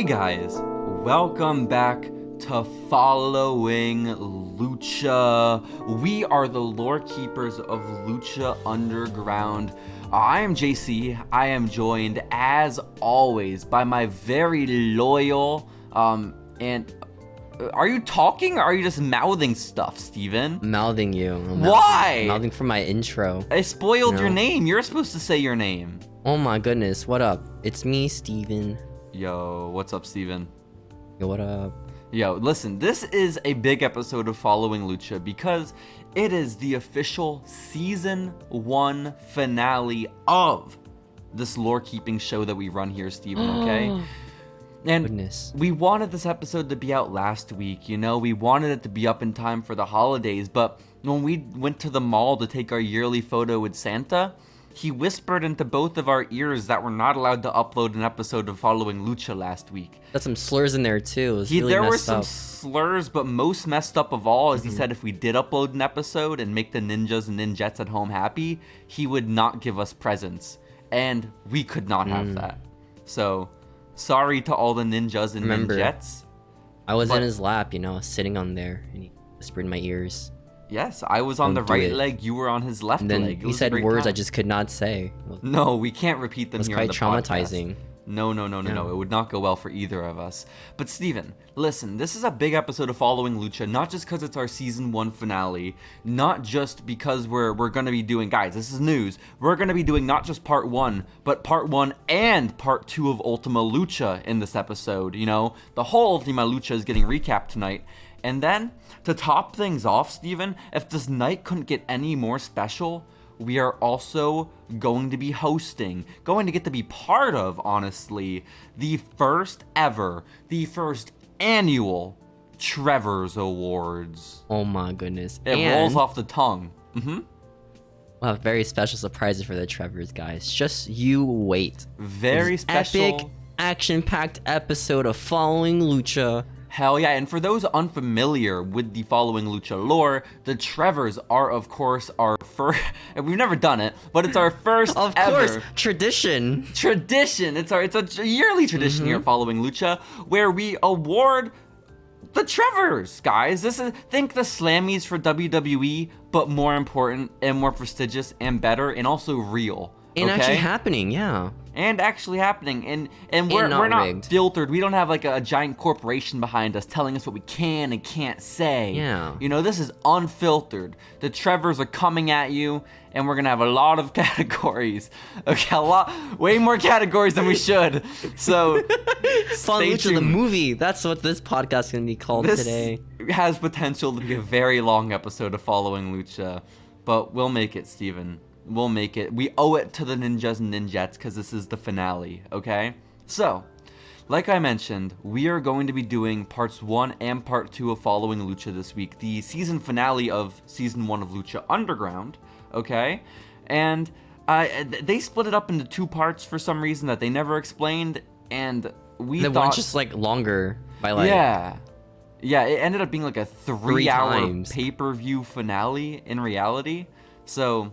Hey guys, welcome back to Following Lucha. We are the lore keepers of Lucha Underground. I am JC. I am joined, as always, by my very loyal, and... Are you talking or are you just mouthing stuff, Steven? Mouthing you. Why? Mouthing for my intro. I spoiled your name. You're supposed to say your name. Oh my goodness, what up? It's me, Steven. Yo, what's up, Steven? Yo, what up? Yo, listen, this is a big episode of Following Lucha because it is the official Season 1 finale of this lore-keeping show that we run here, Steven, okay? And we wanted this episode to be out last week, you know? We wanted it to be up in time for the holidays, but when we went to the mall to take our yearly photo with Santa, he whispered into both of our ears that we're not allowed to upload an episode of Following Lucha last week. Got some slurs in there too. There were some slurs, but most messed up of all is he said if we did upload an episode and make the ninjas and ninjettes at home happy, he would not give us presents. And we could not have that. So, sorry to all the ninjas and ninjettes. I was in his lap, you know, sitting on there, and he whispered in my ears. Yes, I was on the right leg, you were on his left leg. He said words I just could not say. No, we can't repeat them here on the podcast. It was quite traumatizing. No. It would not go well for either of us. But Steven, listen, this is a big episode of Following Lucha, not just because it's our Season 1 finale, not just because we're going to be doing, guys, this is news, we're going to be doing not just Part 1, but Part 1 and Part 2 of Ultima Lucha in this episode, you know? The whole Ultima Lucha is getting recapped tonight. And then, to top things off, Steven, if this night couldn't get any more special, we are also going to be hosting, going to get to be part of, honestly, the first annual Trevors Awards. Oh my goodness. It rolls off the tongue. We'll have very special surprises for the Trevors, guys. Just you wait. Very special. Epic, action-packed episode of Following Lucha. Hell yeah, and for those unfamiliar with the Following Lucha lore, the Trevors are, of course, our first... We've never done it, but it's our first of ever... course, tradition. It's a yearly tradition here at Following Lucha, where we award the Trevors, guys. Think the Slammies for WWE, but more important and more prestigious and better and also real. And actually happening, yeah. And actually happening, and we're not filtered. We don't have like a giant corporation behind us telling us what we can and can't say. Yeah. You know, this is unfiltered. The Trevors are coming at you, and we're gonna have a lot of categories. Okay, way more categories than we should. So, Following Lucha the movie. That's what this podcast is gonna be called today. This has potential to be a very long episode of Following Lucha, but we'll make it, Steven. We'll make it. We owe it to the ninjas and ninjettes because this is the finale, okay? So, like I mentioned, we are going to be doing parts 1 and part 2 of Following Lucha this week, the season finale of season 1 of Lucha Underground, okay? And they split it up into 2 parts for some reason that they never explained, and the one's just like longer by like... Yeah, it ended up being like a 3-hour pay-per-view finale in reality, so...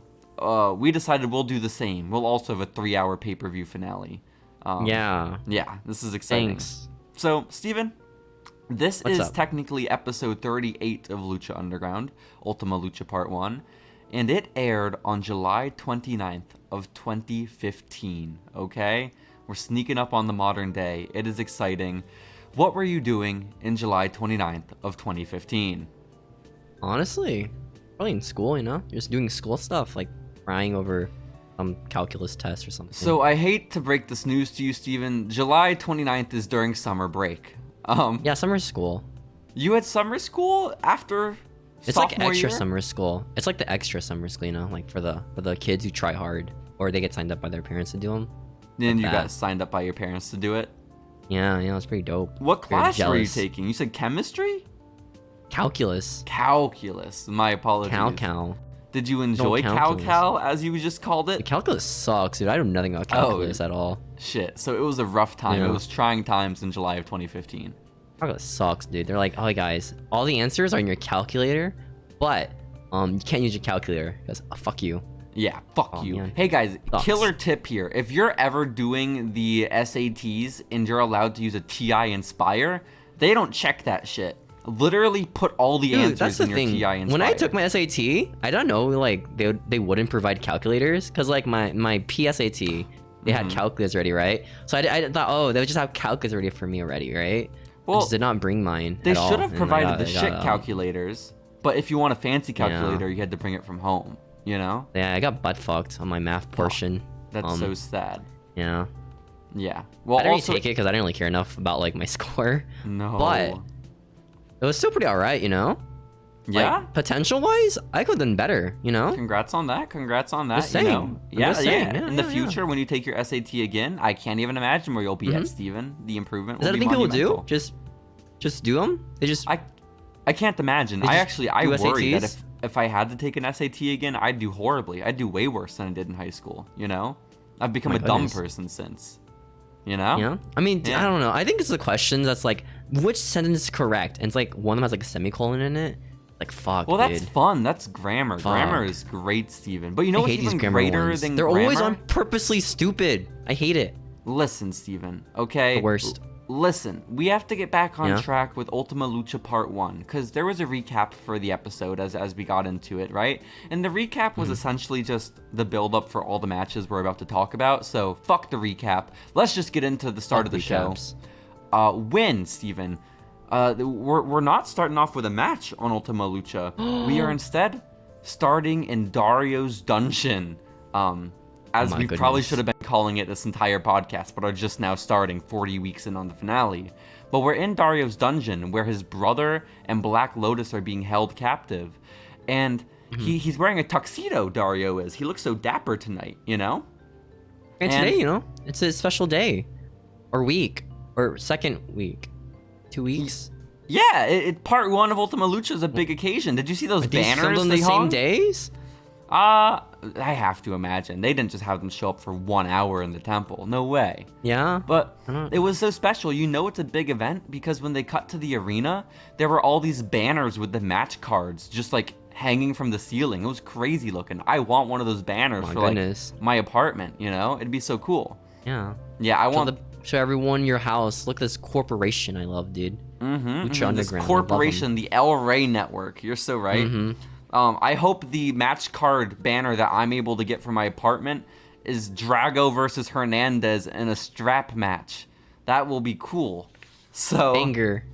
we decided we'll do the same. We'll also have a 3-hour pay-per-view finale. Yeah, this is exciting. Thanks. So, Steven, this is technically episode 38 of Lucha Underground, Ultima Lucha Part 1, and it aired on July 29th of 2015, okay? We're sneaking up on the modern day. It is exciting. What were you doing in July 29th of 2015? Honestly, probably in school, you know? Just doing school stuff, like crying over some calculus test or something. So I hate to break this news to you, Steven. July 29th is during summer break. Yeah, summer school. You had summer school after It's like extra summer school. It's like the extra summer school, you know? Like for the kids who try hard or they get signed up by their parents to do them. Then you got signed up by your parents to do it? Yeah, it's pretty dope. What class were you taking? You said chemistry? Calculus. My apologies. Cal. Did you enjoy Cal, as you just called it? The calculus sucks, dude. I know nothing about calculus at all. Shit. So it was a rough time. It was trying times in July of 2015. Calculus sucks, dude. They're like, oh, guys, all the answers are in your calculator, but you can't use your calculator because fuck you. Yeah, fuck you. Man. Hey guys, Sucks. killer tip here. If you're ever doing the SATs and you're allowed to use a TI Inspire, they don't check that shit. Literally put all the Dude, answers that's the in your thing. TI Inspire. When I took my SAT, I don't know, like they wouldn't provide calculators because like my PSAT, they had calculus ready, right? So I thought, oh, they would just have calculus ready for me already, right? I Well, just did not bring mine. they at all, should have and provided the I shit got, calculators, but if you want a fancy calculator, you had to bring it from home, you know? Yeah, I got butt fucked on my math portion. That's so sad. Yeah. Yeah. Well, I didn't also, really take it because I didn't really care enough about like my score. no. But it was still pretty alright, you know? Yeah? Like, potential-wise, I could have done better, you know? Congrats on that. Congrats on that. Just saying. You know? I'm Yeah, just saying. yeah. Yeah, In the yeah, future, when you take your SAT again, I can't even imagine where you'll be at, Steven. The improvement Is that will a be thing people do? monumental. Just do them? They just... I can't imagine. They I just worry that SATs? if I had to take an SAT again, I'd do horribly. I'd do way worse than I did in high school, you know? I've become My a dumb goodness. person since. You know? Yeah. I mean, Yeah. I don't know. I think it's the question that's like, which sentence is correct? And it's like, one of them has like a semicolon in it. Like, fuck, Well, that's dude. fun. That's grammar. Fuck. Grammar is great, Steven. But you know I what's hate these even grammar greater ones. than They're grammar? always on purposely stupid. I hate it. Listen, Steven, okay? The worst. Listen, we have to get back on Yeah. track with Ultima Lucha Part 1, because there was a recap for the episode as we got into it, right? And the recap was essentially just the build-up for all the matches we're about to talk about, so fuck the recap. Let's just get into the start of the Recaps. show. Win, Steven. We're not starting off with a match on Ultima Lucha. We are instead starting in Dario's dungeon. As my we probably goodness. should have been calling it this entire podcast, but are just now starting 40 weeks in on the finale. But we're in Dario's dungeon, where his brother and Black Lotus are being held captive. And he's wearing a tuxedo, Dario is. He looks so dapper tonight, you know? And And- today, you know, it's a special day. Or week. Or second week. 2 weeks. Yeah, part 1 of Ultima Lucha is a big occasion. Did you see those Are these banners filmed on they the same hung? days? I have to imagine. They didn't just have them show up for 1 hour in the temple. No way. Yeah. But I don't- it was so special. You know it's a big event because when they cut to the arena, there were all these banners with the match cards just like hanging from the ceiling. It was crazy looking. I want one of those banners My for goodness. like my apartment, you know? It'd be so cool. Yeah. Yeah, I want Show everyone your house. Look at this corporation I love, dude. Lucha this Underground. I love 'em. corporation, the El Rey network. You're so right. I hope the match card banner that I'm able to get for my apartment is Drago versus Hernandez in a strap match. That will be cool. So Banger.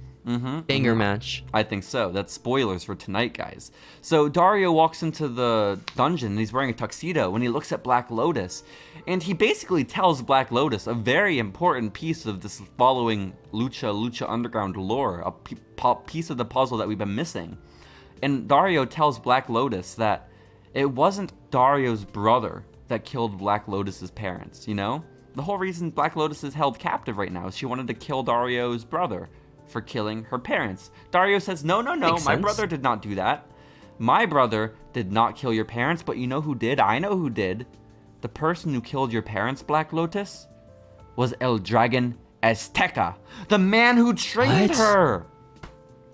Banger match. I think so. That's spoilers for tonight, guys. So Dario walks into the dungeon and he's wearing a tuxedo when he looks at Black Lotus. And he basically tells Black Lotus a very important piece of this following Lucha Underground lore, a piece of the puzzle that we've been missing. And Dario tells Black Lotus that it wasn't Dario's brother that killed Black Lotus's parents, you know? The whole reason Black Lotus is held captive right now is she wanted to kill Dario's brother for killing her parents. Dario says, no, Makes my sense. brother did not do that. My brother did not kill your parents, but you know who did? I know who did. The person who killed your parents, Black Lotus, was El Dragon Azteca, the man who trained What? her.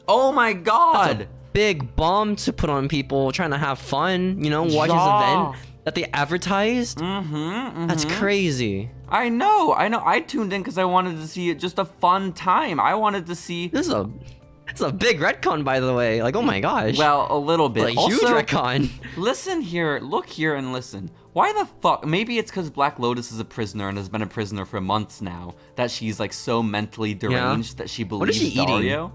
Oh my god. Big bomb to put on people trying to have fun, you know, watch this Yeah. event that they advertised. That's crazy. I know. I tuned in because I wanted to see it just a fun time. I wanted to see, This is a big retcon, by the way. Like, oh my gosh. well, a little bit. like, Also, huge retcon. listen here, look here and listen. Why the fuck? Maybe it's because Black Lotus is a prisoner and has been a prisoner for months now that she's like so mentally deranged that she believes What is she eating? Dario.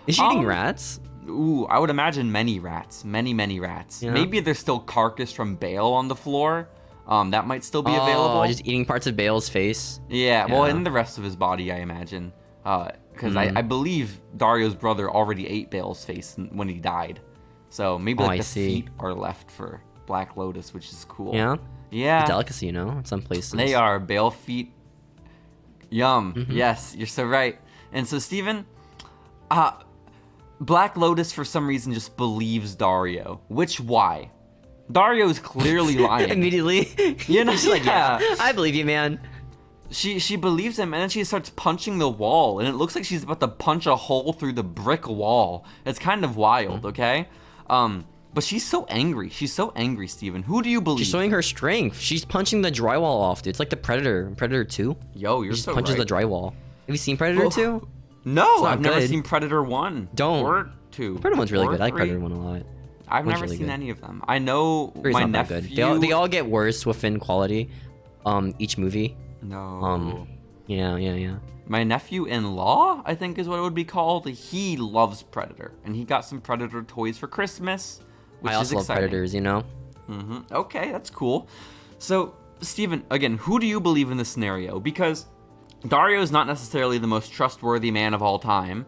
Is she eating Um, rats? Ooh, I would imagine many rats. Many rats. Yeah. Maybe there's still carcass from Bale on the floor. That might still be available. Oh, just eating parts of Bale's face. Yeah, well, Yeah. and the rest of his body, I imagine. Because I believe Dario's brother already ate Bale's face when he died. So maybe Oh, like I the see. feet are left for Black Lotus, which is cool. Yeah. Yeah. A delicacy, you know, in some places. They are Bale feet. Yum. Mm-hmm. Yes, you're so right. And so, Steven, Black Lotus for some reason just believes Dario. Why? Dario is clearly lying. Immediately. You know, She's like, yeah, yeah. I believe you, man. She believes him, and then she starts punching the wall, and it looks like she's about to punch a hole through the brick wall. It's kind of wild, okay? But she's so angry. She's so angry, Steven. Who do you believe? She's showing her strength. She's punching the drywall off, dude. It's like the Predator. Predator 2. Yo, you're She just so punches right. the drywall. Have you seen Predator 2? No, I've never good. seen Predator 1. Don't. Or 2. Predator 1's really or good. I like 3. Predator 1 a lot. I've One's never really seen good. any of them. I know Three's my not that nephew. good. They all get worse within quality. Each movie. No. Yeah. My nephew-in-law, I think is what it would be called. He loves Predator, and he got some Predator toys for Christmas, which I also is love exciting. Predators, you know? Okay, that's cool. So, Steven, again, who do you believe in this scenario? Because Dario is not necessarily the most trustworthy man of all time,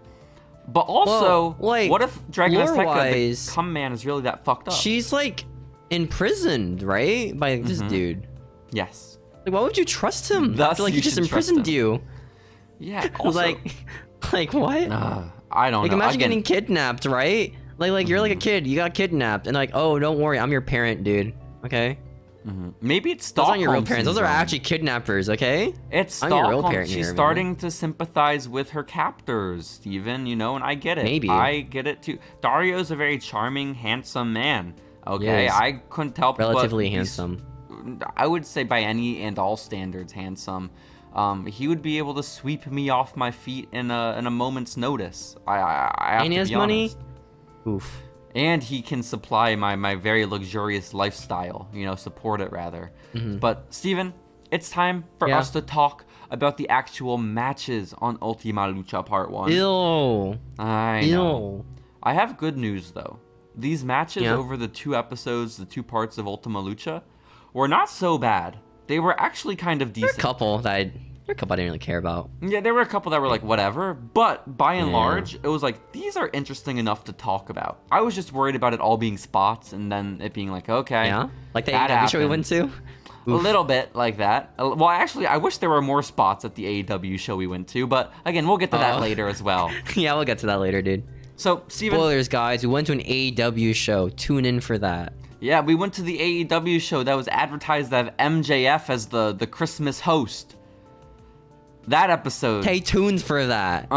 but also, Well, like, what if Dragon Azteca, the lore-wise, cum man, is really that fucked up? She's like imprisoned, right? By this dude. Yes. Like, why would you trust him? Thus, After, like, you he just should trust imprisoned him. you. Yeah. Also, like what? I don't Like, know. imagine Again, getting kidnapped, right? Like you're like a kid, you got kidnapped, and like, oh, don't worry, I'm your parent, dude. Okay? maybe it's Those Stockholm aren't your real parents. Those are syndrome. actually kidnappers, okay? It's I'm your real Stockholm. parent She's here, man. starting to sympathize with her captors, Steven, you know, and I get it. Maybe. I get it too. Dario's a very charming, handsome man. Okay, Yes. I couldn't help Relatively but handsome. I would say by any and all standards handsome. He would be able to sweep me off my feet in a moment's notice. I have And he to has be money? honest. Oof. And he can supply my very luxurious lifestyle, you know, support it rather. But Steven, it's time for Yeah. us to talk about the actual matches on Ultima Lucha Part 1. Ew. I Ew. know. I have good news though. These matches Yeah. over the 2 episodes, the 2 parts of Ultima Lucha, were not so bad. They were actually kind of There are a decent. couple that I didn't really care about. Yeah, there were a couple that were like whatever, but by and Yeah. large, it was like these are interesting enough to talk about. I was just worried about it all being spots and then it being like, okay, Yeah? Like the that AEW show we happened. went to? A little bit like that. Well, actually, I wish there were more spots at the AEW show we went to, but again, we'll get to that Oh. later as well. Yeah, we'll get to that later, dude. So, Steven, Spoilers, guys. We went to an AEW show. Tune in for that. yeah, we went to the AEW show that was advertised to have MJF as the Christmas host. That episode. Stay tuned for that.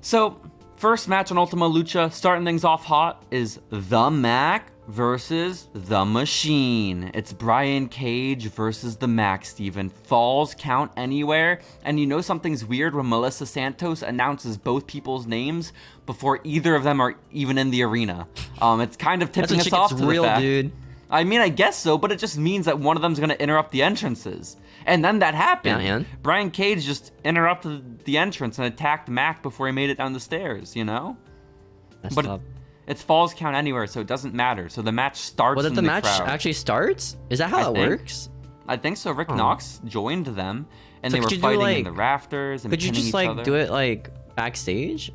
So, first match on Ultima Lucha, starting things off hot, is The Mac versus The Machine. It's Brian Cage versus The Mac, Steven. Falls count anywhere. And you know something's weird when Melissa Santos announces both people's names before either of them are even in the arena. It's kind of That's tipping when us shit off gets to real, the fact. dude. I mean, I guess so, but it just means that one of them's gonna interrupt the entrances. And then that happened. Yeah, and? Brian Cage just interrupted the entrance and attacked Mac before he made it down the stairs, you know? That's But tough. it's falls count anywhere, so it doesn't matter. So the match starts Well, in that the match crowd. actually starts? Is that how I that think. works? I think so. Rick Oh. Knox joined them, and So they were could you do, fighting in like- the rafters and Could you pinning just each like other. do it like backstage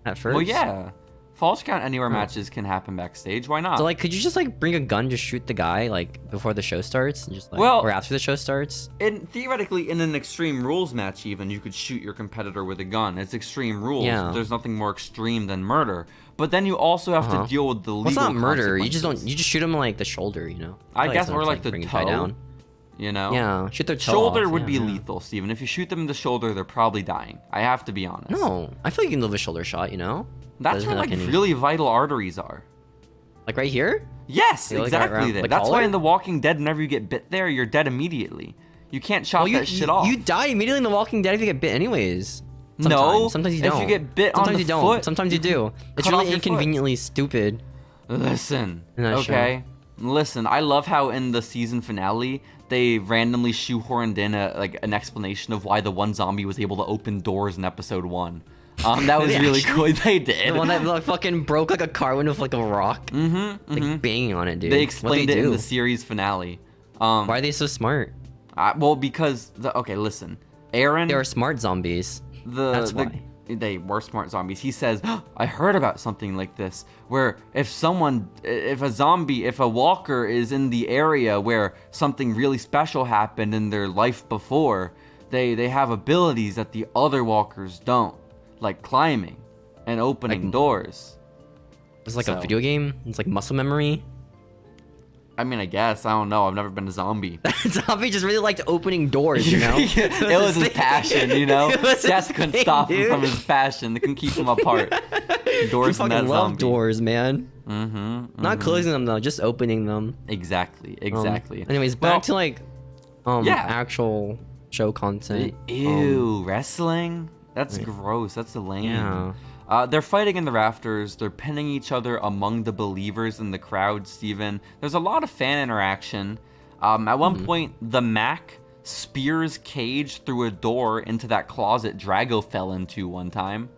at first? Well, yeah. Falls count anywhere matches can happen backstage. Why not? So like, could you just like bring a gun, just shoot the guy like before the show starts, and just like, Well- or after the show starts? Theoretically, in an Extreme Rules match, even you could shoot your competitor with a gun. It's Extreme Rules. Yeah. There's nothing more extreme than murder. But then you also have to deal with the legal Well, it's not murder. You just don't. consequences. You just shoot him like the shoulder, you know. I feel guess, it's or not like the bring a guy toe. You know? Yeah, shoot their toe Shoulder off, would yeah, be yeah. lethal, Steven. If you shoot them in the shoulder, they're probably dying. I have to be honest. No, I feel like you can live a shoulder shot, you know. That's Doesn't where have like any- really vital arteries are. Like right here. Yes, You like exactly. around There. the That's why collar? in The Walking Dead, whenever you get bit there, you're dead immediately. You can't chop Well, that shit off. You die immediately in The Walking Dead if you get bit, anyways. No, Sometimes you if don't. you get bit on Sometimes the you don't. foot, Sometimes you do. It's cut off really your foot. inconveniently stupid. Listen, In that show. okay? Listen, I love how in the season finale, they randomly shoehorned in an explanation of why the one zombie was able to open doors in episode 1. That was They really actually- cool. They did. The one that like, fucking broke like a car window with like a rock. Like banging on it, dude. They What'd explained it do? in the series finale. Why are they so smart? Well, because okay, listen, Aaron. They are smart zombies. That's why. They were smart zombies. He says, I heard about something like this, where if a walker is in the area where something really special happened in their life before, they have abilities that the other walkers don't, like climbing and opening doors. It's like So- a video game. It's like muscle memory. I mean, I guess. I don't know. I've never been a zombie. Zombie just really liked opening doors, you know? It was his passion, you know? It was Death his couldn't thing, stop him dude. from his passion. They couldn't keep him apart. You Doors and that fucking love zombie. doors, man. Not closing them though, just opening them. Exactly. Anyways, back to like actual show content. Ew, wrestling? That's gross. That's lame. Yeah. They're fighting in the rafters. They're pinning each other among the believers in the crowd, Steven. There's a lot of fan interaction. At one point, the Mac spears Cage through a door into that closet Drago fell into one time.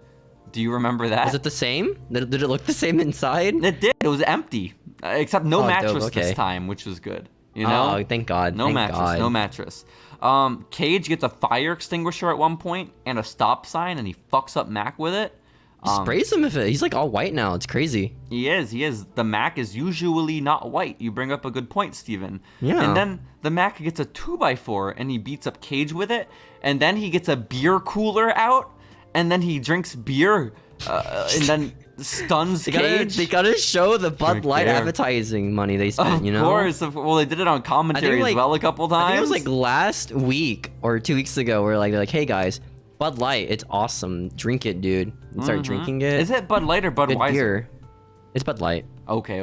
Do you remember that? Is it the same? Did it look the same inside? It did. It was empty. Except no mattress this time, which was good. You know? Oh, thank God. No mattress. Cage gets a fire extinguisher at one point and a stop sign, and he fucks up Mac with it. He sprays him with it. He's like all white now. It's crazy. He is. The Mac is usually not white. You bring up a good point, Steven. Yeah. And then the Mac gets a 2x4 and he beats up Cage with it. And then he gets a beer cooler out. And then he drinks beer and then stuns Cage. They gotta show the Bud Light advertising money they spent, you know? Of course. Well, they did it on commentary as well a couple times. I think it was like last week or 2 weeks ago where they're like, hey guys, Bud Light, it's awesome. Drink it, dude. And start drinking it. Is it Bud Light or Budweiser? Beer. It's Bud Light. Okay.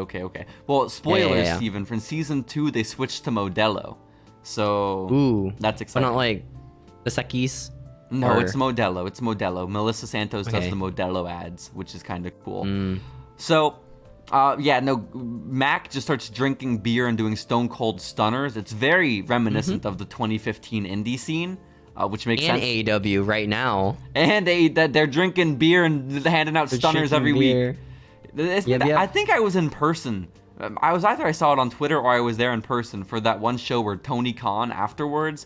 Well, spoilers, Yeah. Steven. From season 2, they switched to Modelo. So, Ooh. that's But exciting. not like the Sekis? No, Or- it's Modelo. Melissa Santos does Okay. the Modelo ads, which is kind of cool. So, Mac just starts drinking beer and doing stone cold stunners. It's very reminiscent of the 2015 indie scene, which makes And sense. AEW right now. And they're drinking beer and handing out stunners every week. Yep. I think I was in person. I saw it on Twitter or I was there in person for that one show where Tony Khan afterwards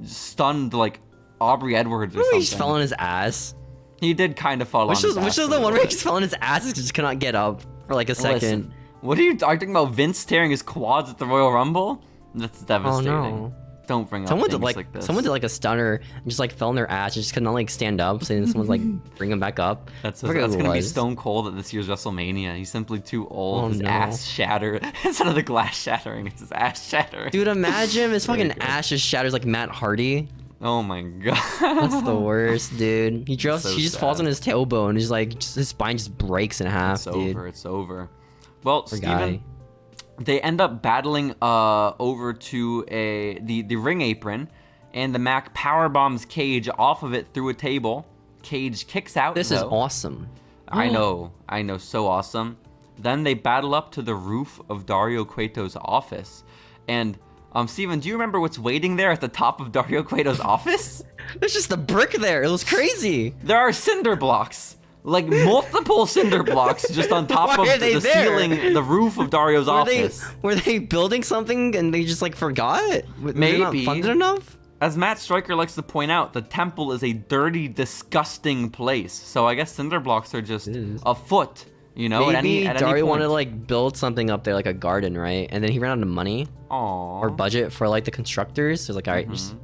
stunned like Aubrey Edwards or He something. just fell on his ass. He did kind of fall on his ass. Which was the one where he just fell on his ass and just could not get up for like a second. Listen, what are you talking about? Vince tearing his quads at the Royal Rumble? That's devastating. Oh no. Don't bring up Someone things did like this. someone did like a stunner and just like fell on their ass and just could not like stand up. So then someone's like bring him back up. That's I forget who it gonna be was. Stone Cold at this year's WrestleMania. He's simply too old. Oh, His no. ass shattered. Instead of the glass shattering, it's his ass shattering. Dude, imagine his fucking good. ass just shatters like Matt Hardy. Oh my god. That's the worst, dude. He just falls sad. on his tailbone. He's like his spine just breaks in half, It's dude. over. It's over. Well, Poor Steven, guy. they end up battling over to the ring apron, and the Mac power bombs Cage off of it through a table. Cage kicks out. This is though. awesome. I know, so awesome. Then they battle up to the roof of Dario Cueto's office, and Steven, do you remember what's waiting there at the top of Dario Cueto's office? There's just a brick there. It was crazy. There are cinder blocks. Like multiple cinder blocks just on top Why of are they the there? ceiling, the roof of Dario's office. Were they building something and they just like forgot? Were they not Maybe. funded enough? As Matt Stryker likes to point out, the temple is a dirty, disgusting place. So I guess cinder blocks are just a foot, you know, Maybe at any Dario point. wanted to like build something up there, like a garden, right? And then he ran out of money Aww. or budget for like the constructors. So he's like, all right, just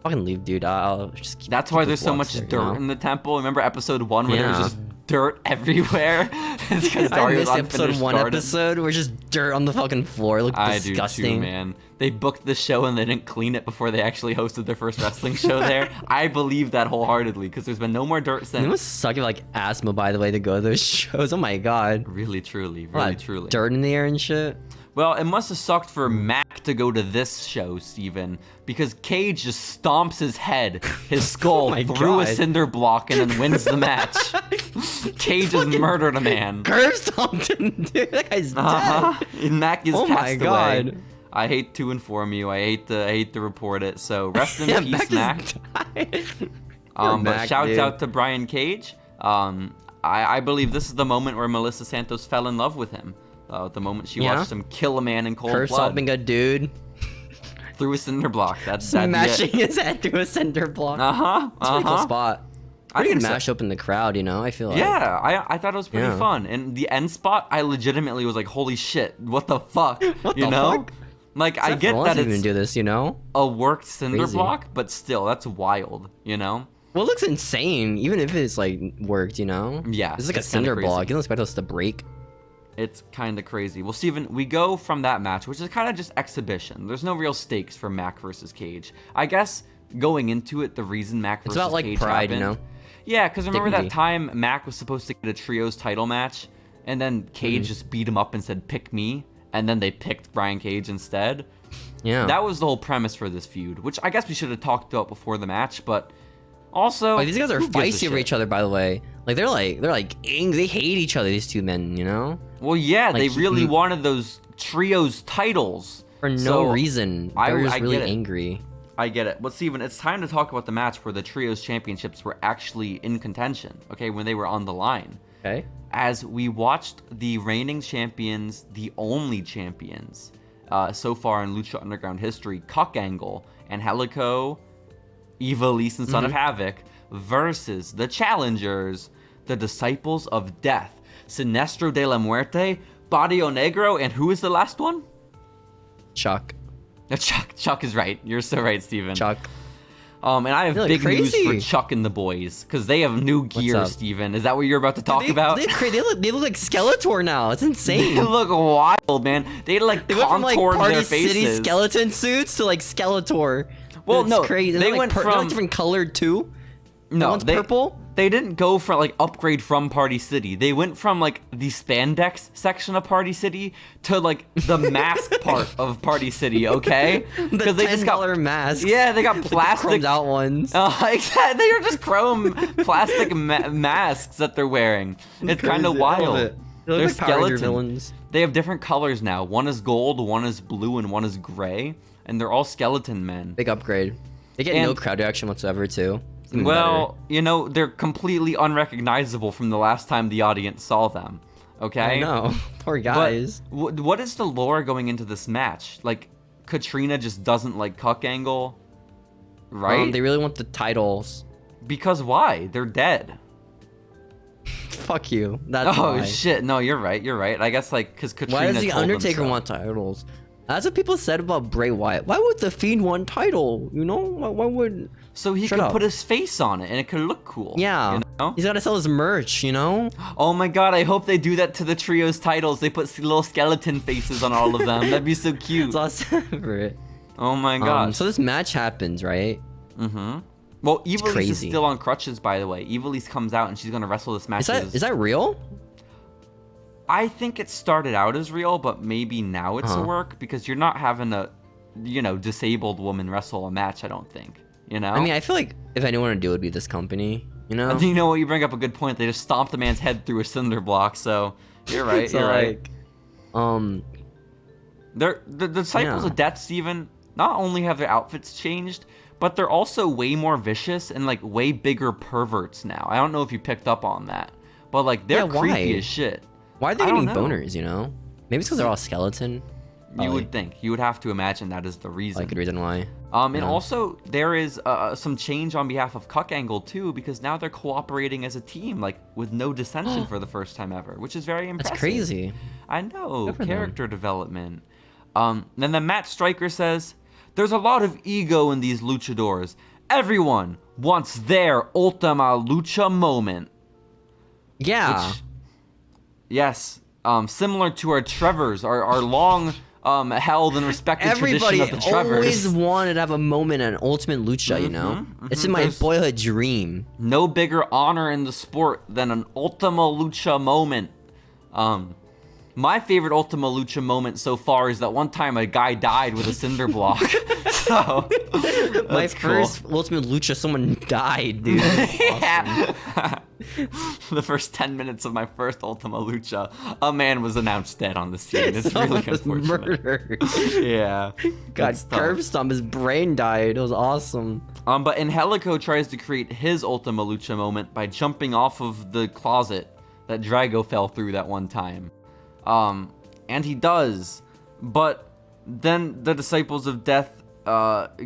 fucking leave, dude. I'll just keep. That's keep why those there's so blocks much there, dirt you know? in the temple. Remember episode 1 where there was Yeah. just dirt everywhere? It's because I Dario's missed episode unfinished 1 garden. episode where just dirt on the fucking floor. It looked I disgusting. do too, man. They booked the show and they didn't clean it before they actually hosted their first wrestling show there. I believe that wholeheartedly because there's been no more dirt It since. must suck if like asthma, by the way, to go to those shows. Oh my god. Really, truly, What, really, truly. dirt in the air and shit. Well, it must have sucked for Mac to go to this show, Steven, because Cage just stomps his head, his skull, my through a God. cinder block and then wins the match. Cage has murdered a man. Curve stomped him, dude. That guy's dead. And Mac is Oh passed my away. God. I hate to inform you. I hate to report it. So rest in Yeah, peace, Mac. just died. But Mac, shouts dude. out to Brian Cage. I believe this is the moment where Melissa Santos fell in love with him. The moment she Yeah? watched him kill a man in cold Curve blood stomping a dude. through a cinder block. That'd be it. Smashing his head through a cinder block. Uh-huh. It's a pretty cool spot. I Pretty think good so. mash up in the crowd, you know? I feel like. Yeah, I thought it was pretty Yeah. fun. And the end spot, I legitimately was like, holy shit, what the fuck? What you the know? fuck? Like, I Seth get Rollins that even it's do this, you know? a worked cinder Crazy. block, but still, that's wild, you know? Well, it looks insane, even if it's like worked, you know? Yeah, It's like a it's kinda cinder crazy. block. You don't expect us to break. It's kind of crazy. Well, Steven, we go from that match, which is kind of just exhibition. There's no real stakes for Mac versus Cage. I guess going into it, the reason Mac versus It's about like Cage pride, you happened, know? Yeah, because remember that Dignity. time Mac was supposed to get a trios title match, and then Cage just beat him up and said, "Pick me," and then they picked Brian Cage instead. Yeah. That was the whole premise for this feud, which I guess we should have talked about before the match, but also these guys are who gives a feisty over shit? each other, by the way. Like they're angry. They hate each other, these two men, you know? Well, yeah, Like, they really wanted those trios titles For no So, reason. They were just I really get it. angry. I get it. But Steven, it's time to talk about the match where the trios championships were actually in contention, okay, when they were on the line. Okay. As we watched the reigning champions, the only champions so far in Lucha Underground history, Cuck Angle and Helico, Eva Elise and Son of Havoc, versus the challengers, the Disciples of Death, Sinestro de la Muerte, Barrio Negro, and who is the last one? Chuck. Chuck is right. You're so right, Steven. Chuck. And I have You're, big news crazy. for Chuck and the boys, because they have new gear, up? Steven. Is that what you're about to talk They, about? they look like Skeletor now. It's insane. They look wild, man. They like They went from like contoured Party their City faces. skeleton suits to like Skeletor. Well, It's no, crazy. they They're, like, went they're, from- like different colored too. No, one's they, purple. They didn't go for like upgrade from Party City. They went from like the spandex section of Party City to like the mask part of Party City. Okay, The they just got $10 masks. Yeah, they got Like the plastic. chromed out ones. Exactly. They are just chrome plastic masks that they're wearing. It's kind of Crazy. I love wild. it. They look They're like Power Ranger skeleton. villains. They have different colors now. One is gold, one is blue, and one is gray. And they're all skeleton men. Big upgrade. They get no And- crowd reaction whatsoever too. It's even Well, you know, they're completely unrecognizable from the last time the audience saw them. better. Okay? I know. Poor But guys. what is the lore going into this match? Like, Katrina just doesn't like Cuck Angle, right? They really want the titles. Because why? They're dead. Fuck you. That's Oh why. shit! No, you're right. You're right. I guess like because Katrina. Why does the told them Undertaker so. want titles? That's what people said about Bray Wyatt. Why would the Fiend want title? You know? Why would? So he Shut could up. put his face on it and it could look cool. Yeah. You know? He's gotta sell his merch. You know? Oh my god! I hope they do that to the trios titles. They put little skeleton faces on all of them. That'd be so cute. It's awesome for it. Oh my god. So this match happens, right? Mm-hmm. Well, Eva Elise is crazy. still on crutches, by the way. Eva Elise comes out and she's gonna wrestle this match. Is that real? I think it started out as real, but maybe now it's a work because you're not having a, disabled woman wrestle a match. I don't think. You know. I mean, I feel like if anyone would do it, would be this company. You know? You know what? You bring up a good point. They just stomped the man's head through a cinder block. So you're right. So, you're right. like, They're the Disciples Yeah. of Death, Steven, not only have their outfits changed, but they're also way more vicious and like way bigger perverts now. I don't know if you picked up on that, but like they're Yeah, why? creepy as shit. why are they I don't getting know. boners? You know? Maybe it's because they're all skeleton. You Probably. would think. You would have to imagine that is the reason. Like a reason why. And Yeah. also there is some change on behalf of Cuck Angle too, because now they're cooperating as a team, like with no dissension for the first time ever, which is very impressive. That's crazy. I know, Good for them. character development. Then the Matt Striker says, "There's a lot of ego in these luchadors. Everyone wants their Ultima Lucha moment." Yeah. Which, yes, similar to our Trevors, our long held and respected Everybody tradition of the Trevors. always wanted to have a moment at Ultimate Lucha, you know? It's in my There's- boyhood dream. No bigger honor in the sport than an Ultima Lucha moment. My favorite Ultima Lucha moment so far is that one time a guy died with a cinder block. So, My that's cool. first Ultimate Lucha, someone died, dude. Yeah. The first 10 minutes of my first Ultima Lucha, a man was announced dead on the scene. It's really Someone was unfortunate. murdered. Yeah. God, That's tough. curb stomp, his brain died. It was awesome. But Angelico tries to create his Ultima Lucha moment by jumping off of the closet that Drago fell through that one time. And he does, but then the Disciples of Death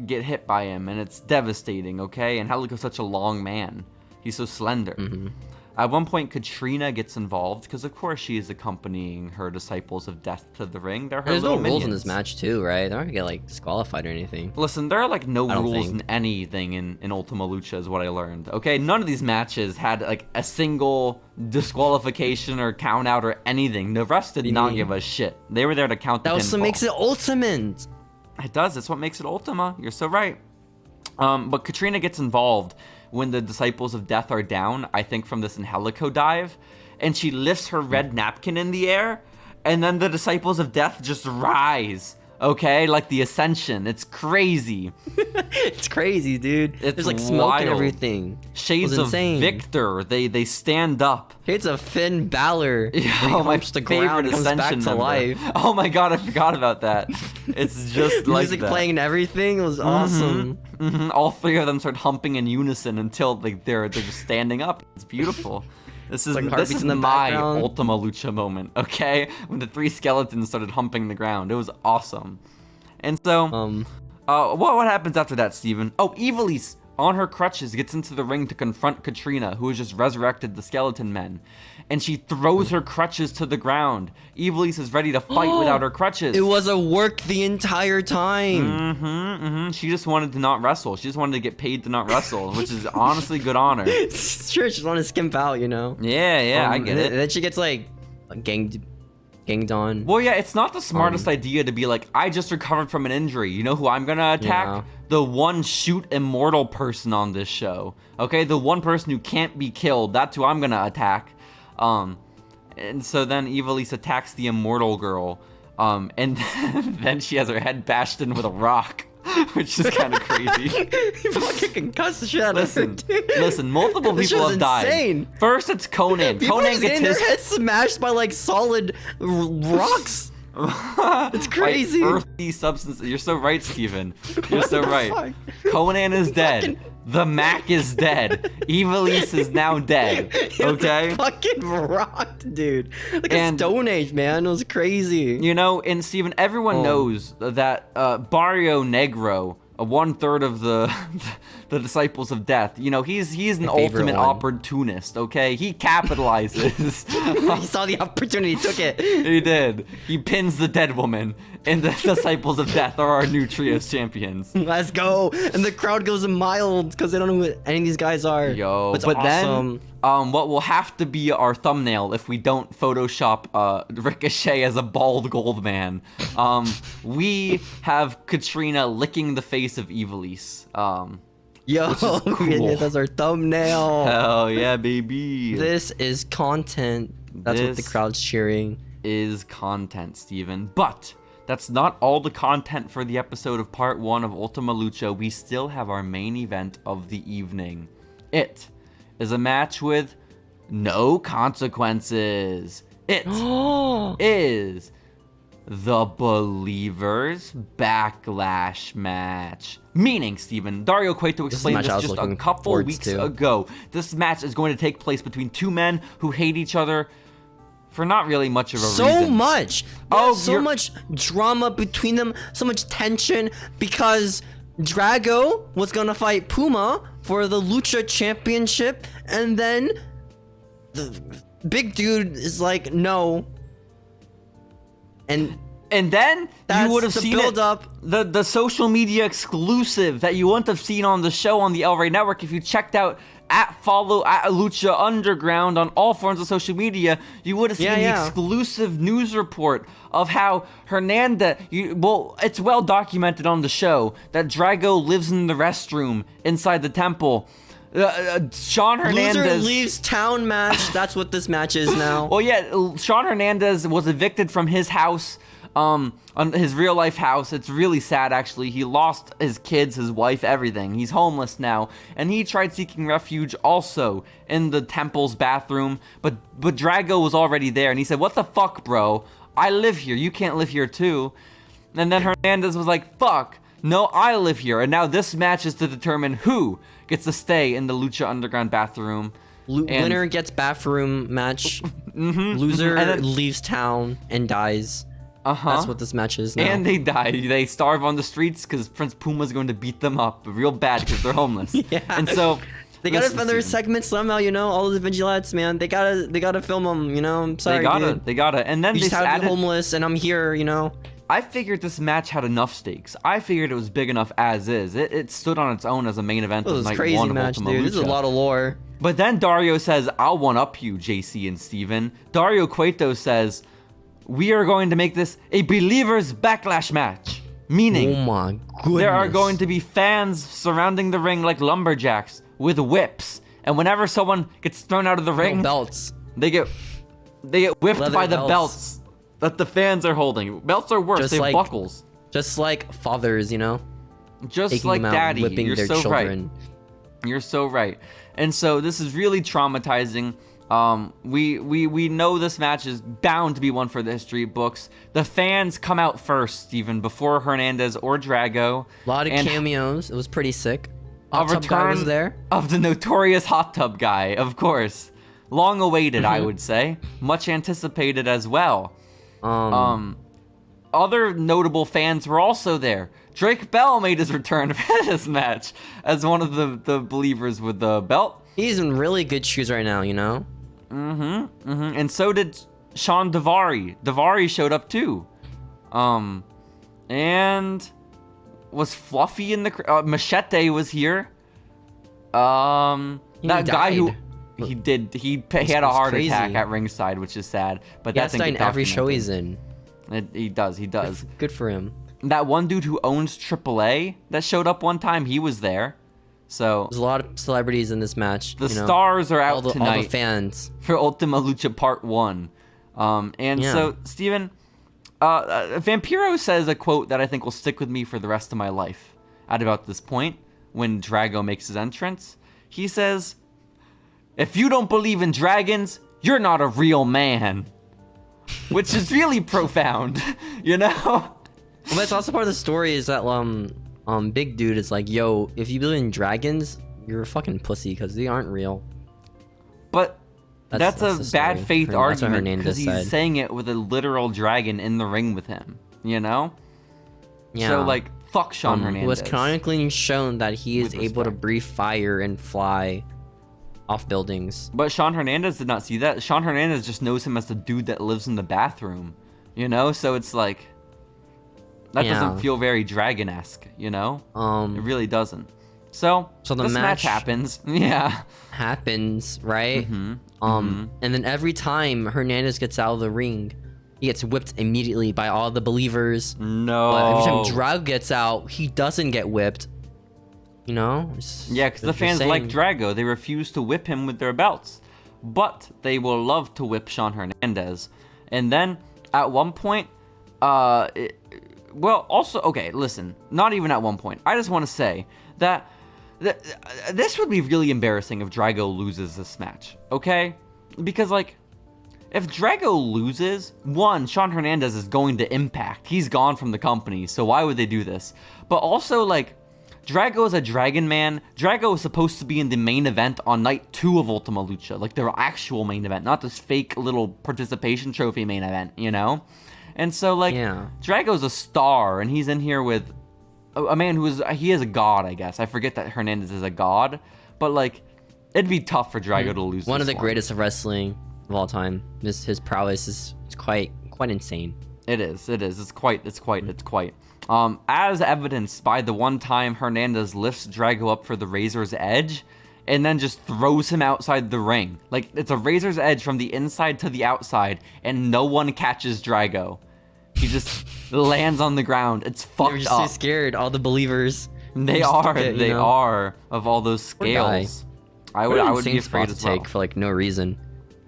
get hit by him, and it's devastating, okay? And Angelico's such a long man. He's so slender. At one point, Katrina gets involved, because of course she is accompanying her Disciples of Death to the ring. They're her There's no little rules in minions. this match, too, right? They're not gonna get, like, disqualified or anything. Listen, there are like no I don't rules think. in anything in Ultima Lucha is what I learned. Okay, none of these matches had like a single disqualification or count out or anything. The refs did not mean? give a shit. They were there to count the That also pinfall. makes it ultimate. It does. It's what makes it Ultima. You're so right. But Katrina gets involved when the Disciples of Death are down, I think from this Angelico dive. and she lifts her red napkin in the air, and then the Disciples of Death just rise. Okay, like the Ascension. It's crazy. It's crazy, dude. There's like smoke wild. and everything. Shades of Victor. They stand up. Shades of Finn Balor. Oh, my the favorite ground and comes back Ascension to member. life. Oh my god, I forgot about that. It's just like Music that. playing and everything. It was awesome. All three of them start humping in unison until they're just standing up. It's beautiful. This is heartbeats in the my background. Ultima Lucha moment, okay? When the three skeletons started humping the ground. It was awesome. And so, what happens after that, Steven? Oh, Ivelisse, on her crutches, gets into the ring to confront Katrina, who has just resurrected the skeleton men. And she throws her crutches to the ground. Ivelisse is ready to fight without her crutches. It was a work the entire time. She just wanted to not wrestle. She just wanted to get paid to not wrestle, which is honestly good on her. Sure, she's want to skimp out, you know? Yeah, I get it. Then she gets like ganged on. Well, yeah, it's not the smartest idea to be like, I just recovered from an injury. You know who I'm gonna attack? Yeah. The one shoot immortal person on this show. Okay, the one person who can't be killed. That's who I'm gonna attack. And so then Ivelisse attacks the immortal girl. And then she has her head bashed in with a rock. Which is kind of crazy. You fucking concussed the shit out of her, dude. Listen, multiple This people show's have died. insane. First, it's Conan. People Conan just gets getting his their heads smashed by like solid rocks. It's crazy. Like earthy substance. You're so right, Steven. You're so right. fuck? Conan is dead. The Mac is dead. Ivelisse is now dead. Okay? Fucking rocked, dude. Like And- a Stone Age, man. It was crazy. You know, and Steven, everyone knows that Barrio Negro, 1/3 of the the Disciples of Death, you know, he's an My favorite ultimate one. opportunist, okay? He capitalizes. He saw the opportunity, took it. He did. He pins the dead woman, and the Disciples of Death are our new trios champions. Let's go. And the crowd goes mild because they don't know who any of these guys are. Yo, It's but awesome. then, what will have to be our thumbnail if we don't Photoshop Ricochet as a bald gold man, we have Katrina licking the face of Ivelisse. Yo, cool. that's our thumbnail. Hell yeah, baby. This is content. That's what the This- crowd's cheering. Is content, Steven. But that's not all the content for the episode of part 1 of Ultima Lucha. We still have our main event of the evening. It is a match with no consequences. It is the Believers Backlash match. Meaning, Steven, Dario Cueto explained match I this was just a looking couple forward weeks to. ago. This match is going to take place between two men who hate each other for not really much of a So reason. much. Oh, There's so you're- much drama between them, so much tension because Drago was gonna fight Puma for the Lucha Championship, and then the big dude is like, no. And then that's you would have the seen build it, up. the social media exclusive that you wouldn't have seen on the show on the El Rey Network if you checked out at Lucha Underground on all forms of social media. You would have seen the exclusive news report of how Hernandez. It's well documented on the show that Drago lives in the restroom inside the temple. Sean Hernandez. Loser leaves town match. That's what this match is now. Well, yeah, Sean Hernandez was evicted from his house, on his real life house. It's really sad, actually. He lost his kids, his wife, everything. He's homeless now, and he tried seeking refuge also in the temple's bathroom. But Drago was already there, and he said, "What the fuck, bro? I live here. You can't live here too." And then Hernandez was like, "Fuck. No, I live here." And now this match is to determine who gets to stay in the Lucha Underground bathroom. Winner gets bathroom match. Loser And then- leaves town and dies. That's what this match is now. And they die. They starve on the streets because Prince Puma's going to beat them up real bad because they're homeless. Yeah. And so they gotta listen, find their Steven, segments somehow, you know. All the vigilantes, man. They gotta film them, you know. I'm sorry, They gotta. And then You they just have to added. be homeless, and I'm here, you know. I figured this match had enough stakes. I figured it was big enough as is. It stood on its own as a main event This of is night crazy 1 of match, Ultima dude. This is a Lucha. lot of lore. But then Dario says, "I'll one up you, JC and Steven." Dario Cueto says, "We are going to make this a Believers Backlash match." Meaning, Oh my goodness. there are going to be fans surrounding the ring like lumberjacks with whips. And whenever someone gets thrown out of the ring, belts. They get whipped Leather by the belts. belts that the fans are holding. Belts are worse. Just They have like- buckles. Just like fathers, you know, Just taking like them out, daddy. whipping You're their so children. right. You're so right. And so this is really traumatizing. We know this match is bound to be one for the history books. The fans come out first, Steven, before Hernandez or Drago. A lot of and cameos. It was pretty sick. a Hot Tub Guy was return there. of the notorious hot tub guy, of course. Long awaited, I would say. Much anticipated as well. Other notable fans were also there. Drake Bell made his return for this match as one of the believers with the belt. He's in really good shoes right now, you know. And so did Sean Davari. Davari showed up too. And was Fluffy in the Machete was here. That guy who he had a heart crazy. attack at ringside, which is sad. But He that has to didn't die get in every show he's documented. in. He does. Good for him. That one dude who owns AAA that showed up one time, he was there. So There's a lot of celebrities in this match. the you know. stars are out all the tonight fans. for Ultima Lucha Part 1. So, Steven, Vampiro says a quote that I think will stick with me for the rest of my life at about this point when Drago makes his entrance. He says, "If you don't believe in dragons, you're not a real man." Which is really profound, you know? But it's also part of the story is that big dude is like, yo, if you believe in dragons, you're a fucking pussy because they aren't real. But that's the a story. bad faith That's what argument Hernandez because he's said. saying it with a literal dragon in the ring with him, you know? Yeah. So, like, fuck Sean Hernandez. It was canonically shown that he is With able to respect. breathe fire and fly off buildings. But Sean Hernandez did not see that. Sean Hernandez just knows him as the dude that lives in the bathroom, you know? So it's like, that doesn't feel very dragon-esque, you know? It really doesn't. So the this match match happens. Yeah. happens, right? Mm-hmm. And then every time Hernandez gets out of the ring, he gets whipped immediately by all the believers. No. But every time Drago gets out, he doesn't get whipped. You know? Yeah, because the fans like Drago. They refuse to whip him with their belts. But they will love to whip Sean Hernandez. And then, at one point, okay, listen. Not even at one point. I just want to say that this would be really embarrassing if Drago loses this match. Okay? Because, like, if Drago loses, one, Sean Hernandez is going to Impact. He's gone from the company, so why would they do this? But also, like, Drago is a Dragon Man. Drago is supposed to be in the main event on night 2 of Ultima Lucha. Like, their actual main event, not this fake little participation trophy main event, you know? And so, like, Drago's a star, and he's in here with a man he is a god, I guess. I forget that Hernandez is a god, but, like, it'd be tough for Drago to lose One of this the greatest of wrestling of all time. His prowess is quite insane. It is. It's quite. As evidenced by the one time Hernandez lifts Drago up for the Razor's Edge, and then just throws him outside the ring. Like, it's a Razor's Edge from the inside to the outside, and no one catches Drago. He just lands on the ground. It's fucked They're just up. so scared. All the believers. They are of all those scales. I would be afraid as well. Take for like no reason.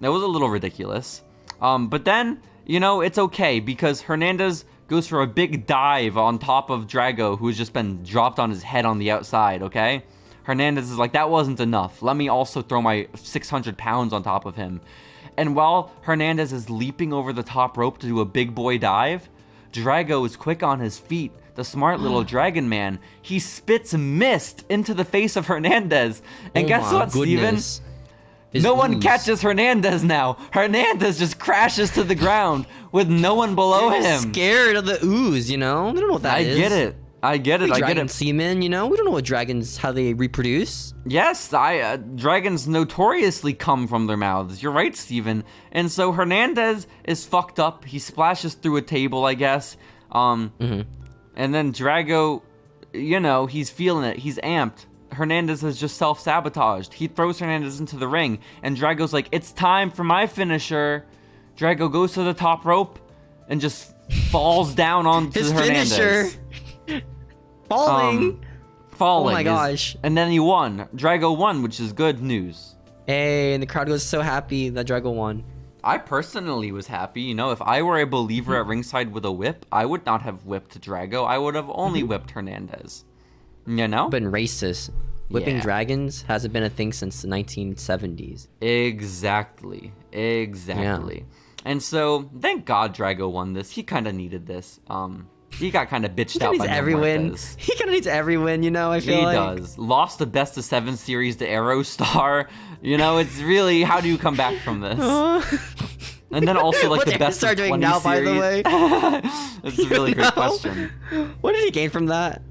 That was a little ridiculous. But then, you know, it's okay because Hernandez goes for a big dive on top of Drago, who has just been dropped on his head on the outside, okay? Hernandez is like, that wasn't enough. Let me also throw my 600 pounds on top of him. And while Hernandez is leaping over the top rope to do a big boy dive, Drago is quick on his feet. The smart little dragon man. He spits mist into the face of Hernandez. And guess what, Steven? No one catches Hernandez now. Hernandez just crashes to the ground with no one below him. Scared of the ooze, you know? They don't know what that is. I get it. Dragon semen, you know? We don't know what dragons, how they reproduce. Yes, dragons notoriously come from their mouths. You're right, Steven. And so Hernandez is fucked up. He splashes through a table, I guess. And then Drago, you know, he's feeling it. He's amped. Hernandez has just self-sabotaged. He throws Hernandez into the ring, and Drago's like, it's time for my finisher. Drago goes to the top rope and just falls down onto His Hernandez. Finisher. Falling. Oh my gosh. And then he won. Drago won, which is good news. Hey, and the crowd goes so happy that Drago won. I personally was happy. You know, if I were a believer at ringside with a whip, I would not have whipped Drago. I would have only whipped Hernandez. You know? Been racist. Whipping Yeah. dragons hasn't been a thing since the 1970s. Exactly. And so, thank God Drago won this. He kind of needed this. He got kind of bitched out by every win. Muertes. He kind of needs every win, you know, I feel He like. does. Lost the best of 7 series to Aerostar. You know, it's really, how do you come back from this? And then also, like, What's the best Aerostar of 20 doing now, series. by the way? It's a really great question. What did he gain from that?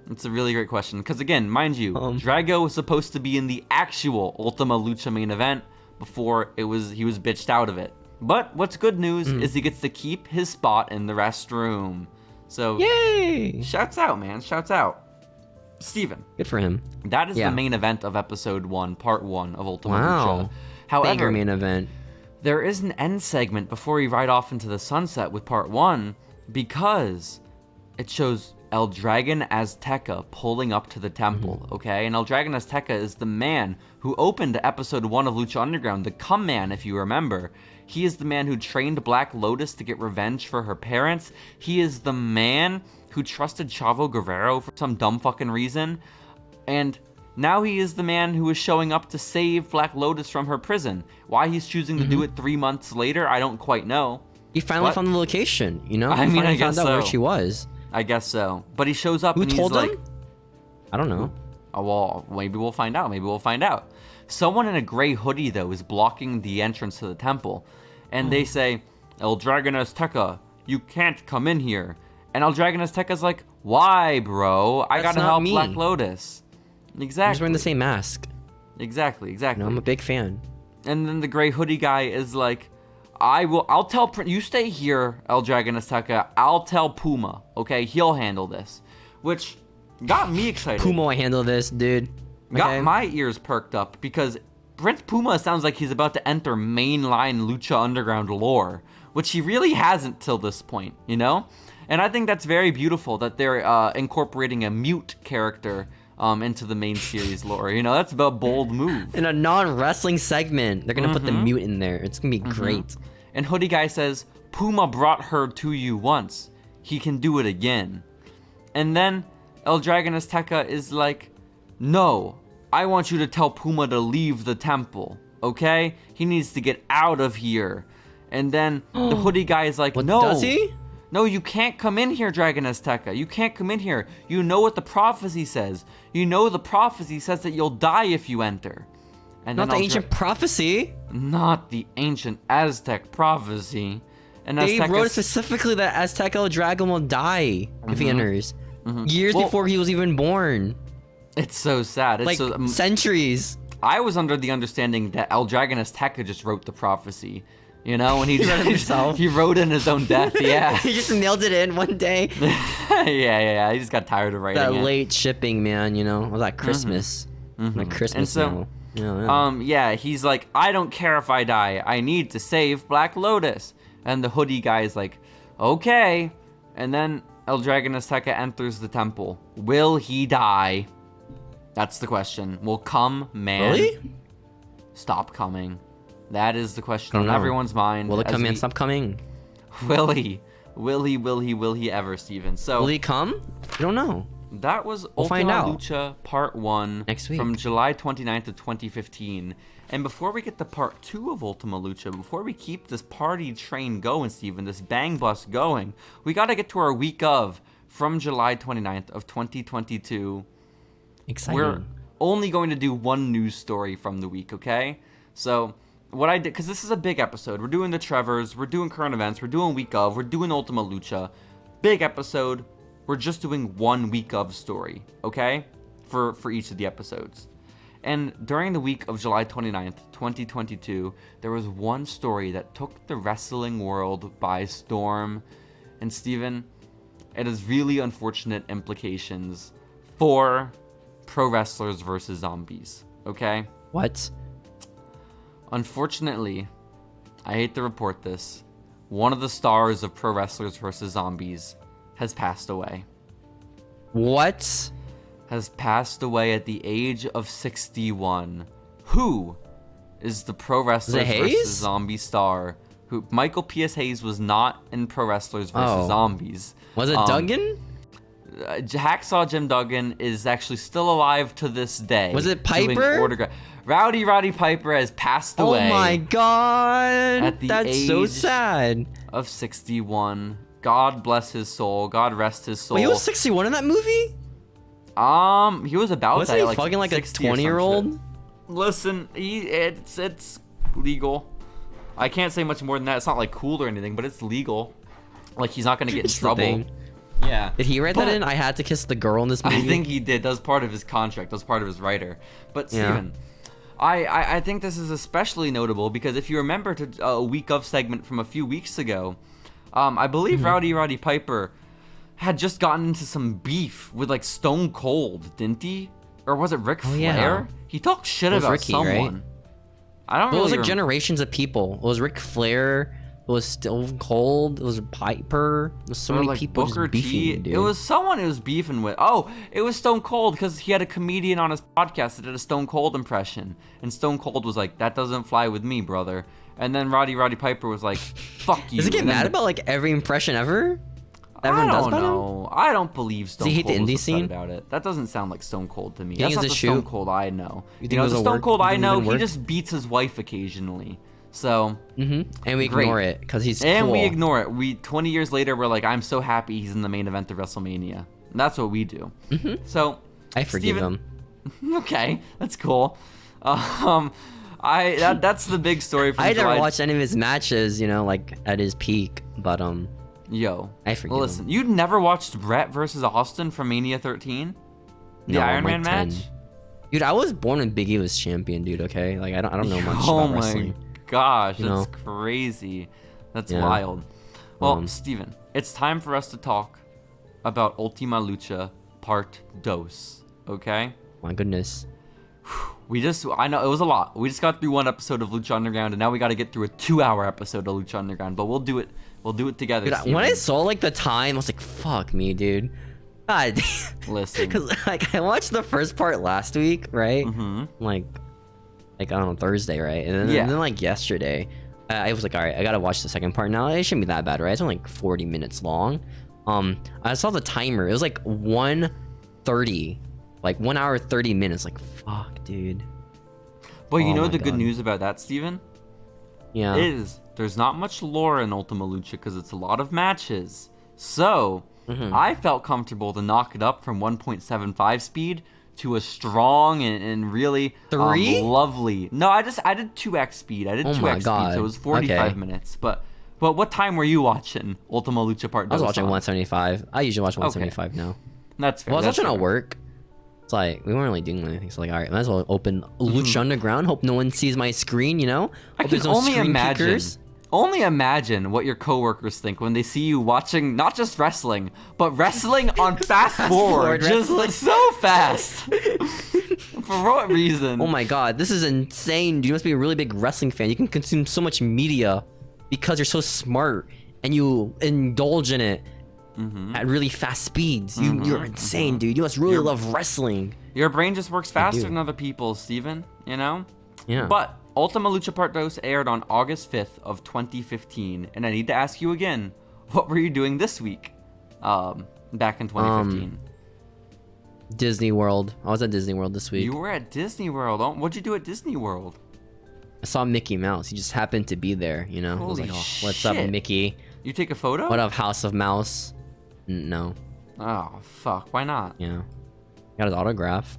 It's a really great question. Because, again, mind you, Drago was supposed to be in the actual Ultima Lucha main event before he was bitched out of it. But what's good news is he gets to keep his spot in the restroom. So, Yay! shouts out, man. Shouts out. Steven. Good for him. That is the main event of episode 1, part 1 of Ultima Lucha. Banger However, main event. there is an end segment before we ride off into the sunset with part 1 because it shows El Dragon Azteca pulling up to the temple, okay? And El Dragon Azteca is the man who opened episode 1 of Lucha Underground, the Come Man, if you remember. He is the man who trained Black Lotus to get revenge for her parents. He is the man who trusted Chavo Guerrero for some dumb fucking reason. And now he is the man who is showing up to save Black Lotus from her prison. Why he's choosing to do it 3 months later, I don't quite know. He finally found the location, you know? I He mean, finally I guess found out where so. she was. I guess so. But he shows up Who and told he's him? like... I don't know. Oh, well, maybe we'll find out. Someone in a gray hoodie, though, is blocking the entrance to the temple. And they say, El Dragon Azteca, you can't come in here. And El Dragon Azteca's like, why, bro? I gotta not help me. Black Lotus. Exactly. He's wearing the same mask. Exactly. You know, I'm a big fan. And then the gray hoodie guy is like, I'll tell, you stay here, El Dragon Azteca. I'll tell Puma, okay? He'll handle this. Which got me excited. Puma will handle this, dude. Got my ears perked up because Prince Puma sounds like he's about to enter mainline Lucha Underground lore, which he really hasn't till this point, you know? And I think that's very beautiful that they're incorporating a mute character into the main series lore. You know, that's a bold move. In a non-wrestling segment, they're gonna put the mute in there. It's gonna be great. And Hoodie Guy says, Puma brought her to you once. He can do it again. And then El Dragon Azteca is like, no, I want you to tell Puma to leave the temple, okay? He needs to get out of here. And then the Hoodie Guy is like, no. Does he? No, you can't come in here, Dragon Azteca. You can't come in here. You know what the prophecy says. You know the prophecy says that you'll die if you enter. And Not the ancient prophecy. Not the ancient Aztec prophecy. And They Aztecas- wrote specifically that Azteca El Dragon will die if he enters. Years Well- before he was even born. It's so sad. It's Like, so, centuries. I was under the understanding that El Dragon Azteca just wrote the prophecy. You know, and he wrote it himself. He wrote in his own death. Yeah. He just nailed it in one day. yeah. He just got tired of writing That it. late shipping, man, you know? Or that Christmas. Like Christmas And so, now. Yeah. He's like, I don't care if I die. I need to save Black Lotus. And the Hoodie Guy is like, okay. And then El Dragon Azteca enters the temple. Will he die? That's the question. Will Come Man Really? stop coming? That is the question I on don't know. everyone's mind. Will it as come we- in? Stop coming. Will he? Will he ever, Steven? So Will he come? I don't know. that was We'll find Ultima out. Lucha Part 1 Next week. from July 29th of 2015. And before we get to Part 2 of Ultima Lucha, before we keep this party train going, Steven, this bang bus going, we got to get to our week of from July 29th of 2022. Exciting. We're only going to do one news story from the week, okay? So what I did, because this is a big episode. We're doing the Trevors, we're doing current events, we're doing week of, we're doing Ultima Lucha. Big episode. We're just doing 1 week of story, okay? For each of the episodes. And during the week of July 29th, 2022, there was one story that took the wrestling world by storm. And Steven, it has really unfortunate implications for pro wrestlers versus zombies, okay? What? Unfortunately, I hate to report this, one of the stars of Pro Wrestlers vs. Zombies has passed away. What? Has passed away at the age of 61. Who is the Pro Wrestlers Hayes? versus Zombie star. Who Michael P.S. Hayes was not in Pro Wrestlers versus Zombies. Was it Duggan? Hacksaw Jim Duggan is actually still alive to this day. Was it Piper? Roddy Piper has passed away. Oh my god. That's so sad. Of 61. God bless his soul. God rest his soul. Wait, he was 61 in that movie? He was about Wasn't that. he fucking like a 20-year-old? Listen, it's legal. I can't say much more than that. It's not like cool or anything, but it's legal. Like he's not gonna get in trouble. Yeah. Did he write that in? I had to kiss the girl in this movie. I think he did. That was part of his contract. That was part of his writer. But Steven, I think this is especially notable because if you remember a week of segment from a few weeks ago, I believe Roddy Piper had just gotten into some beef with like Stone Cold, didn't he? Or was it Ric Flair? Yeah. He talked shit about Ricky, someone. Right? I don't know. It was like generations of people. It was Ric Flair. It was Stone Cold. It was Piper. There was so many like people Booker just beefing, dude. It was someone who was beefing with. Oh, it was Stone Cold because he had a comedian on his podcast that did a Stone Cold impression, and Stone Cold was like, "That doesn't fly with me, brother." And then Roddy Piper was like, "Fuck you." Does he get mad about like every impression ever? I don't know. I don't believe Stone Cold the indie was scene upset about it. That doesn't sound like Stone Cold to me. You think That's it's not a the Stone shoot? Cold I know. You You know, think the it was a Stone work? Cold You I think it know, even he work? just beats his wife occasionally. So And we Great. ignore it because he's and cool. we ignore it. 20 years later, we're like, I'm so happy he's in the main event of WrestleMania. And that's what we do. So I forgive Steven- him. Okay, that's cool. That's the big story from I never July. watched any of his matches, you know, like at his peak, but Yo, I forgive listen, him. you'd never watched Brett versus Austin from Mania 13? The No, Iron I'm Man like 10. match? Dude, I was born when Big E was champion, dude. Okay, like I don't know much Oh about my wrestling. gosh, You that's know? crazy. That's Yeah. wild. Well, Steven, it's time for us to talk about Ultima Lucha Part Dos, okay? My goodness. I know it was a lot. We just got through one episode of Lucha Underground, and now we got to get through a 2-hour episode of Lucha Underground. But we'll do it together. Dude, when I saw like the time, I was like, "Fuck me, dude." God, Listen, because like I watched the first part last week, right? Like I don't know, Thursday, right? And then like yesterday, I was like, all right, I gotta watch the second part now. It shouldn't be that bad, right? It's only like 40 minutes long. I saw the timer. It was like 1:30, like 1 hour 30 minutes. Like, fuck, dude. But you Oh know my the good God. news about that, Steven? Yeah. Is there's not much lore in Ultima Lucha because it's a lot of matches. So I felt comfortable to knock it up from 1.75 speed to a strong and really 3? lovely. No, I did 2x speed. I did Oh 2x my speed, God. so it was 45 Okay. minutes. But what time were you watching Ultima Lucha Part I was Dos watching on? 175. I usually watch 175 now. That's fair. Well, I was that's watching fair. at work. It's like we weren't really doing anything. So like, all right, might as well open Lucha Underground. Hope no one sees my screen. You know, I Hope can there's no only screen imagine. peekers. Only imagine what your coworkers think when they see you watching not just wrestling, but wrestling on fast forward, forward just wrestling. so fast. For what reason? Oh my god, this is insane. Dude, you must be a really big wrestling fan. You can consume so much media because you're so smart and you indulge in it at really fast speeds. You're insane, dude. You must really love wrestling. Your brain just works faster do. than other people's, Steven, you know? Yeah. But Ultima Lucha Part Dos aired on August 5th of 2015, and I need to ask you again, what were you doing this week? Back in 2015. Disney World. I was at Disney World this week. You were at Disney World. Oh, what'd you do at Disney World? I saw Mickey Mouse. He just happened to be there, you know? I was Holy like, oh, what's up, shit. Mickey? You take a photo? What up, House of Mouse? No. Oh, fuck. Why not? Yeah. Got his autograph.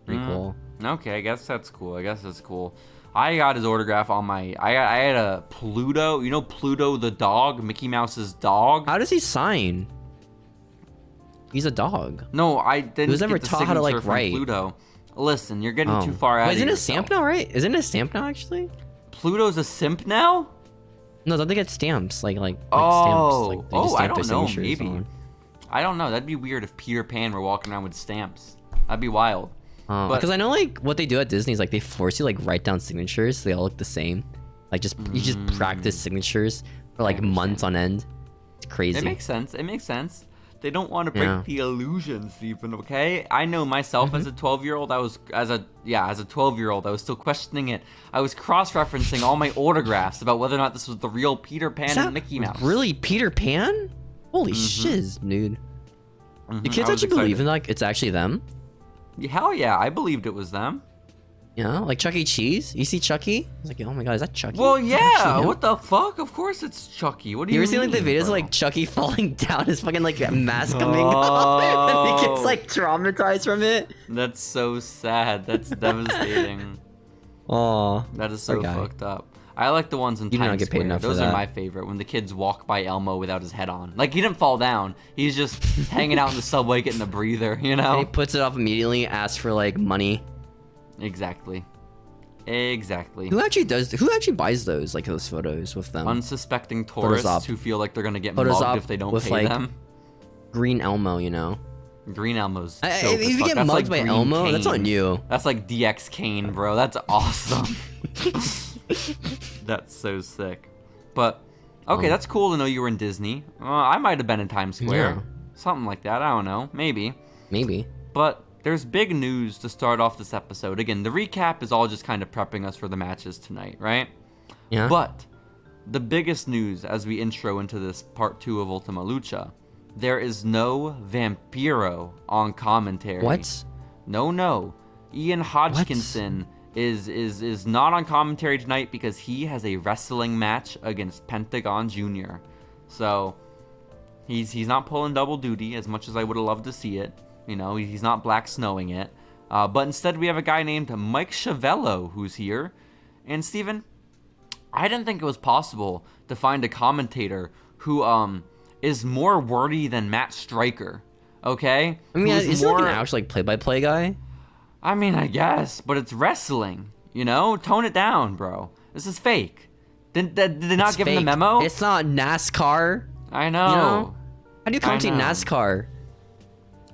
Pretty cool. Okay, I guess that's cool. I got his autograph on my... I had a Pluto. You know Pluto the dog? Mickey Mouse's dog? How does he sign? He's a dog. No, I didn't was never get the taught how to, like, signature from write. Pluto. Listen, you're getting Oh. too far out Wait, of isn't it a yourself. stamp now, right? Isn't it a stamp now, actually? Pluto's a simp now? No, don't they get stamps? Like Oh. stamps. Like, they Oh, just I stamp don't their know, signatures maybe. on. I don't know. That'd be weird if Peter Pan were walking around with stamps. That'd be wild. But- Because I know like what they do at Disney is like they force you like write down signatures. So they all look the same. Like you just practice signatures for like months on end. It's crazy. It makes sense. They don't want to break the illusion, Stephen, okay? I know myself as a 12-year-old, as a 12-year-old, I was still questioning it. I was cross-referencing all my autographs about whether or not this was the real Peter Pan and Mickey Mouse. Really Peter Pan? Holy shiz, dude. Do kids actually believe in, like, it's actually them? Hell yeah, I believed it was them. You know, like Chuck E. Cheese? You see Chucky? I was like, oh my god, is that Chucky? Well, yeah, what the fuck? Of course it's Chucky. What do you mean? You ever seen, like, the videos of, like, Chucky falling down, his fucking, like, mask coming off, and he gets, like, traumatized from it? That's so sad. That's devastating. Oh, that is so fucked up. I like the ones in Times Square. Those are my favorite. When the kids walk by Elmo without his head on. Like, he didn't fall down. He's just hanging out in the subway getting a breather, you know? And he puts it off immediately, asks for, like, money. Exactly. Who actually buys those, like, those photos with them? Unsuspecting tourists who feel like they're gonna get mugged if they don't pay them. Green Elmo, you know? Green Elmo's so if you get mugged by Elmo, Kane. That's on you. That's like DX Kane, bro. That's awesome. That's so sick. But okay, that's cool to know you were in Disney. I might have been in Times Square. Something like that. I don't know. Maybe. But there's big news to start off this episode. Again, the recap is all just kind of prepping us for the matches tonight, right? Yeah. But the biggest news as we intro into this part 2 of Ultima Lucha, there is no Vampiro on commentary. What? No. Ian Hodgkinson is not on commentary tonight because he has a wrestling match against Pentagon Jr. So he's not pulling double duty as much as I would have loved to see it. You know, he's not Black Snowing it. But instead we have a guy named Mike Chavello who's here. And Steven, I didn't think it was possible to find a commentator who is more wordy than Matt Stryker. Okay? I mean, is he like an actual like play-by-play guy? I mean, I guess, but it's wrestling. You know? Tone it down, bro. This is fake. Did they not give him the memo? It's not NASCAR. I know. You know? How do you commentate NASCAR?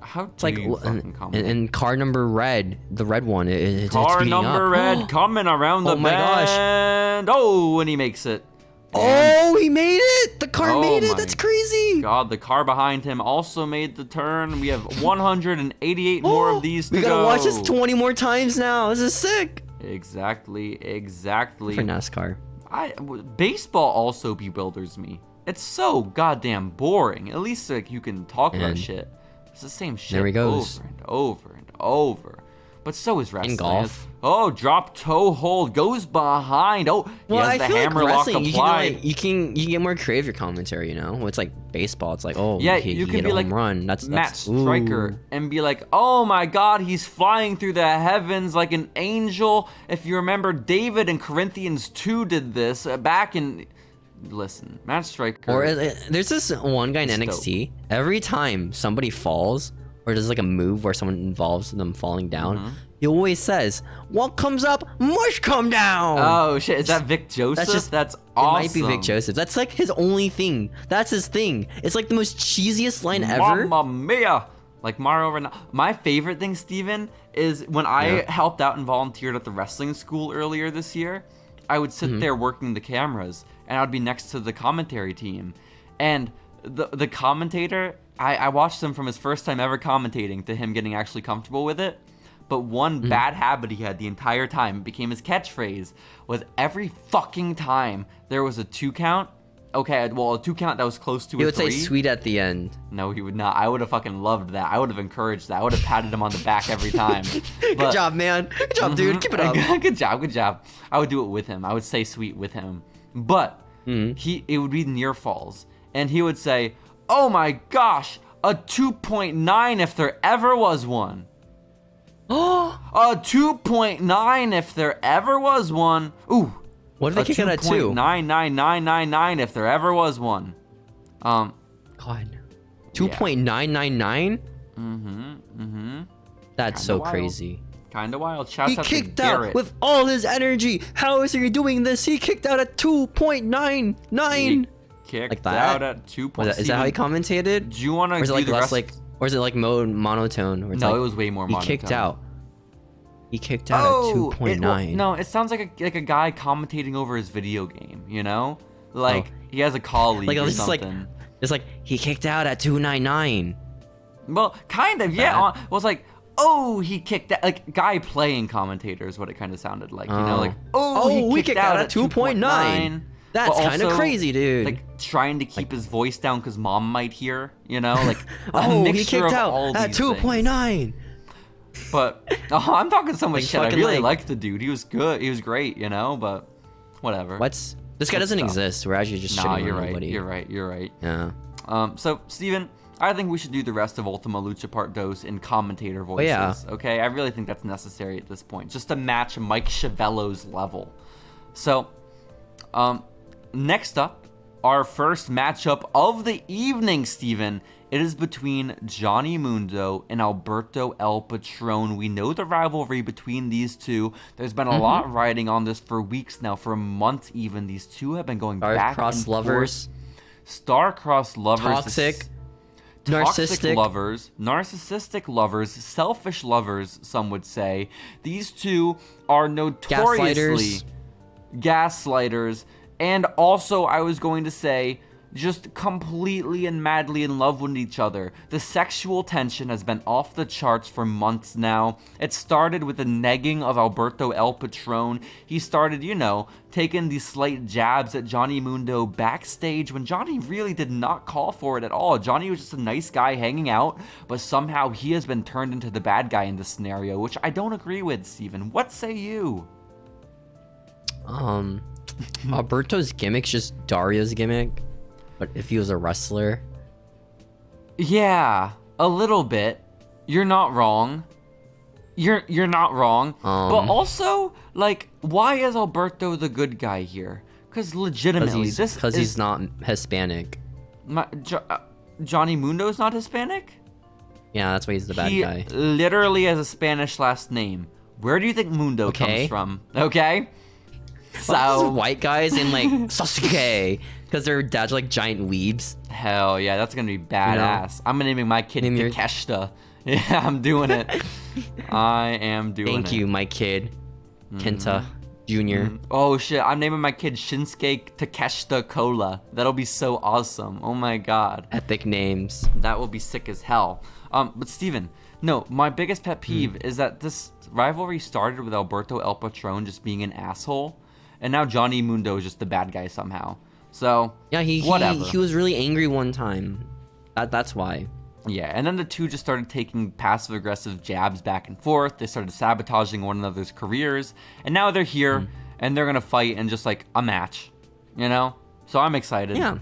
How it's like and car number red, the red one. It's car number red coming around the bend. Oh, and he makes it. Oh, he made it! The car made it. That's crazy. God, the car behind him also made the turn. We have 188 more of these to go. We gotta watch this 20 more times now. This is sick. Exactly. For NASCAR. Baseball also bewilders me. It's so goddamn boring. At least like you can talk about shit. It's the same shit there he goes. over and over and over. But so is wrestling. In golf. Oh, drop toe hold, goes behind. Oh, he has the hammer lock applied. You can get more creative your commentary, you know? It's like baseball. It's like, oh, yeah, you can hit be a like home run. That's Matt Stryker and be like, oh my God, he's flying through the heavens like an angel. If you remember, David in Corinthians 2 did this back in... Listen, Matt Stryker. Or there's this one guy in NXT. Dope. Every time somebody falls or does like a move where someone involves them falling down, he always says, "What comes up must come down." Oh shit! Is that Vic Joseph? That's awesome. It might be Vic Joseph. That's like his only thing. That's his thing. It's like the most cheesiest line ever. Mamma mia! Like Mario Ronaldo. My favorite thing, Steven, is when I helped out and volunteered at the wrestling school earlier this year. I would sit there working the cameras, and I would be next to the commentary team. And the commentator, I watched him from his first time ever commentating to him getting actually comfortable with it. But one bad habit he had the entire time, it became his catchphrase, was every fucking time there was a 2 count. Okay, well, a 2 count that was close to a 3. He would say sweet at the end. No, he would not. I would have fucking loved that. I would have encouraged that. I would have patted him on the back every time. Good job, man. Good job, dude. Keep it up. Good job. I would do it with him. I would say sweet with him. But it would be near falls. And he would say, oh my gosh, a 2.9 if there ever was one. A 2.9 if there ever was one. Ooh. What did they kick out at 2? 2.99999 if there ever was one. God. 2.999? That's so crazy. Kinda wild. Shouts out to He kicked out with all his energy. How is he doing this? He kicked out at 2.99. Kicked like that? out at 2.9. Is that how he commentated? Do you want to do the rest? Or is it like monotone? Or No, it was way more monotone. He kicked out at 2.9. No, it sounds like a guy commentating over his video game, you know? Like, he has a colleague or something. It's like he kicked out at 299. Well, kind of, yeah. Well, it's like, oh, he kicked out. Like, guy playing commentator is what it kind of sounded like. You know, like, he kicked out at 2.9. That's kind of crazy, dude. Like, trying to keep his voice down because mom might hear, you know? Like, he kicked out at 2.9. But, I'm talking so much shit. I really liked the dude. He was good. He was great, you know? But, whatever. This guy doesn't exist. We're actually just shitting on nobody. You're right. Yeah. So, Steven, I think we should do the rest of Ultima Lucha Part 2 in commentator voices. Yeah. Okay? I really think that's necessary at this point. Just to match Mike Chiavello's level. So, next up, our first matchup of the evening, Steven. It is between Johnny Mundo and Alberto El Patron. We know the rivalry between these two. There's been a lot riding on this for weeks now, for months even. These two have been going back and forth. Lovers. Star-crossed lovers. Toxic narcissistic lovers, selfish lovers, some would say. These two are notoriously gaslighters, and also, I was going to say, just completely and madly in love with each other. The sexual tension has been off the charts for months now. It started with the negging of Alberto El Patron. He started, taking these slight jabs at Johnny Mundo backstage when Johnny really did not call for it at all. Johnny was just a nice guy hanging out, but somehow he has been turned into the bad guy in this scenario, which I don't agree with, Steven. What say you? Alberto's gimmick's just Dario's gimmick. But if he was a wrestler? Yeah, a little bit. You're not wrong. You're not wrong. But also, like, why is Alberto the good guy here? Because legitimately, he's not Hispanic. Johnny Mundo's not Hispanic? Yeah, that's why he's the bad guy. He literally has a Spanish last name. Where do you think Mundo comes from? Okay? So white guys in like Sasuke, because their dads are like giant weebs. Hell yeah, that's gonna be badass. I'm naming my kid Takeshita. Yeah, I'm doing it. I am doing it. Thank you, my kid, Kenta Jr. Oh shit, I'm naming my kid Shinsuke Takeshita Cola. That'll be so awesome. Oh my god. Epic names. That will be sick as hell. But Steven, no, my biggest pet peeve is that this rivalry started with Alberto El Patron just being an asshole. And now Johnny Mundo is just the bad guy somehow. So, yeah, he was really angry one time. That's why. Yeah, and then the two just started taking passive-aggressive jabs back and forth. They started sabotaging one another's careers. And now they're here, and they're going to fight in just, like, a match. You know? So I'm excited. Yeah.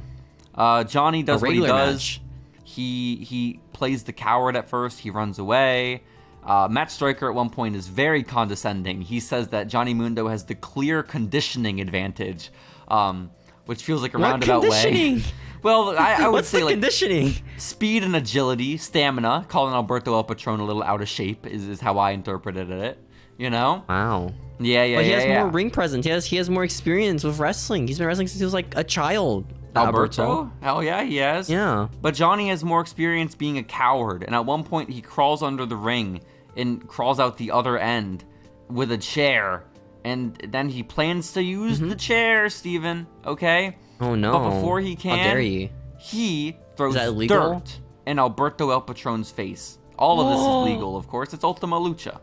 Johnny does what he does. He plays the coward at first. He runs away. Matt Striker at one point is very condescending. He says that Johnny Mundo has the clear conditioning advantage, which feels like a roundabout way. Well, I would say like conditioning? Speed and agility, stamina. Calling Alberto El Patron a little out of shape is how I interpreted it. You know? Wow. Yeah. But he has more ring presence. He has more experience with wrestling. He's been wrestling since he was like a child. Alberto? Hell yeah, he has. Yeah. But Johnny has more experience being a coward, and at one point he crawls under the ring and crawls out the other end with a chair, and then he plans to use the chair, Steven, okay? Oh no. But before he can, how dare you? He throws dirt in Alberto El Patron's face. All of this is legal, of course. It's Ultima Lucha.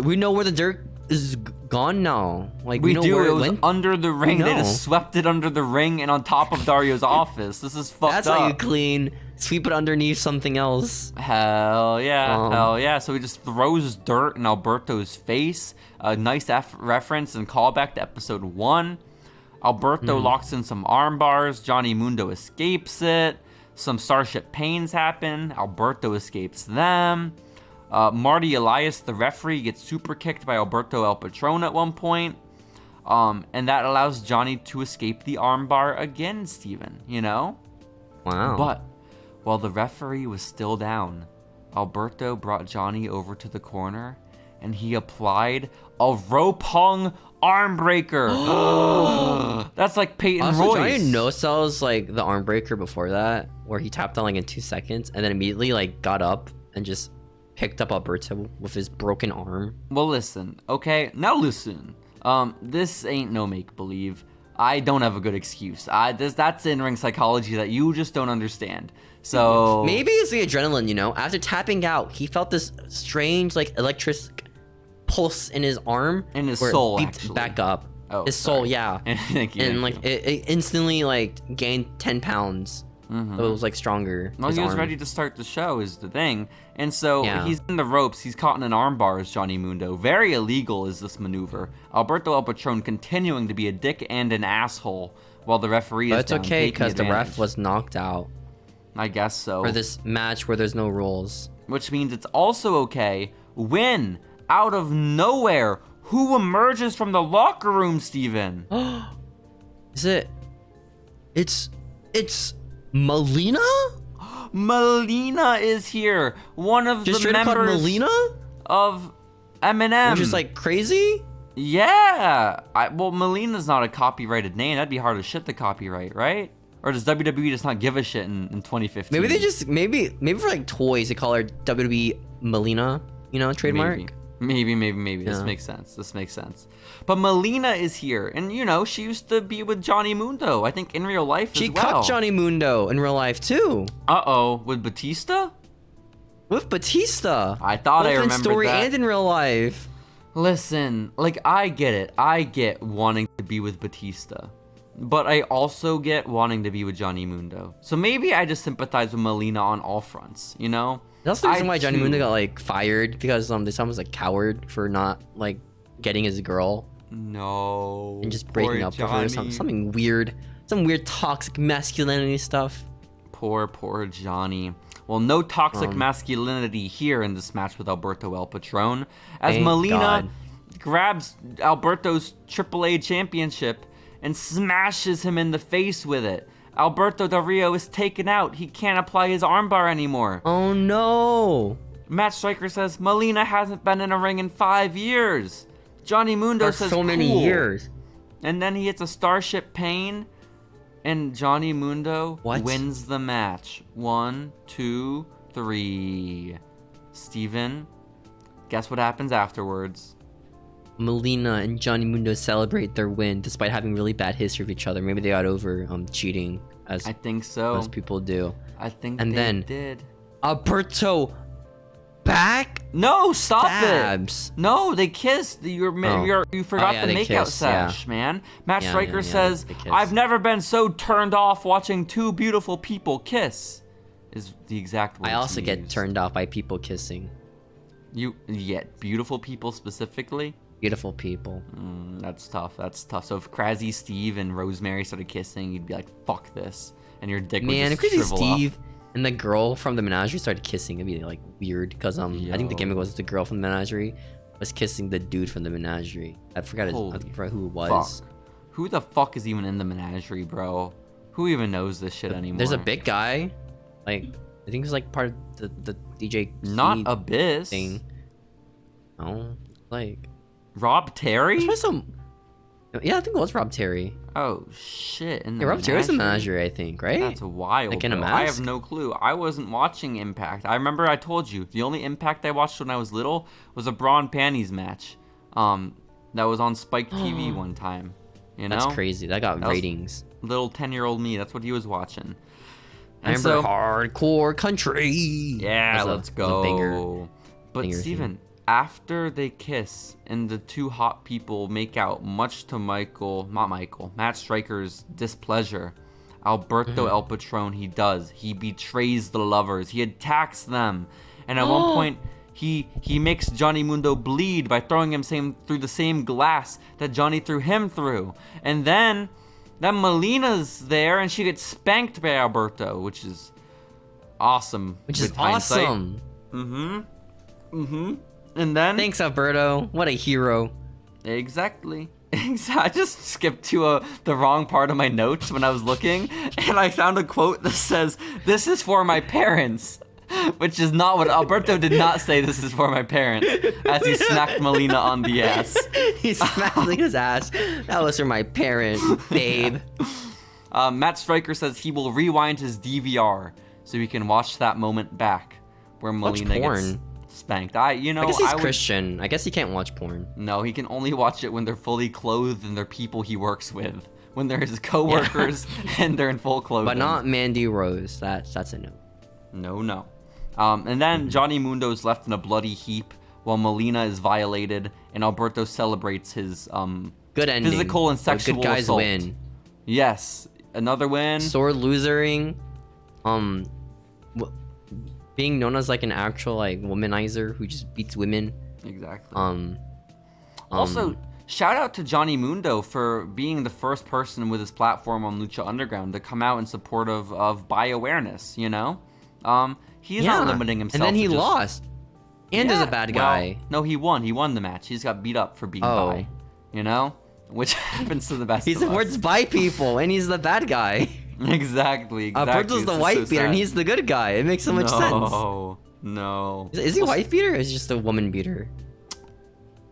We know where the dirt is gone now. Like we know do. Where it was under the ring. They just swept it under the ring and on top of Dario's office. This is fucked up. That's how you clean. Sweep it underneath something else. Hell yeah. Hell yeah. So he just throws dirt in Alberto's face. A nice reference and callback to episode 1. Alberto locks in some arm bars. Johnny Mundo escapes it. Some Starship Pains happen. Alberto escapes them. Marty Elias, the referee, gets super kicked by Alberto El Patron at one point. And that allows Johnny to escape the armbar again, Steven, you know? Wow. But while the referee was still down, Alberto brought Johnny over to the corner and he applied a rope hung arm breaker. That's like Peyton Royce. Johnny no-sells like the arm breaker before that, where he tapped on like in 2 seconds and then immediately like got up and just picked up Alberto with his broken arm. Well, listen, okay? Now listen. This ain't no make-believe. I don't have a good excuse. That's in-ring psychology that you just don't understand. So maybe it's the adrenaline, you know? After tapping out, he felt this strange, like, electric pulse in his arm. In his where it soul, beeped actually. Back up. Oh, his soul, yeah. Thank you. And, like, it instantly, like, gained 10 pounds. Mm-hmm. So it was, like, stronger. Well, his he was arm. ready to start the show is the thing. And so Yeah. he's in the ropes. He's caught in an armbar as Johnny Mundo. Very illegal is this maneuver. Alberto El Patron continuing to be a dick and an asshole while the referee But is it's down, okay, taking because the advantage. ref was knocked out I guess so. for this match where there's no rules. Which means it's also okay when, out of nowhere, who emerges from the locker room, Steven? Is it? It's Melina? Melina is here. One of Just the straight up called members Melina? of Eminem. Which is like crazy? Yeah. Well, Melina's not a copyrighted name. That'd be hard as shit to copyright, right? Or does WWE just not give a shit in 2015? Maybe they just maybe for like toys they call her WWE Melina, you know, trademark. Maybe. Yeah. This makes sense. But Melina is here, and you know she used to be with Johnny Mundo. I think in real life She as well. cucked Johnny Mundo in real life too. With Batista? With Batista. I thought I Both in remembered story that. and in real life. Listen, like I get it. I get wanting to be with Batista. But I also get wanting to be with Johnny Mundo. So maybe I just sympathize with Melina on all fronts, you know? That's the reason why Johnny too- Mundo got like fired, because they saw him as a coward for not like getting his girl No. and just breaking poor up with her. Johnny. Something weird. Some weird toxic masculinity stuff. Poor Johnny. Well, no toxic masculinity here in this match with Alberto El Patron, as Thank Melina God. grabs Alberto's AAA championship and smashes him in the face with it. Alberto Del Rio is taken out. He can't apply his armbar anymore. Oh no. Matt Striker says Melina hasn't been in a ring in 5 years. Johnny Mundo For says so many cool. years. And then he hits a Starship Pain, and Johnny Mundo wins the match. 1, 2, 3. Steven, guess what happens afterwards? Melina and Johnny Mundo celebrate their win despite having really bad history of each other. Maybe they got over cheating, as I think so. most people do. I think And they then- did. Alberto back No, stop stabs. it. No, they kissed. You forgot yeah, the they makeout kissed, yeah. sesh, man. Matt Yeah, Striker yeah, says, they kissed. I've never been so turned off watching two beautiful people kiss. Is the exact words I also he get used. turned off by people kissing. Beautiful people specifically? Beautiful people. That's tough. So if Crazy Steve and Rosemary started kissing, you'd be like, fuck this. And your dick Man, would if just Crazy shrivel Steve and the girl from the menagerie started kissing, it'd be like weird, because I think the gimmick was the girl from the menagerie was kissing the dude from the menagerie. I forgot who it was. Fuck. Who the fuck is even in the menagerie, bro? Who even knows this shit anymore? There's a big guy, like I think he's like part of the DJ. Not Key Abyss. thing. Oh, like Rob Terry? there's some. Yeah, I think it was Rob Terry. Oh shit! In the Yeah, Rob Terry's the menagerie? menagerie, I think, right? That's wild. Like in a bro. I mask? have no clue. I wasn't watching Impact. I remember I told you the only Impact I watched when I was little was a bra and panties match. That was on Spike TV one time. You know, That's crazy. That got That was- ratings. little 10-year-old me. That's what he was watching. I And remember so- hardcore country. Yeah, That's let's a go. banger. But banger Steven, after they kiss and the two hot people make out, much to Matt Striker's displeasure, Alberto El Patron, he betrays the lovers. He attacks them. And at one point, he makes Johnny Mundo bleed by throwing him through the same glass that Johnny threw him through. And then Melina's there and she gets spanked by Alberto, which is awesome. Which is with hindsight. awesome. And then Thanks, Alberto. What a hero. exactly. I just skipped to the wrong part of my notes when I was looking, and I found a quote that says, "This is for my parents," which is not what Alberto did not say. This is for my parents, as he smacked Melina on the ass. He smacked Melina's ass. That was for my parent, babe. Matt Striker says he will rewind his DVR so he can watch that moment back where Watch Melina gets porn. spanked. I guess he's Christian. I guess he can't watch porn. No, he can only watch it when they're fully clothed and they're people he works with, when they're his coworkers and they're in full clothing. But not Mandy Rose. That's a no. No. And then Johnny Mundo's left in a bloody heap while Melina is violated and Alberto celebrates his good ending. Physical and sexual good guys assault. Win. Yes, another win. Sore losing. Being known as like an actual like womanizer who just beats women. Exactly. Also, shout out to Johnny Mundo for being the first person with his platform on Lucha Underground to come out in support of bi awareness. You know, he's not limiting himself. And then he to just... lost. And is a bad guy. Well, no, he won. He won the match. He just got beat up for being bi. You know, which happens to the best. He supports bi people, and he's the bad guy. Exactly. Alberto's the white beater, and he's the good guy. It makes so much sense. No. Is he a white beater, or is he just a woman beater?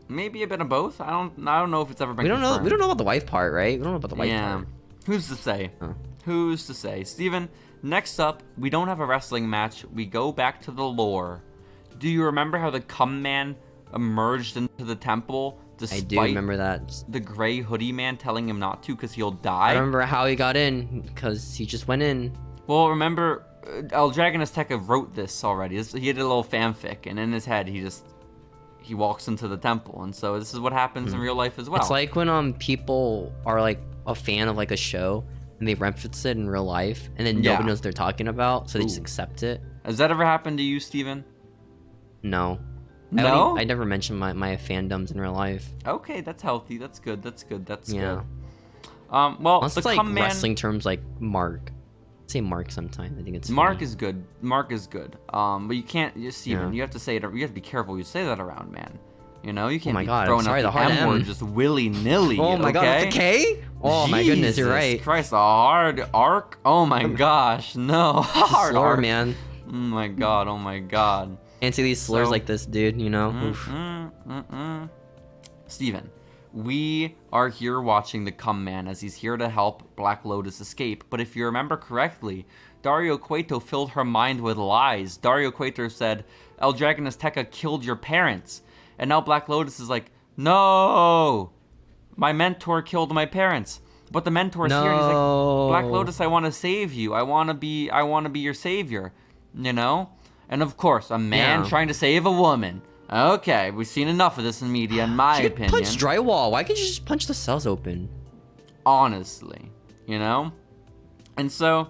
Maybe a bit of both. I don't know if it's ever been. We don't know. confirmed. We don't know about the wife part, right? We don't know about the wife part. Who's to say? Huh. Who's to say? Steven, next up, we don't have a wrestling match. We go back to the lore. Do you remember how the Cum Man emerged into the temple? Despite I do remember that. The gray hoodie man telling him not to because he'll die. I remember how he got in because he just went in. Well, remember, El Dragon Azteca wrote this already. He had a little fanfic, and in his head, he walks into the temple, and so this is what happens in real life as well. It's like when people are like a fan of like a show and they reference it in real life, and then nobody knows what they're talking about, so they just accept it. Has that ever happened to you, Steven? No. No? I never mentioned my fandoms in real life. Okay, that's healthy. That's good. That's good. Yeah. Well, Unless the it's like Cum Man... wrestling terms like Mark. Say Mark sometimes. I think it's Mark funny. is good. Mark is good. But you can't, Steven, you have to say it. You have to be careful. You say that around, man. You know, you can't be throwing sorry, out the the hard M word M. just willy-nilly. Oh my god, with the K? Oh my goodness, you're right. Jesus Christ, a hard arc? Oh my gosh, no. Hard Slur, arc. man. Oh my god, oh my god. Can't say these slurs like this, dude, you know? Steven, we are here watching the Cum Man as he's here to help Black Lotus escape, but if you remember correctly, Dario Cueto filled her mind with lies. Dario Cueto said, El Dragon Azteca killed your parents. And now Black Lotus is like, no, my mentor killed my parents. But the mentor's here and he's like, Black Lotus, I want to save you. I want to be your savior, you know? And of course, a man trying to save a woman. Okay, we've seen enough of this in media, in my opinion. Punch drywall. Why can't you just punch the cells open? Honestly, you know? And so,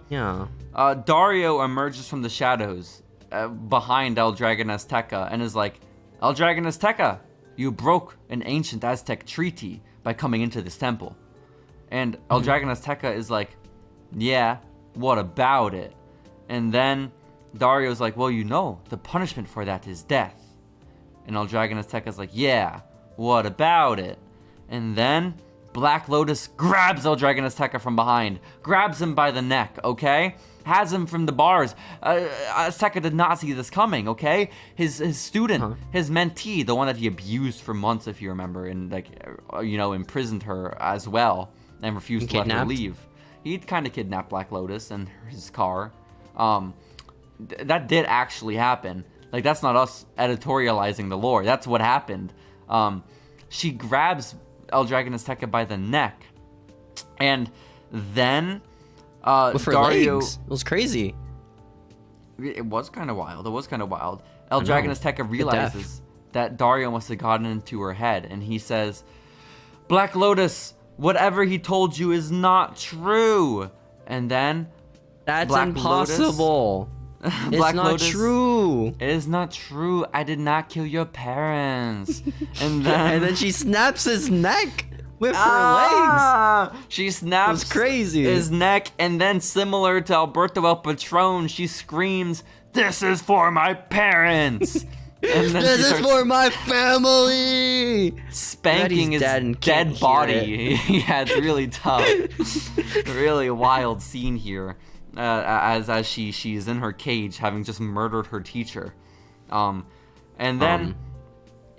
Dario emerges from the shadows behind El Dragon Azteca and is like, El Dragon Azteca, you broke an ancient Aztec treaty by coming into this temple. And El Dragon Azteca is like, yeah, what about it? And then Dario's like, well, you know, the punishment for that is death. And El Dragon Azteca's like, yeah, what about it? And then Black Lotus grabs El Dragon Azteca from behind, grabs him by the neck, okay? Has him from the bars. Azteca did not see this coming, okay? His student, his mentee, the one that he abused for months, if you remember, and imprisoned her as well, and refused to let her leave. He kind of kidnapped Black Lotus and his car. That did actually happen. Like, that's not us editorializing the lore. That's what happened. She grabs El Dragon Azteca by the neck, and then with her Dario... legs. It was crazy. It was kind of wild. El Dragon Azteca realizes that Dario must have gotten into her head, and he says, Black Lotus, whatever he told you is not true. And then that's Black impossible. It's Black not Lotus, true. It is not true. I did not kill your parents. And then she snaps his neck with her legs. She snaps his neck, and then, similar to Alberto El Patron, she screams, "This is for my parents." And then this is for my family. Spanking his dead body. Yeah, it's really tough. Really wild scene here. As she's in her cage, having just murdered her teacher, and then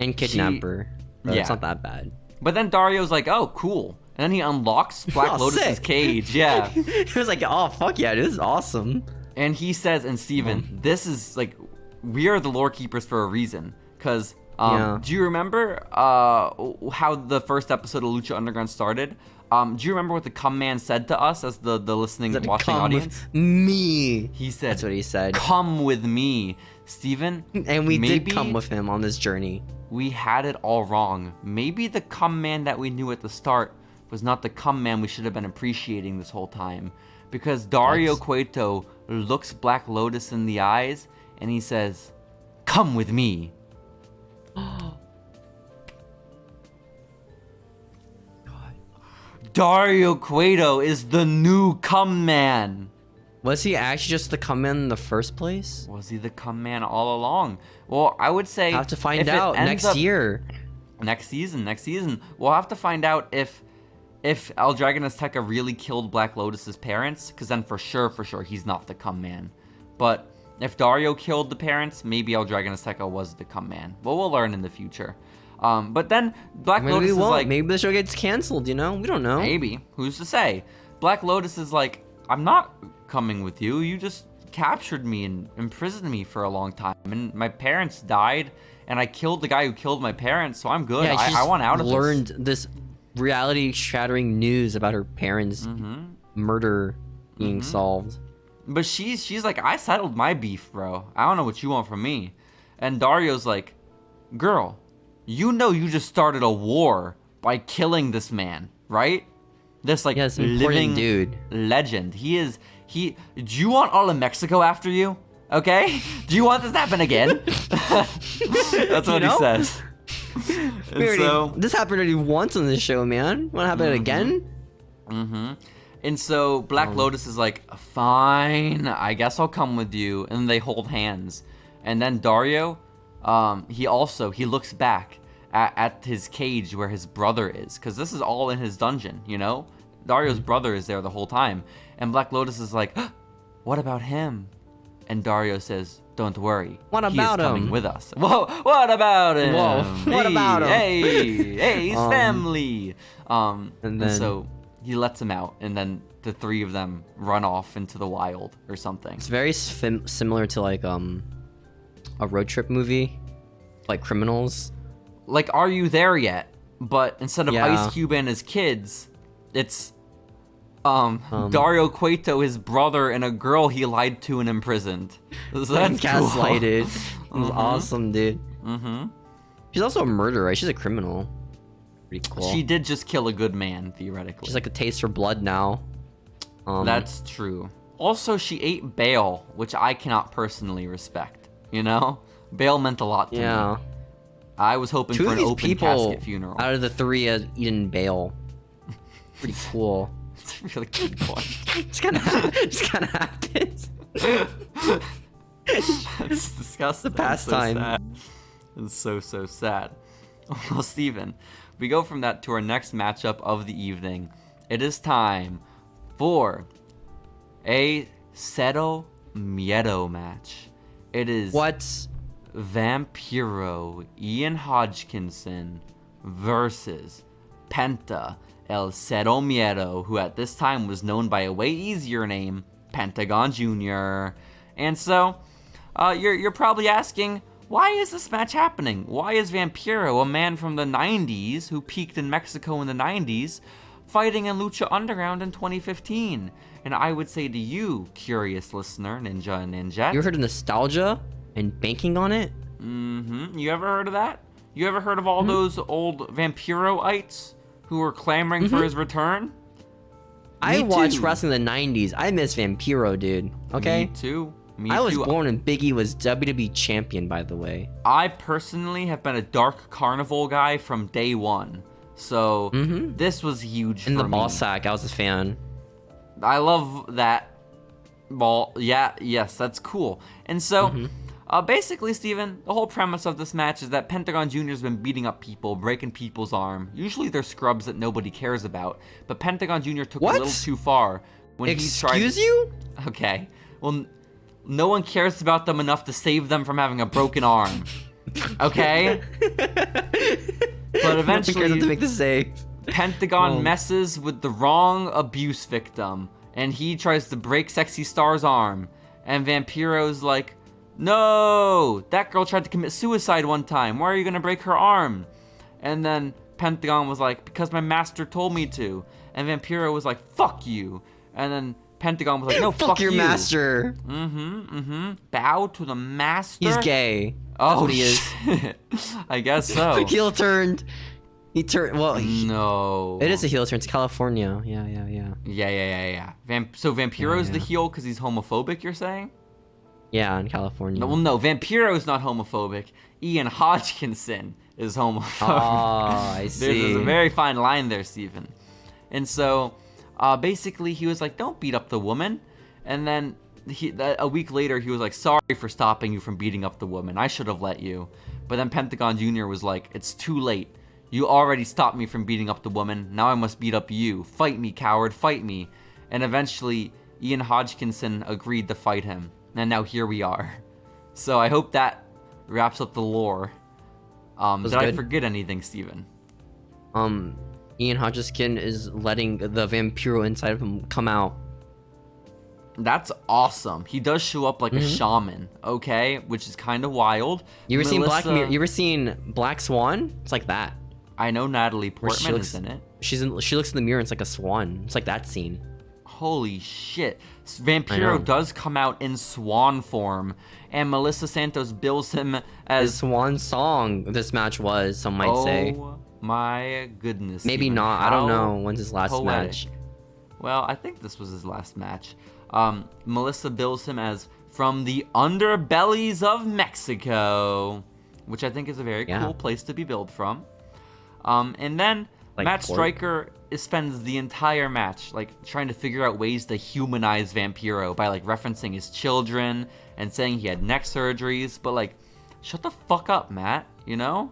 and kidnap her. It's not that bad. But then Dario's like, "Oh, cool," and then he unlocks Black Lotus's cage. Yeah, he was like, "Oh, fuck yeah, this is awesome." And he says, "And Steven, this is like, we are the lore keepers for a reason, because." Do you remember how the first episode of Lucha Underground started? Do you remember what the come man said to us as the listening, watching Come audience? with me. He said, That's what he said. Come with me. Steven, And we maybe did come with him on this journey. we had it all wrong. Maybe the come man that we knew at the start was not the come man we should have been appreciating this whole time. Because Dario Cueto looks Black Lotus in the eyes and he says, come with me. Dario Cueto is the new come man. Was he actually just the come in the first place? Was he the come man all along? Well, I would say Have to find if it out ends next up- year. Next season. We'll have to find out if El Dragon Azteca really killed Black Lotus's parents, because then for sure, he's not the come man. But if Dario killed the parents, maybe El Dragon Azteca was the come man. Well, we'll learn in the future. But then Black Maybe Lotus we is won't. like, Maybe the show gets canceled, you know? We don't know. maybe. Who's to say? Black Lotus is like, I'm not coming with you. You just captured me and imprisoned me for a long time. And my parents died, and I killed the guy who killed my parents, so I'm good. Yeah, she I want out of this. learned this reality-shattering news about her parents' murder being solved. But she's like, I settled my beef, bro. I don't know what you want from me. And Dario's like, girl, you know you just started a war by killing this man, right? This like Yes, important living dude. legend. Do you want all of Mexico after you? Okay? Do you want this to happen again? That's what he says. This happened already once on this show, man. Want to happen again? And so Black Lotus is like, fine, I guess I'll come with you. And they hold hands. And then Dario, he looks back at his cage where his brother is. Because this is all in his dungeon, you know? Dario's brother is there the whole time. And Black Lotus is like, what about him? And Dario says, don't worry. What he about is coming him? with us. Whoa, what about him? Whoa, what about him? Hey, he's family. And then- so he lets him out, and then the three of them run off into the wild or something. It's very similar to like a road trip movie, like Criminals. Like, are you there yet? But instead of Yeah. Ice Cube and his kids, it's Dario Cueto, his brother, and a girl he lied to and imprisoned. So that's Gaslighted. It was awesome, dude. She's also a murderer, right? She's a criminal. Pretty cool. She did just kill a good man, theoretically. She's like a taste for blood now. That's true. Also, she ate Bale, which I cannot personally respect. You know? Bale meant a lot to yeah. me. I was hoping Two for of an these open people casket funeral. out of the three has eaten Bale. Pretty cool. It's a really good point. Just kind of happens. It's disgusting. The pastime. So sad. It's so sad. Well, Steven, we go from that to our next matchup of the evening. It is time for a Cero Miedo match. It is Vampiro Ian Hodgkinson versus Penta El Cero Miedo, who at this time was known by a way easier name, Pentagon Jr. And so, you're probably asking, why is this match happening? Why is Vampiro, a man from the 90s who peaked in Mexico in the 90s, fighting in Lucha Underground in 2015? And I would say to you, curious listener, Ninja and Ninja. You heard of nostalgia and banking on it? You ever heard of that? You ever heard of all those old Vampiro-ites who were clamoring for his return? I watched too. wrestling in the 90s. I miss Vampiro, dude. Okay? Me too. I was born when Biggie was WWE champion, by the way. I personally have been a Dark Carnival guy from day one. So this was huge And for the me. ball sack, I was a fan. I love that ball. Yes, that's cool. And so, basically, Steven, the whole premise of this match is that Pentagon Jr. has been beating up people, breaking people's arm. Usually they're scrubs that nobody cares about. But Pentagon Jr. took it a little too far when he tried... Excuse you? Okay. Well, no one cares about them enough to save them from having a broken arm. Okay? But eventually... to make the save. Pentagon messes with the wrong abuse victim, and he tries to break Sexy Star's arm. And Vampiro's like, no, that girl tried to commit suicide one time. Why are you gonna break her arm? And then Pentagon was like, because my master told me to. And Vampiro was like, fuck you. And then Pentagon was like, no, fuck your you. master. Bow to the master. He's gay. Oh, That's what he is. shit. I guess so. Heel turned. He turned. Well, No. it is a heel turn. It's California. Yeah. Yeah. So Vampiro's the heel because he's homophobic, you're saying? Yeah, in California. No, well, no. Vampiro's not homophobic. Ian Hodgkinson is homophobic. Oh, I see. There's a very fine line there, Steven. And so, basically, he was like, don't beat up the woman. And then a week later, he was like, sorry for stopping you from beating up the woman. I should have let you. But then Pentagon Jr. was like, it's too late. You already stopped me from beating up the woman. Now I must beat up you. Fight me, coward. Fight me. And eventually, Ian Hodgkinson agreed to fight him. And now here we are. So I hope that wraps up the lore. Did I forget anything, Steven? Ian Hodgkinson is letting the Vampiro inside of him come out. That's awesome. He does show up like a shaman, okay? Which is kind of wild. You ever seen Black Mirror? You ever seen Black Swan? It's like that. I know Natalie Portman is in it. She looks in the mirror and it's like a swan. It's like that scene. Holy shit. Vampiro does come out in swan form, and Melissa Santos bills him as... His swan song this match was, some might say. Oh my goodness. Maybe Steven. not. I don't know when's his last match. Well, I think this was his last match. Melissa bills him as from the underbellies of Mexico, which I think is a very cool place to be billed from. And then like Matt Striker spends the entire match like trying to figure out ways to humanize Vampiro by like referencing his children and saying he had neck surgeries, but like shut the fuck up, Matt, you know?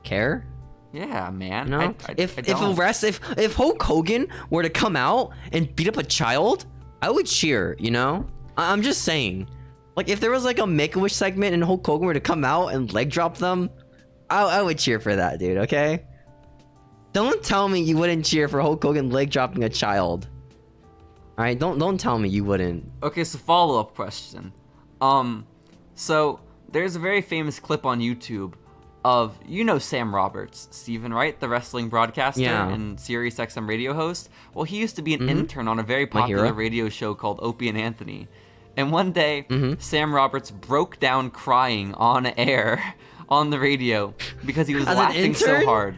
Care? Yeah, man. You know? If Hulk Hogan were to come out and beat up a child, I would cheer, you know? I'm just saying. Like if there was like a Make-A-Wish segment and Hulk Hogan were to come out and leg drop them, I would cheer for that, dude, okay? Don't tell me you wouldn't cheer for Hulk Hogan leg dropping a child. All right, don't tell me you wouldn't. Okay, so follow-up question. So there's a very famous clip on YouTube of, you know, Sam Roberts, Steven, right? The wrestling broadcaster and Sirius XM radio host. Well, he used to be an intern on a very popular radio show called Opie and Anthony. And one day, Sam Roberts broke down crying on air on the radio because he was laughing so hard.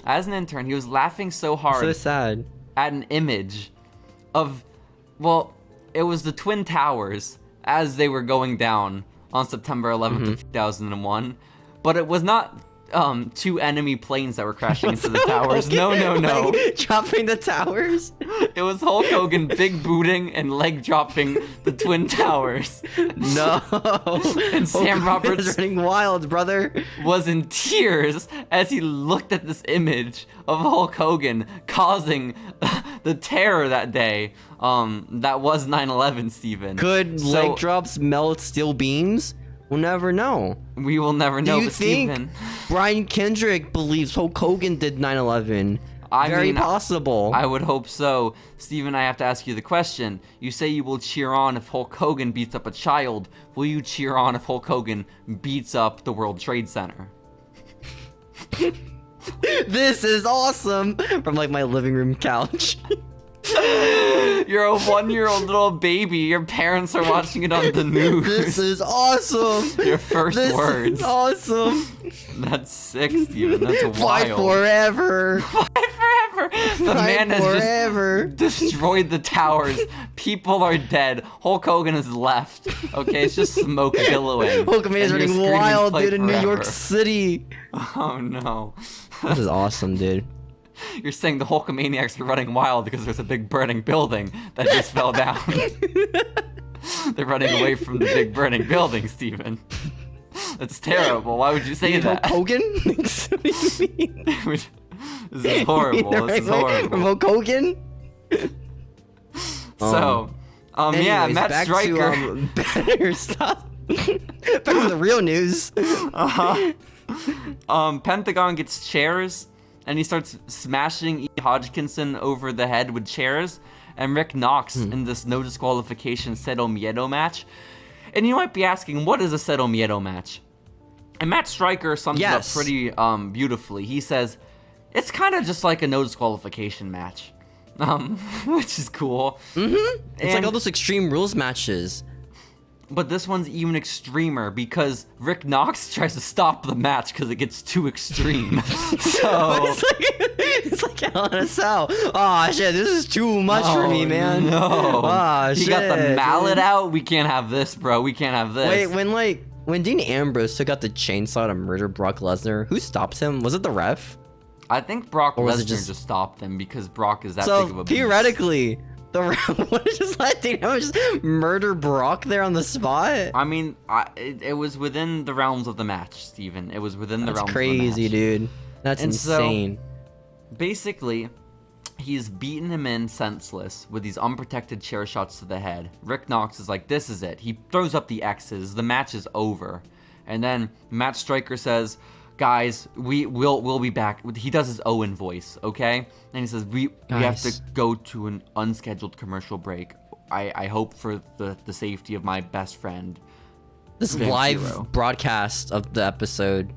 As an intern, he was laughing so hard. So sad. At an image of, well, it was the Twin Towers as they were going down on September 11th of 2001. But it was not two enemy planes that were crashing into the towers. No. Like, dropping the towers? It was Hulk Hogan big booting and leg dropping the Twin Towers. No. And Sam Roberts is running wild, brother. Was in tears as he looked at this image of Hulk Hogan causing the terror that day. That was 9/11, Steven. Could leg drops melt steel beams? We'll never know. We will never know. Do you think Brian Kendrick believes Hulk Hogan did 9/11? Very possible. I would hope so. Steven, I have to ask you the question. You say you will cheer on if Hulk Hogan beats up a child. Will you cheer on if Hulk Hogan beats up the World Trade Center? This is awesome! From like my living room couch. You're a 1-year-old little baby. Your parents are watching it on the news. This is awesome. Your first words. This is awesome. That's sick, Steven. That's wild. Fight forever. Fight forever. The man has just destroyed the towers. People are dead. Hulk Hogan is left. Okay, it's just smoke billowing. Hulk Hogan is running wild, dude, in New York City. Oh no. This is awesome, dude. You're saying the Hulkamaniacs are running wild because there's a big burning building that just fell down. They're running away from the big burning building, Steven. That's terrible. Why would you say that? Hulk Hogan? What do you mean? This is horrible. This is horrible. From Hulk Hogan? So, anyways, yeah, Matt Striker. Better stop. Back to the real news. Pentagon gets chairs. And he starts smashing E. Hodgkinson over the head with chairs. And Rick Knox in this no disqualification Cero Miedo match. And you might be asking, what is a Cero Miedo match? And Matt Striker sums it up pretty beautifully. He says, it's kind of just like a no disqualification match. which is cool. It's like all those Extreme Rules matches. But this one's even extremer because Rick Knox tries to stop the match because it gets too extreme. So it's like Hell in a Cell. Oh shit, this is too much for me, man. No. Oh shit. He got the mallet out. We can't have this, bro. We can't have this. Wait, when Dean Ambrose took out the chainsaw to murder Brock Lesnar, who stopped him? Was it the ref? I think Brock Lesnar just stopped him because Brock is that So big of a beast. theoretically, the ref would have just let Dean Ambrose just murder Brock there on the spot. I mean, it was within the realms of the match, Steven. It was within the realms of the match. That's crazy, dude. That's insane. So, basically, he's beaten him in senseless with these unprotected chair shots to the head. Rick Knox is like, this is it. He throws up the X's. The match is over. And then Matt Striker says, guys, we'll be back. He does his Owen voice, okay? And he says, we have to go to an unscheduled commercial break. I hope for the safety of my best friend. This live broadcast of the episode.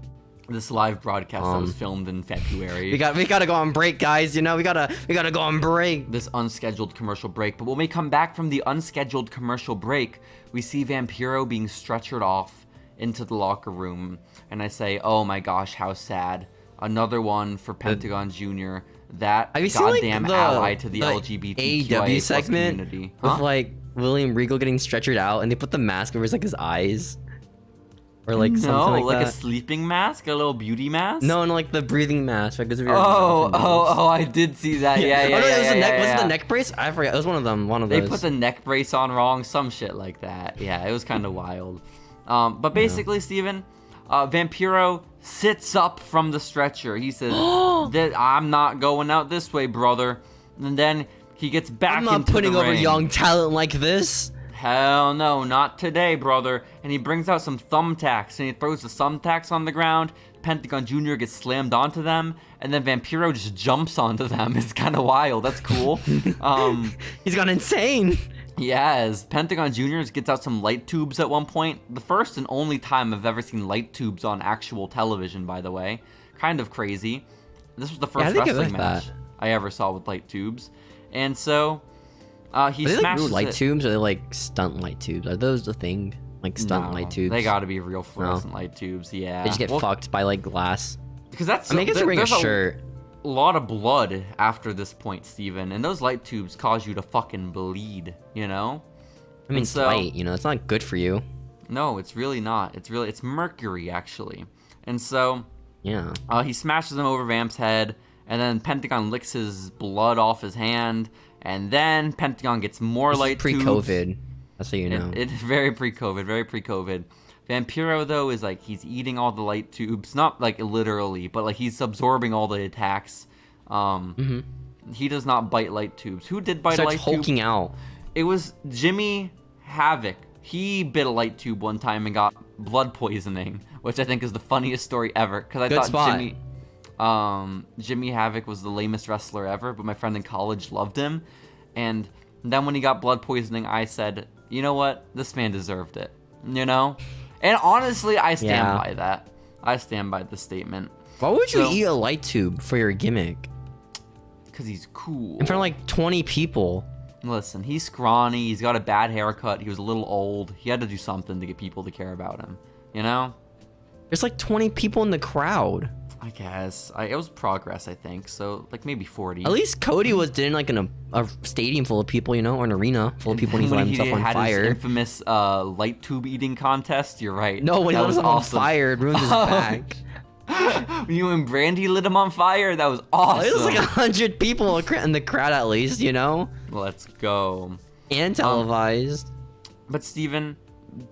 This live broadcast that was filmed in February. We gotta go on break, guys. You know, we gotta go on break. This unscheduled commercial break. But when we come back from the unscheduled commercial break, we see Vampiro being stretchered off into the locker room. And I say, oh my gosh, how sad. Another one for Pentagon Jr. That goddamn ally to the LGBTQIA AEW segment community. With like William Regal getting stretchered out, and they put the mask over his eyes, or like something like that. A sleeping mask, a little beauty mask. No, like the breathing mask. Like, I did see that. Yeah. Was it the neck brace? I forget. It was one of them. They put the neck brace on wrong, some shit like that. Yeah, it was kind of wild. But basically, Steven, Vampiro sits up from the stretcher. He says, I'm not going out this way, brother. And then he gets back into the ring. I'm not putting over young talent like this. Hell no, not today, brother. And he brings out some thumbtacks, and he throws the thumbtacks on the ground. Pentagon Jr. gets slammed onto them, and then Vampiro just jumps onto them. It's kind of wild. That's cool. He's gone insane. Yes, Pentagon Jr. gets out some light tubes at one point. The first and only time I've ever seen light tubes on actual television, by the way. Kind of crazy. This was the first wrestling match I ever saw with light tubes. And so, he smashes like real light tubes, or are they like stunt light tubes? Are those the thing? Like stunt light tubes? They gotta be real fluorescent light tubes, yeah. They just get fucked by like glass. Because that's... I guess they're wearing a shirt. A lot of blood after this point, Steven, and those light tubes cause you to fucking bleed, you know? I mean, it's light, you know, it's not good for you. No, it's really not. It's mercury, actually. And so, yeah, he smashes him over Vamp's head, and then Pentagon licks his blood off his hand, and then Pentagon gets more light tubes. Pre-COVID. That's how you know. It's very pre-COVID. Vampiro, though, is like, he's eating all the light tubes. Not, like, literally, but, like, he's absorbing all the attacks. He does not bite light tubes. Who did bite a light tube? Starts hulking out. It was Jimmy Havoc. He bit a light tube one time and got blood poisoning, which I think is the funniest story ever. Because I thought Jimmy Havoc was the lamest wrestler ever, but my friend in college loved him. And then when he got blood poisoning, I said, you know what? This man deserved it. You know? And honestly, I stand by that. I stand by the statement. Why would you eat a light tube for your gimmick? Because he's cool. In front of like 20 people. Listen, he's scrawny. He's got a bad haircut. He was a little old. He had to do something to get people to care about him. You know? There's like 20 people in the crowd. I guess. It was Progress, I think. So, like, maybe 40. At least Cody didn't like in a stadium full of people, you know, or an arena full of people when he's lighting himself on fire. His infamous light tube eating contest. You're right. No, when he lit himself on fire, it ruined his back. When you and Brandy lit him on fire, that was awesome. It was like 100 people in the crowd at least, you know? Let's go. And televised. But Steven,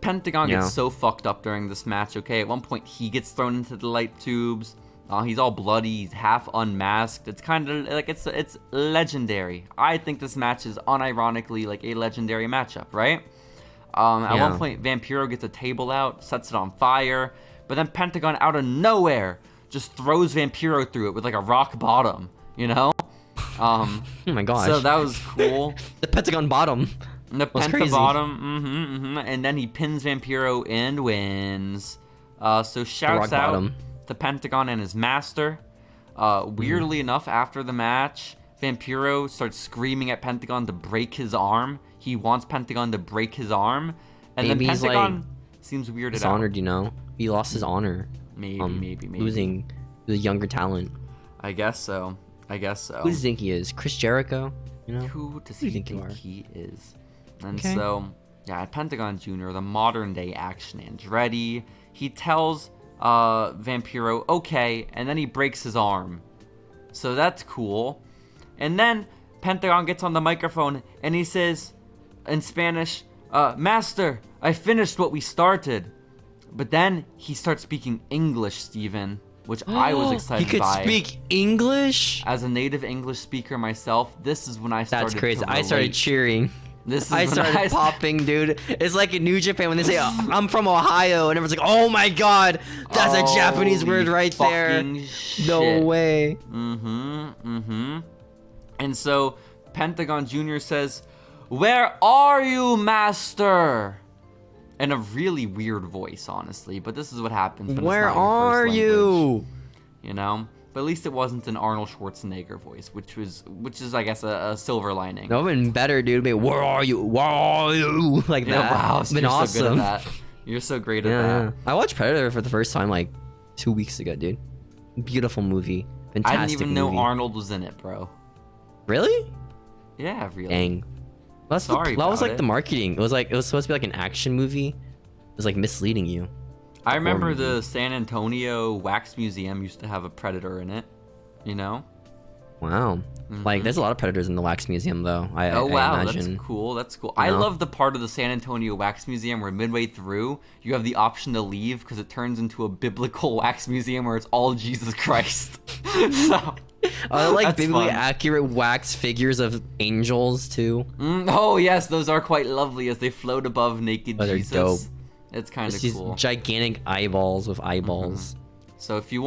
Pentagon gets so fucked up during this match, okay? At one point, he gets thrown into the light tubes. He's all bloody. He's half unmasked. It's kind of like it's legendary. I think this match is unironically like a legendary matchup, right? At one point, Vampiro gets a table out, sets it on fire, but then Pentagon out of nowhere just throws Vampiro through it with like a rock bottom, you know? Oh my gosh. So that was cool. The Pentagon bottom. The Pentagon bottom. And then he pins Vampiro and wins. So shouts out to Pentagon and his master. Weirdly enough, after the match, Vampiro starts screaming at Pentagon to break his arm. He wants Pentagon to break his arm. And Maybe then he's, Pentagon seems weirded out. Dishonored, you know? He lost his honor. Maybe. Losing the younger talent. I guess so. Who does he think he is? Chris Jericho? You know? Who does he think he is? And Okay. so, yeah, Pentagon Jr., the modern day Action Andretti, he tells Vampiro, okay, and then he breaks his arm. So that's cool. And then Pentagon gets on the microphone and he says in Spanish, Master, I finished what we started. But then he starts speaking English, Steven, which I was excited He could by. speak English? As a native English speaker myself, this is when I started That's crazy. to I started relate. cheering. I started popping, dude. It's like in New Japan when they say, I'm from Ohio, and everyone's like, oh my god, that's a Japanese Holy word right there. fucking No shit. way. And so Pentagon Jr. says, where are you, master? In a really weird voice, honestly, but this is what happens when Where it's not your are first you? language, you know? But at least it wasn't an Arnold Schwarzenegger voice, which is I guess a silver lining. That would have been better, dude. Wait, where are you? Where are you? Like Yeah, that. wow, Been you're awesome. so good at that. You're so great at Yeah. that. I watched Predator for the first time like 2 weeks ago, dude. Beautiful movie. Fantastic I didn't even know movie. Arnold was in it, bro. Really? Yeah, really. Dang. That's Sorry that was about like it. the marketing. It was supposed to be like an action movie. It was like misleading you. I remember movie. the San Antonio Wax Museum used to have a predator in it. You know? Wow. Like there's a lot of predators in the Wax Museum though. I Wow, imagine. that's cool. That's cool. You I know? love the part of the San Antonio Wax Museum where midway through you have the option to leave because it turns into a biblical wax museum where it's all Jesus Christ. So I like that's biblically fun. accurate wax figures of angels too. Oh yes, those are quite lovely as they float above naked Oh, they're Jesus. dope. It's kind of It's these cool. gigantic eyeballs with eyeballs. So if you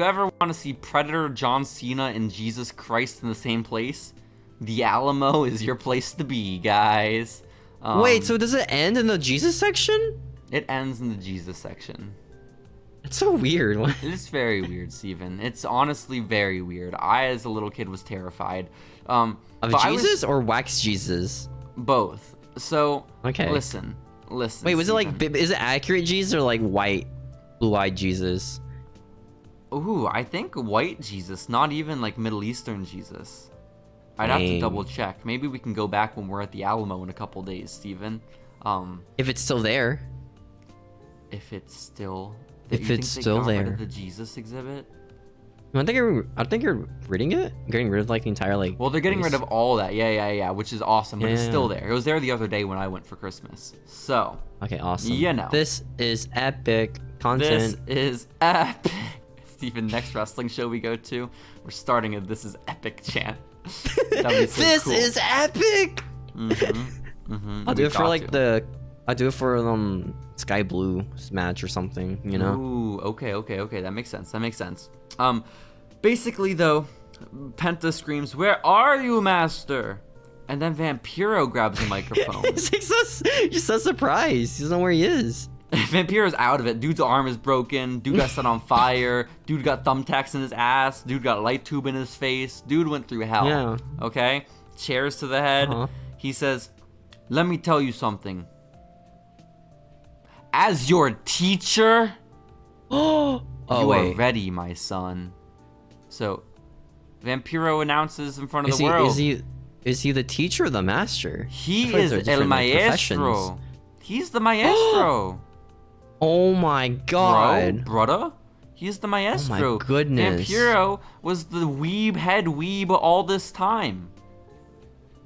ever want to see Predator, John Cena, and Jesus Christ in the same place, the Alamo is your place to be, guys. Wait, so does it end in the Jesus section? It ends in the Jesus section. It's so weird. It is very weird, Steven. It's honestly very weird. I, as a little kid, was terrified. Of but I was- Jesus or wax Jesus? both. So, Okay. listen. Wait, was it like Steven. is it accurate Jesus or like white, blue-eyed Jesus? Ooh, I think white Jesus, not even like Middle Eastern Jesus. I'd have to Dang. double check. Maybe we can go back when we're at the Alamo in a couple days, Steven. If it's still there. If it's still... If you think it's they still got rid there. of the Jesus exhibit? I think you're ridding it, getting rid of like the entire like. Well, they're getting rid place. of all that. Yeah, which is awesome. But it's Yeah. still there. It was there the other day when I went for Christmas. So, Okay, awesome. you know. This is epic this content. is epic. Steven, next wrestling show we go to, we're starting a This Is Epic chant. That'd be so This cool. is epic. I'll do We it for got like to. I'll do it for Sky Blue match or something, you know? Ooh, okay. That makes sense. Basically though, Penta screams, "Where are you, master?" And then Vampiro grabs the microphone. He's like you're so surprised. He doesn't know where he is. Vampiro's out of it. Dude's arm is broken. Dude got set on fire. Dude got thumbtacks in his ass. Dude got a light tube in his face. Dude went through hell. Yeah. Okay? Chairs to the head. Uh-huh. He says, "Let me tell you something. As your teacher, Oh you are wait. ready, my son." So, Vampiro announces in front of Is the he world. is he the teacher or the master? I He feel like is they're el different, like, maestro. professions. He's the maestro. Oh my god. Bro, brother. He's the maestro. goodness. Vampiro was the head weeb all this time.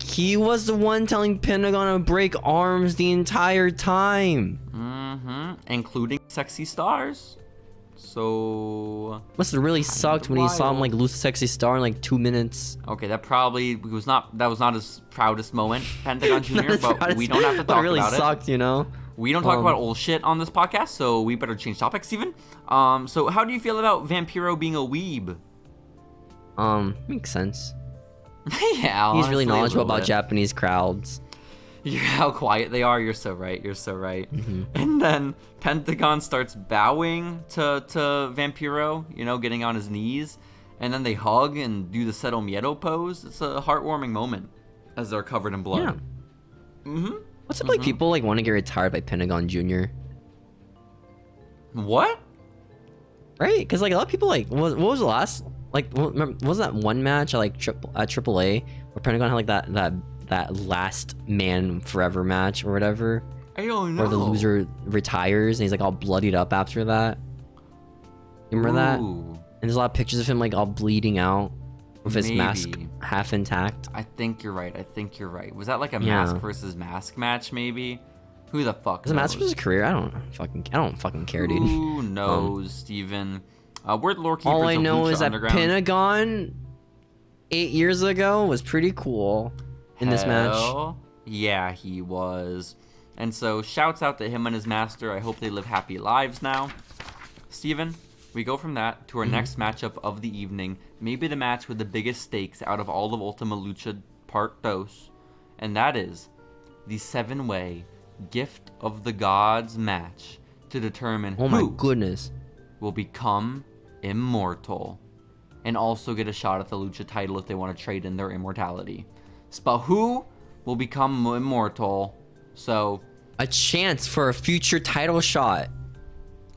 He was the one telling Pentagon to break arms the entire time. Including sexy stars. So, Must have really sucked when he saw him like wild. lose a sexy star in like 2 minutes. okay, that was not his proudest moment, Pentagon Jr., but we don't have to But talk it really about it. sucked, you know? We don't talk about old shit on this podcast, so we better change topics, Steven. So how do you feel about Vampiro being a weeb? Makes sense. Yeah, He's really honestly, a knowledgeable little about bit. Japanese crowds. How quiet they are. You're so right. Mm-hmm. And then Pentagon starts bowing to Vampiro, getting on his knees. and then they hug and do the Cero Miedo pose. It's a heartwarming moment as they're covered in blood. Yeah. What's up, like, people, like, want to get retired by Pentagon Jr.? What? Right? Because, like, a lot of people, like, what was the last, like, was that one match at, like, AAA where Pentagon had, like, that last man forever match or whatever? I don't know. Where the loser retires and he's, like, all bloodied up after that. You remember that? And there's a lot of pictures of him, like, all bleeding out with his mask half intact. I think you're right. Was that, like, a mask versus mask match, maybe? Who the fuck knows? Was it mask versus career? I don't fucking care, dude. Who knows, Steven? We're lore keepers. All I know is that Underground. Pentagon 8 years ago was pretty cool in this match. Yeah, he was. And so, shouts out to him and his master. I hope they live happy lives now. Steven, we go from that to our next matchup of the evening. Maybe the match with the biggest stakes out of all of Ultima Lucha Part Dos. And that is the 7-way Gift of the Gods match to determine who will become immortal and also get a shot at the Lucha title if they want to trade in their immortality. But who will become immortal? So, a chance for a future title shot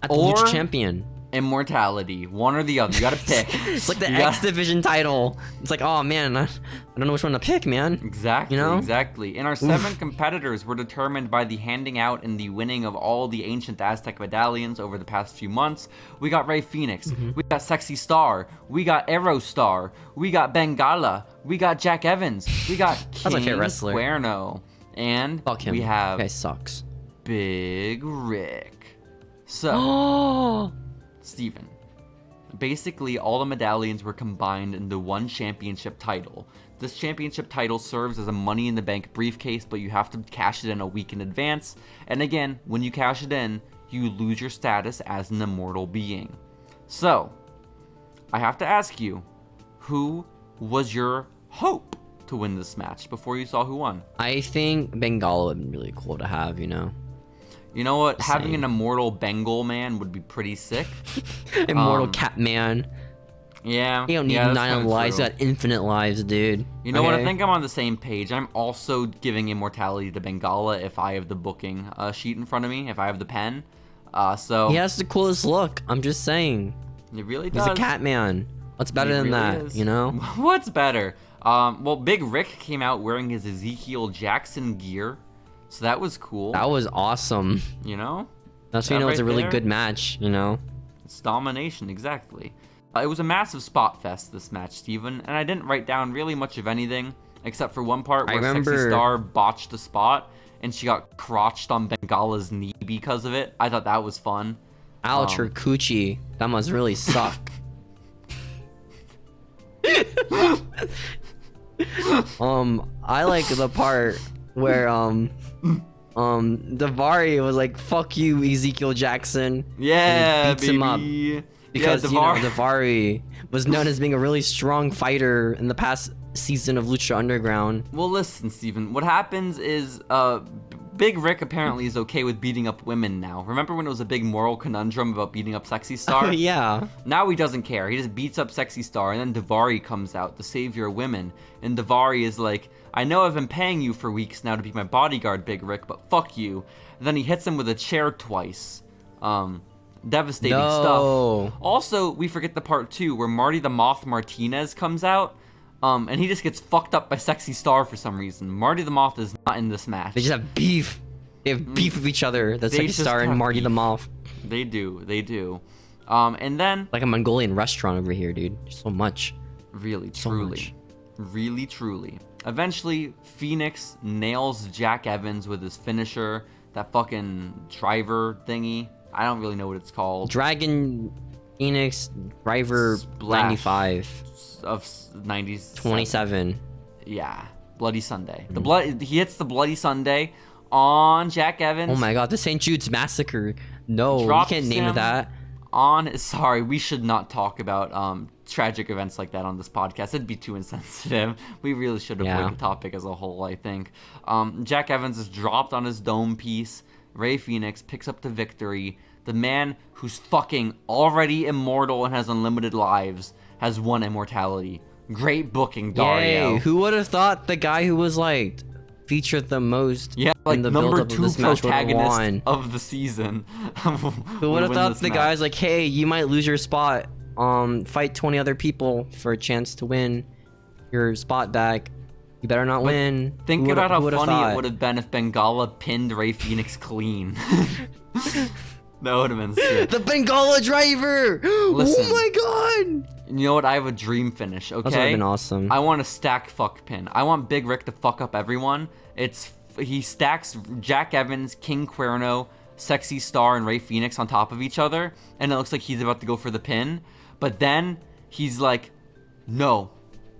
at the Lucha champion. Immortality, one or the other. You gotta pick. It's like the X Division title. It's like, oh man, I don't know which one to pick, man. Exactly, you know? Exactly. And our 7 competitors were determined by the handing out and the winning of all the ancient Aztec medallions over the past few months. We got Rey Fenix, we got Sexy Star, we got Aerostar, we got Bengala, we got Jack Evans, we got King my favorite wrestler. Cuerno, and we have that guy sucks. Big Rick. So, Steven, basically all the medallions were combined into one championship title. This championship title serves as a Money in the Bank briefcase, but you have to cash it in a week in advance. And again, when you cash it in, you lose your status as an immortal being. So, I have to ask you, who was your hope to win this match before you saw who won? I think Bengala would be really cool to have, you know? You know what? Having an immortal Bengal man would be pretty sick. Immortal Cat Man. Yeah. You don't need 9 lives, you got infinite lives, dude. You know what? I think I'm on the same page. I'm also giving immortality to Bengala if I have the booking sheet in front of me, if I have the pen. So he has the coolest look. I'm just saying. He really does. He's a cat man. What's better than that, you know? What's better? Well, Big Rick came out wearing his Ezekiel Jackson gear. So that was cool. That was awesome. You know? That's how you know it's a really good match, you know? It's domination, exactly. It was a massive spot fest, this match, Steven, and I didn't write down really much of anything, except for one part where Sexy Star botched a spot, and she got crotched on Bengala's knee because of it. I thought that was fun. Ouch, her coochie. That must really suck. I like the part where Davari was like, "Fuck you, Ezekiel Jackson." Yeah, and beats him up because Davari was known as being a really strong fighter in the past season of Lucha Underground. Well, listen, Steven. What happens is, Big Rick apparently is okay with beating up women now. Remember when it was a big moral conundrum about beating up Sexy Star? Yeah. Now he doesn't care. He just beats up Sexy Star, and then Davari comes out, the savior of women, and Davari is like, "I know I've been paying you for weeks now to be my bodyguard, Big Rick, but fuck you." And then he hits him with a chair twice. Devastating stuff. Also, we forget the part 2 where Marty the Moth Martinez comes out, and he just gets fucked up by Sexy Star for some reason. Marty the Moth is not in this match. They just have beef. They have beef with each other. That's Sexy Star and Marty the Moth. They do. And then... like a Mongolian restaurant over here, dude. There's so much. Really, so truly. Much. Really, truly. Eventually, Phoenix nails Jack Evans with his finisher, that fucking driver thingy. I don't really know what it's called. Dragon Phoenix Driver Splash 95 of 90s 27. Yeah, Bloody Sunday. He hits the Bloody Sunday on Jack Evans. Oh my god, the St. Jude's Massacre. No, you can't name it that. Sorry, we should not talk about tragic events like that on this podcast. It'd be too insensitive. We really should avoid the topic as a whole, I think. Jack Evans is dropped on his dome piece. Rey Fenix picks up the victory. The man who's fucking already immortal and has unlimited lives has won immortality. Great booking, Dario. Yay. Who would have thought the guy who was like featured the most in the number build-up 2 of this match would have protagonist won? of the season. Who would have thought the guy's like, hey, you might lose your spot. Fight 20 other people for a chance to win your spot back. You better not win. Think about how funny it would have been if Bengala pinned Rey Fenix clean. That would have been sick. The Bengala driver! Listen, oh my god! You know what? I have a dream finish, okay? That would have been awesome. I want a stack fuck pin. I want Big Rick to fuck up everyone. He stacks Jack Evans, King Cuerno, Sexy Star, and Rey Fenix on top of each other, and it looks like he's about to go for the pin. But then he's like, no,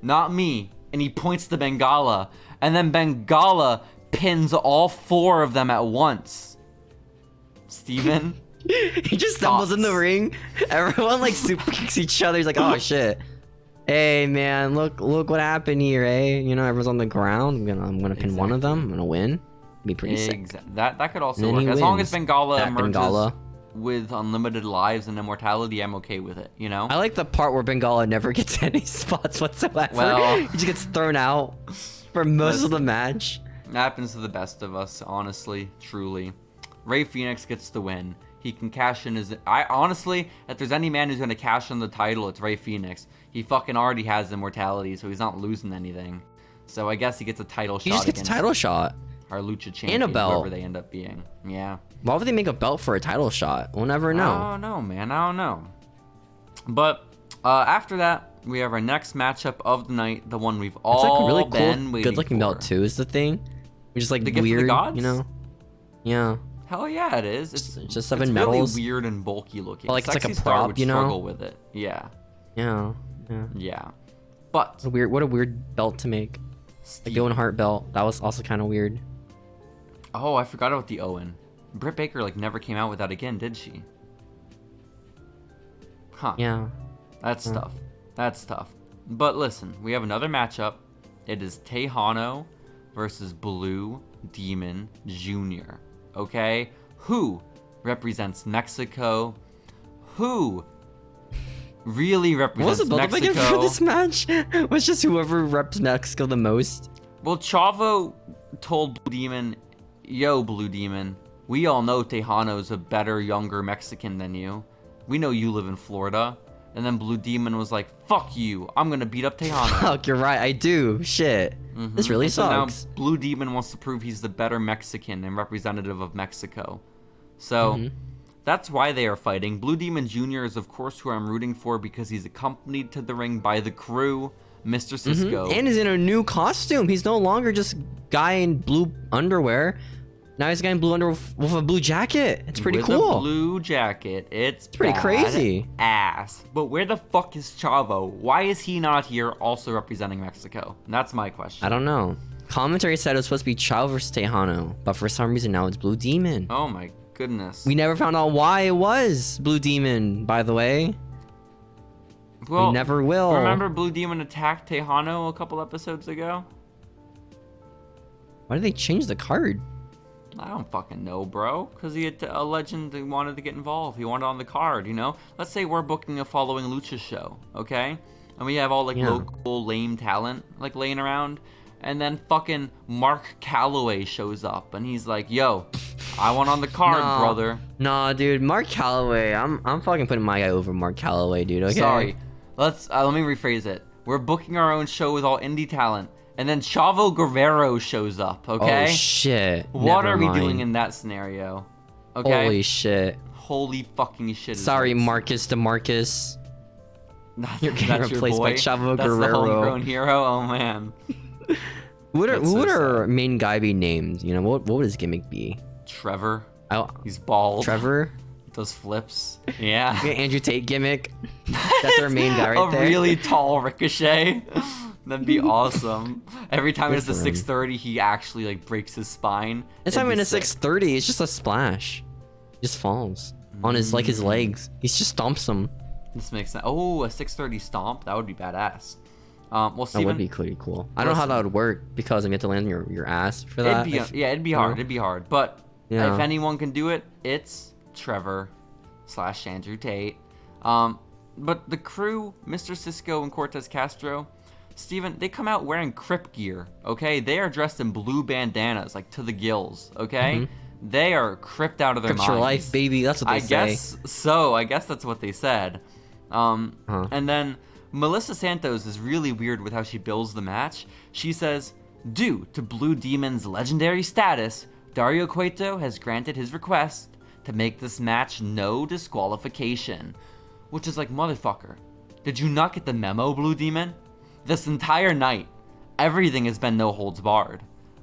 not me. And he points to Bengala, and then Bengala pins all 4 of them at once. Steven? He just stumbles in the ring. Everyone like super kicks each other. He's like, oh shit. Hey man, look what happened here, eh? You know, everyone's on the ground. I'm gonna pin one of them. I'm gonna win. Be pretty sick. That could also work. As long as Bengala emerges with unlimited lives and immortality, I'm okay with it, you know? I like the part where Bengala never gets any spots whatsoever. Well, he just gets thrown out for most of the match. It happens to the best of us, honestly, truly. Rey Fenix gets the win. He can cash in his... honestly, if there's any man who's going to cash in the title, it's Rey Fenix. He fucking already has immortality, so he's not losing anything. So I guess he gets a title shot. He just gets a title shot. Our Lucha champion, and a belt. whoever they end up being. Yeah. Why would they make a belt for a title shot? We'll never know. I don't know, man. I don't know. But after that, we have our next matchup of the night, the one we've all it's like a really been cool, waiting good-looking belt too. Is the thing? Which is like the weird, gift of the gods? you know? Yeah. Hell yeah, it is. It's just 7 medals. Really weird and bulky looking. But like Sexy it's like a Star prop, would you know? struggle with it. Yeah. Yeah. But What a weird belt to make. The Owen Hart belt. That was also kind of weird. Oh, I forgot about the Owen. Britt Baker like never came out with that again, did she? Huh. Yeah. That's tough. That's tough. But listen, we have another matchup. It is Tejano versus Blue Demon Jr. Okay? Who represents Mexico? Who really represents Mexico? What was the build-up again for this match? It was just whoever reps Mexico the most. Well, Chavo told Blue Demon, yo, Blue Demon, we all know Tejano's a better, younger Mexican than you. We know you live in Florida. And then Blue Demon was like, fuck you, I'm gonna beat up Tejano. Fuck, you're right, I do. Shit. This really sucks. So now Blue Demon wants to prove he's the better Mexican and representative of Mexico. So that's why they are fighting. Blue Demon Jr. is, of course, who I'm rooting for because he's accompanied to the ring by the crew, Mr. Cisco. And he's in a new costume. He's no longer just guy in blue underwear. Now he's a guy in blue underwear with a blue jacket. It's pretty cool. A blue jacket. It's pretty crazy. Ass. But where the fuck is Chavo? Why is he not here also representing Mexico? That's my question. I don't know. Commentary said it was supposed to be Chavo versus Tejano, but for some reason now it's Blue Demon. Oh my goodness. We never found out why it was Blue Demon, by the way. Well, we never will. Remember Blue Demon attacked Tejano a couple episodes ago? Why did they change the card? I don't fucking know, bro. Because he had a legend that wanted to get involved. He wanted on the card, you know? Let's say we're booking a Following Lucha show, okay? And we have all, like, local lame talent, like, laying around. And then fucking Mark Calloway shows up. And he's like, yo, I want on the card, brother. Nah, dude. Mark Calloway. I'm fucking putting my guy over Mark Calloway, dude, okay? Sorry. Let me rephrase it. We're booking our own show with all indie talent. And then Chavo Guerrero shows up, okay? Oh, shit. What are we doing in that scenario? Okay? Holy shit. Holy fucking shit. Sorry, Marcus DeMarcus. You're getting replaced by Chavo That's Guerrero. That's the homegrown hero? Oh, man. Who would our main guy be named? You know, what would his gimmick be? Trevor. He's bald. Trevor? Does flips. Yeah. Andrew Tate gimmick. That's our main guy right there. A really tall Ricochet. That'd be awesome. Every time it's a 630, he actually like breaks his spine. It's not even a 630. It's just a splash. He just falls on his his legs. He just stomps them. This makes sense. Oh, a 630 stomp. That would be badass. Well, Steven, that would be pretty cool. I don't know how that would work because I get to land your ass for that. It'd be hard. It'd be hard. But if anyone can do it, it's Trevor / Andrew Tate. But the crew, Mr. Cisco and Cortez Castro, Steven, they come out wearing Crip gear, okay? They are dressed in blue bandanas, like to the gills, okay? They are cripped out of their Crips minds. for life, baby. That's what they say. I guess so. I guess that's what they said. And then Melissa Santos is really weird with how she bills the match. She says, due to Blue Demon's legendary status, Dario Cueto has granted his request to make this match no disqualification. Which is like, motherfucker, did you not get the memo, Blue Demon? This entire night, everything has been no holds barred.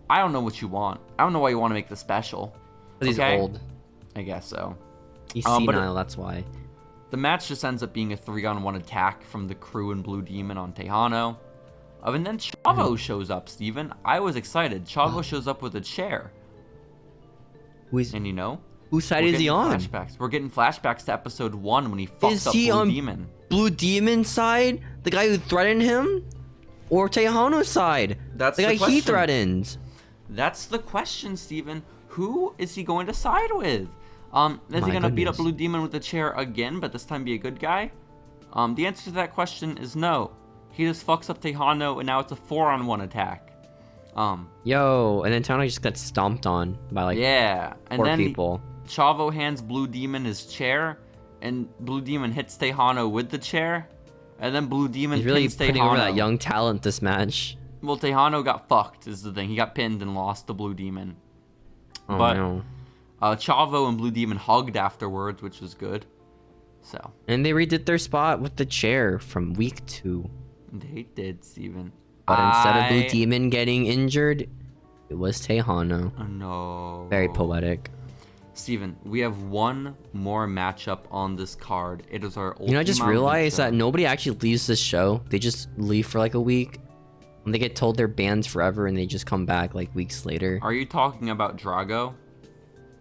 I don't know what you want. I don't know why you want to make this special. Because he's old. I guess so. He's senile, that's why. The match just ends up being a 3-on-1 attack from the crew and Blue Demon on Tejano. And then Chavo shows up, Steven. I was excited. Chavo shows up with a chair. And you know? Whose side is he on? We're getting flashbacks to episode 1 when he fucked up Blue Demon. Blue Demon's side? The guy who threatened him? Or Tejano's side? That's the guy question. he threatens. That's the question, Steven. Who is he going to side with? Is he going to beat up Blue Demon with the chair again, but this time be a good guy? The answer to that question is no. He just fucks up Tejano, and now it's a 4-on-1 attack. Yo, and then Tejano just got stomped on by like and 4 then people. Chavo hands Blue Demon his chair, and Blue Demon hits Tejano with the chair, and then Blue Demon He's really pins putting Tejano. over that young talent this match. Well, Tejano got fucked is the thing. He got pinned and lost to Blue Demon. Oh, but no. Chavo and Blue Demon hugged afterwards, which was good. So. And they redid their spot with the chair from week 2. They did, Steven. But instead of Blue Demon getting injured, it was Tejano. Oh, no. Very poetic. Steven, we have one more matchup on this card. It is our Ultima I just realized Lucha. that nobody actually leaves this show. They just leave for like a week. And they get told they're banned forever and they just come back like weeks later. Are you talking about Drago?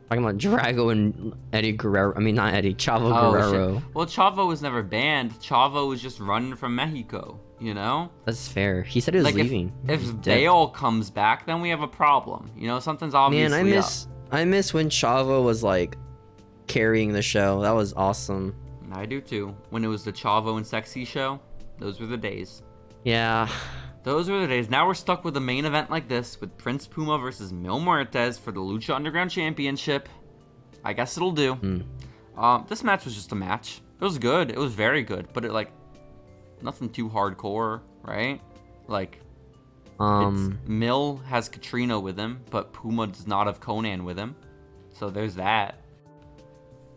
Talking about Drago and Eddie Guerrero. I mean, not Eddie, Chavo Guerrero. Shit. Well, Chavo was never banned. Chavo was just running from Mexico, you know? That's fair. He said he was like leaving. If Dale comes back, then we have a problem. You know, something's obviously Man, I miss when Chavo was like carrying the show. That was awesome. I do too. When it was the Chavo and Sexy show, those were the days. Yeah. Those were the days. Now we're stuck with a main event like this with Prince Puma versus Mil Muertes for the Lucha Underground Championship. I guess it'll do. This match was just a match. It was good. It was very good, but it like nothing too hardcore, right? Like Mil has Katrina with him, but Puma does not have Conan with him. So there's that.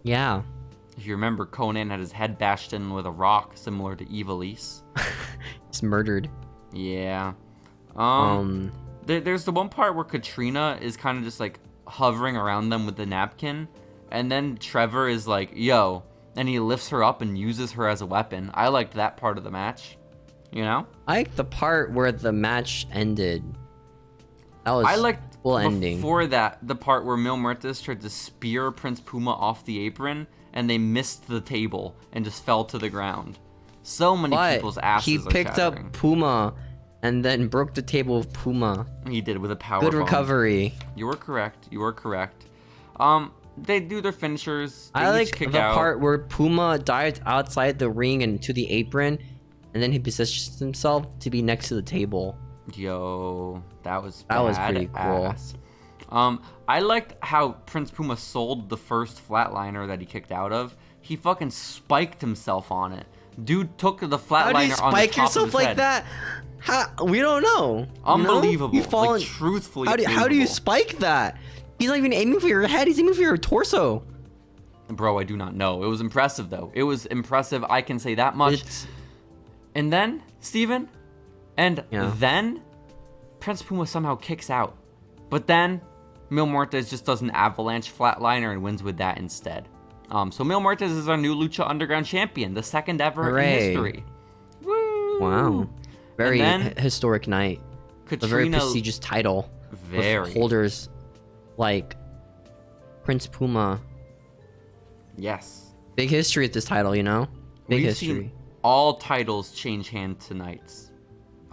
Yeah. If you remember, Conan had his head bashed in with a rock, similar to Evilise. He's murdered. Yeah. There's the one part where Katrina is kind of just like hovering around them with the napkin, and then Trevor is like, yo, and he lifts her up and uses her as a weapon. I liked that part of the match. You know? I like the part where the match ended. That was I liked full ending. Before that, the part where Mil Muertes tried to spear Prince Puma off the apron, and they missed the table and just fell to the ground. So many people's asses he are picked shattering. up Puma and then broke the table with Puma. He did with a power Good bomb. recovery. You were correct. You were correct. They do their finishers. They I each like kick the out. part where Puma dives outside the ring and to the apron, and then he positions himself to be next to the table. Yo, that was pretty cool. I liked how Prince Puma sold the first flatliner that he kicked out of. He fucking spiked himself on it. Dude took the flatliner on the top of his head. How do you spike yourself like that? We don't know. Unbelievable. You fall like, truthfully. How do you spike that? He's not even aiming for your head. He's aiming for your torso. Bro, I do not know. It was impressive, though. It was impressive. I can say that much. And then, Steven, then Prince Puma somehow kicks out. But then Mil Muertes just does an avalanche flatliner and wins with that instead. So Mil Muertes is our new Lucha Underground champion, the second ever in history. Woo! Wow. Very historic night. Katrina, a very prestigious title. With holders like Prince Puma. Yes. Big history at this title, you know? Big history. Seen all titles change hands tonight.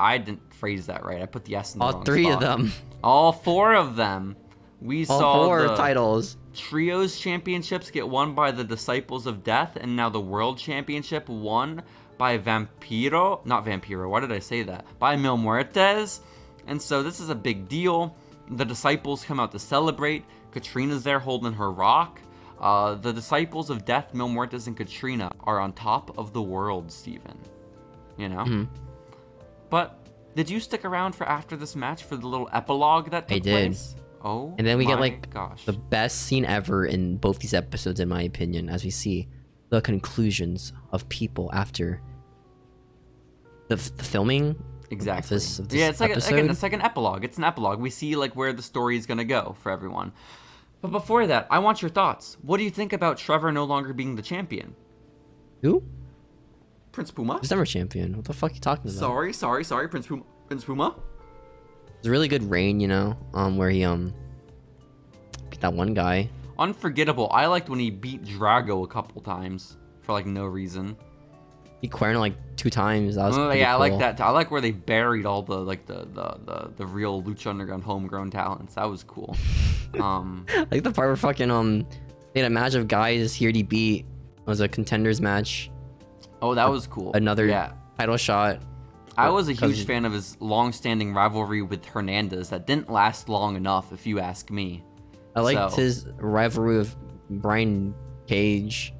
I didn't phrase that right. I put the S in the wrong spot. All 3 of them. All 4 of them. We All saw 4 the titles. Trios Championships get won by the Disciples of Death, and now the World Championship won by Vampiro. Not Vampiro, why did I say that? By Mil Muertes. And so this is a big deal. The Disciples come out to celebrate. Katrina's there holding her rock. The Disciples of Death, Mil Muertes, and Katrina are on top of the world, Steven. You know? Mm-hmm. But did you stick around for after this match for the little epilogue that took place? Oh, and then we get like gosh. the best scene ever in both these episodes, in my opinion, as we see the conclusions of people after the filming. Exactly. Of this yeah, it's like episode. it's like an epilogue. It's an epilogue. We see like where the story is gonna go for everyone. But before that, I want your thoughts. What do you think about Trevor no longer being the champion? Who? Prince Puma? He's never champion. What the fuck are you talking about? Sorry, Prince Puma. Prince Puma? It's a really good reign, you know, where he beat that one guy. Unforgettable. I liked when he beat Drago a couple times for like no reason. He Cuerno like 2 times. That was pretty yeah, cool. I like that. I like where they buried all the like the real Lucha Underground homegrown talents. That was cool. Like the part where fucking they had a match of guys here to beat. It was a contenders match. Oh, that was cool. Another title shot. I was a huge fan of his long-standing rivalry with Hernandez that didn't last long enough, if you ask me. I liked his rivalry with Brian Cage.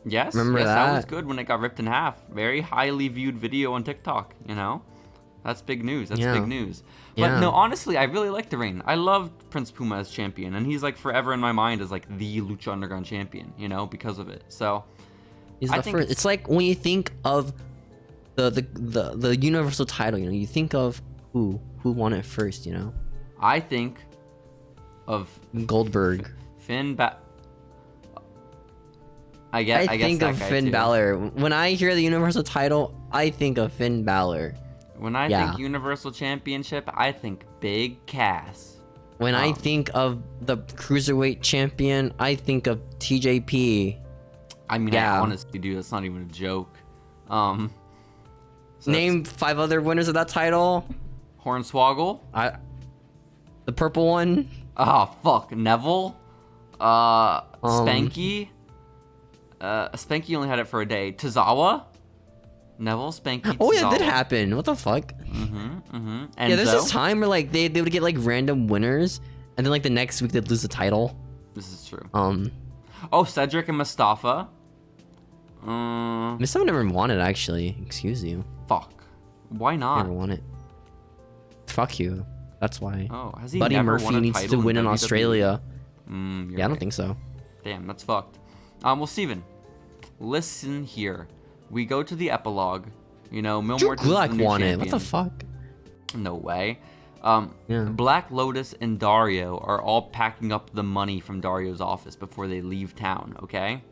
Yes, remember that was good when it got ripped in half. Very highly viewed video on TikTok, you know? That's big news. That's big news. But no, honestly, I really liked the reign. I loved Prince Puma as champion, and he's like forever in my mind as like the Lucha Underground champion, you know, because of it. So he's the first. It's like when you think of the universal title, you know, you think of who won it first, you know? I think of Goldberg. I think of Finn Balor. When I hear the universal title, I think of Finn Balor. When I think Universal Championship, I think Big Cass. When I think of the Cruiserweight Champion, I think of TJP. I mean, I honestly do. That's not even a joke. So name 5 other winners of that title. Hornswoggle. The purple one. Oh, fuck. Neville. Spanky. Spanky only had it for a day. Tozawa. Neville, Spanky, Oh, yeah, Tozawa. that did happen. What the fuck? And yeah, there's this time where like they would get like random winners, and then like the next week they'd lose the title. This is true. Oh, Cedric and Mustafa. Mustafa never won it, actually. Excuse you. Fuck. Why not? Never won it. Fuck you. That's why. Oh, has he Buddy never Murphy won a needs to title win in WWE? Australia. Yeah, I don't think so. Damn, that's fucked. Well, Steven, listen here. We go to the epilogue. You know, Mil Drew Muertes is the Gulak new won it. champion. What the fuck? No way. Yeah. Black Lotus and Dario are all packing up the money from Dario's office before they leave town, okay?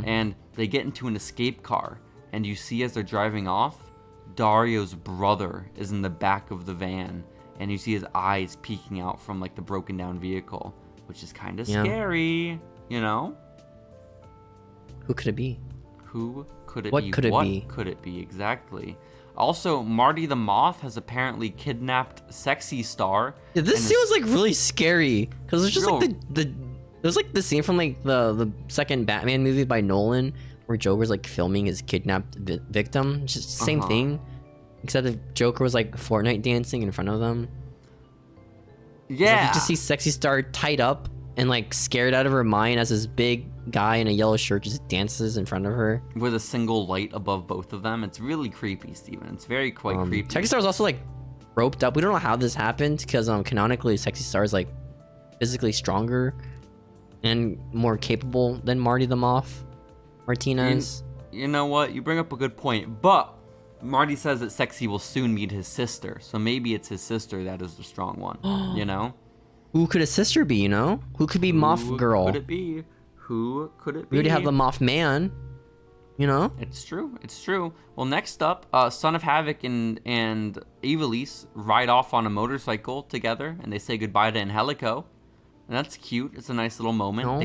And they get into an escape car, and you see as they're driving off, Dario's brother is in the back of the van, and you see his eyes peeking out from like the broken down vehicle, which is kind of scary, you know? Who could it be? Who could it What be? could it What be? could it be exactly? Also, Marty the Moth has apparently kidnapped Sexy Star. Yeah, this scene was like really scary because it's just Real- like it was like the scene from like the second Batman movie by Nolan where Joker's like filming his kidnapped victim. Just the same thing, except the Joker was like Fortnite dancing in front of them. Yeah. You just see Sexy Star tied up and like scared out of her mind as this big guy in a yellow shirt just dances in front of her. With a single light above both of them. It's really creepy, Steven. It's very quite creepy. Sexy Star was also like roped up. We don't know how this happened because canonically Sexy Star is like physically stronger and more capable than Marty the Moth Martinez. You know what? You bring up a good point. But Marty says that Sexy will soon meet his sister. So maybe it's his sister that is the strong one. You know? Who could his sister be, you know? Who could be Moth Girl? Who could it be? Who could it be? We already have the Moth Man, you know? It's true. It's true. Well, next up, Son of Havoc and Evilise ride off on a motorcycle together, and they say goodbye to Angelico. And that's cute. It's a nice little moment. No.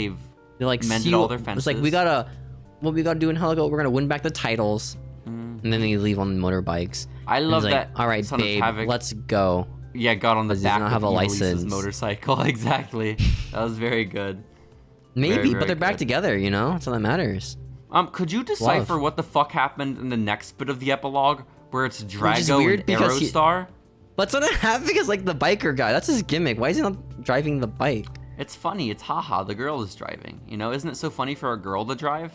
They're like mended all their fences. It's like what we gotta do in Helico, we're gonna win back the titles. And then they leave on motorbikes. I love like, that. All right, Son babe, of Havoc. let's go. Yeah, got on the Does he back not of have a Elise's license? motorcycle. Exactly. That was very good. Maybe, Very, but very they're back good. together, you know? That's all that matters. Could you decipher what the fuck happened in the next bit of the epilogue, where it's Which is Drago weird and because Aerostar? But what happened is like the biker guy. That's his gimmick. Why is he not driving the bike? It's funny. It's haha. The girl is driving. You know, isn't it so funny for a girl to drive?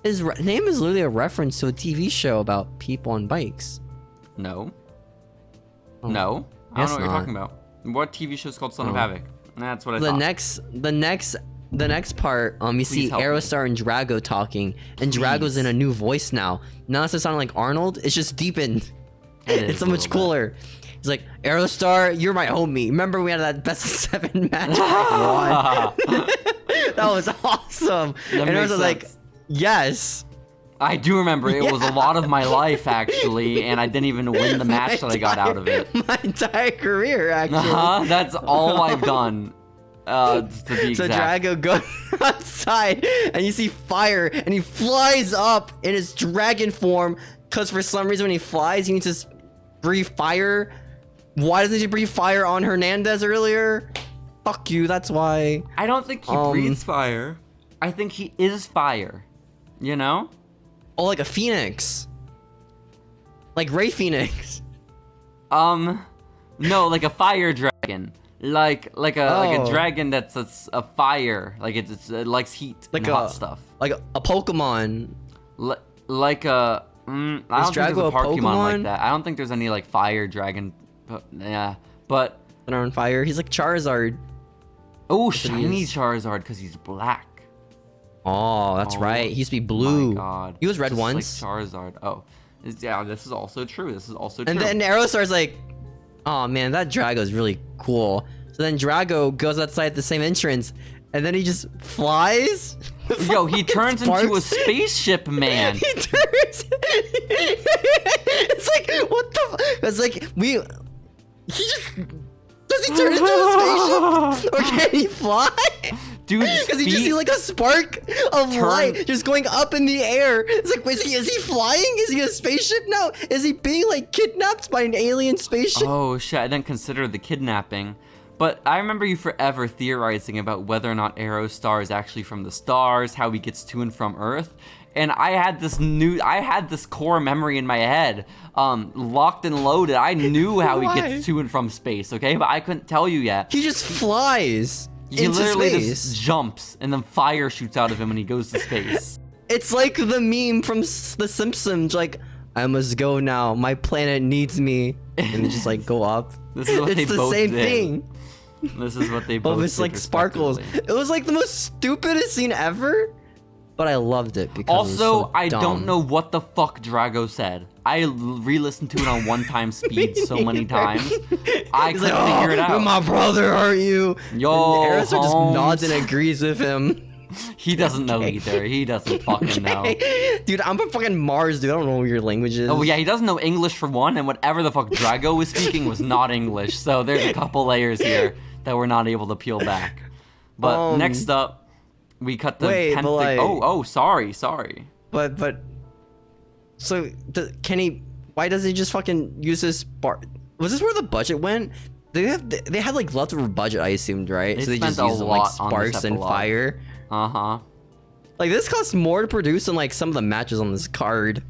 His name is literally a reference to a TV show about people on bikes. No. Oh, No. I don't guess know what you're not. talking about. What TV show is called Son of Oh. Havoc? That's what I The thought. next part, you see Please help me. Aerostar and Drago talking, and Drago's Please. in a new voice now. Now instead of sounding like Arnold, it's just deepened. It is It's so a much little bit. cooler. He's like, Aerostar, you're my homie. Remember we had that best of 7 match? I won. That was awesome. That And makes Aerostar's like, sense. yes. I do remember it was a lot of my life actually, and I didn't even win the match that I got out of it. My entire career, actually. That's all I've done. To be So exact. Drago goes outside, and you see fire, and he flies up in his dragon form, because for some reason when he flies, he needs to breathe fire. Why doesn't he breathe fire on Hernandez earlier? Fuck you, that's why. I don't think he breathes fire. I think he is fire. You know? Oh, like a phoenix. Like Ray Phoenix. No, like a fire dragon. Like a dragon that's a fire. Like it likes heat Like and hot stuff. Like a Pokemon. Like a. I don't think there's Drago a a Pokemon like Pokemon? that. I don't think there's any like fire dragon. Yeah, but That are on fire. He's like Charizard. oh, what he shiny is. Charizard because he's black. Oh, that's Oh, right. He used to be blue. My God, He was red Just once. Like Charizard. Oh, yeah. This is also true. This is also true. And then Aerostar's like, oh man, that Drago's really cool. So then Drago goes outside the same entrance, and then he just flies. Yo, he turns into a Sparks. spaceship man. He turns. It's like, what the? It's like He just. Does he turn into a spaceship? Or can he fly? Dude's Because you just feet see like a spark of light just going up in the air. It's like, is he flying? Is he a spaceship now? Is he being like kidnapped by an alien spaceship? Oh shit, I didn't consider the kidnapping. But I remember you forever theorizing about whether or not Aerostar is actually from the stars, how he gets to and from Earth. And I had this core memory in my head, locked and loaded. I knew how he Why? gets to and from space, okay? But I couldn't tell you yet. He just flies He into literally space. just jumps, and then fire shoots out of him when he goes to space. It's like the meme from The Simpsons, like, I must go now. My planet needs me. And they just like go up. This is what It's they the both same did. thing. This is what they both But it's did like sparkles. respectively. It was like the most stupidest scene ever. But I loved it because it was Also, so I dumb. don't know what the fuck Drago said. I re-listened to it on one-time speed so many times. I He's couldn't like, figure it You're out. my brother, aren't you? Yo, and Aerostar just Holmes. nods and agrees with him. He doesn't know either. He doesn't fucking know. Dude, I'm from fucking Mars, dude. I don't know what your language is. Oh yeah, he doesn't know English for one, and whatever the fuck Drago was speaking was not English. So there's a couple layers here that we're not able to peel back. But next up, we cut the wait, but like- oh, sorry. But so can he? Why doesn't he just fucking use his spark? Was this where the budget went? They had like leftover budget, I assumed, right? They so they spent just a used like lot on this sparks and epilogue. fire. Uh-huh. Like this costs more to produce than like some of the matches on this card.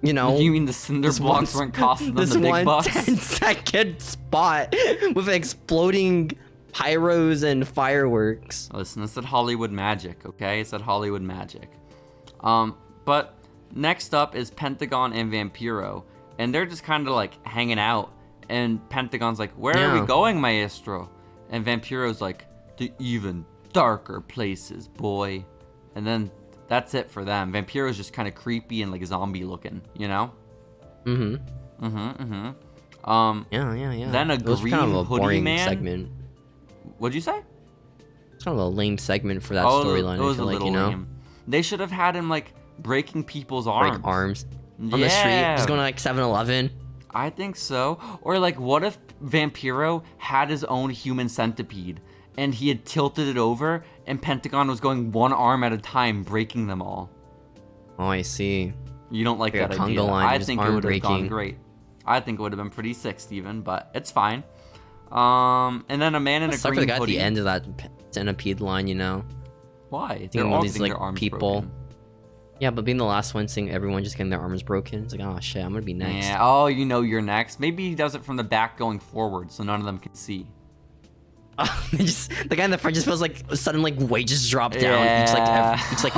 You know? You mean the cinder blocks weren't costing them this the big one bucks? 10-second spot with exploding pyros and fireworks. Listen, it said Hollywood magic, okay? It said Hollywood magic. But next up is Pentagon and Vampiro, and they're just kind of like hanging out. And Pentagon's like, "Where are Yeah. we going, Maestro?" And Vampiro's like, "To even darker places, boy." And then that's it for them. Vampiro's just kind of creepy and like zombie looking, you know? Yeah. Then a It was green kind of a hoodie boring man. segment. What'd you say? It's kind of a lame segment for that Oh, storyline. it was I feel a like, little you know, lame. They should have had him like breaking people's arms. break arms on the street, Yeah. just going to like 7-Eleven. I think so. Or like, what if Vampiro had his own human centipede and he had tilted it over and Pentagon was going one arm at a time, breaking them all? Oh, I see. You don't like Like a that conga idea? line, I just think it arm would have gone breaking. great. I think it would have been pretty sick, Steven, but it's fine. And then a man in a Suck for green the guy hoodie. at the end of that centipede line, you know. Why? Seeing They're all all these getting like their arms people. broken. Yeah, but being the last one, seeing everyone just getting their arms broken, it's like, oh shit, I'm gonna be next. Yeah. Oh, you know you're next. Maybe he does it from the back going forward, so none of them can see. The guy in the front just feels like sudden like weight just drop down Yeah. each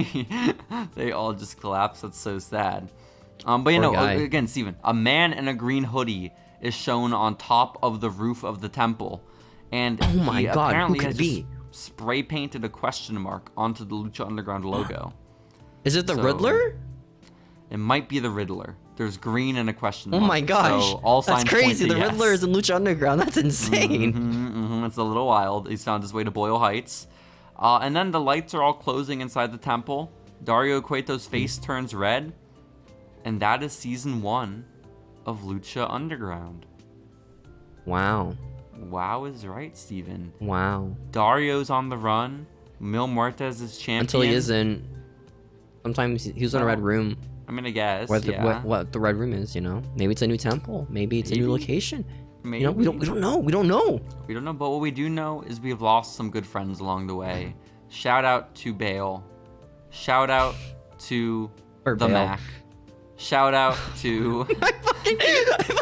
minute. They all just collapse. That's so sad. But you Poor know, guy. again, Steven, a man in a green hoodie is shown on top of the roof of the temple, and Oh my he God, who apparently could has it be? just spray painted a question mark onto the Lucha Underground logo. Is it the So, Riddler? It might be the Riddler. There's green and a question Oh mark. my gosh, So all that's signs point crazy. to The yes. Riddler is in Lucha Underground. That's insane. It's a little wild. He's found his way to Boyle Heights. And then the lights are all closing inside the temple. Dario Cueto's face turns red. And that is season 1 of Lucha Underground. Wow. Wow is right, Steven. Wow. Dario's on the run. Mil Muertes is champion. Until he isn't. Sometimes he was in a red room. I'm gonna guess. Where the, yeah. what the red room is, you know? Maybe it's a new temple. Maybe it's a new Maybe. location. Maybe. You know, we don't know. We don't know. We don't know, but what we do know is we've lost some good friends along the way. Shout out to Bale. Shout out to Or the Bale. Mac. Shout out to. I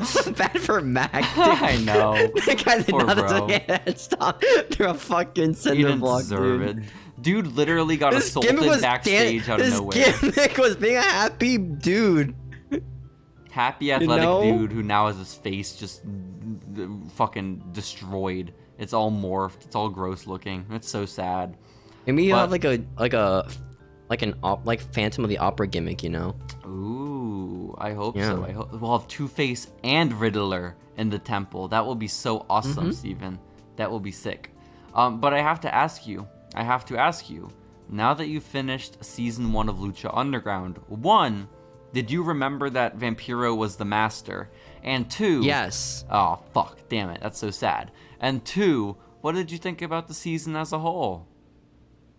feel bad for Mac. Dude. I know. That guy did Poor not bro. get stopped through a fucking He cinder didn't block, deserve dude. it. Dude literally got assaulted backstage out of nowhere. His gimmick was being a happy dude. Happy athletic know? dude who now has his face just fucking destroyed. It's all morphed. It's all gross looking. It's so sad. Maybe he'll But- have like Phantom of the Opera gimmick, you know? Ooh, I hope Yeah. so. I hope we'll have Two-Face and Riddler in the temple. That will be so awesome, Steven. That will be sick. But I have to ask you. Now that you finished season 1 of Lucha Underground, 1, did you remember that Vampiro was the master? And 2, Yes. oh fuck, damn it, that's so sad. And 2, what did you think about the season as a whole?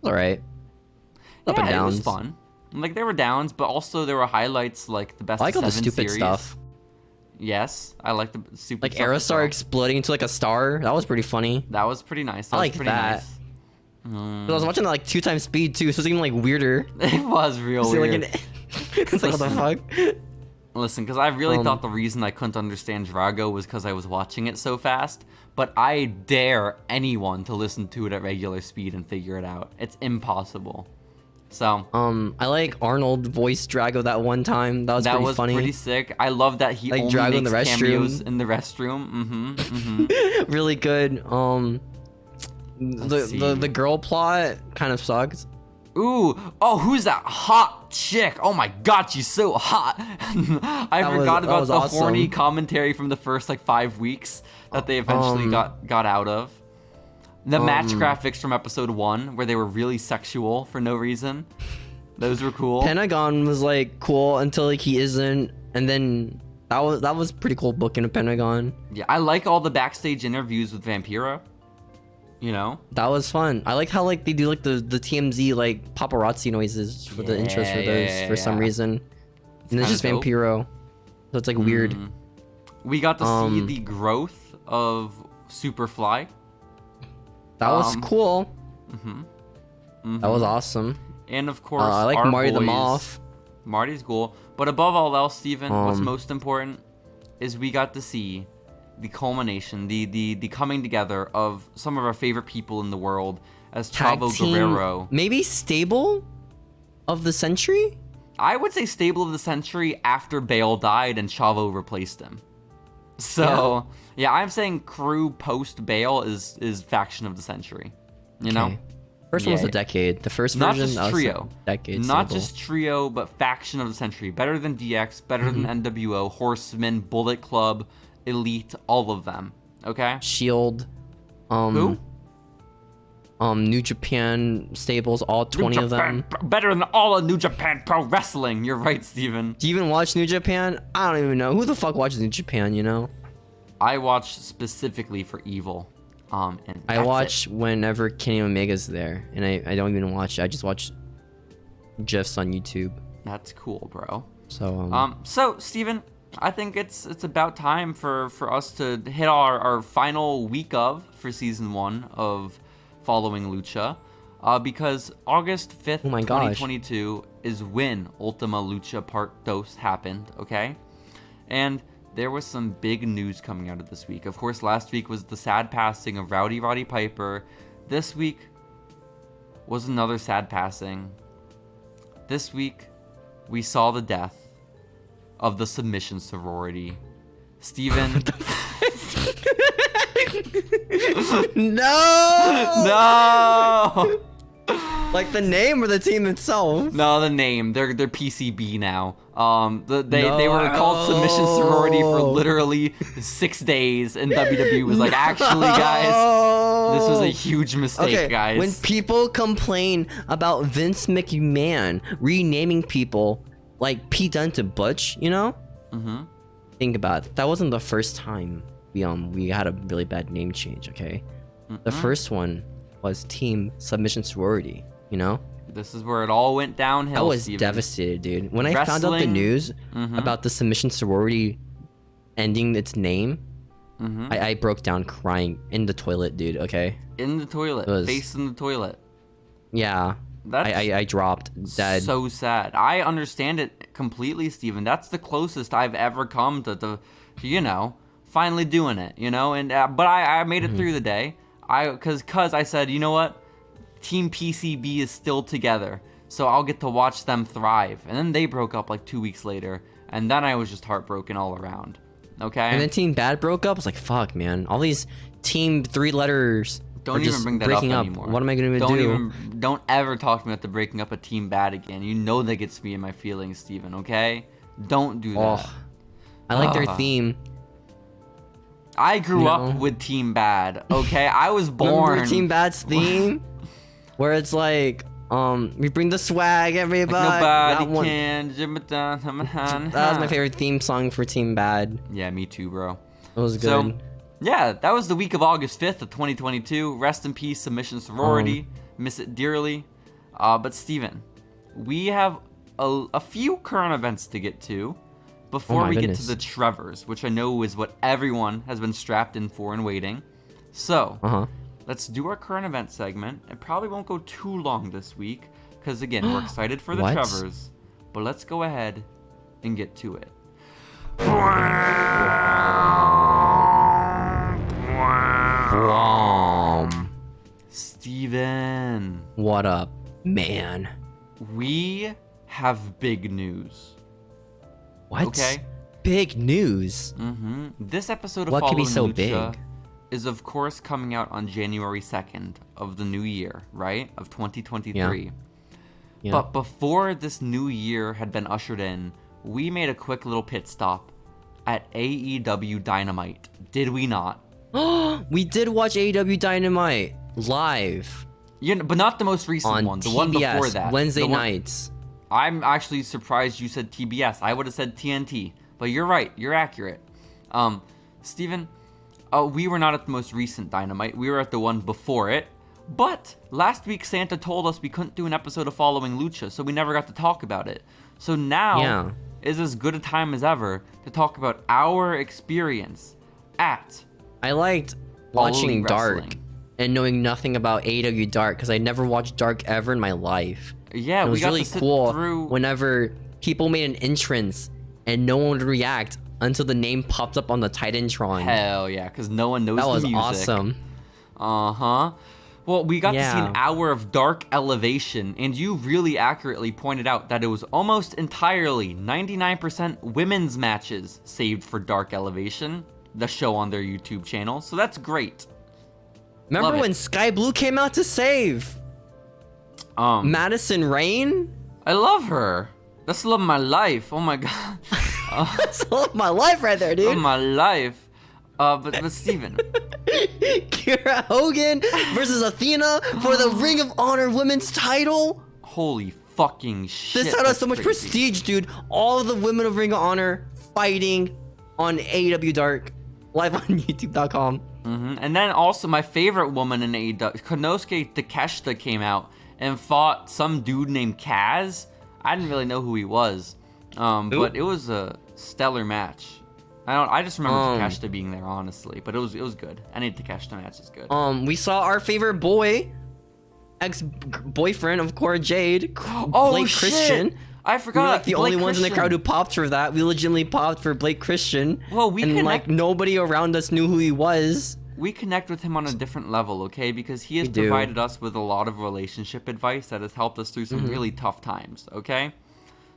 Alright. Up and Yeah, downs. it was fun. Like there were downs, but also there were highlights like the best I like of all the 7 stupid series. stuff. Yes, I like the stupid Like stuff as Aerostar well. exploding into like a star. That was pretty funny. That was pretty nice. That I was like pretty that. nice. But I was watching that like 2 times speed too, so it's even like weirder. It was real So, weird. like, it's like, what the fuck? Listen, because I really thought the reason I couldn't understand Drago was because I was watching it so fast. But I dare anyone to listen to it at regular speed and figure it out. It's impossible. So I like Arnold voiced Drago that one time. That was that pretty was funny. pretty sick. I love that he Like only Drago makes in the restroom. cameos in the restroom. Really good. The girl plot kind of sucks. Ooh, oh, who's that hot chick? Oh my god, she's so hot. I forgot about was the awesome. horny commentary from the first like 5 weeks that they eventually got out of. The match graphics from episode 1 where they were really sexual for no reason. Those were cool. Pentagon was like cool until like he isn't, and then that was pretty cool booking of Pentagon. Yeah, I like all the backstage interviews with Vampiro. You know? That was fun. I like how like they do like the TMZ like paparazzi noises for the intros for those for some reason. And it's just kinda dope. Vampiro. So it's like weird. We got to see the growth of Superfly. That was cool. That was awesome. And of course, I like our Marty the boys. Moth. Marty's cool. But above all else, Steven, what's Um, most important is we got to see the culmination, the coming together of some of our favorite people in the world as Tag Chavo team, Guerrero. maybe stable of the century. I would say stable of the century after Bale died and Chavo replaced him. So, yeah, I'm saying crew post Bale is faction of the century. You know? First one was Yeah. the decade. The first Not version just that was trio. decade. Not stable. just trio, but faction of the century. Better than DX, better than NWO, Horsemen, Bullet Club, Elite, all of them. Okay? Shield. Who? New Japan stables, all 20 of them. Better than all of New Japan Pro Wrestling. You're right, Steven. Do you even watch New Japan? I don't even know. Who the fuck watches New Japan, you know? I watch specifically for Evil. And I that's watch it. whenever Kenny Omega's there, and I don't even watch. I just watch GIFs on YouTube. That's cool, bro. So So, Steven, I think it's about time for us to hit our final week for season 1 of Following Lucha, because August 5th, 2022 is when Ultima Lucha Part 2 happened, okay? And there was some big news coming out of this week. Of course, last week was the sad passing of Rowdy Roddy Piper. This week was another sad passing. This week, we saw the death of the submission sorority. Steven. No! No! Like the name or the team itself? No, the name. They're PCB now. They were called submission sorority for literally 6 days, and WWE was like, actually, guys, this was a huge mistake, guys. When people complain about Vince McMahon renaming people like Pete Dunne to Butch, you know? Mm-hmm. Think about it. That wasn't the first time we had a really bad name change, okay? Mm-mm. The first one was Team Submission Sorority, you know? This is where it all went downhill. I was Steven. devastated, dude. When I found out the news about the Submission Sorority ending its name, I broke down crying in the toilet, dude, okay? In the toilet. Face in the toilet. Yeah. I dropped dead. So sad. I understand it completely, Steven. That's the closest I've ever come to you know, finally doing it, you know? And but I made it through the day. Cause I said, you know what? Team PCB is still together, so I'll get to watch them thrive. And then they broke up like 2 weeks later, and then I was just heartbroken all around. Okay. And then Team Bad broke up. I was like, fuck, man. All these Team 3 letters. Don't even bring that up anymore. What am I gonna do? Don't ever talk to me about the breaking up of Team Bad again. You know that gets me in my feelings, Steven, okay? Don't do that. I like their theme. I grew up with Team Bad, okay? I was born. Remember Team Bad's theme? Where it's like, we bring the swag, everybody. Like nobody can. That was my favorite theme song for Team Bad. Yeah, me too, bro. It was good. So, yeah, that was the week of August 5th of 2022. Rest in peace, Submission Sorority. Miss it dearly. But Steven, we have a few current events to get to before we get to the Trevors, which I know is what everyone has been strapped in for and waiting. So, let's do our current event segment. It probably won't go too long this week, because again, we're excited for the Trevors. But let's go ahead and get to it. Steven. What up, man? We have big news. What? Okay. Big news? This episode of What Following could be so Lucha big? is of course coming out on January 2nd of the new year, right? Of 2023. Yeah. But before this new year had been ushered in, we made a quick little pit stop at AEW Dynamite. Did we not? We did watch AEW Dynamite live. Yeah, but not the most recent one. The TBS, one before that. Wednesday nights. I'm actually surprised you said TBS. I would have said TNT. But you're right. You're accurate. Steven, we were not at the most recent Dynamite. We were at the one before it. But last week Santa told us we couldn't do an episode of Following Lucha, so we never got to talk about it. So now is as good a time as ever to talk about our experience at I liked watching Dark and knowing nothing about AEW Dark because I never watched Dark ever in my life. Yeah, it was we got really to sit cool through whenever people made an entrance and no one would react until the name popped up on the Titantron. Hell yeah, because no one knows the music. That was awesome. Well, we got to see an hour of Dark Elevation, and you really accurately pointed out that it was almost entirely 99% women's matches saved for Dark Elevation, the show on their YouTube channel, so that's great. Remember when Sky Blue came out to save? Madison Rain? I love her. That's the love of my life. Oh my god. That's the love of my life right there, dude. Love of my life. But Steven. Kira Hogan versus Athena for the Ring of Honor Women's title? Holy fucking shit. This title has so much prestige, dude. All of the women of Ring of Honor fighting on AEW Dark, live on YouTube.com. And then also my favorite woman in AEW, Konosuke Takeshita, came out and fought some dude named Kaz. I didn't really know who he was. But it was a stellar match. I just remember Takeshita being there, honestly, but it was good. Any Takeshita match is good. We saw our favorite boy, ex-boyfriend of Cora Jade, Blake Christian. I forgot. We were like the Blake only ones in the Christian. crowd who popped for that. We legitimately popped for Blake Christian. Well, like nobody around us knew who he was. We connect with him on a different level, okay? Because he has provided us with a lot of relationship advice that has helped us through some really tough times, okay?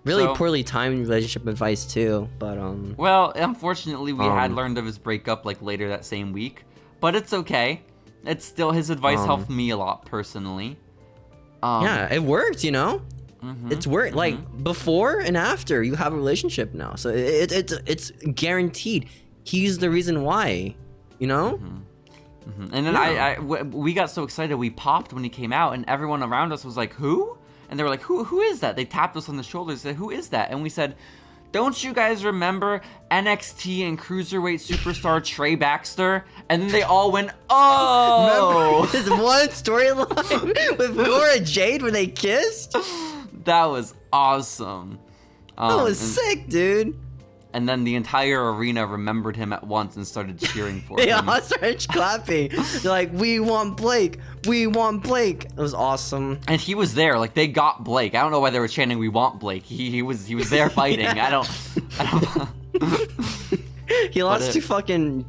Really poorly timed relationship advice too, but Well, unfortunately, we had learned of his breakup like later that same week, but it's okay. It's still his advice helped me a lot personally. Yeah, it worked, you know. It's worked. Like before and after, you have a relationship now, so it's guaranteed. He's the reason why, you know. And then we got so excited, we popped when he came out, and everyone around us was like, "Who?" And they were like, "Who is that?" They tapped us on the shoulders, said, "Who is that?" And we said, "Don't you guys remember NXT and Cruiserweight superstar Trey Baxter?" And then they all went, "Oh!" Remember this one storyline with Cora Jade where they kissed? That was awesome. That was sick, dude. And then the entire arena remembered him at once and started cheering for They him. all started clapping. They're like, "We want Blake! We want Blake!" It was awesome. And he was there. Like, they got Blake. I don't know why they were chanting, "We want Blake." He was there fighting. I don't. He lost to fucking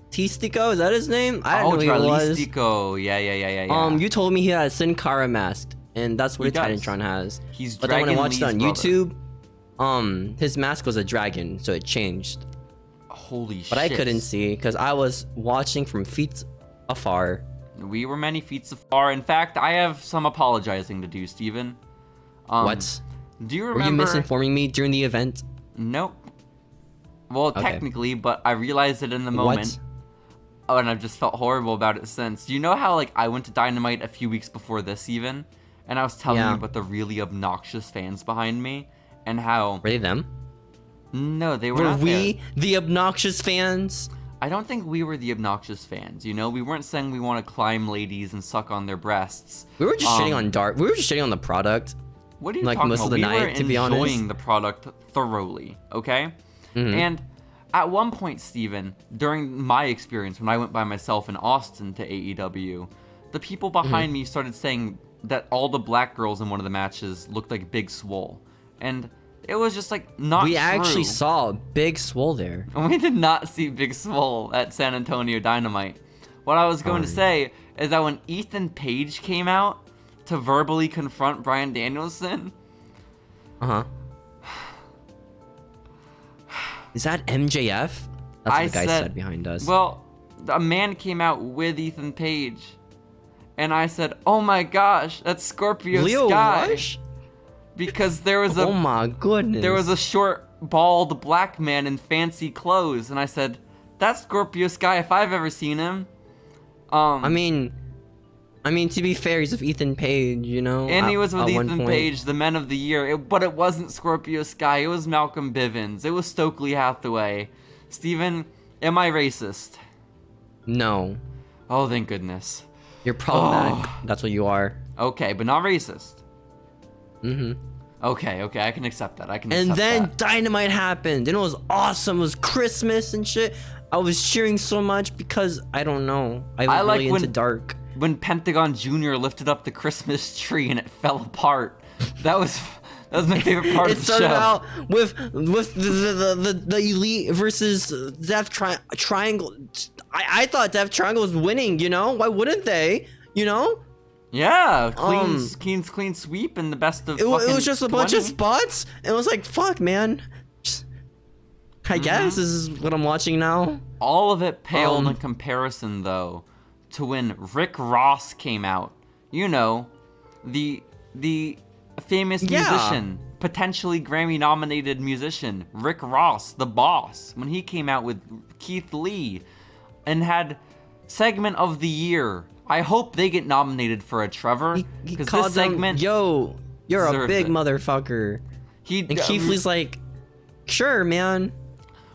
Tistico. Is that his name? I don't know who he was. Dralistico. Yeah. You told me he had a Sin Cara mask, and that's what a Titantron has. He's but then when I Dragon watched it on Lee's YouTube, his mask was a dragon, so it changed. Holy shit. But I couldn't see because I was watching from feet afar. We were many feet afar. In fact, I have some apologizing to do, Steven. What? Do you remember? Were you misinforming me during the event? Nope. Well, technically, but I realized it in the moment. Oh, and I've just felt horrible about it since. Do you know how, like, I went to Dynamite a few weeks before this even? And I was telling you about the really obnoxious fans behind me? And how... Were they them? No, they were not we the obnoxious fans? I don't think we were the obnoxious fans, you know? We weren't saying we want to climb ladies and suck on their breasts. We were just shitting on Dart. We were just shitting on the product. What are you talking most about? of the night, to be honest. We were enjoying the product thoroughly, okay? And at one point, Steven, during my experience, when I went by myself in Austin to AEW, the people behind me started saying that all the black girls in one of the matches looked like Big Swole. And it was just like not We true. actually saw Big Swole there. We did not see Big Swole at San Antonio Dynamite. What I was going to say is that when Ethan Page came out to verbally confront Bryan Danielson... Is that MJF? That's what the guy said behind us. Well, a man came out with Ethan Page. And I said, "Oh my gosh, that's Scorpio Leo Sky." Rush? Because there was a... Oh my goodness. There was a short, bald black man in fancy clothes. And I said, "That's Scorpio Sky if I've ever seen him." I mean, to be fair, he's with Ethan Page, you know? And he was with Ethan Page, the Men of the Year. But it wasn't Scorpio Sky. It was Malcolm Bivens. It was Stokely Hathaway. Steven, am I racist? No. Oh, thank goodness. You're problematic. That's what you are. Okay, but not racist. Okay, I can accept that. And then Dynamite happened, and it was awesome. It was Christmas and shit. I was cheering so much because, I don't know. I was really into dark. When Pentagon Jr. lifted up the Christmas tree and it fell apart. That was my favorite part of the show. It started out with the Elite versus Death Triangle. I thought Death Triangle was winning, you know? Why wouldn't they? You know? Yeah, clean sweep and the best of it was just a bunch of spots. It was like, fuck, man. I guess this is what I'm watching now. All of it paled in comparison, though, to when Rick Ross came out. You know, the famous musician, potentially Grammy-nominated musician, Rick Ross, the boss, when he came out with Keith Lee and had segment of the year. I hope they get nominated for a Trevor, because this segment... Yo, you're a big motherfucker. And Keith Lee's like, sure, man.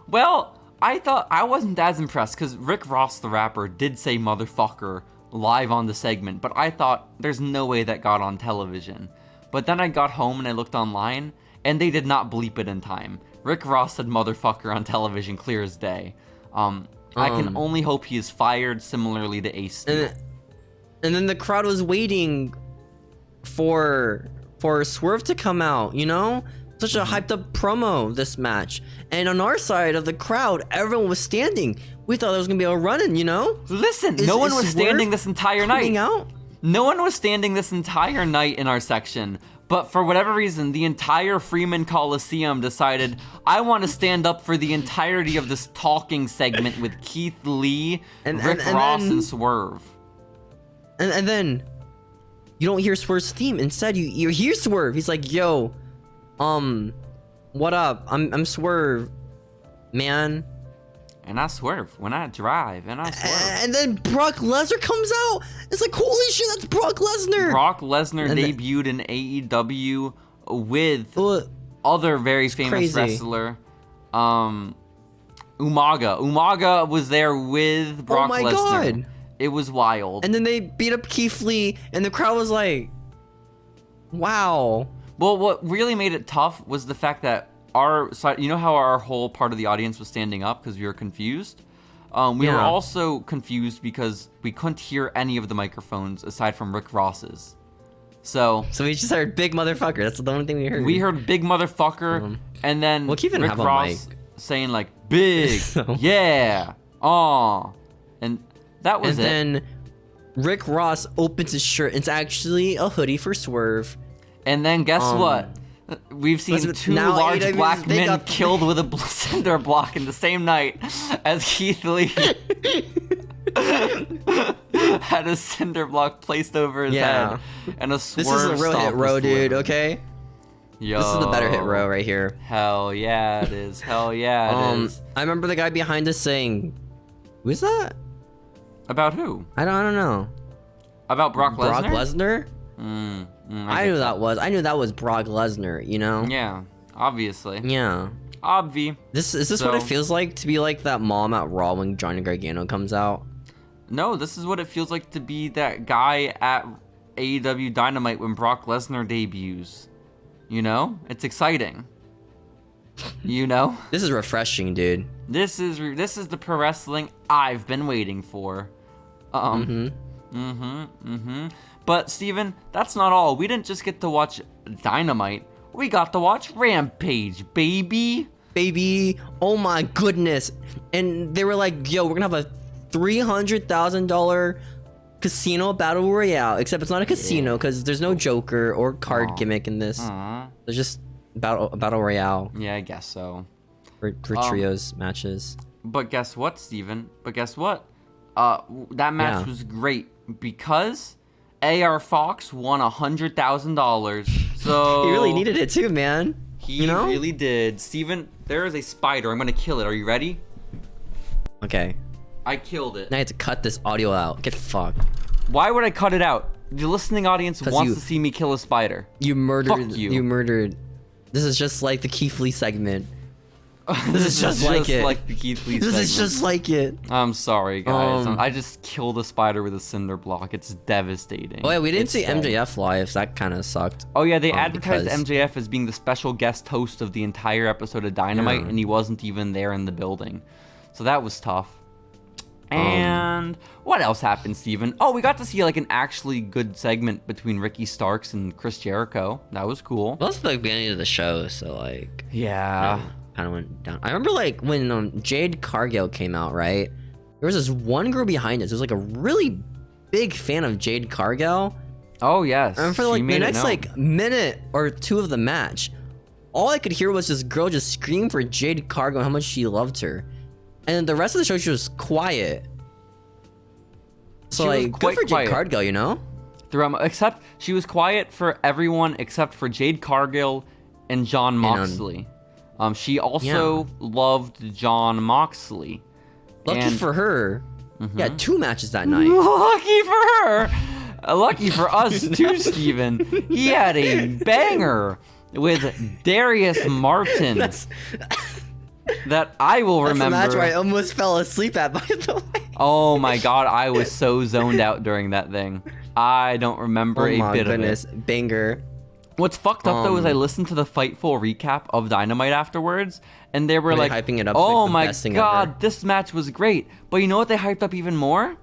Well, I wasn't as impressed, because Rick Ross, the rapper, did say motherfucker live on the segment, but I thought there's no way that got on television. But then I got home and I looked online, and they did not bleep it in time. Rick Ross said motherfucker on television clear as day. I can only hope he is fired, similarly to Ace Steel. And then the crowd was waiting for Swerve to come out, you know? Such a hyped up promo, this match. And on our side of the crowd, everyone was standing. We thought there was gonna be a run-in, you know? Listen, no one was standing this entire night. Out? No one was standing this entire night in our section. But for whatever reason, the entire Freeman Coliseum decided, I want to stand up for the entirety of this talking segment with Keith Lee, Rick Ross, and Swerve. And then, you don't hear Swerve's theme. Instead, you hear Swerve. He's like, yo, what up? I'm Swerve, man. And I swerve when I drive, and I swerve. And then Brock Lesnar comes out. It's like, holy shit, that's Brock Lesnar. Brock Lesnar debuted in AEW with other very famous wrestler, Umaga. Umaga was there with Brock Lesnar. Oh my god. It was wild. And then they beat up Keith Lee, and the crowd was like, wow. Well, what really made it tough was the fact that our side, you know how our whole part of the audience was standing up because we were confused? We were also confused because we couldn't hear any of the microphones aside from Rick Ross's. So we just heard big motherfucker. That's the only thing we heard. We heard big motherfucker, and then Rick Ross saying like big, yeah, aw, and that was it. And then Rick Ross opens his shirt. It's actually a hoodie for Swerve. And then guess what? We've seen two large AEW black men killed with a cinder block in the same night as Keith Lee had a cinder block placed over his head and a Swerve. This is a real hit row, dude. Okay. Yo, this is the better hit row right here. Hell yeah, it is. Hell yeah, it is. I remember the guy behind us saying, "Who's that?" About who? I don't know. About Brock Lesnar? Brock Lesnar? I knew that was. I knew that was Brock Lesnar, you know? Yeah, obviously. Yeah. Is this what it feels like to be like that mom at Raw when Johnny Gargano comes out? No, this is what it feels like to be that guy at AEW Dynamite when Brock Lesnar debuts. You know? It's exciting. You know? This is refreshing, dude. This is the pro wrestling I've been waiting for. But Steven, that's not all. We didn't just get to watch Dynamite. We got to watch Rampage, baby. Baby, oh my goodness. And they were like, yo, we're gonna have a $300,000 casino battle royale. Except it's not a casino because there's no Joker or card gimmick in this. There's just battle royale. Yeah, I guess so. For trios matches. But guess what, Steven? That match was great because AR Fox won $100,000. So he really needed it too, man. He really did. Steven, there is a spider. I'm gonna kill it. Are you ready? Okay. I killed it. Now I have to cut this audio out. Get fucked. Why would I cut it out? The listening audience wants to see me kill a spider. You murdered. Fuck you. You murdered. This is just like the Keith Lee segment. This is just like it. Like the Keith Lee segment. This is just like it. I'm sorry, guys. I just killed a spider with a cinder block. It's devastating. Oh yeah, we didn't see MJF live. So that kind of sucked. Oh yeah, they advertised MJF as being the special guest host of the entire episode of Dynamite, and he wasn't even there in the building. So that was tough. And what else happened, Steven? Oh, we got to see like an actually good segment between Ricky Starks and Chris Jericho. That was cool. Well, that's the beginning of the show, so like yeah. Kind of went down. I remember like when Jade Cargill came out, right? There was this one girl behind us. It was like a really big fan of Jade Cargill. Oh yes. And for like the next like minute or two of the match, all I could hear was this girl just scream for Jade Cargill, how much she loved her, and the rest of the show she was quiet. So like, good for Jade Cargill, you know? Except she was quiet for everyone except for Jade Cargill and Jon Moxley. She also loved Jon Moxley. Lucky for her. Yeah, 2 matches that night. Lucky for her. Lucky for us too, Steven. He had a banger with Darius Martin that I will remember. That's the match where I almost fell asleep at, by the way. Oh my god, I was so zoned out during that thing. I don't remember a bit of it. Banger. What's fucked up though is I listened to the Fightful recap of Dynamite afterwards, and they were like, hyping it up "Oh like the my best thing god, ever." this match was great." But you know what they hyped up even more?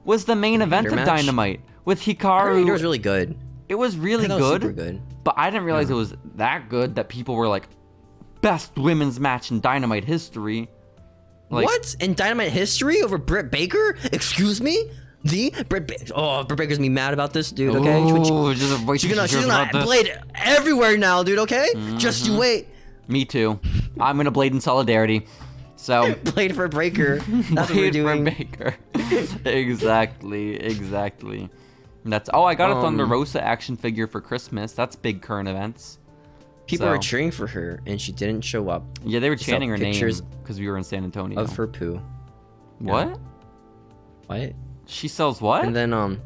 Was the main event of match? Dynamite with I heard Hikaru. it was really good. It was really I thought it was good, super good. but I didn't realize it was that good that people were like, "Best women's match in Dynamite history." Like, What? In Dynamite history over Britt Baker? Excuse me? Britt Baker's gonna be mad about this, dude, okay? Ooh, She's gonna blade everywhere now, dude, okay? Just you wait. Me too. I'm gonna blade in solidarity. So Blade for Breaker. That's what we're Blade for doing. Baker. Exactly. That's I got a Thunder Rosa action figure for Christmas. That's big current events. People So- were cheering for her, and she didn't show up. Yeah, they were saw chanting her name pictures because we were in San Antonio. Of her poo. What? What? She sells what? And then,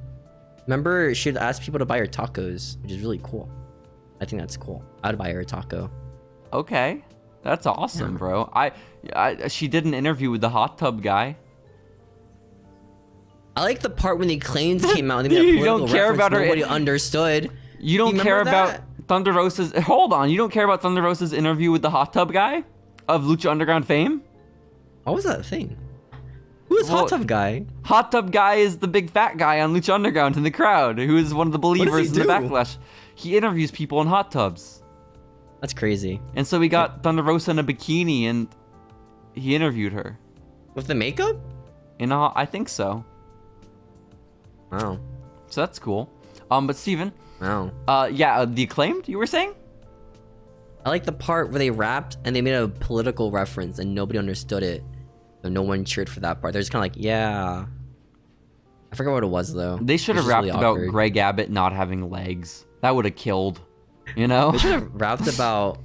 remember she'd ask people to buy her tacos, which is really cool. I think that's cool. I'd buy her a taco. Okay, that's awesome, bro. She did an interview with the hot tub guy. I like the part when the claims came out and they made a You political don't care reference about her- nobody understood. You don't You care remember about that? Thunder Rosa's. Hold on, you don't care about Thunder Rosa's interview with the hot tub guy of Lucha Underground fame? What was that thing? Who is Well- Hot Tub Guy? Hot tub guy is the big fat guy on Lucha Underground in the crowd, who is one of the believers in the do? Backlash. He interviews people in hot tubs, That's crazy. and so we got Thunder Rosa in a bikini, and he interviewed her. With the makeup? I think so. Wow. So that's cool. But Steven, Wow. the Acclaimed, you were saying? I like the part where they rapped and they made a political reference and nobody understood it. So no one cheered for that part. They're just kind of like, yeah. I forgot what it was though. They should It have was just rapped really about awkward. Greg Abbott not having legs. That would have killed. You know? They should have rapped about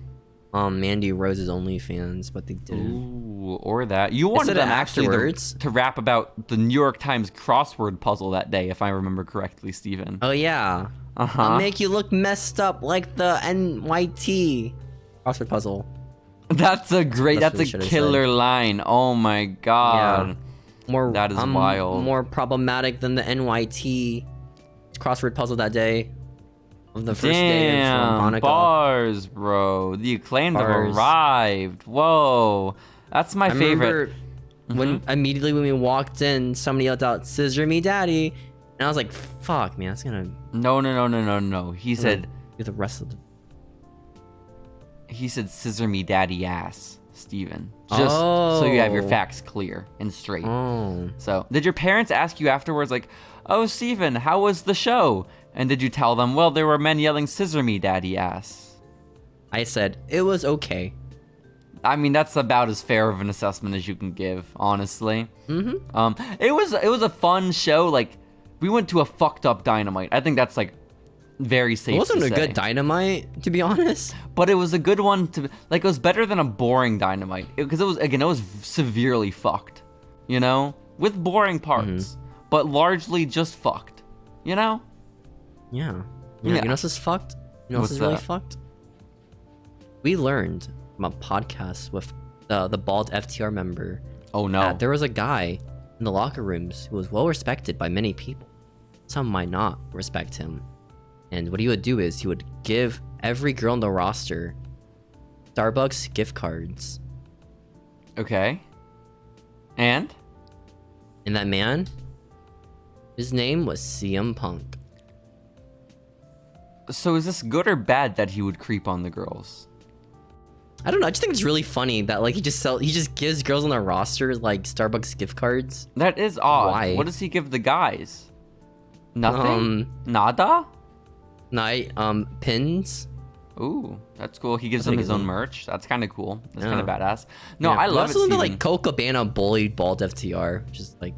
Mandy Rose's OnlyFans, but they didn't. Ooh, or that. You wanted said them it actually afterwards. to rap about the New York Times crossword puzzle that day, if I remember correctly, Steven. Oh yeah. Uh-huh. I'll make you look messed up like the NYT crossword puzzle. That's a great, That's that's what we a should have killer line. Oh my god. More That is I'm wild. More problematic than the NYT crossword puzzle that day. Of the first day of Damn, Hanukkah. bars, bro. The Acclaimed have Bars. arrived. Whoa. That's my I favorite. remember when immediately when we walked in, somebody yelled out, "Scissor me, daddy," and I was like, "Fuck, man, that's gonna No. He said, do the rest of the." scissor me daddy ass, Steven. Just so you have your Oh. facts clear and straight. Oh, So, did your parents ask you afterwards, like, "Oh, Steven, how was the show?" And did you tell them, "Well, there were men yelling, 'Scissor me, daddy ass'"? I said it was okay. I mean, that's about as fair of an assessment as you can give, honestly. It was a fun show. Like, we went to a fucked up Dynamite. I think that's like very safe. It wasn't to a say. good Dynamite, to be honest. But it was a good one to like. It was better than a boring Dynamite because it was severely fucked, you know, with boring parts, but largely just fucked, you know. Yeah. Yeah. You know what's just fucked? You know what's What's really that? fucked? We learned from a podcast with the bald FTR member. Oh no. That there was a guy in the locker rooms who was well respected by many people. Some might not respect him. And what he would do is he would give every girl on the roster Starbucks gift cards. Okay. And And that man, his name was CM Punk. so is this good or bad that he would creep on the girls? I don't know. I just think it's really funny that like he just gives girls on the roster like Starbucks gift cards. That is odd. Why? What does he give the guys? Nothing? Nada? Night pins. Ooh, that's cool. He gives That's them what his he own gives merch. That's kind of cool. That's Yeah. kind of badass. No, Yeah. I love it, Also, Steven. like Colt Cabana bullied bald FTR, which is like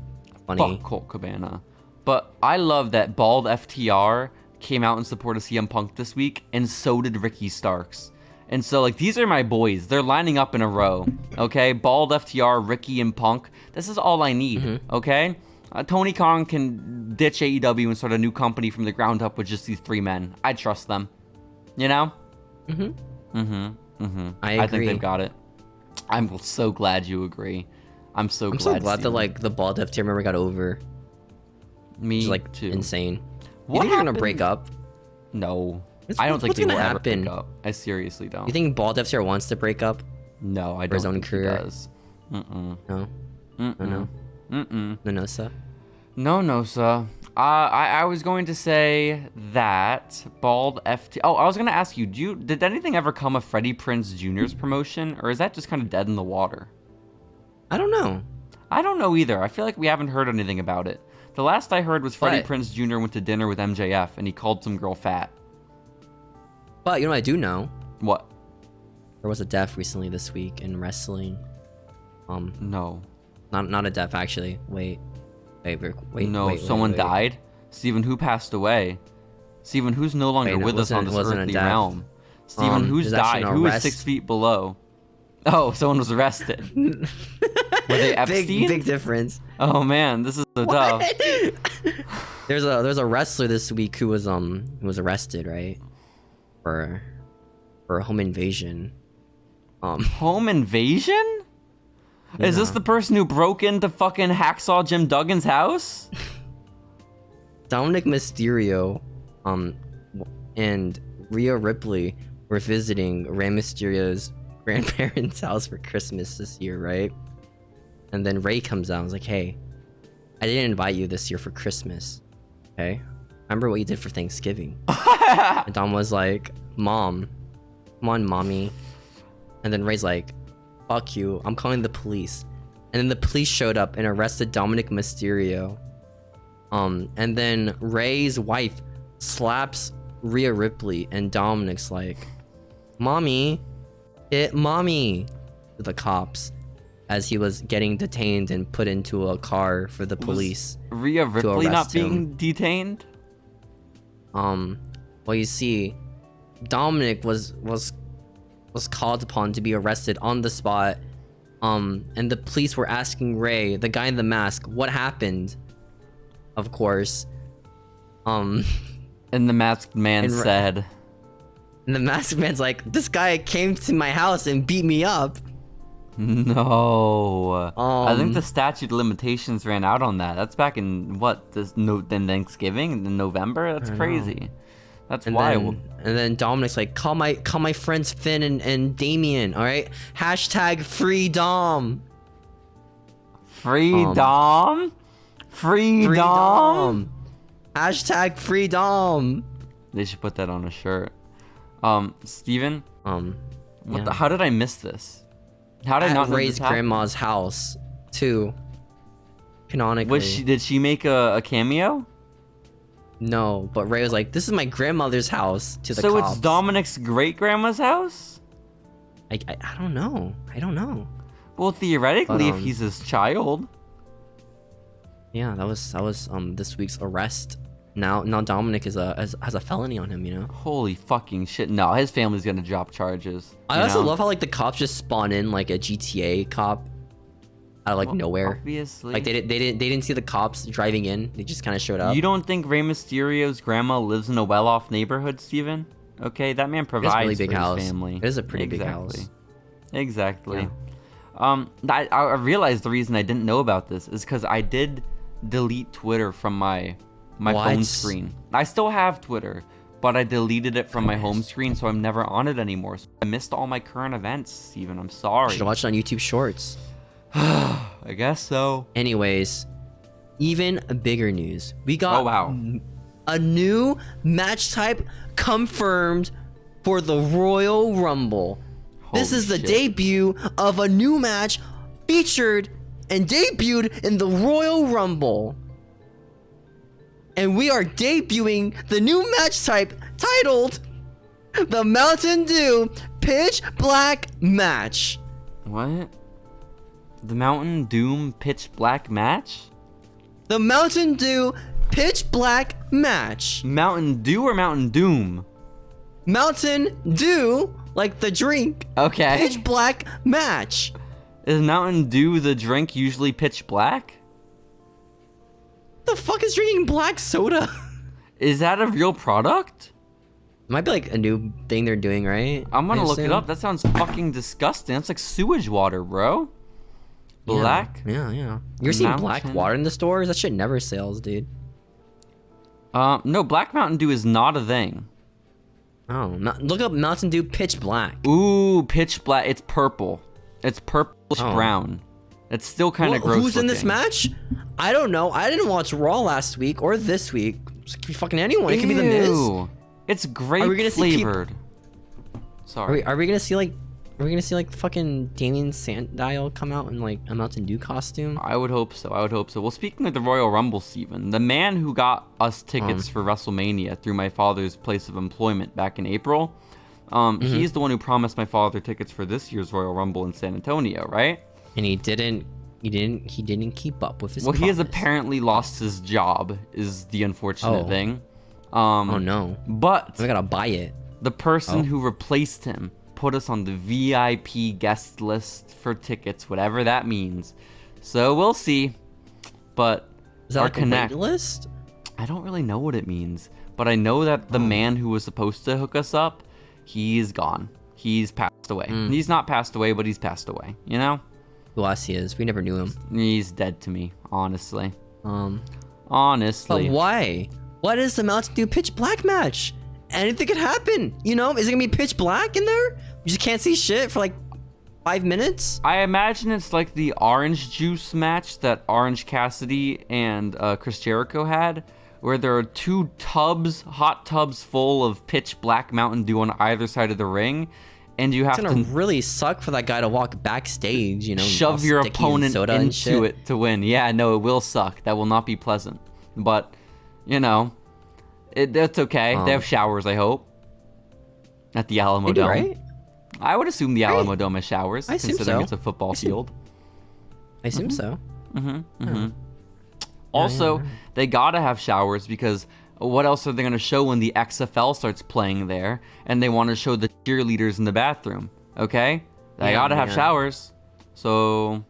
funny. Fuck Colt Cabana. But I love that Bald FTR came out in support of CM Punk this week, and so did Ricky Starks. And so, like, these are my boys. They're lining up in a row, okay? Bald FTR, Ricky, and Punk. This is all I need, okay? Tony Khan can ditch AEW and start a new company from the ground up with just these three men. I trust them. You know? I I think agree. they've got it. I'm so glad you agree. I'm so I'm glad. so glad that Steven. like the bald FTR member got over. Me Which is like too. insane. What You think they're gonna happened- break up? No. I don't think what's they will gonna ever happen? break up. I seriously don't. You think Bald FCR wants to break up? No, I For his don't own think career? he does. No, Mm-mm. no, Mm-mm. no, sir. No, sir. I was going to say that Bald FT. Oh, I was going to ask you, did anything ever come of Freddie Prinze Jr.'s promotion, or is that just kind of dead in the water? I don't know. I don't know either. I feel like we haven't heard anything about it. The last I heard was Freddie But- Prinze Jr. went to dinner with MJF, and he called some girl fat. But you know what I do know? What? There was a death recently this week in wrestling. No. Not a death actually. Wait. No, someone died? Steven, who passed away? Steven, who's no longer Wait, no, with us on this wasn't a earthly death. realm? Steven, who's there's actually died? an Who is arrest. 6 feet below? Oh, someone was arrested. Were they Epstein? Big difference. Oh man, this is so tough. There's a wrestler this week who was arrested, right? For a home invasion. Home invasion? Is this Yeah. the person who broke into fucking Hacksaw Jim Duggan's house? Dominic Mysterio, and Rhea Ripley were visiting Rey Mysterio's grandparents' house for Christmas this year, right? And then Rey comes out and was like, "Hey, I didn't invite you this year for Christmas. Okay? Remember what you did for Thanksgiving?" And Dom was like, "Mom, come on, mommy." And then Ray's like, "Fuck you, I'm calling the police." And then the police showed up and arrested Dominic Mysterio. And then Ray's wife slaps Rhea Ripley, and Dominic's like, "Mommy, hit mommy," to the cops as he was getting detained and put into a car for the police. Rhea Ripley not arrest being him. detained? Well, you see, Dominic was called upon to be arrested on the spot. And the police were asking Ray, the guy in the mask, what happened. Of course. And the masked man And said, And the masked man's like, "This guy came to my house and beat me up." no. I think the statute of limitations ran out on that. That's back in then Thanksgiving in November? That's crazy. That's wild. And then Dominic's like, call my friends Finn and Damien, alright? Hashtag free Dom. Freedom? Freedom? Hashtag free Dom. They should put that on a shirt. Steven? Yeah. How did I miss this? How did I not know Ray's this happened? grandma's house too. Canonically. Did she make a cameo? No, but Ray was like, "This is my grandmother's house." To the So cops. it's Dominic's great grandma's house? I don't know. I don't know. Well, theoretically, But, if he's his child. Yeah, that was this week's arrest. Now Dominic has a felony on him, you know. Holy fucking shit. No, his family's gonna drop charges. I you also know? love how like the cops just spawn in like a GTA cop out of like nowhere. Obviously. Like they didn't see the cops driving in. They just kind of showed up. You don't think Rey Mysterio's grandma lives in a well-off neighborhood, Steven? Okay, that man provides really big for house. his family. It is a pretty big house. Exactly. Yeah. I realized the reason I didn't know about this is because I did delete Twitter from my phone What? screen. I still have Twitter, but I deleted it from my home screen, so I'm never on it anymore. So I missed all my current events, Steven. I'm sorry. Should watch it on YouTube Shorts. I guess so. Anyways, even bigger news. We got Oh, wow. a new match type confirmed for the Royal Rumble. This Holy is the shit. debut of a new match featured and debuted in the Royal Rumble. And we are debuting the new match type titled the Mountain Dew Pitch Black Match. What? The Mountain Doom Pitch Black match? The Mountain Dew Pitch Black Match. Mountain Dew or Mountain Doom? Mountain Dew, like the drink. Okay. Pitch Black Match. Is Mountain Dew the drink usually pitch black? The fuck is drinking black soda? Is that a real product? Might be like a new thing they're doing, right? I'm gonna I look it assume. up. That sounds fucking disgusting. That's like sewage water, bro. Black? Yeah. You're seeing black Mountain- water in the stores? That shit never sells, dude. No, Black Mountain Dew is not a thing. Oh, look up Mountain Dew Pitch Black. Ooh, pitch black. It's purple. It's purplish brown. It's still kind of gross. Who's in this looking. match? I don't know. I didn't watch Raw last week or this week. It could be fucking anyone. It could be The Miz. It's grape gonna see flavored. Sorry. Are we gonna see like fucking Damien Sandow come out in like a Mountain Dew costume? I would hope so. Well, speaking of the Royal Rumble, Steven, the man who got us tickets for WrestleMania through my father's place of employment back in April, he's the one who promised my father tickets for this year's Royal Rumble in San Antonio, right? And he didn't keep up with his Well, promise. he has apparently lost his job, is the unfortunate thing. Oh no. But I gotta buy it. the person who replaced him put us on the VIP guest list for tickets, whatever that means. So we'll see. But Is that our like a connect, wait list? I don't really know what it means, but I know that the man who was supposed to hook us up, he's gone. He's passed away. He's not passed away, but he's passed away, you know? Who else he is? We never knew him. He's dead to me, honestly. But Honestly. why? What is the Mountain Dew Pitch Black match? Anything could happen. You know, is it gonna be pitch black in there? You just can't see shit for like 5 minutes? I imagine it's like the orange juice match that Orange Cassidy and Chris Jericho had, where there are two hot tubs full of pitch black Mountain Dew on either side of the ring, and you have It's gonna to really suck for that guy to walk backstage, you know, all shove your sticky and opponent soda and into shit. it to win. Yeah, no, it will suck. That will not be pleasant. But, you know, that's okay. They have showers, I hope. At the Alamo They do, Dome. right? I would assume the Alamo Dome has showers, I assume considering so. it's a football field. I assume so. Also, they gotta have showers because what else are they gonna show when the XFL starts playing there and they want to show the cheerleaders in the bathroom? Okay, they gotta have showers. So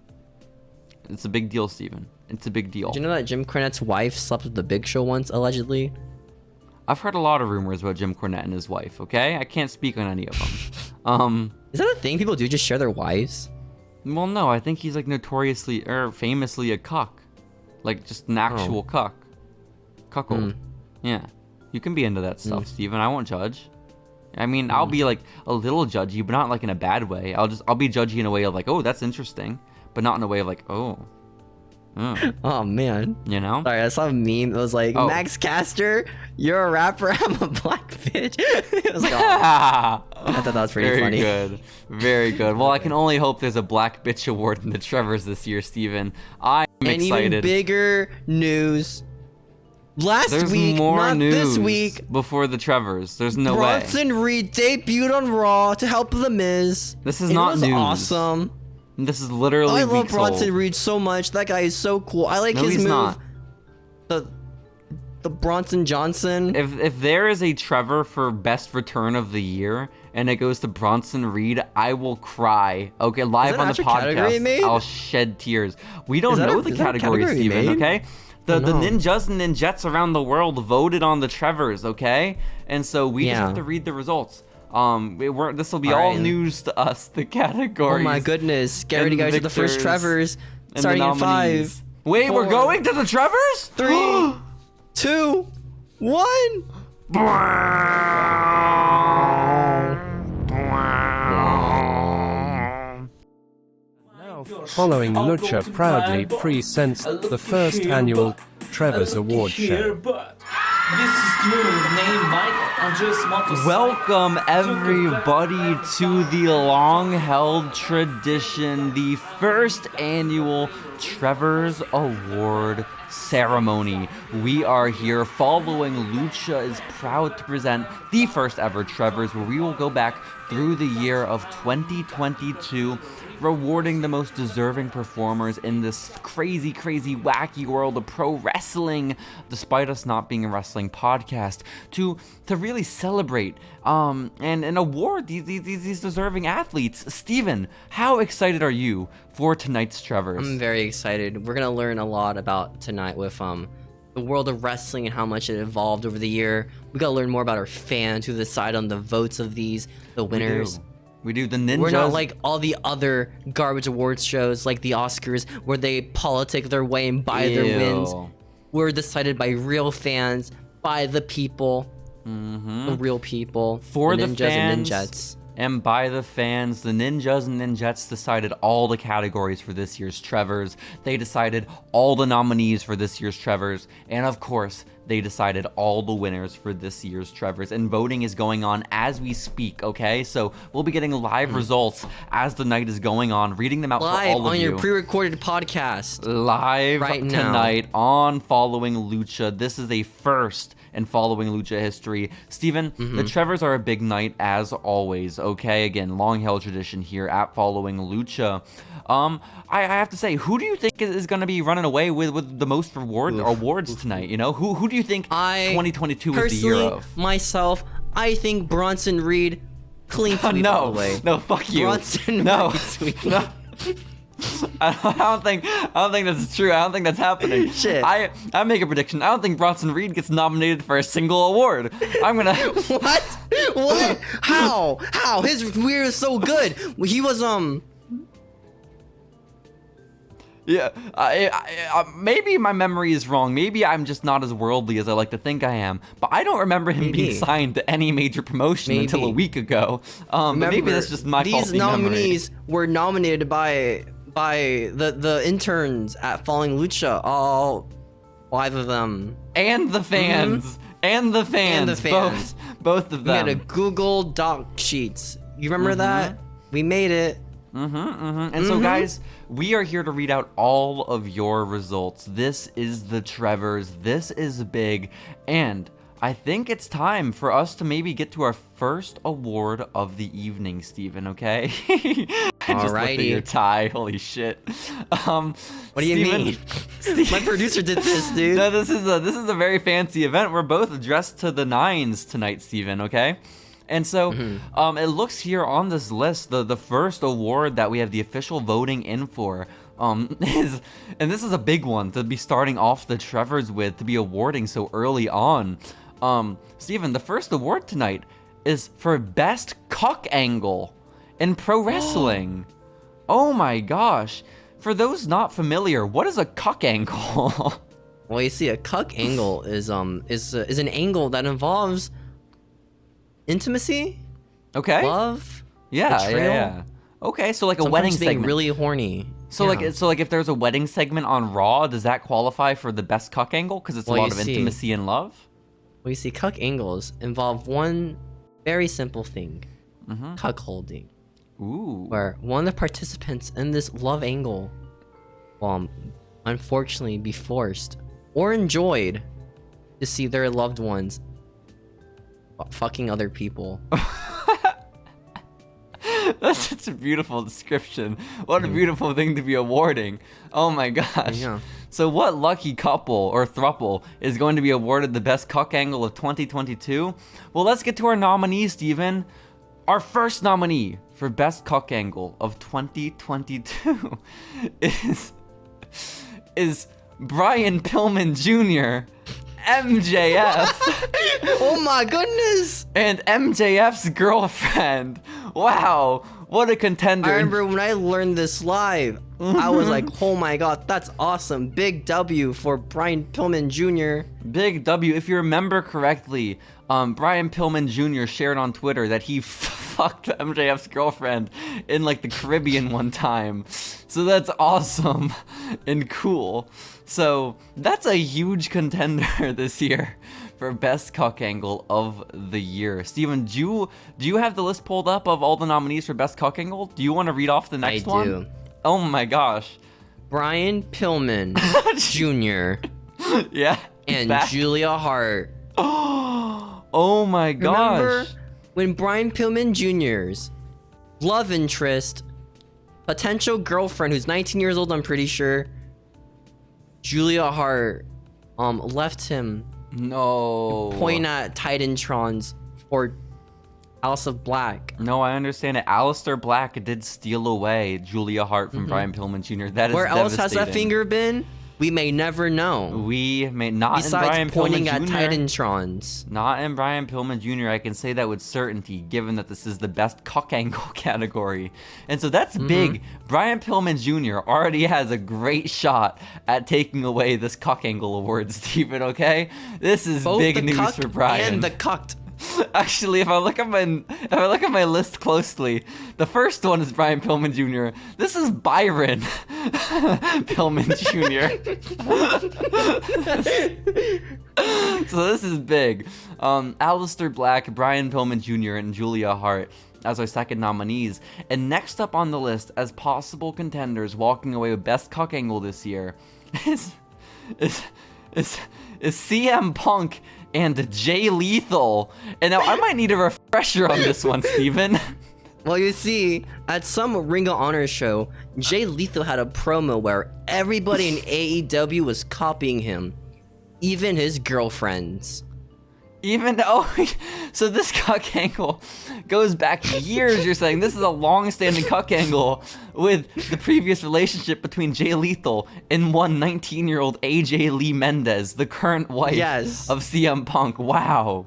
it's a big deal, Steven. It's a big deal. Did you know that Jim Cornette's wife slept with the Big Show once, allegedly? I've heard a lot of rumors about Jim Cornette and his wife. Okay, I can't speak on any of them. Is that a thing people do? Just share their wives? Well, no, I think he's like notoriously or famously a cuck, like just an actual cuckold. Yeah, you can be into that stuff, Steven. I won't judge. I mean, I'll be like a little judgy, but not like in a bad way. I'll be judgy in a way of like, oh, that's interesting, but not in a way of like, oh. Oh man. You know? Sorry, I saw a meme. It was like, Max Caster, you're a rapper, I'm a black bitch. It was like, I thought that was pretty funny. Very good. Very good. Well, I can only hope there's a Black Bitch Award in the Trevors this year, Steven. I'm And excited. even bigger news. There's week, more not news this week, before the Trevors. There's no Bronson way. Reed debuted on Raw to help The Miz. This is It not was news. awesome. This is literally I love weeks Bronson old. Reed so much. That guy is so cool. I like No, his he's move. not. The Bronson Johnson. If there is a Trevor for best return of the year and it goes to Bronson Reed, I will cry. Okay, live that on the actually category podcast, made? I'll shed tears. We don't Is that know a- the is that a category, category Steven, made? okay? The no. ninjas and ninjettes around the world voted on the Trevors, okay? And so we just Yeah. have to read the results. This will be All all right. news to us, the Oh categories. my goodness. Get ready, and guys, with the first victors Trevors. and the Starting in nominees. 5. Wait, we're 4, going to the Trevors? 3, 2, 1. Following Lucha proudly presents the first annual Trevors Award Show. This is your name, Mike. I just want to Welcome everybody to the long-held tradition, the first annual Trevors Award Ceremony. We are here. Following Lucha is proud to present the first ever Trevors, where we will go back through the year of 2022, rewarding the most deserving performers in this crazy, wacky world of pro wrestling, despite us not being a wrestling podcast, to really celebrate and award these deserving athletes. Steven, how excited are you for tonight's Trevors? I'm very excited. We're gonna learn a lot about tonight with the world of wrestling and how much it evolved over the year. We gotta learn more about our fans who decide on the votes of the winners. We do. The ninjas. We're not like all the other garbage awards shows like the Oscars where they politic their way and buy their wins. Ew. We're decided by real fans, by the people, The real people. For the ninjas and fans. ninjets. And by the fans, the Ninjas and Ninjettes decided all the categories for this year's Trevors. They decided all the nominees for this year's Trevors. And of course, they decided all the winners for this year's Trevors. And voting is going on as we speak, okay? So we'll be getting live results as the night is going on, reading them out Live for all of on you. your pre-recorded podcast. Live right now. tonight on Following Lucha. This is a first in Following Lucha history. Steven, the Trevors are a big night as always, okay? Again, long-held tradition here at Following Lucha. I have to say, who do you think is going to be running away with the most awards tonight? You know, who do you think 2022 is the year of? Myself, I think Bronson Reed clean sweep all the way. No, fuck you. Bronson no, Reed sweep. no. I don't think that's true. I don't think that's happening. Shit. I make a prediction. I don't think Bronson Reed gets nominated for a single award. I'm gonna. What? What? How? His weird is so good. He was Yeah, maybe my memory is wrong. Maybe I'm just not as worldly as I like to think I am. But I don't remember him being signed to any major promotion until a week ago. But maybe that's just my faulty memory. These nominees were nominated by the interns at Following Lucha. All 5 of them. And the fans. And the fans. Both of them. We had a Google Doc sheets. You remember that? We made it. And so, guys, we are here to read out all of your results. This is the Trevors. This is big. And I think it's time for us to maybe get to our first award of the evening, Steven, okay? I just looked at your tie. Holy shit. What do you mean? My producer did this, dude. No, this is a very fancy event. We're both dressed to the nines tonight, Steven, okay? And so, it looks here on this list, the first award that we have the official voting in for, and this is a big one to be starting off the Trevors with, to be awarding so early on. Steven, the first award tonight is for Best Cuck Angle in pro wrestling. Oh my gosh. For those not familiar, what is a cuck angle? Well, you see, a cuck angle is an angle that involves intimacy, Yeah. love, betrayal. Okay, so like a Sometimes wedding being segment. really horny. So like if there's a wedding segment on Raw, does that qualify for the best cuck angle? Because it's a lot of intimacy and love. Well, you see, cuck angles involve one very simple thing: cuck holding. Ooh. Where one of the participants in this love angle will unfortunately be forced or enjoyed to see their loved ones fucking other people. That's such a beautiful description. What a beautiful thing to be awarding. Oh my gosh. Yeah. So what lucky couple or throuple is going to be awarded the best cuck angle of 2022? Well, let's get to our nominees, Steven. Our first nominee for best cuck angle of 2022 is Brian Pillman Jr., MJF. Oh my goodness! And MJF's girlfriend. Wow, what a contender. I remember when I learned this live, I was like, oh my god, that's awesome. Big W for Brian Pillman Jr. Big W. If you remember correctly, Brian Pillman Jr. shared on Twitter that he fucked MJF's girlfriend in like the Caribbean one time. So that's awesome and cool. So that's a huge contender this year for best cuck angle of the year. Steven, do you have the list pulled up of all the nominees for best cuck angle? Do you want to read off the next one? I do. Oh my gosh. Brian Pillman Jr. Yeah. And Julia Hart. Oh my gosh. Remember when Brian Pillman Jr.'s love interest, potential girlfriend who's 19 years old, I'm pretty sure, Julia Hart, left him. No. Point at Titantrons for House of Black. No, I understand it. Aleister Black did steal away Julia Hart from Brian Pillman Jr. That is Where else has that finger been? We may never know. We may not. Besides in Brian pointing Pillman at Jr. Titantrons. Not in Brian Pillman Jr. I can say that with certainty, given that this is the best cuck angle category. And so that's big. Brian Pillman Jr. already has a great shot at taking away this cuck angle award, Steven, okay? This is Both big the news cuck for Brian. and the cucked. Actually, if I look at my list closely, the first one is Brian Pillman Jr. This is Byron Pillman Jr. So this is big. Aleister Black, Brian Pillman Jr., and Julia Hart as our second nominees. And next up on the list as possible contenders walking away with best cuck angle this year is CM Punk and Jay Lethal. And now I might need a refresher on this one, Steven. Well, you see, at some Ring of Honor show, Jay Lethal had a promo where everybody in AEW was copying him, even his girlfriends. Even though, so this cuck angle goes back years, you're saying. This is a long-standing cuck angle with the previous relationship between Jay Lethal and one 19-year-old AJ Lee Mendez, the current wife of CM Punk. Wow.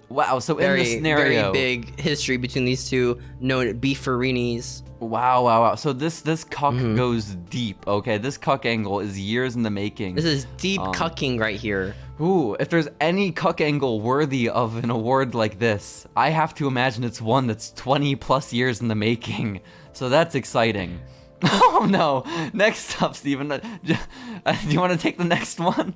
Wow, so in this scenario... Very big history between these two known beeferinis. Wow. So this cuck goes deep, okay? This cuck angle is years in the making. This is deep cucking right here. Ooh, if there's any cuck angle worthy of an award like this, I have to imagine it's one that's 20 plus years in the making. So that's exciting. Oh no! Next up, Steven, do you want to take the next one?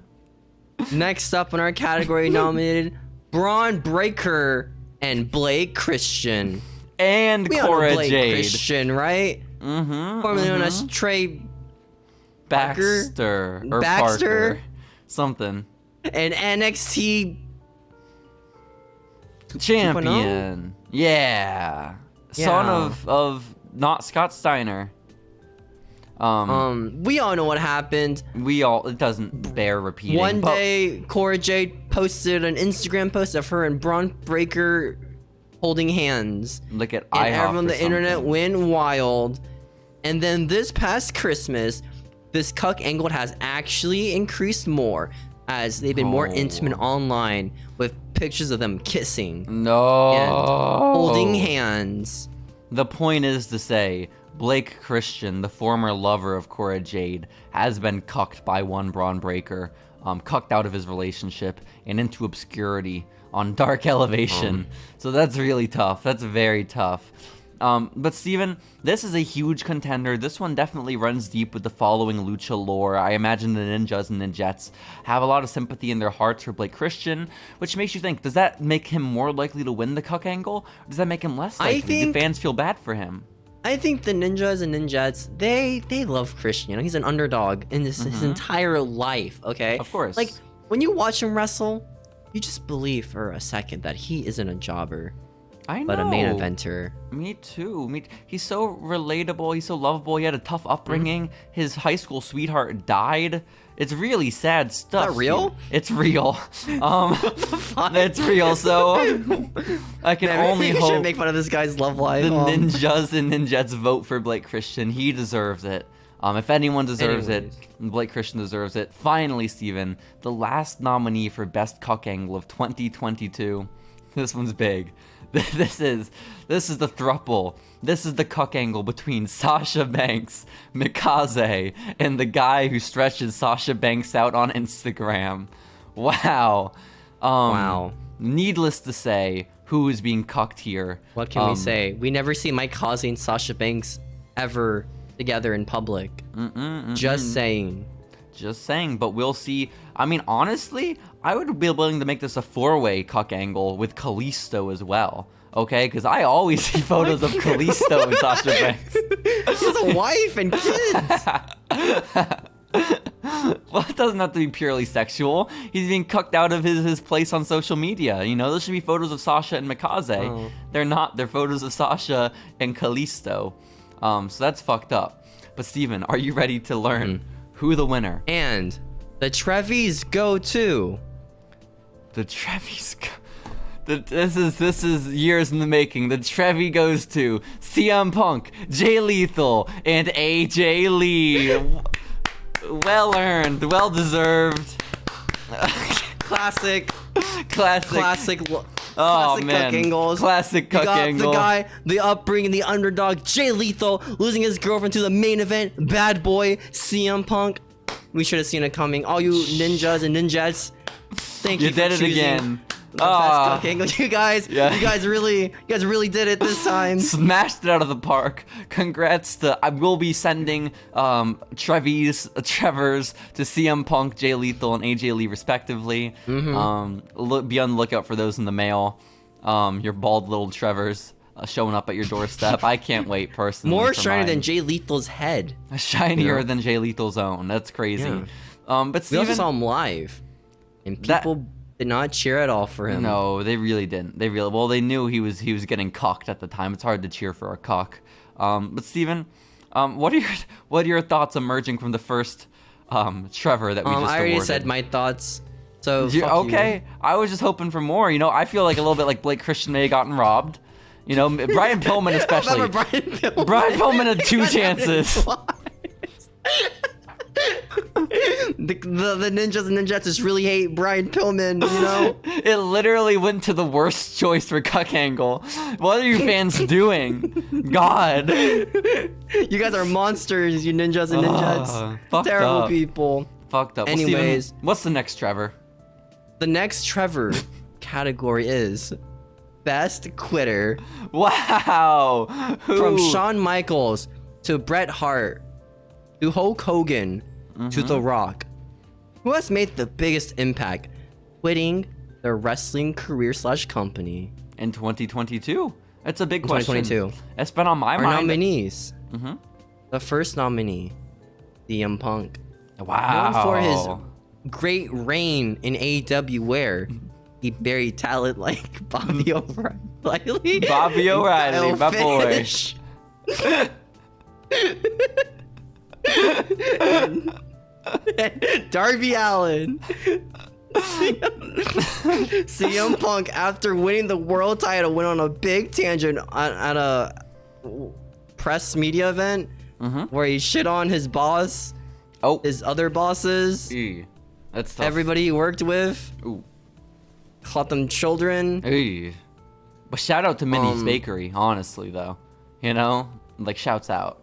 Next up in our category nominated, Braun Breaker and Blake Christian. And we Cora know Blake Jade. Christian, right? Formerly known as Trey Baxter. Or Baxter. Parker. Something. An NXT champion. Yeah. Son of not Scott Steiner. We all know what happened. It doesn't bear repeating. One day, Cora Jade posted an Instagram post of her and Braun Breaker holding hands. Look at and everyone on the internet went wild. And then this past Christmas, this cuck angle has actually increased more, as they've been more intimate online with pictures of them kissing. No. And holding hands. The point is to say, Blake Christian, the former lover of Cora Jade, has been cucked by one Braun Breaker, cucked out of his relationship and into obscurity on Dark Elevation. So that's really tough. That's very tough. But Steven, this is a huge contender. This one definitely runs deep with the Following Lucha lore. I imagine the Ninjas and Ninjettes have a lot of sympathy in their hearts for Blake Christian, which makes you think, does that make him more likely to win the cuck angle? Or does that make him less likely? Do fans feel bad for him? I think the Ninjas and Ninjettes, they love Christian. You know, he's an underdog in his entire life, okay? Of course. Like, when you watch him wrestle, you just believe for a second that he isn't a jobber. I know. But a main eventer. Me too. He's so relatable. He's so lovable. He had a tough upbringing. His high school sweetheart died. It's really sad stuff. Is that real? It's real. It's real. So I can only hope. Should make fun of this guy's love life. The Ninjas and Ninjettes vote for Blake Christian. He deserves it. If anyone deserves it, Blake Christian deserves it. Finally, Steven, the last nominee for Best Cuck Angle of 2022. This one's big. This is the thruple. This is the cuck angle between Sasha Banks, Mikaze, and the guy who stretches Sasha Banks out on Instagram. Wow. Wow. Needless to say, who is being cucked here? What can we say? We never see Mikaze and Sasha Banks ever together in public. Just saying. Just saying, but we'll see. I mean, honestly, I would be willing to make this a four-way cuck angle with Kalisto as well. Okay, because I always see photos of Kalisto and Sasha Banks. She has a wife and kids. Well, it doesn't have to be purely sexual. He's being cucked out of his place on social media. You know, those should be photos of Sasha and Mikaze. They're not. They're photos of Sasha and Kalisto. So that's fucked up. But Steven, are you ready to learn who the winner? And the Trevies go to... The Trevies go... This is years in the making. The Trevi goes to CM Punk, Jay Lethal, and AJ Lee. Well earned, well deserved. Classic. Classic. Oh Oh man, Cuck angles. classic You cuck got angle. the guy, the upbringing, the underdog, Jay Lethal, losing his girlfriend to the main event, bad boy, CM Punk. We should have seen it coming. All you ninjas and ninjas, thank you, You for did it choosing again. the best cuck angle. You guys really did it this time. Smashed it out of the park. Congrats to. I will be sending Trevors to CM Punk, Jay Lethal, and AJ Lee respectively. Be on the lookout for those in the mail. Your bald little Trevors showing up at your doorstep. I can't wait personally. More for shiny mine. than Jay Lethal's head. Shinier than Jay Lethal's own. That's crazy. Yeah. But We Steven, also saw him live, and people did not cheer at all for him. no, they really didn't. They knew he was getting cucked at the time. It's hard to cheer for a cuck. But Steven, what are your thoughts emerging from the first Trevor that we just I already awarded? said my thoughts. So fuck Okay, I was just hoping for more. I feel like a little bit like Blake Christian may have gotten robbed. Brian Pillman especially. Remember Brian Pillman? Brian Pillman had 2 chances. The ninjas and ninjas just really hate Brian Pillman, It literally went to the worst choice for cuck angle. What are you fans doing? God. You guys are monsters, you ninjas and ninjas. Fucked Terrible up. people. Fucked up. Well, Anyways. Steven, what's the next Trevor? The next Trevor category is Best Quitter. Wow. Who? From Shawn Michaels to Bret Hart to Hulk Hogan to The Rock. Who has made the biggest impact quitting their wrestling career / company? In 2022. It's a big question. 2022. It's been on my Our mind. nominees. The first nominee, CM Punk. Wow. Known for his great reign in AEW where he buried talent like Bobby O'Reilly. Bobby O'Reilly, my boy. Fish. Darby Allin. CM Punk, after winning the world title, went on a big tangent at a press media event where he shit on his boss, his other bosses, That's tough. everybody he worked with, Ooh. called them children. Hey. But shout out to Minnie's Bakery, honestly, though. Shouts out.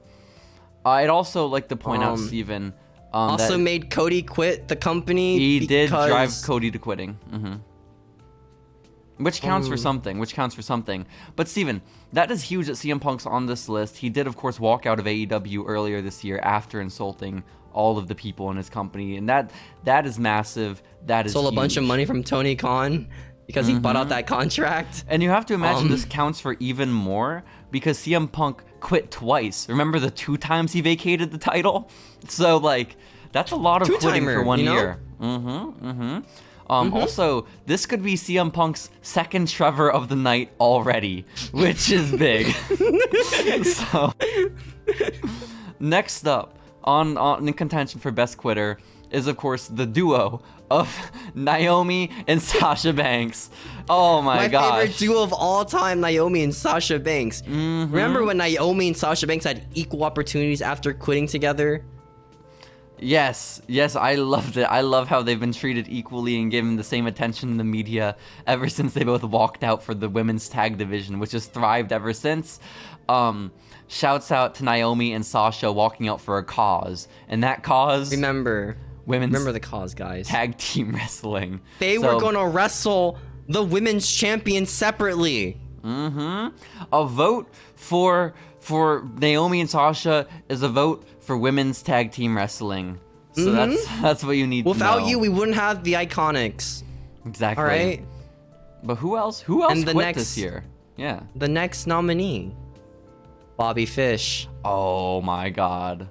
I'd also like to point out, Steven, Also that made Cody quit the company. he did because- drive Cody to quitting. Which counts for something. But Steven, that is huge that CM Punk's on this list. He did, of course, walk out of AEW earlier this year after insulting all of the people in his company. And that is massive. That is Stole a bunch of huge. money from Tony Khan because he bought out that contract. And you have to imagine this counts for even more because CM Punk quit twice. Remember the 2 times he vacated the title? So, that's a lot of quitting for Two-timer, 1 year. Also, this could be CM Punk's second Trevor of the night already, which is big. So, next up, in contention for Best Quitter is, of course, the duo of Naomi and Sasha Banks. Oh my gosh. My favorite duo of all time, Naomi and Sasha Banks. Remember when Naomi and Sasha Banks had equal opportunities after quitting together? Yes, I loved it. I love how they've been treated equally and given the same attention in the media ever since they both walked out for the women's tag division, which has thrived ever since. Shouts out to Naomi and Sasha walking out for a cause, and that cause, Remember women's the cause, guys. tag team wrestling. They were going to wrestle the women's champion separately. A vote for Naomi and Sasha is a vote for women's tag team wrestling. So that's what you need to know. Without you, we wouldn't have the Iconics. Exactly. All right. But who else And the quit next- this year? Yeah. The next nominee, Bobby Fish. Oh my god.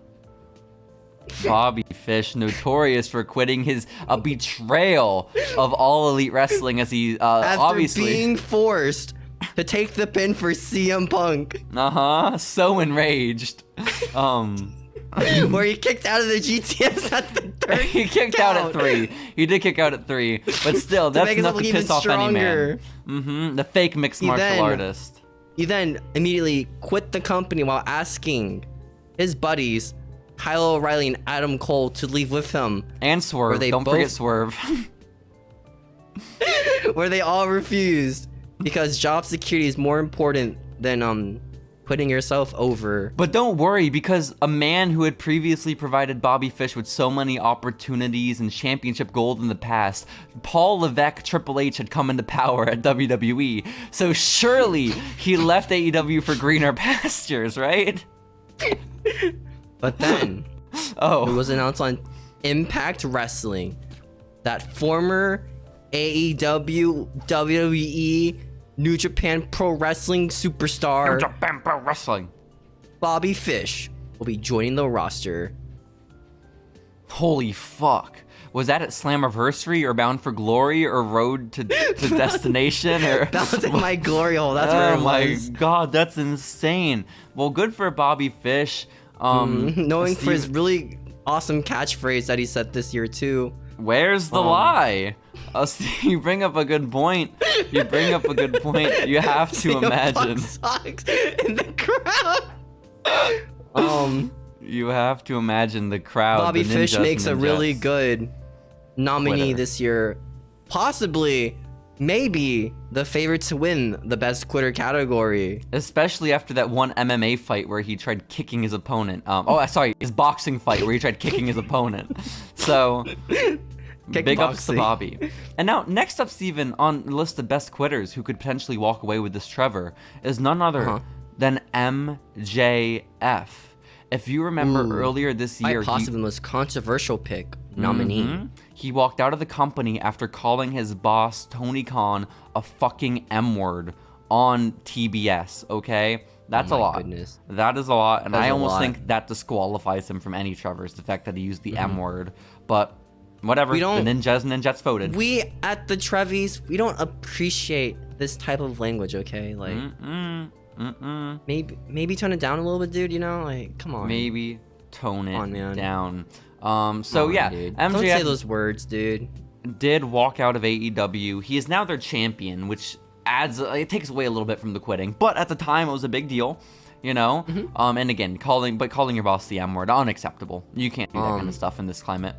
Bobby Fish, notorious for quitting a betrayal of All Elite Wrestling as he After obviously being forced to take the pin for CM Punk, so enraged. where he kicked out of the GTS at the third He kicked out at count. 3. He did kick out at 3, but still, that's make enough himself to look piss even off any stronger. man. The fake mixed martial then- artist. He then immediately quit the company while asking his buddies Kyle O'Reilly and Adam Cole to leave with him, And Swerve. they Don't both- forget Swerve. where they all refused because job security is more important than putting yourself over. But don't worry, because a man who had previously provided Bobby Fish with so many opportunities and championship gold in the past, Paul Levesque Triple H had come into power at WWE. So surely he left AEW for greener pastures, right? But then it Oh, was announced on Impact Wrestling that former AEW, WWE, New Japan Pro Wrestling superstar Japan Pro Wrestling. Bobby Fish will be joining the roster. Holy fuck. Was that at Slammiversary or Bound for Glory or Road to Destination? Or That was in my glory hole. That's where oh it my was. god, that's insane. Well, good for Bobby Fish. Knowing for his Steve- really awesome catchphrase that he said this year too. Where's the lie? You bring up a good point. You bring up a good point. You have to CM Punk imagine. sucks in the crowd. You have to imagine the crowd. Bobby the Fish ninjas makes a and really ninjas. good nominee Quitter. this year. Possibly, maybe the favorite to win the best quitter category. Especially after that one MMA fight where he tried kicking his opponent. His boxing fight where he tried kicking his opponent. So, big ups to Kickboxing. Bobby. And now, next up, Steven, on the list of best quitters who could potentially walk away with this Trevor is none other than MJF. If you remember earlier this year, Possibly the most controversial pick nominee. he walked out of the company after calling his boss, Tony Khan, a fucking M-word on TBS, okay? That's Oh a my lot. goodness. That is a lot, and That's I a almost lot. think that disqualifies him from any Trevors, the fact that he used the M-word. But whatever, We don't- the ninjas voted. We at the Trevies, we don't appreciate this type of language, okay? Like maybe tone it down a little bit, dude, you know? Like come on. Maybe tone it on, man. down. Come on, Yeah, dude. MJF Don't say those words, dude. did walk out of AEW. He is now their champion, which it takes away a little bit from the quitting. But at the time, it was a big deal, you know. And again, calling your boss the M word, unacceptable. You can't do that kind of stuff in this climate.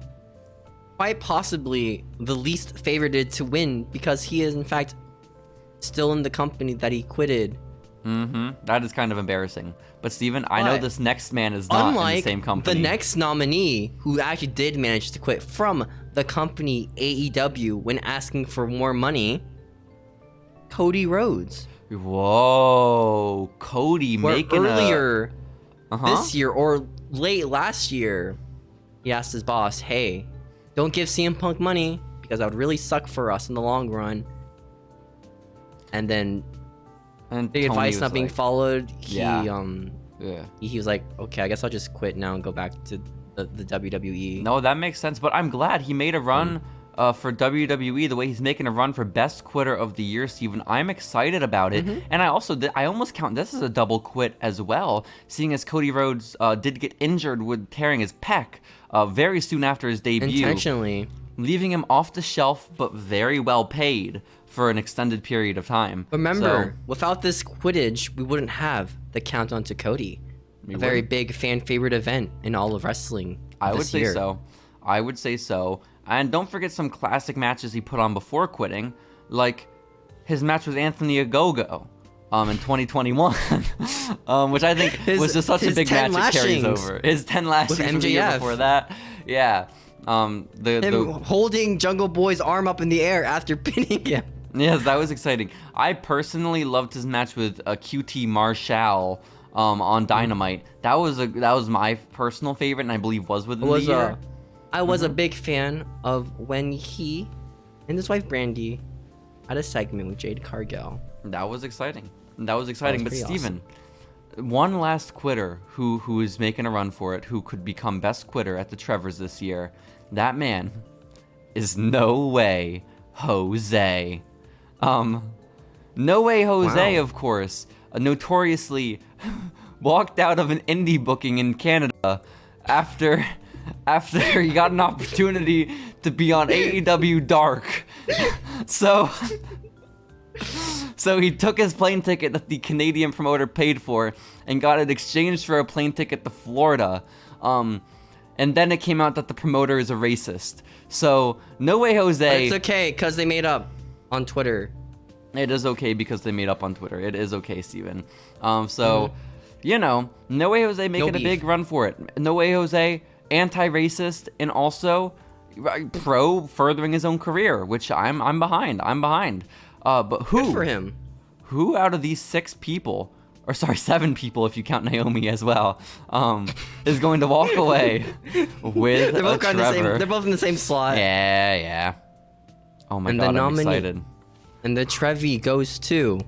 Quite possibly the least favorited to win because he is in fact still in the company that he quitted. That is kind of embarrassing. But Steven, I know But this next man is not in the Unlike same company. the next nominee who actually did manage to quit from the company AEW when asking for more money, Cody Rhodes. Whoa, Cody Where making earlier a this year or late last year, he asked his boss, "Hey, don't give CM Punk money because that would really suck for us in the long run." And then and the Tony advice was not being like, followed, Yeah. he was like, "Okay, I guess I'll just quit now and go back to the WWE." No, that makes sense. But I'm glad he made a run for WWE the way he's making a run for Best Quitter of the Year, Steven. I'm excited about it. And I almost count this as a double quit as well, seeing as Cody Rhodes did get injured with tearing his pec very soon after his debut, Intentionally. leaving him off the shelf but very well paid for an extended period of time. Remember, without this quidditch, we wouldn't have the Countdown to Cody, a very big fan favorite event in all of wrestling. I would this say year. so. I would say so. And don't forget some classic matches he put on before quitting, like his match with Anthony Ogogo in 2021, which I think was just such a his big 10 match it carries lashings over. His 10 lashings from the year MJF. before that. Yeah. Him The holding Jungle Boy's arm up in the air after pinning him. Yes, that was exciting. I personally loved his match with QT Marshall on Dynamite. That was my personal favorite, and I believe was within the year. I was a big fan of when he and his wife Brandy had a segment with Jade Cargill. That was exciting. But pretty Steven, one last quitter who is making a run for it, who could become best quitter at the Trevors this year. That man is No Way Jose. No Way Jose, Wow. of course, notoriously walked out of an indie booking in Canada after he got an opportunity to be on AEW Dark. So he took his plane ticket that the Canadian promoter paid for and got it exchanged for a plane ticket to Florida. And then it came out that the promoter is a racist. So, No Way But Jose... it's okay, because they made up on Twitter. It is okay because they made up on Twitter. It is okay, Steven. You know, No Way Jose making a big run for it. No Way Jose, anti-racist, and also pro furthering his own career, which I'm behind. But who? Good for him. Who out of these 6 people, or sorry, 7 people if you count Naomi as well, is going to walk away with They're both a Trevor? they're both in the same slot. Yeah. Oh my And god, the I'm nominee- excited. And the Trevi goes to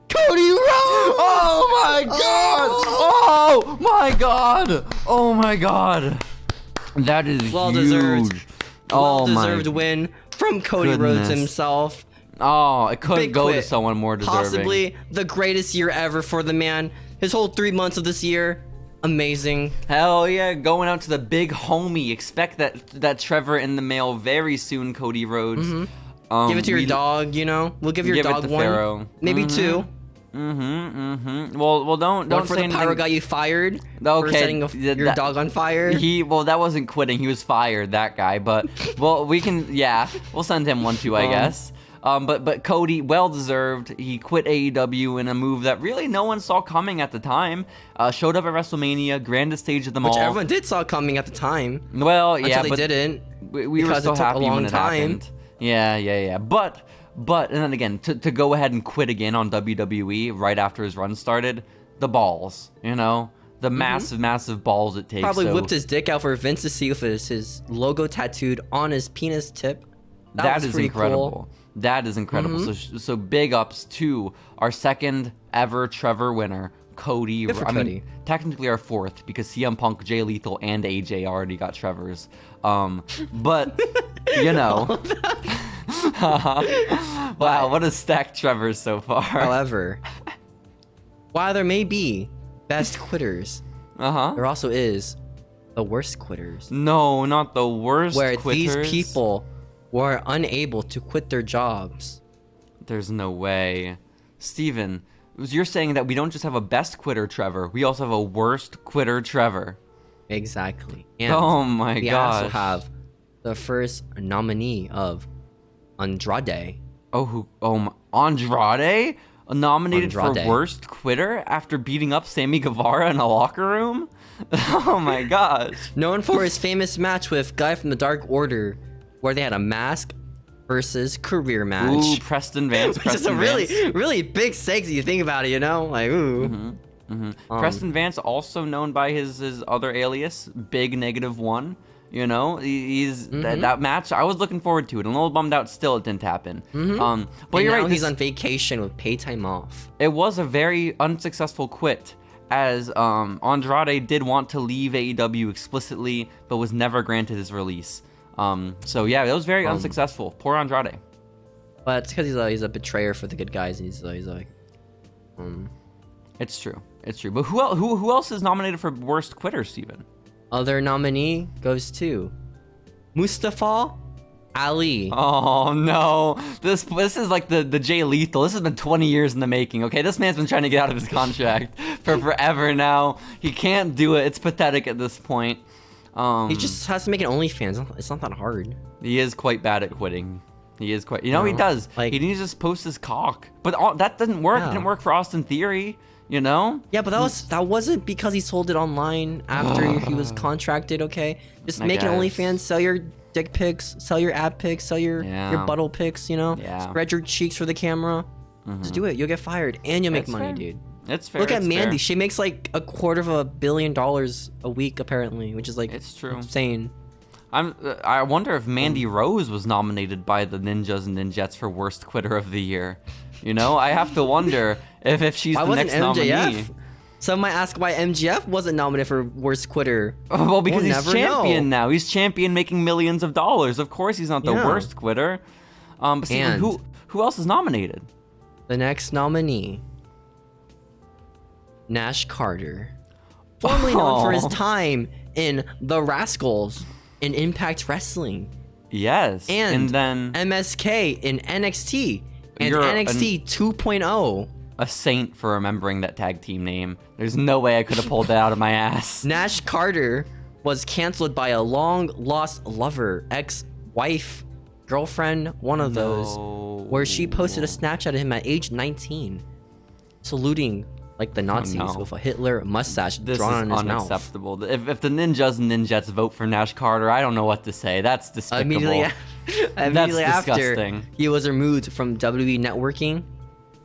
Cody Rhodes. Oh my god! Oh my god! Oh my god! That is Well huge. deserved. Oh Well-deserved my win from Cody Rhodes goodness. himself. Oh, it couldn't Big go to quit. someone more deserving. Possibly the greatest year ever for the man. His whole 3 months of this year, amazing. Hell yeah, going out to the big homie. Expect that Trevor in the mail very soon, Cody Rhodes. Give it to your dog, you know. We'll give your give it dog to one, Pharaoh. maybe 2. Well, don't One for say the pyro anything. got you fired for Okay, setting your dog on fire. Well, that wasn't quitting. He was fired, that guy. But well, we'll send him one too, I guess. But Cody, well deserved. He quit AEW in a move that really no one saw coming at the time. Showed up at WrestleMania, grandest stage of them Which all. everyone did saw coming at the time. Well, yeah, Until they but didn't. we were because so it took a happy long when it time. happened. Yeah. But and then again, to go ahead and quit again on WWE right after his run started, the balls, you know, the massive balls it takes. Probably so whipped his dick out for Vince to see if it's his logo tattooed on his penis tip. that was is pretty incredible. cool. That is incredible. So big ups to our second ever Trevor winner, Cody. Good for I mean, Cody. technically our 4th because CM Punk, Jay Lethal, and AJ already got Trevor's. But you know, wow, what a stacked Trevor so far. However, while there may be best quitters, there also is the worst quitters. No, not the worst. Where quitters. these people were unable to quit their jobs. There's no way. Steven, you're saying that we don't just have a best quitter Trevor, we also have a worst quitter Trevor. Exactly. And Oh my we gosh. also have the first nominee of Andrade. Andrade? Nominated for Andrade. worst quitter after beating up Sammy Guevara in a locker room? Oh my gosh. Known for his famous match with Guy from the Dark Order, where they had a mask versus career match. Ooh, Preston Vance. Which is a really big stakes if you think about it, you know? Like, ooh. Preston Vance, also known by his other alias, Big -1. You know, he's that match. I was looking forward to it. I'm a little bummed out. Still, it didn't happen. But And you're now right. he's on vacation with pay time off. It was a very unsuccessful quit, as Andrade did want to leave AEW explicitly, but was never granted his release. So yeah, it was very unsuccessful. Poor Andrade. But it's because he's a betrayer for the good guys. He's like, It's true. But who else is nominated for worst quitter, Steven? other nominee goes to Mustafa Ali. Oh no, this is like the Jay Lethal. This has been 20 years in the making. Okay, this man's been trying to get out of his contract for forever now. He can't do it. It's pathetic at this point. He just has to make an OnlyFans. It's not that hard. He is quite bad at quitting. He is quite. You know, he does. like- He needs to just post his cock. But that didn't work. It Yeah. didn't work for Austin Theory. You know. Yeah, but that wasn't because he sold it online after he was contracted. Okay, just I make an guess. OnlyFans, sell your dick pics, sell your ab pics, sell your butthole pics. You know, Yeah. spread your cheeks for the camera. Just do it. You'll get fired and you'll make That's money, fair. dude. It's fair. Look at it's Mandy. fair. She makes like $250 million a week apparently, which is like It's true. insane. I wonder if Mandy Rose was nominated by the Ninjas and Ninjettes for worst quitter of the year. You know, I have to wonder if she's Why the wasn't next nominee. MJF? Some might ask why MGF wasn't nominated for worst quitter. Well, because We'll he's never champion know. now. He's champion making millions of dollars. Of course, he's not the Yeah. worst quitter. But Steven, And- who else is nominated? The next nominee, Nash Carter, formerly known for his Oh. time in The Rascals in Impact Wrestling, Yes, and then MSK in NXT and You're NXT 2.0. a saint for remembering that tag team name. There's no way I could have pulled that out of my ass. Nash Carter was canceled by a long-lost lover, ex-wife, girlfriend, one of those, where she posted a Snapchat of him at age 19, saluting like the Nazis with a Hitler mustache drawn on his mouth. This is unacceptable. If the ninjas and ninjets vote for Nash Carter, I don't know what to say. That's despicable. Immediately after, disgusting. he was removed from WWE networking,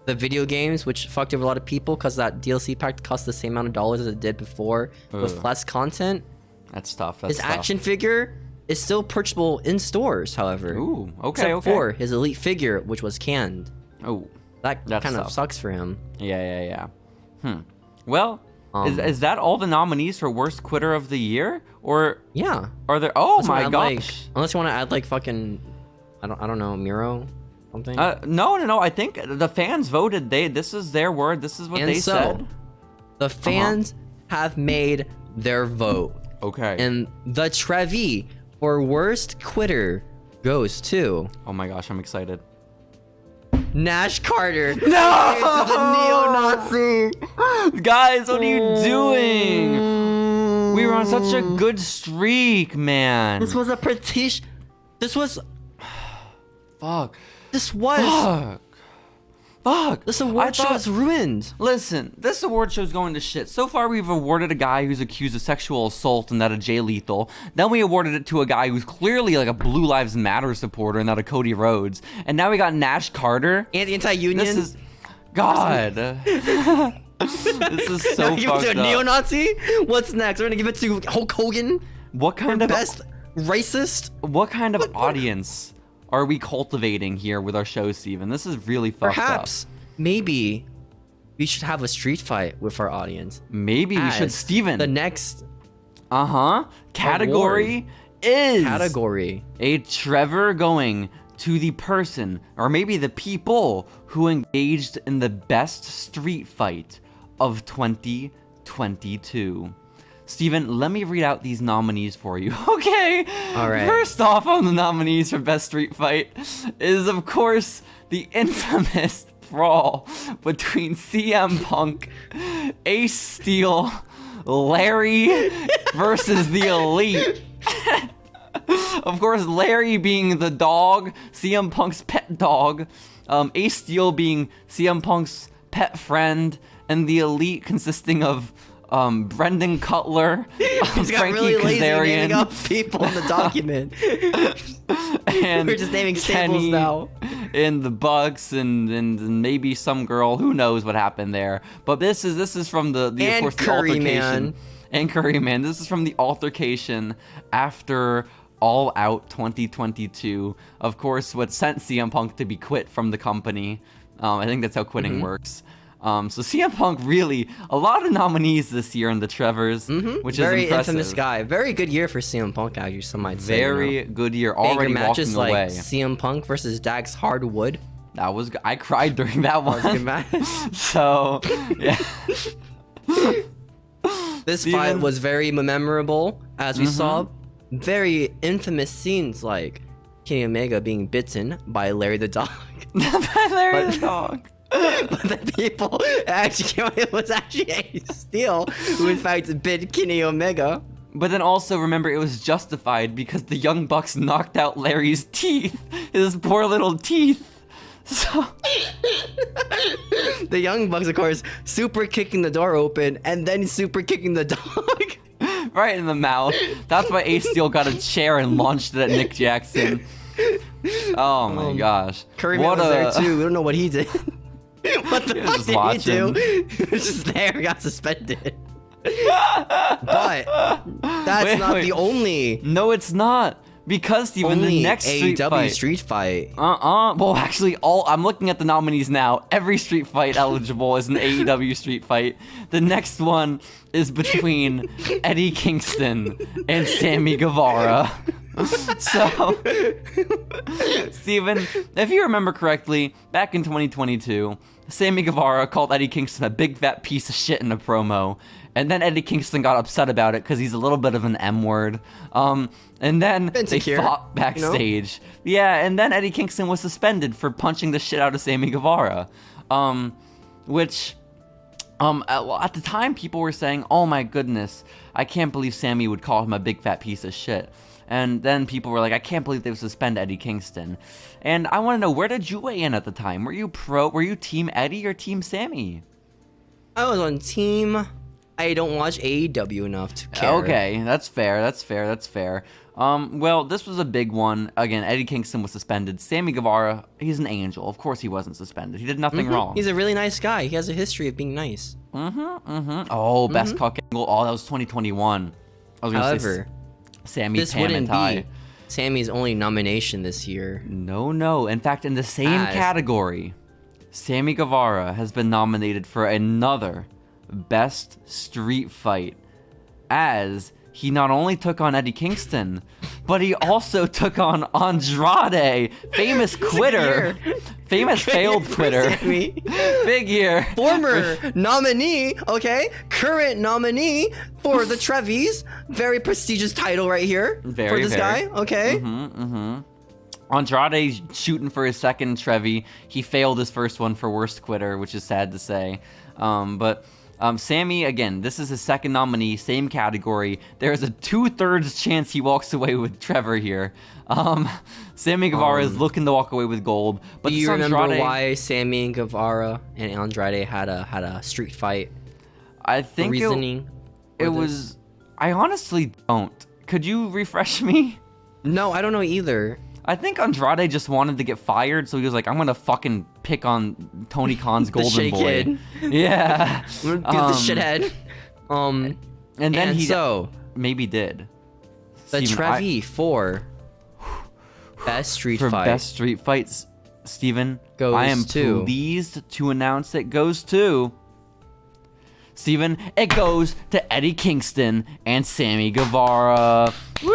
the video games, which fucked over a lot of people because that DLC pack cost the same amount of dollars as it did before with less content. That's tough. His action figure is still purchasable in stores, however. Ooh, Except for his elite figure, which was canned. Oh, that kind of sucks for him. Yeah. Well, is that all the nominees for worst quitter of the year, or yeah, are there? Oh my gosh! Like, unless you want to add like fucking, I don't know, Miro, something. No. I think the fans voted. This is their word. This is what they said. The fans have made their vote. Okay. And the Trevi for worst quitter goes to. Oh my gosh, I'm excited. Nash Carter. No! The neo-Nazi. Guys, what are you doing? We were on such a good streak, man. This was a petition. This was. Fuck. This was. Fuck. This award show is ruined. Listen, this award show's going to shit. So far, we've awarded a guy who's accused of sexual assault and that of Jay Lethal. Then we awarded it to a guy who's clearly like a Blue Lives Matter supporter and that of Cody Rhodes. And now we got Nash Carter. And anti-union. This is... God. This is so fucked up. Give it to a neo-Nazi? What's next? We're gonna give it to Hulk Hogan? What kind of... best racist? What kind of audience are we cultivating here with our show, Steven? This is really fucked up. Perhaps, maybe, we should have a street fight with our audience. Maybe we should, Steven. The next... category is... Category. A Trevor going to the person, or maybe the people, who engaged in the best street fight of 2022. Steven, let me read out these nominees for you. Okay. All right. First off on the nominees for Best Street Fight is, of course, the infamous brawl between CM Punk, Ace Steel, Larry versus the Elite. Of course, Larry being the dog, CM Punk's pet dog, Ace Steel being CM Punk's pet friend, and the Elite consisting of Brendan Cutler, He's got Frankie really lazy Kazarian, naming up people in the document. and We're just naming stables Kenny now. And the Bucks and maybe some girl. Who knows what happened there? But this is from the of And course the Curry altercation. Man. And Curry Man. This is from the altercation after All Out 2022. Of course, what sent CM Punk to be quit from the company. I think that's how quitting works. So CM Punk really, a lot of nominees this year in the Trevors, which Very is impressive. infamous guy. Very good year for CM Punk, actually, some might say. Very good year, already Banger matches walking away. like CM Punk versus Dax Hardwood. That was, I cried during that one. Good match. So, yeah. This fight was very memorable, as we saw very infamous scenes like Kenny Omega being bitten by Larry the Dog. By Larry the Dog. But the people actually, it was actually Ace Steel who in fact bit Kenny Omega. But then also remember, it was justified because the Young Bucks knocked out Larry's teeth, his poor little teeth. So the Young Bucks, of course, super kicking the door open and then super kicking the dog. right in the mouth. That's why Ace Steel got a chair and launched it at Nick Jackson. Oh my gosh. Curry Man was there too. We don't know what he did. What the fuck did watching. he do? He was just there, got suspended. But that's not the only. No, it's not. Because Steven, the next AEW street fight. Well, actually, I'm looking at the nominees now. Every street fight eligible is an AEW street fight. The next one is between Eddie Kingston and Sammy Guevara. So, Steven, if you remember correctly, back in 2022, Sammy Guevara called Eddie Kingston a big fat piece of shit in a promo. And then Eddie Kingston got upset about it because he's a little bit of an M-word. And then they fought backstage. You know? Yeah, and then Eddie Kingston was suspended for punching the shit out of Sammy Guevara. which at the time people were saying, oh my goodness, I can't believe Sammy would call him a big fat piece of shit. And then people were like, I can't believe they would suspend Eddie Kingston. And I want to know, where did you weigh in at the time? Were you team Eddie or team Sammy? I was on team. I don't watch AEW enough to care. Okay, that's fair. Well, this was a big one. Again, Eddie Kingston was suspended. Sammy Guevara, he's an angel. Of course he wasn't suspended. He did nothing wrong. He's a really nice guy. He has a history of being nice. Oh, best cock angle. Oh, that was 2021. I was gonna say Sammy, this Pam, wouldn't and Ty. be Sammy's only nomination this year. No. In fact, in the same category, Sammy Guevara has been nominated for another best street fight, as he not only took on Eddie Kingston, but he also took on Andrade, famous quitter, famous failed quitter. Big year. Former nominee, okay? Current nominee for the Trevies. Very prestigious title right here for this guy, okay? Andrade shooting for his second Trevi. He failed his first one for worst quitter, which is sad to say. But Sammy, again, this is his second nominee, same category. There's a 2/3 chance he walks away with Trevor here. Sammy Guevara is looking to walk away with gold. But do you remember why Sammy Guevara and Andrade had a street fight? I think reasoning. It was. I honestly don't. Could you refresh me? No, I don't know either. I think Andrade just wanted to get fired, so he was like, I'm gonna fucking pick on Tony Khan's golden boy. Kid. Yeah. I'm gonna do the shithead. And then he so maybe did. the Steven, Trevi for best street for fight. best street fights, Steven, Goes I am to- pleased to announce it goes to Steven, it goes to Eddie Kingston and Sammy Guevara. Woo!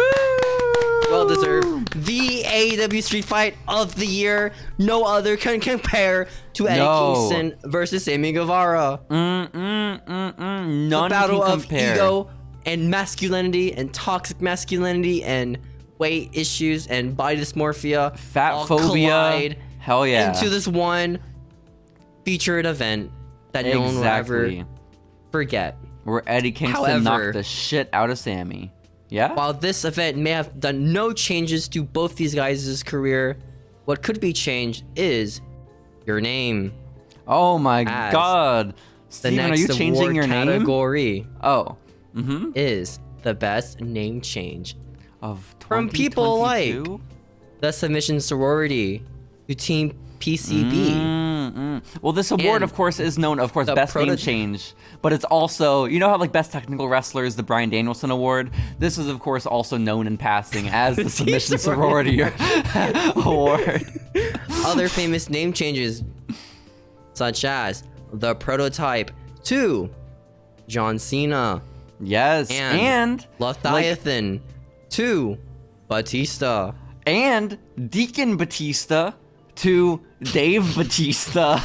Well deserved. The AEW Street Fight of the year. No other can compare to Eddie Kingston versus Sammy Guevara. None The battle can of compare. ego and masculinity and toxic masculinity and weight issues and body dysmorphia. Fat all phobia. collide Hell yeah. into this one featured event that no one will ever forget. Where Eddie Kingston However, knocked the shit out of Sammy. Yeah? While this event may have done no changes to both these guys' career, what could be changed is your name. Oh my as god. The Steven, next are you changing award your name? category Oh. is the best name change. Of From people like 2022? the Submission Sorority to Team PCB. Well, this award, And of course, is known, of course, the best name change, but it's also, you know how like best technical wrestler is the Bryan Danielson Award? This is, of course, also known in passing as the Submission Sorority Award. Other famous name changes, such as the Prototype to John Cena Yes, and Leviathan to Batista. and Deacon Batista to Dave Batista.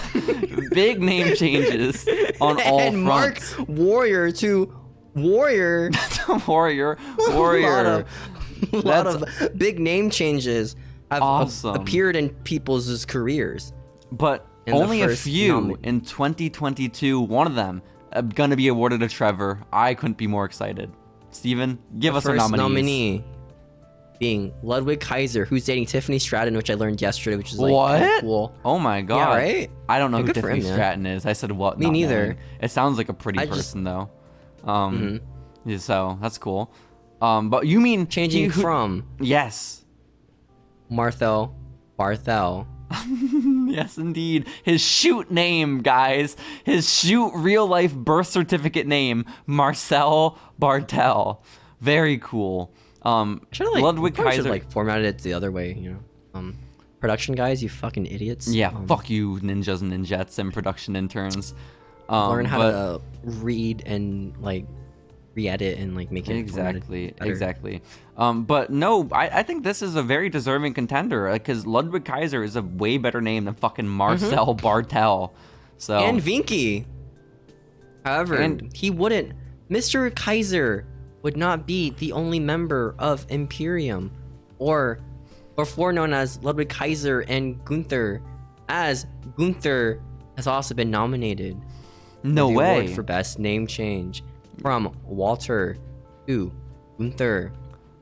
Big name changes on all And Mark fronts. Warrior to Warrior. Warrior. A lot of big name changes have awesome. appeared in people's careers. But in the only a first few in 2022. One of them gonna be awarded to Trevor. I couldn't be more excited. Steven, give us a First nominees. nominee being Ludwig Kaiser, who's dating Tiffany Stratton, which I learned yesterday, which is like What? kinda cool. Oh my god. Yeah, right? I don't know Yeah, who good for Tiffany him, man. Stratton is. I said what? Me not neither. knowing. It sounds like a pretty I just- person though. Yeah, so that's cool. But you mean Changing from Yes. Marthel Barthel. Yes, indeed. His shoot name, guys. His shoot real life birth certificate name, Marcel Bartel. Very cool. Should have Ludwig Kaiser. should like formatted it the other way, you know. Production guys, you fucking idiots. Yeah, fuck you, ninjas and ninjettes and production interns. Learn how to read and like re-edit and like make it Exactly, better. exactly. But no, I think this is a very deserving contender because Ludwig Kaiser is a way better name than fucking Marcel Bartel. So And Vinky. However, he wouldn't. Mr. Kaiser would not be the only member of Imperium, or before known as Ludwig Kaiser and Gunther, as Gunther has also been nominated. No for the way. award for best name change from Walter to Gunther.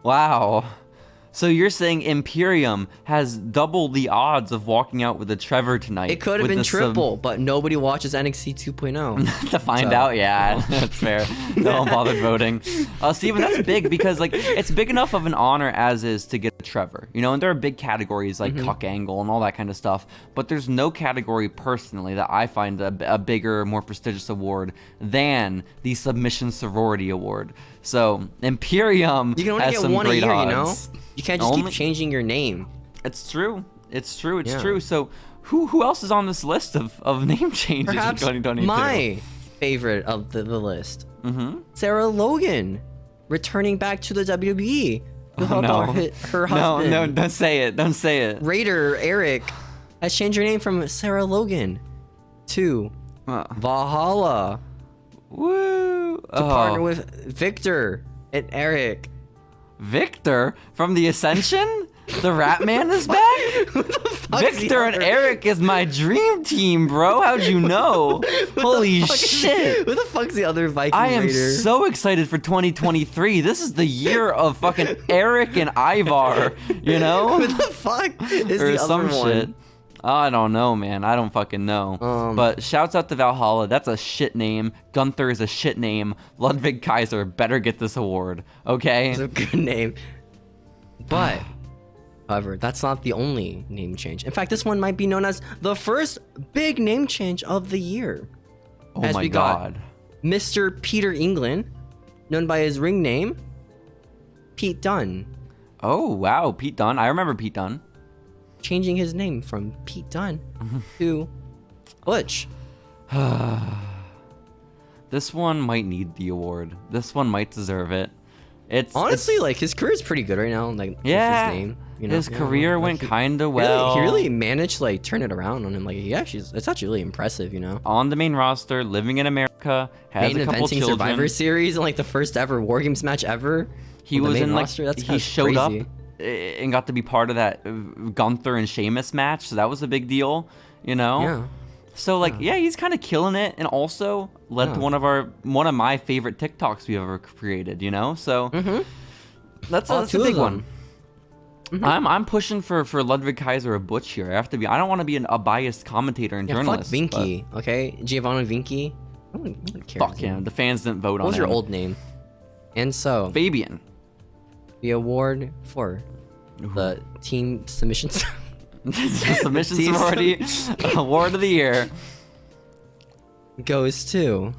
Wow. So you're saying Imperium has double the odds of walking out with a Trevor tonight? It could have been triple, but nobody watches NXT 2.0. To find out, yeah, that's fair. No one bothered voting. Steven, that's big because like it's big enough of an honor as is to get a Trevor, you know. And there are big categories like Cuck Angle and all that kind of stuff, but there's no category personally that I find a bigger, more prestigious award than the Submission Sorority Award. So Imperium You can only has get some one a great year, odds. you know. You can't just keep changing your name. It's true. It's true. It's Yeah. true. So who else is on this list of name changes Perhaps in 2022? my favorite of the list. Sarah Logan, returning back to the WWE. To help out her husband. No, don't say it. Don't say it. Raider Eric has changed her name from Sarah Logan to Valhalla Woo! to partner with Victor and Eric. Victor from the Ascension? The Rat Man is back? Victor and Eric is my dream team, bro. How'd you know? Holy shit. Who the fuck's the other Viking I am Raider? so excited for 2023. This is the year of fucking Eric and Ivar, you know? Who the fuck is Or the some other one? shit. I don't know, man. I don't fucking know. But shouts out to Valhalla. That's a shit name. Gunther is a shit name. Ludwig Kaiser better get this award, okay? It's a good name. But, however, that's not the only name change. In fact, this one might be known as the first big name change of the year. Oh as my we got god. Mr. Peter England, known by his ring name, Pete Dunne, Oh, wow. Pete Dunne. I remember Pete Dunne. changing his name from Pete Dunne to Butch. This one might need the award. This one might deserve it. It's Honestly, like, his career is pretty good right now. Like, yeah, with his name. You know? his Yeah, career like, went he- kind of well. He really managed to, like, turn it around on him. Like, yeah, it's actually really impressive, you know? On the main roster, living in America, has Main a couple eventing children. Survivor Series and, like, the first ever War Games match ever. He with the was main in like roster. That's he kinda showed crazy. up and got to be part of that Gunther and Sheamus match, so that was a big deal, you know. Yeah. So like, yeah, he's kind of killing it, and also led to one of my favorite TikToks we ever created, you know. So that's a two of big them. one. I'm pushing for Ludwig Kaiser or Butch here. I have to be. I don't want to be a biased commentator and Yeah, fuck journalist. Vinky, okay? Giovanni Vinky. I don't care. Fuck him. The fans didn't vote What on was him. your old name? And so, Fabian. the award for the team submissions. Submission Team- Sorority Award of the Year. goes to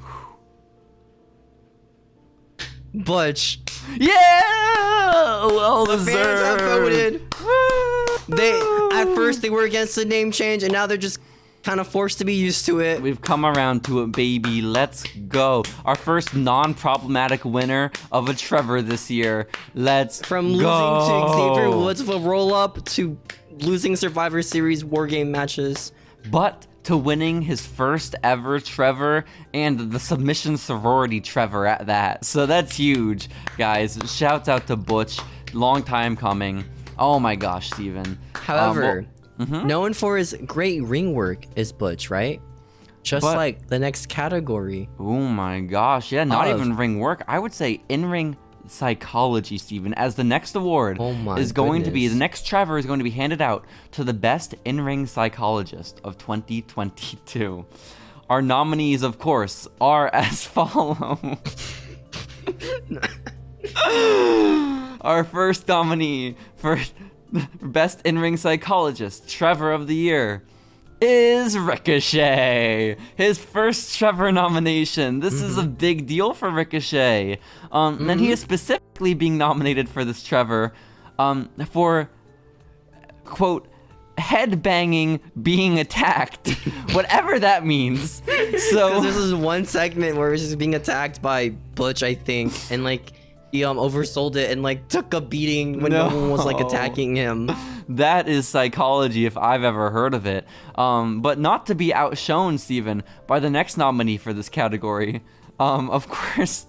Butch. Yeah, well Fans have deserved. voted. Woo! They at first they were against the name change, and now they're just kind of forced to be used to it. We've come around to it, baby. Let's go. Our first non-problematic winner of a Trevor this year. Let's From losing go. to Xavier Woods with a roll-up to losing Survivor Series War Game matches. But to winning his first ever Trevor and the Submission Sorority Trevor at that. So that's huge, guys. Shouts out to Butch. Long time coming. Oh my gosh, Steven. However, known for his great ring work is Butch, right? Just But- like the next category. Oh my gosh. Yeah, not Of- even ring work. I would say in-ring psychology, Steven, as the next award Oh my is going to be, goodness. the next Trevor is going to be handed out to the best in-ring psychologist of 2022. Our nominees, of course, are as follow. Our first nominee for best in-ring psychologist, Trevor of the Year, is Ricochet. His first Trevor nomination. This is a big deal for Ricochet. And he is specifically being nominated for this Trevor for, quote, headbanging being attacked. Whatever that means. So This is one segment where he's just being attacked by Butch, I think, and like he oversold it and like took a beating when no one was like No. attacking him. that is psychology if I've ever heard of it. But not to be outshone, Steven, by the next nominee for this category. Of course,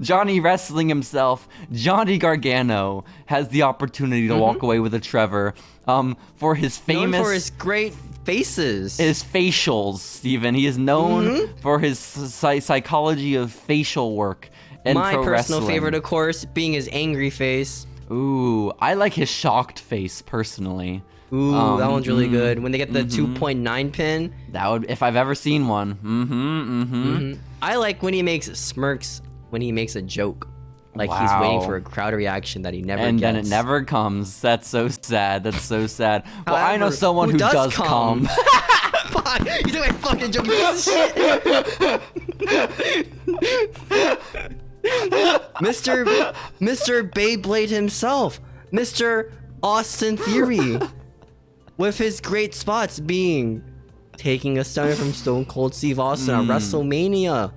Johnny Wrestling himself, Johnny Gargano, has the opportunity to walk away with a Trevor for his Known famous... for his great faces. His facials, Steven. He is known for his psychology of facial work and My pro personal wrestling. favorite, of course, being his angry face. Ooh, I like his shocked face personally. Ooh, that one's really good. When they get the 2.9 pin. That would, if I've ever seen one. I like when he makes smirks when he makes a joke. Like he's Wow. waiting for a crowd reaction that he never And gets. then it never comes. That's so sad. That's so sad. Well, I know However, someone who does come. Fuck, you doing a fucking joke, you piece of shit. Mr. Beyblade himself, Mr. Austin Theory, with his great spots being taking a stunner from Stone Cold Steve Austin at WrestleMania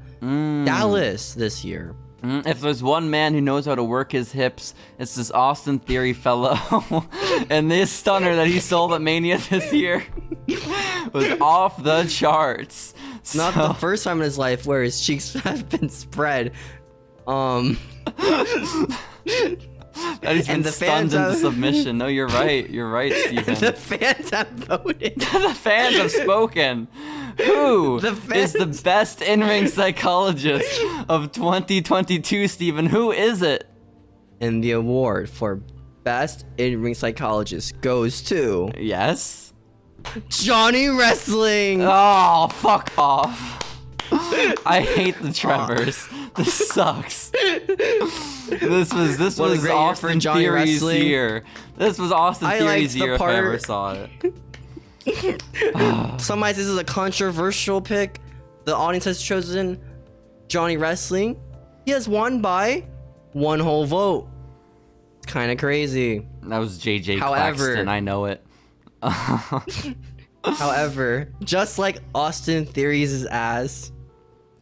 Dallas this year. If there's one man who knows how to work his hips, it's this Austin Theory fellow. And this stunner that he sold at Mania this year was off the charts. Not the first time in his life where his cheeks have been spread. That he's been the stunned fans into have- submission. No, you're right. You're right, Steven. The fans have voted. The fans have spoken. Who The is the fans- best in-ring psychologist of 2022, Steven? Who is it? And the award for best in-ring psychologist goes to Yes? Johnny Wrestling. Oh, fuck off. I hate the Trevors. This sucks. This was What a great year for Austin Johnny Theory's Wrestling. year. This was Austin I Theory's liked the year if I ever part- saw it. Some might say this is a controversial pick. The audience has chosen Johnny Wrestling. He has won by one whole vote. It's kind of crazy. That was JJ However- Claxton, I know it. However, just like Austin Theory's ass,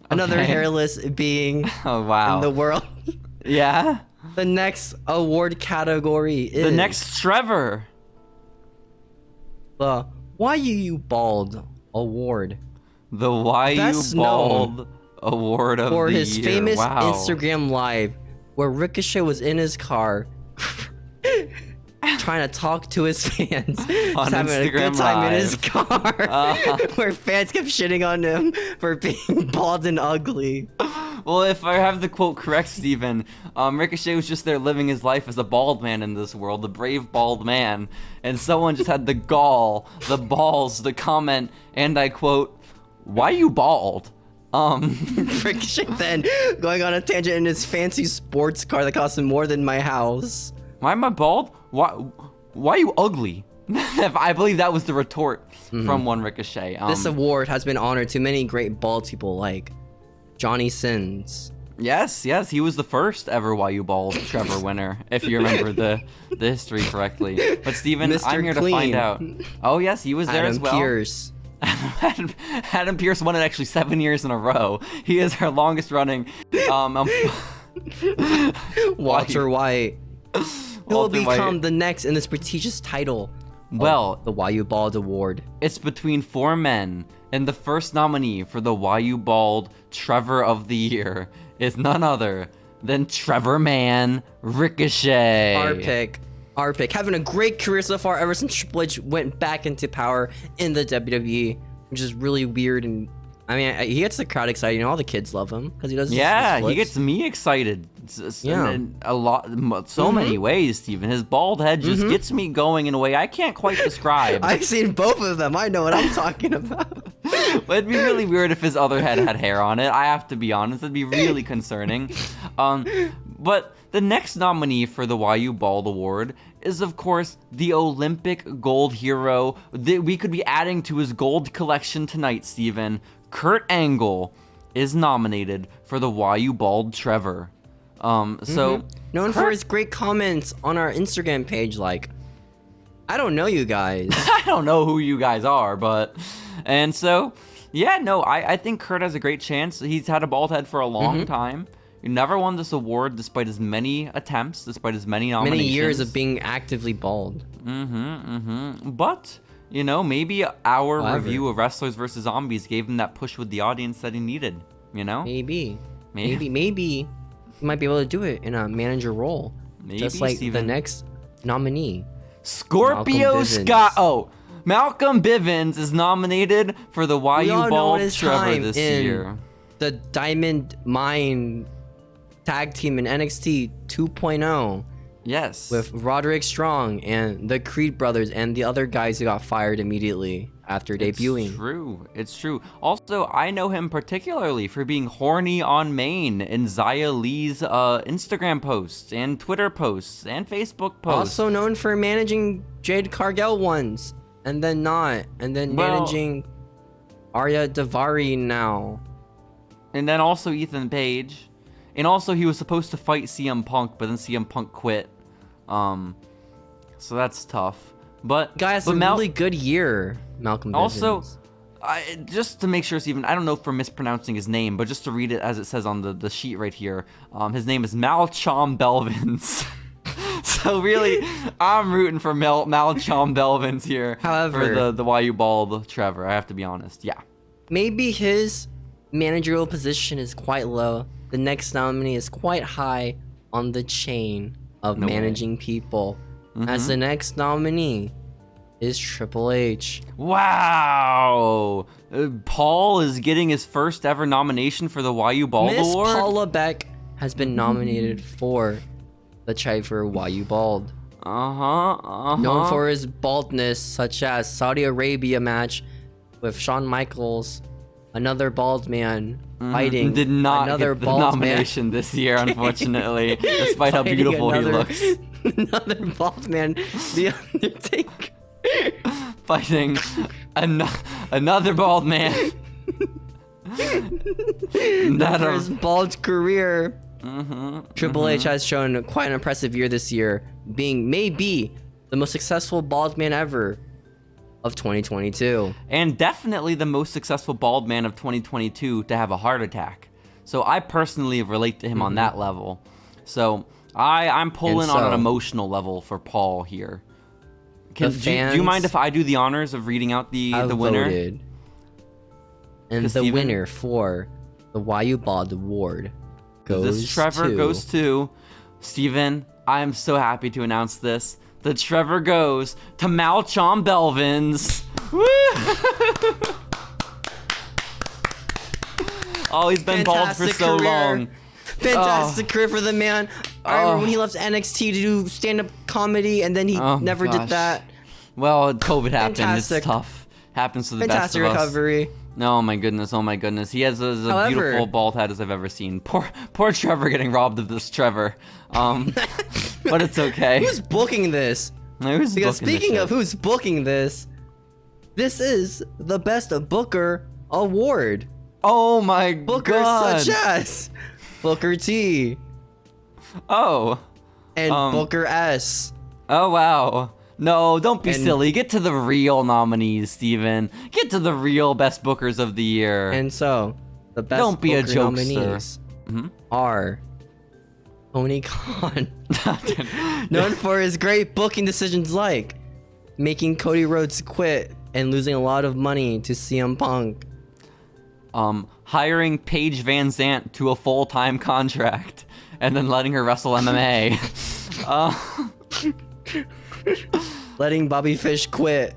another Okay. hairless being Oh, wow. in the world. Yeah? The next award category is The next Trevor. the Why You Bald Award The Why You Best Bald Award of for the his year. famous Wow. Instagram live where Ricochet was in his car trying to talk to his fans. Just On having a Instagram good time in his Live. car where fans kept shitting on him for being bald and ugly. Well, if I have the quote correct, Steven, Ricochet was just there living his life as a bald man in this world, the brave bald man, and someone just had the gall, the balls, the comment, and I quote, "Why you bald?" Ricochet then going on a tangent in his fancy sports car that cost him more than my house. Why am I bald? Why you ugly? I believe that was the retort from one Ricochet. This award has been honored to many great bald people like Johnny Sins. Yes, he was the first ever Why You Bald Trevor winner, if you remember the history correctly. But Steven, Mr. I'm here to Clean. find out. Oh yes, he was there Adam as well. Pierce. Adam Pierce won it actually 7 years in a row. He is our longest running. Walter White. He'll Walter White. become the next in this prestigious title. Well, The Why You Bald Award. it's between 4 men, and the first nominee for the Why You Bald Trevor of the Year is none other than Trevor Man Ricochet. Our pick. Having a great career so far ever since Triple H went back into power in the WWE, which is really weird. And I mean, he gets the crowd excited. You know, all the kids love him because he does. Yeah, his he flips. gets me excited. Yeah. In a lot, so many ways, Steven. His bald head just gets me going in a way I can't quite describe. I've seen both of them. I know what I'm talking about. It'd be really weird if his other head had hair on it. I have to be honest. It'd be really concerning. But the next nominee for the Why You Bald Award is, of course, the Olympic gold hero that we could be adding to his gold collection tonight, Steven. Kurt Angle is nominated for the Why You Bald Trevor. So Known for his great comments on our Instagram page, like, I don't know you guys. I don't know who you guys are, but... And so, yeah, no, I think Kurt has a great chance. He's had a bald head for a long time. He never won this award despite his many attempts, despite his many nominations. Many years of being actively bald. But, you know, maybe our However. review of Wrestlers vs. Zombies gave him that push with the audience that he needed, you know? Maybe he might be able to do it in a manager role. Maybe, just like Steven. the next nominee. Scorpio Malcolm Bivens. Scott. Oh, Malcolm Bivens is nominated for the We YU all know Bald his Trevor time this in year. the Diamond Mine tag team in NXT 2.0 Yes. with Roderick Strong and the Creed brothers and the other guys who got fired immediately after debuting. It's true. It's true. Also, I know him particularly for being horny on main in Zaya Lee's Instagram posts and Twitter posts and Facebook posts. Also known for managing Jade Cargill once, and then not, and then managing Arya Davari now. And then also Ethan Page. And also he was supposed to fight CM Punk, but then CM Punk quit. So that's tough. But Guys, a really good year, Malcolm Bivens. Also, just to make sure, Steven, I don't know if we're mispronouncing his name, but just to read it as it says on the sheet right here, his name is Malchom Belvins. So really, I'm rooting for Malchom Belvins here. However, for the YU Bald Trevor, I have to be honest. Yeah. maybe his managerial position is quite low. The next nominee is quite high on the chain of managing people. As the next nominee is Triple H. Wow! Paul is getting his first ever nomination for the YU Bald Miss Award. Paula Beck has been nominated for the Trevor YU Bald. Known for his baldness, such as Saudi Arabia match with Shawn Michaels, another bald man fighting Did not another get the bald nomination man. this year, unfortunately, despite how Fighting beautiful he another- looks. Another bald man, The Undertaker. Fighting another bald man. For his bald career, Triple H has shown quite an impressive year this year, being maybe the most successful bald man ever of 2022. And definitely the most successful bald man of 2022 to have a heart attack. So I personally relate to him on that level. So I'm pulling on an emotional level for Paul here. Do you mind if I do the honors of reading out the winner? Voted. And the winner for the YU Bald Award goes This Trevor goes to Steven. I am so happy to announce this. The Trevor goes to Malchom Belvins. Woo! Oh, he's been bald for Fantastic so career. long. Fantastic career for the man. I remember when he left NXT to do stand-up comedy, and then he never did that. Well, COVID happened. Fantastic. It's tough. Happens to the Fantastic best of us. recovery. Oh my goodness, oh my goodness. He has as However- beautiful bald head as I've ever seen. Poor Trevor getting robbed of this Trevor. But it's okay. Who's booking this? Who's Because booking this speaking shit? of who's booking this, this is the Best Booker Award. Oh my Bookers god. such as Booker T Oh. and Booker S. Oh wow. No, don't be And- silly. Get to the real nominees, Steven. Get to the real best bookers of the year. And so, the Best Don't be a Booker jokester. nominees are Tony Khan, known for his great booking decisions like making Cody Rhodes quit and losing a lot of money to CM Punk. Hiring Paige Van Zant to a full-time contract and then letting her wrestle MMA. Letting Bobby Fish quit.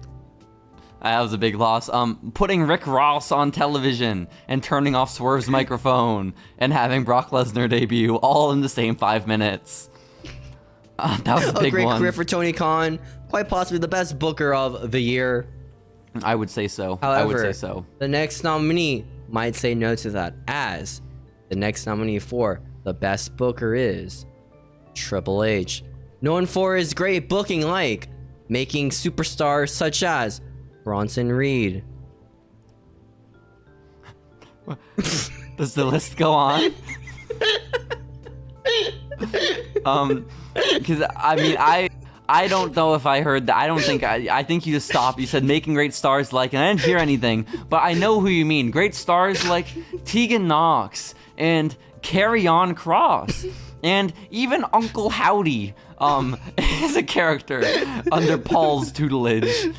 That was a big loss. Putting Rick Ross on television and turning off Swerve's microphone and having Brock Lesnar debut all in the same 5 minutes. That was a A big great one. career for Tony Khan. Quite possibly the best booker of the year. I would say so. However, I would say so. the next nominee might say no to that, as the next nominee for the best booker is Triple H, known for his great booking like making superstars such as Bronson Reed. Does the list go on? Because I mean, I don't know if I heard that. I think you just stopped. You said making great stars like, and I didn't hear anything, but I know who you mean. Great stars like Tegan Knox and Carry On Cross. And even Uncle Howdy is a character under Paul's tutelage.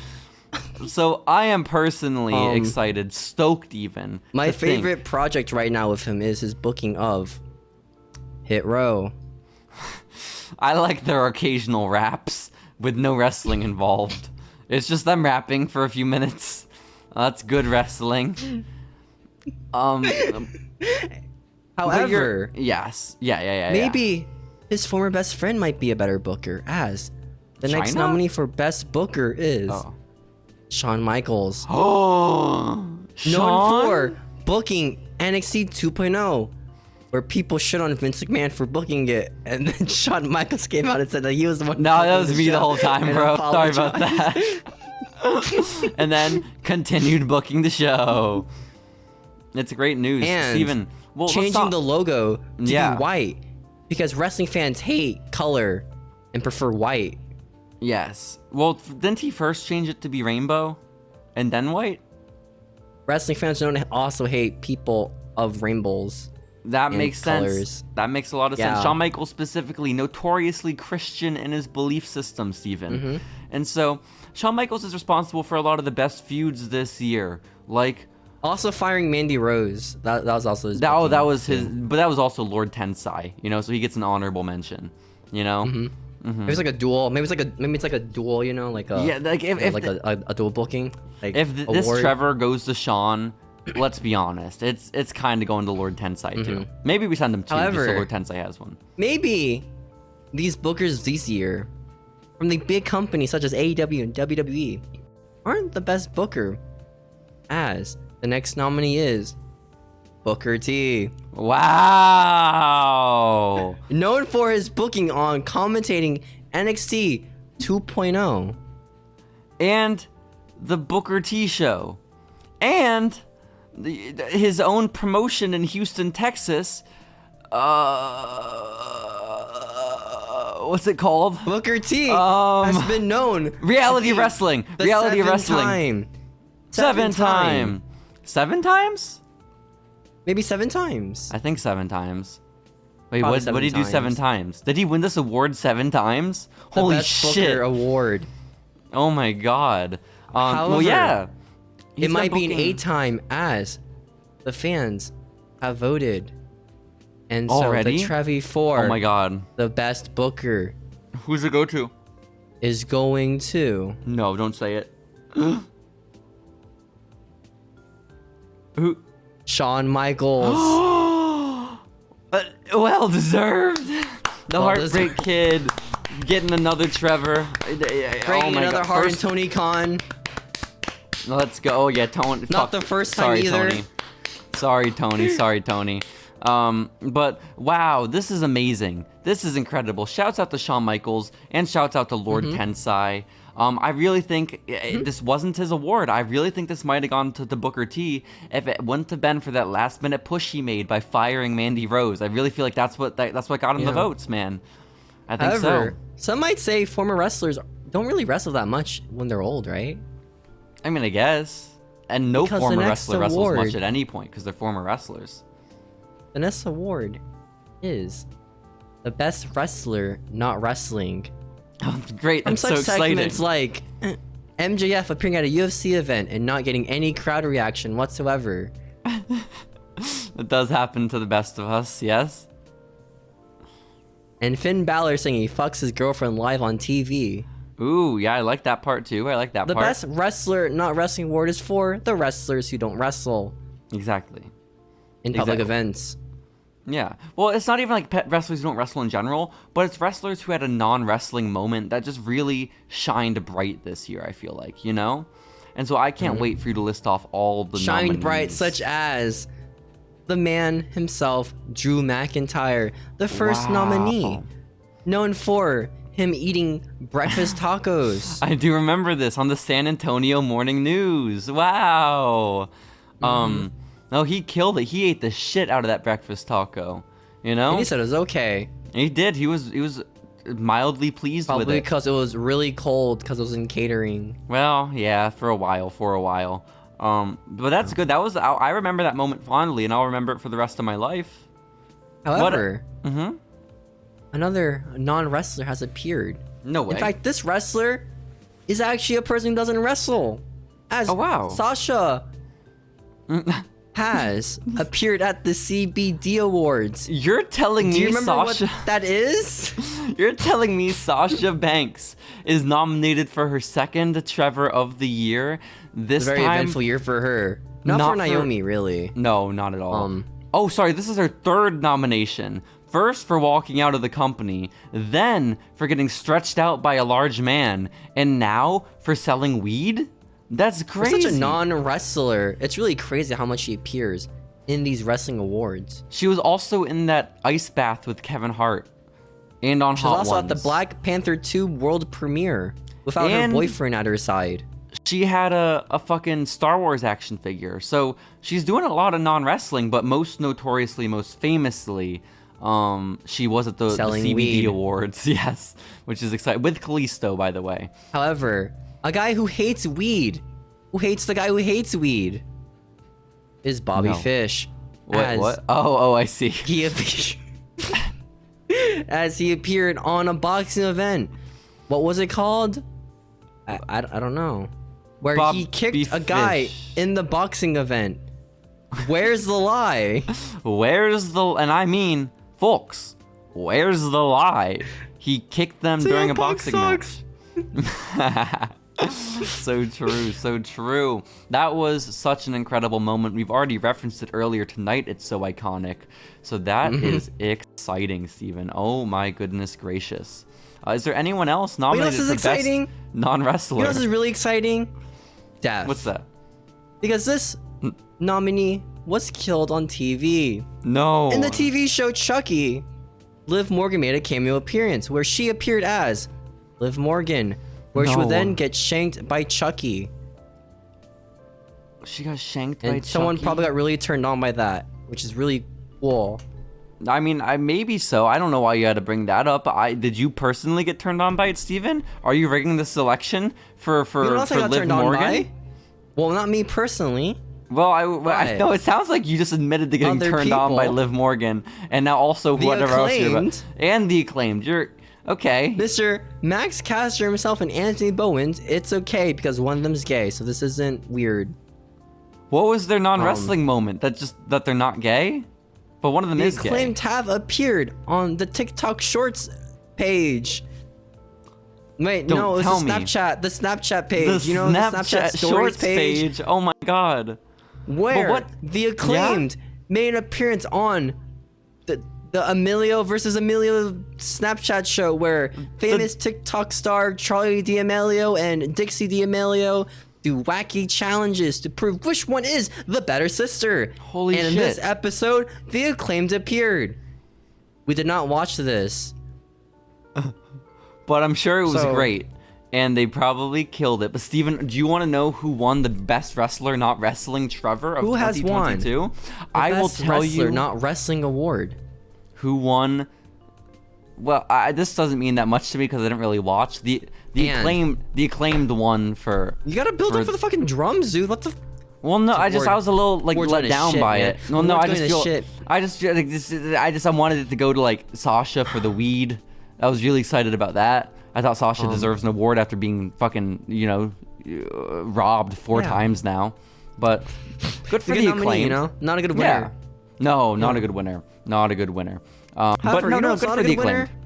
So I am personally excited, stoked even. My to think- favorite project right now with him is his booking of Hit Row. I like their occasional raps with no wrestling involved. It's just them rapping for a few minutes. That's good wrestling. However, yes. Yeah. maybe his former best friend might be a better booker, as the next China? nominee for best booker is Oh. Shawn Michaels. Oh. Known for booking NXT 2.0, where people shit on Vince McMahon for booking it, and then Shawn Michaels came out and said that he was the one. No, that booking was me the show whole time, and bro. Sorry about apologized. that. And then continued booking the show. It's great news. And Steven, well, let's changing talk- the logo to Yeah. be white, because wrestling fans hate color and prefer white. Yes. Well, didn't he first change it to be rainbow and then white? Wrestling fans don't also hate people of rainbows. That And makes colors. sense. That makes a lot of Yeah. sense. Shawn Michaels specifically, notoriously Christian in his belief system, Steven. Mm-hmm. And so, Shawn Michaels is responsible for a lot of the best feuds this year. Like, Also firing Mandy Rose. That was also his. that booking. was his, but that was also Lord Tensai, you know, so he gets an honorable mention, you know? Maybe it's like a duel. Maybe it's like a duel. You know, like a Yeah, like if like a dual booking. Like if this award. Trevor goes to Shawn, let's be honest, it's kind of going to Lord Tensai too. Maybe we send him two, just so However- Lord Tensai has one. Maybe these bookers this year from the big companies such as AEW and WWE aren't the best booker, as the next nominee is Booker T. Wow. Known for his booking on commentating NXT 2.0. And the Booker T show. And his own promotion in Houston, Texas. What's it called? Booker T Um, has been known Reality to be wrestling. the Reality wrestling. Seven time. 7 times? Maybe 7 times. I think 7 times. Wait, Probably what did he do 7 times. times? Did he win this award 7 times? The Holy best shit. Booker award. Oh my god. Well, However, yeah. It might be an booking- 8-time, as the fans have voted. And so Already? the Trevi for Oh my god. the best booker Who's it go to? is going to No, don't say it. Who? Shawn Michaels. Well deserved. The Well Heartbreak Kid getting another Trevor. Bringing another Hart and Tony Khan. Let's go. Oh yeah, Tony. Not the first time either. Tony. Sorry, Tony. Sorry, Tony. But wow, this is amazing. This is incredible. Shouts out to Shawn Michaels and shouts out to Lord Tensai. I really think this wasn't his award. I really think this might have gone to Booker T if it wouldn't have been for that last minute push he made by firing Mandy Rose. I really feel like that's what got him the Yeah. votes, man. I think However, some might say former wrestlers don't really wrestle that much when they're old, right? so. I mean, I guess. And no Because the former next wrestler wrestles much award- at any point because they're former wrestlers. The next award is the best wrestler not wrestling. Great, From that's so such exciting. segments like MJF appearing at a UFC event and not getting any crowd reaction whatsoever. It does happen to the best of us, yes? And Finn Balor saying he fucks his girlfriend live on TV. Ooh, yeah, I like that part too. I like that The part. best wrestler not wrestling award is for the wrestlers who don't wrestle Exactly. in public Exactly. events. Yeah. Well, it's not even like wrestlers who don't wrestle in general, but it's wrestlers who had a non-wrestling moment that just really shined bright this year, I feel like, you know? And so I can't wait for you to list off all the Shine nominees. bright, such as the man himself, Drew McIntyre, the first nominee, known for him eating breakfast tacos. I do remember this on the San Antonio Morning News. Wow. No, he killed it. He ate the shit out of that breakfast taco. You know? And he said it was okay. He did. He was mildly pleased with Probably it. because it was really cold because it was in catering. Well, yeah, for a while. But that's good. I remember that moment fondly, and I'll remember it for the rest of my life. However, Mm-hmm. another non-wrestler has appeared. No way. In fact, this wrestler is actually a person who doesn't wrestle. As Oh, wow. Sasha has appeared at the CBD Awards. You're telling Do you me remember Sasha... what that is? You're telling me Sasha Banks is nominated for her second Trevor of the Year this Very time? eventful year for her. Not for Naomi, really. No, not at all. Oh, sorry, this is her third nomination. First for walking out of the company, then for getting stretched out by a large man, and now for selling weed? That's For crazy. such a non-wrestler, it's really crazy how much she appears in these wrestling awards. She was also in that ice bath with Kevin Hart. And on She was Hot also Ones. at the Black Panther 2 world premiere without her And- boyfriend at her side. She had a fucking Star Wars action figure. So she's doing a lot of non-wrestling, but most notoriously, most famously, she was at the Selling CBD weed. Awards. Yes, which is exciting. With Kalisto, by the way. However, a guy who hates weed, who hates the guy who hates weed, is Bobby No. Fish. What? as What? Oh, I see. He appeared as he appeared on a boxing event. What was it called? I don't know. Where he kicked a guy Fish. in the boxing event. Where's the lie? Where's the... And I mean, folks, where's the lie? He kicked them during a boxing match. So true, so true. That was such an incredible moment. We've already referenced it earlier tonight. It's so iconic. So that is exciting, Steven. Oh my goodness gracious. Is there anyone else You know nominated this is for exciting? best non-wrestler? You know this is really exciting? Death. What's that? Because this nominee was killed on TV. No. In the TV show Chucky, Liv Morgan made a cameo appearance where she appeared as Liv Morgan, where she would No. then get shanked by Chucky. She got shanked by And someone Chucky? probably got really turned on by that, which is really cool. I mean, maybe so. I don't know why you had to bring that up. Did you personally get turned on by it, Steven? Are you rigging the selection for You know what else I got Liv turned on Morgan? by? Well, not me personally. Well, I Why? know it sounds like you just admitted to getting Other turned on by people. Liv Morgan, and now also The whatever else you're Acclaimed. about. And the Acclaimed. You're okay. Mr. Max Caster himself and Anthony Bowens, it's okay because one of them's gay, so this isn't weird. What was their non-wrestling moment? That they're not gay? But one of them The is gay. Acclaimed have appeared on the TikTok Shorts page. Wait, Don't no, it was tell the me. Snapchat page. The You know, the Snapchat Stories Shorts page, Oh my god. where what- the Acclaimed made an appearance on the Emilio versus Emilio Snapchat show, where famous TikTok star Charlie D'Amelio and Dixie D'Amelio do wacky challenges to prove which one is the better sister. Holy and in shit. this episode, the Acclaimed appeared. We did not watch this. But I'm sure it was So- great. And they probably killed it. But Steven, do you want to know who won the best wrestler not wrestling Trevor of Who has won? 2022? The I will Best tell Wrestler, you not wrestling award. who won. Well, this doesn't mean that much to me because I didn't really watch. The And- acclaimed one for. You gotta build up for the fucking drums, dude. What the? Well, no, I Ward- was a little like Ward's let going to down shit, by man. it. Well, no, Ward's I just going to feel. shit. I wanted it to go to like Sasha for the weed. I was really excited about that. I thought Sasha deserves an award after being fucking, robbed 4 Yeah. times now. But good for Good the nominee, Acclaimed. you know, not a good winner. Yeah. No, not a good winner. Not a good winner. But However, no, you know no, what's good not for a the good winner? Acclaimed.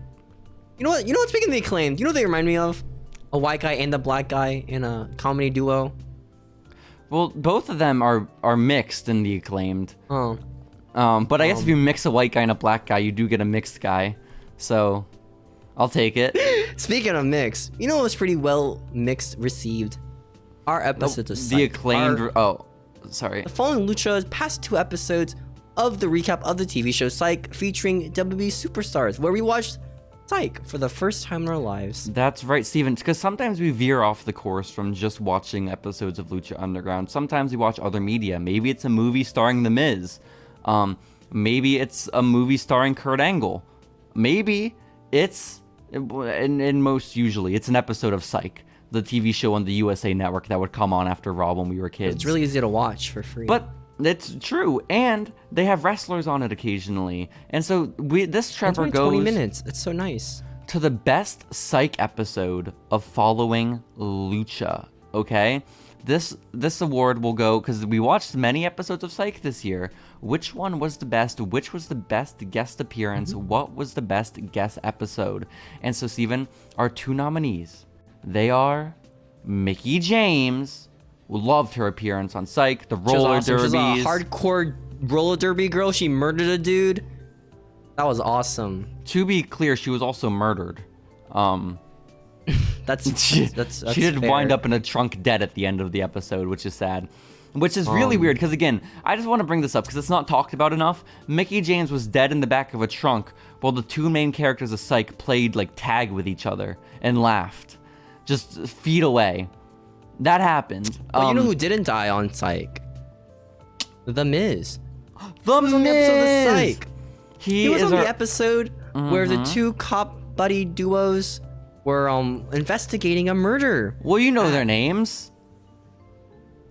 You know what? You know what? Speaking of the Acclaimed, you know what they remind me of? A white guy and a black guy in a comedy duo. Well, both of them are mixed in the Acclaimed. Oh, But I guess if you mix a white guy and a black guy, you do get a mixed guy. So, I'll take it. speaking of mix, you know what was pretty well mixed received? Our episodes of The Psych. Acclaimed. Our- Oh, sorry. Following Lucha's past 2 episodes of the recap of the TV show Psych featuring WWE superstars, where we watched Psych for the first time in our lives. That's right, Steven. Because sometimes we veer off the course from just watching episodes of Lucha Underground. Sometimes we watch other media. Maybe it's a movie starring The Miz. Maybe it's a movie starring Kurt Angle. Maybe it's, and most usually, it's an episode of Psych, the TV show on the USA Network that would come on after Raw when we were kids. It's really easy to watch for free. But it's true, and they have wrestlers on it occasionally. And so this Trevor only goes 20 minutes. It's so nice. to the best Psych episode of Following Lucha, okay? this award will go, because we watched many episodes of Psych this year. Which one was the best? Which was the best guest appearance? What was the best guest episode? And so, Steven, our 2 nominees, they are Mickie James, who loved her appearance on Psych, the roller derbies. She was a hardcore roller derby girl. She murdered a dude. That was awesome. To be clear, she was also murdered. That's She did fair. wind up in a trunk dead at the end of the episode, which is sad. Which is really weird, because again, I just want to bring this up because it's not talked about enough. Mickie James was dead in the back of a trunk while the 2 main characters of Psych played like tag with each other and laughed. Just feet away. That happened. Well, you know who didn't die on Psych? The Miz. The He was on the episode of Miz! Psych. He He was is on our- the episode where the 2 cop buddy duos were investigating a murder. Well, you know their names.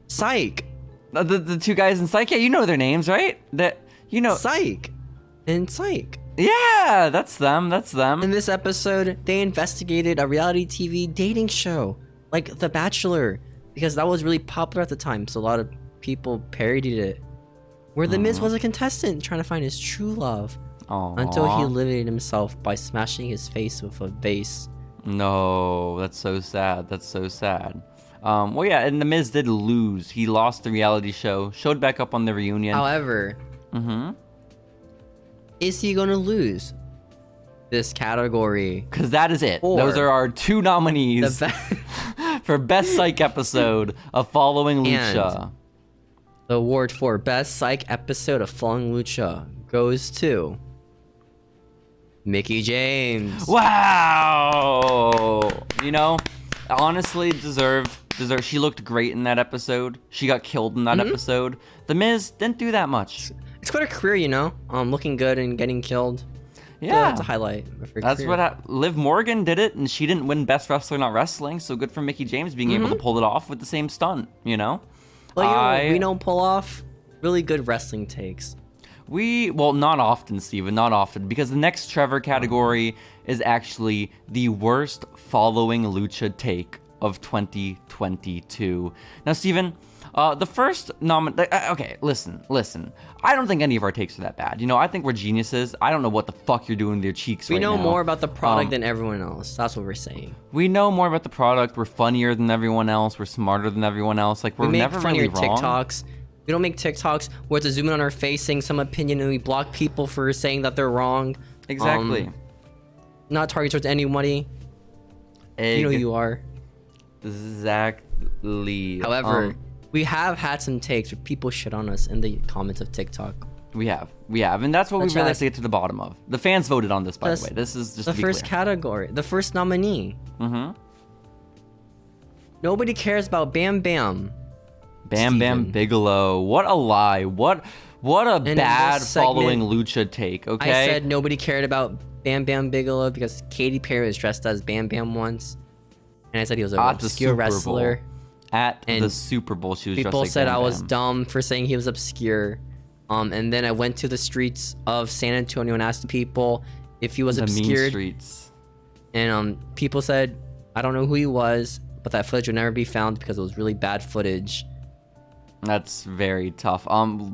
Psych. The 2 guys in Psych, yeah, you know their names, right? Psych. And Psych. Yeah, that's them. That's them. In this episode, they investigated a reality TV dating show, like The Bachelor, because that was really popular at the time, so a lot of people parodied it. Where The Miz was a contestant trying to find his true love until he Aw. eliminated himself by smashing his face with a vase. No, that's so sad. That's so sad. Well, yeah, and The Miz did lose. He lost the reality show, showed back up on the reunion. However, is he gonna lose this category? Because that is it. Or Those are our 2 nominees The, for Best Psych Episode of Following Lucha. the award for Best Psych Episode of Following Lucha goes to Mickie James. Wow! You know, honestly, deserved. She looked great in that episode. She got killed in that episode. The Miz didn't do that much. It's quite a career, you know. Looking good and getting killed. Yeah. That's a highlight of her That's career. what Liv Morgan did it, and she didn't win Best Wrestler Not Wrestling, so good for Mickie James being able to pull it off with the same stunt, you know? Well, you know, we don't pull off really good wrestling takes. Well, not often, Steven, not often, because the next Trevor category is actually the worst Following Lucha take of 2022. Now, Steven, the first okay, listen. I don't think any of our takes are that bad. You know, I think we're geniuses. I don't know what the fuck you're doing with your cheeks We right know now. more about the product than everyone else. That's what we're saying. We know more about the product. We're funnier than everyone else. We're smarter than everyone else. Like, we're We make never funnier really wrong. TikToks. We don't make TikToks where it's a zoom in on our face saying some opinion and we block people for saying that they're wrong. Exactly. Not targeted towards anybody. You know who you are. Exactly. However, we have had some takes where people shit on us in the comments of TikTok. We have, and that's what we Such really have as- to get to the bottom of. The fans voted on this, by the Just way. This is just The to be first clear. category, the first nominee. Nobody cares about Bam Bam. Bam Bam Steven. Bigelow. What a lie. What a in bad this segment, Following Lucha take. Okay. I said nobody cared about Bam Bam Bigelow because Katy Perry was dressed as Bam Bam once. And I said he was an At the obscure Super Bowl. wrestler. At the And Super Bowl, she was dressed People like said Bam I was Bam. dumb for saying he was obscure. And then I went to the streets of San Antonio and asked people if he was The mean obscured. streets. And people said, I don't know who he was, but that footage would never be found because it was really bad footage. That's very tough.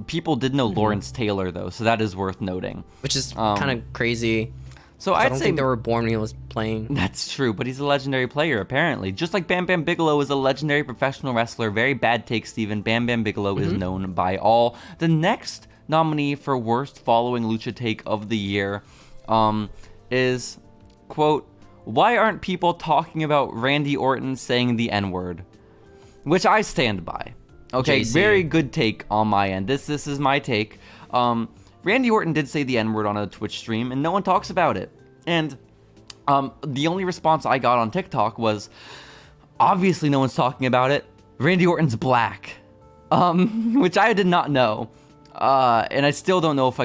People did know Lawrence Taylor though, so that is worth noting. Which is kind of crazy. So I I'd don't say think they were born when he was playing. that's true, but he's a legendary player apparently. Just like Bam Bam Bigelow is a legendary professional wrestler. Very bad take, Steven. Bam Bam Bigelow is known by all. The next nominee for worst Following Lucha take of the year is, quote, "Why aren't people talking about Randy Orton saying the N-word?" Which I stand by. Okay, JC. very good take on my end. This is my take. Randy Orton did say the N-word on a Twitch stream, and no one talks about it. And the only response I got on TikTok was, obviously no one's talking about it. Randy Orton's black. Which I did not know. And I still don't know if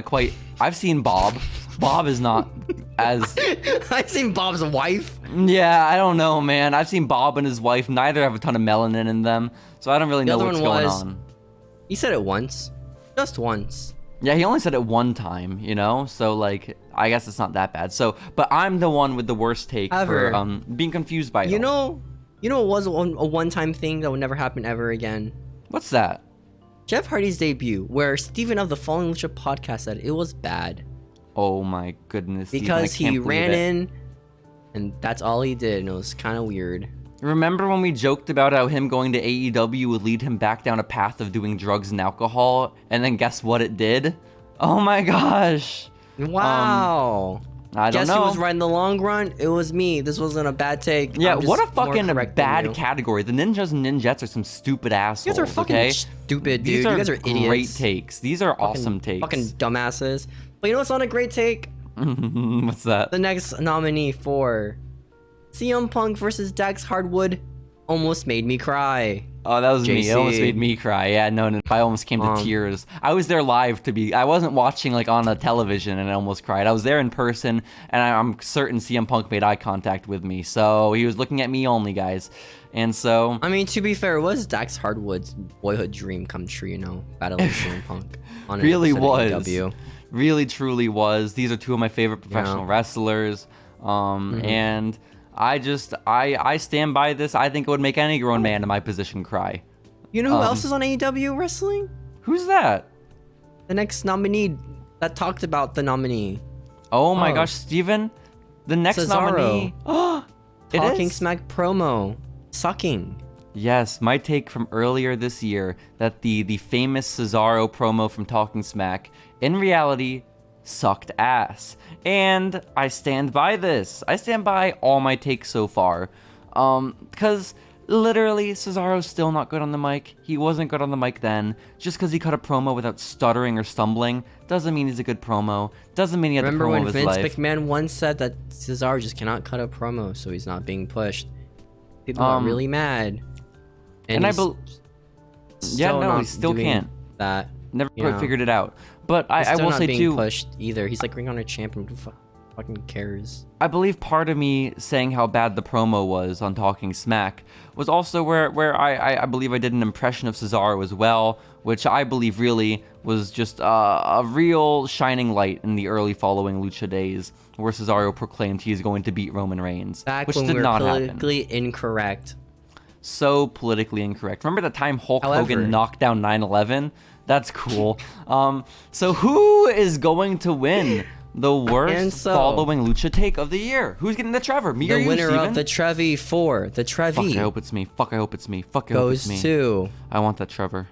I've seen Bob. Bob is not as... I've seen Bob's wife. Yeah, I don't know, man. I've seen Bob and his wife. Neither have a ton of melanin in them. So I don't really know other what's one going was- on. He said it once. Just once. Yeah, he only said it one time, you know? So, like, I guess it's not that bad. So, but I'm the one with the worst take However, for being confused by it You all. know You know what was a one-time thing that would never happen ever again? What's that? Jeff Hardy's debut, where Steven of the Following Lucha podcast said it was bad. Oh my goodness. Steven, Because I can't he believe ran it. in, and that's all he did, and it was kind of weird. Remember when we joked about how him going to AEW would lead him back down a path of doing drugs and alcohol, and then guess what it did? Oh my gosh. Wow. I don't Guess know. who was right in the long run? It was me. This wasn't a bad take. Yeah, I'm what a just more fucking correct than bad you. category. The Ninjas and Ninjettes are some stupid assholes, You guys are fucking okay? stupid, dude. These You are guys are idiots. great takes. These are awesome takes. Fucking dumbasses. But you know what's not a great take? What's that? The next nominee for CM Punk versus Dax Hardwood almost made me cry. Oh, that was me. It almost JC. made me cry. Yeah, no, I almost came to tears. I was there live I wasn't watching like on a television and I almost cried. I was there in person and I'm certain CM Punk made eye contact with me. So he was looking at me only, guys. And so... I mean, to be fair, it was Dax Hardwood's boyhood dream come true, you know? Battling CM Punk. On an really episode of was. AEW. Really, truly was. These are two of my favorite professional wrestlers. And... I stand by this. I think it would make any grown man in my position cry. You know who else is on AEW wrestling? Who's that? The next nominee that talked about the nominee. Oh my Oh. gosh, Steven. The next Cesaro. nominee. Oh, Talking Smack promo. Sucking. Yes, my take from earlier this year that the famous Cesaro promo from Talking Smack in reality sucked ass. And I stand by this. I stand by all my takes so far. Because literally Cesaro's still not good on the mic. He wasn't good on the mic then. Just because he cut a promo without stuttering or stumbling doesn't mean he's a good promo. Doesn't mean he had Remember the promo when of his Vince life. McMahon once said that Cesaro just cannot cut a promo, so he's not being pushed? People are really mad. And I he's bel- still Yeah, no, not he still doing can't. That. Never you quite know. figured it out. But He's I still will not say being too, pushed either. He's like Ring of Honor champion. Who fucking cares? I believe part of me saying how bad the promo was on Talking Smack was also where I believe I did an impression of Cesaro as well, which I believe really was just a real shining light in the early Following Lucha days, where Cesaro proclaimed he's going to beat Roman Reigns, Back which when did we were not happen. politically incorrect. So politically incorrect. Remember the time Hulk However- Hogan knocked down 9/11? That's cool. So who is going to win the And worst so- Following Lucha take of the year? Who's getting the Trevor? Me or The you, winner Steven? of the Trevi 4, the Fuck, I Trevi, hope it's me. Fuck, I hope it's me. Fuck, I hope it's goes me. to I want that Trevor.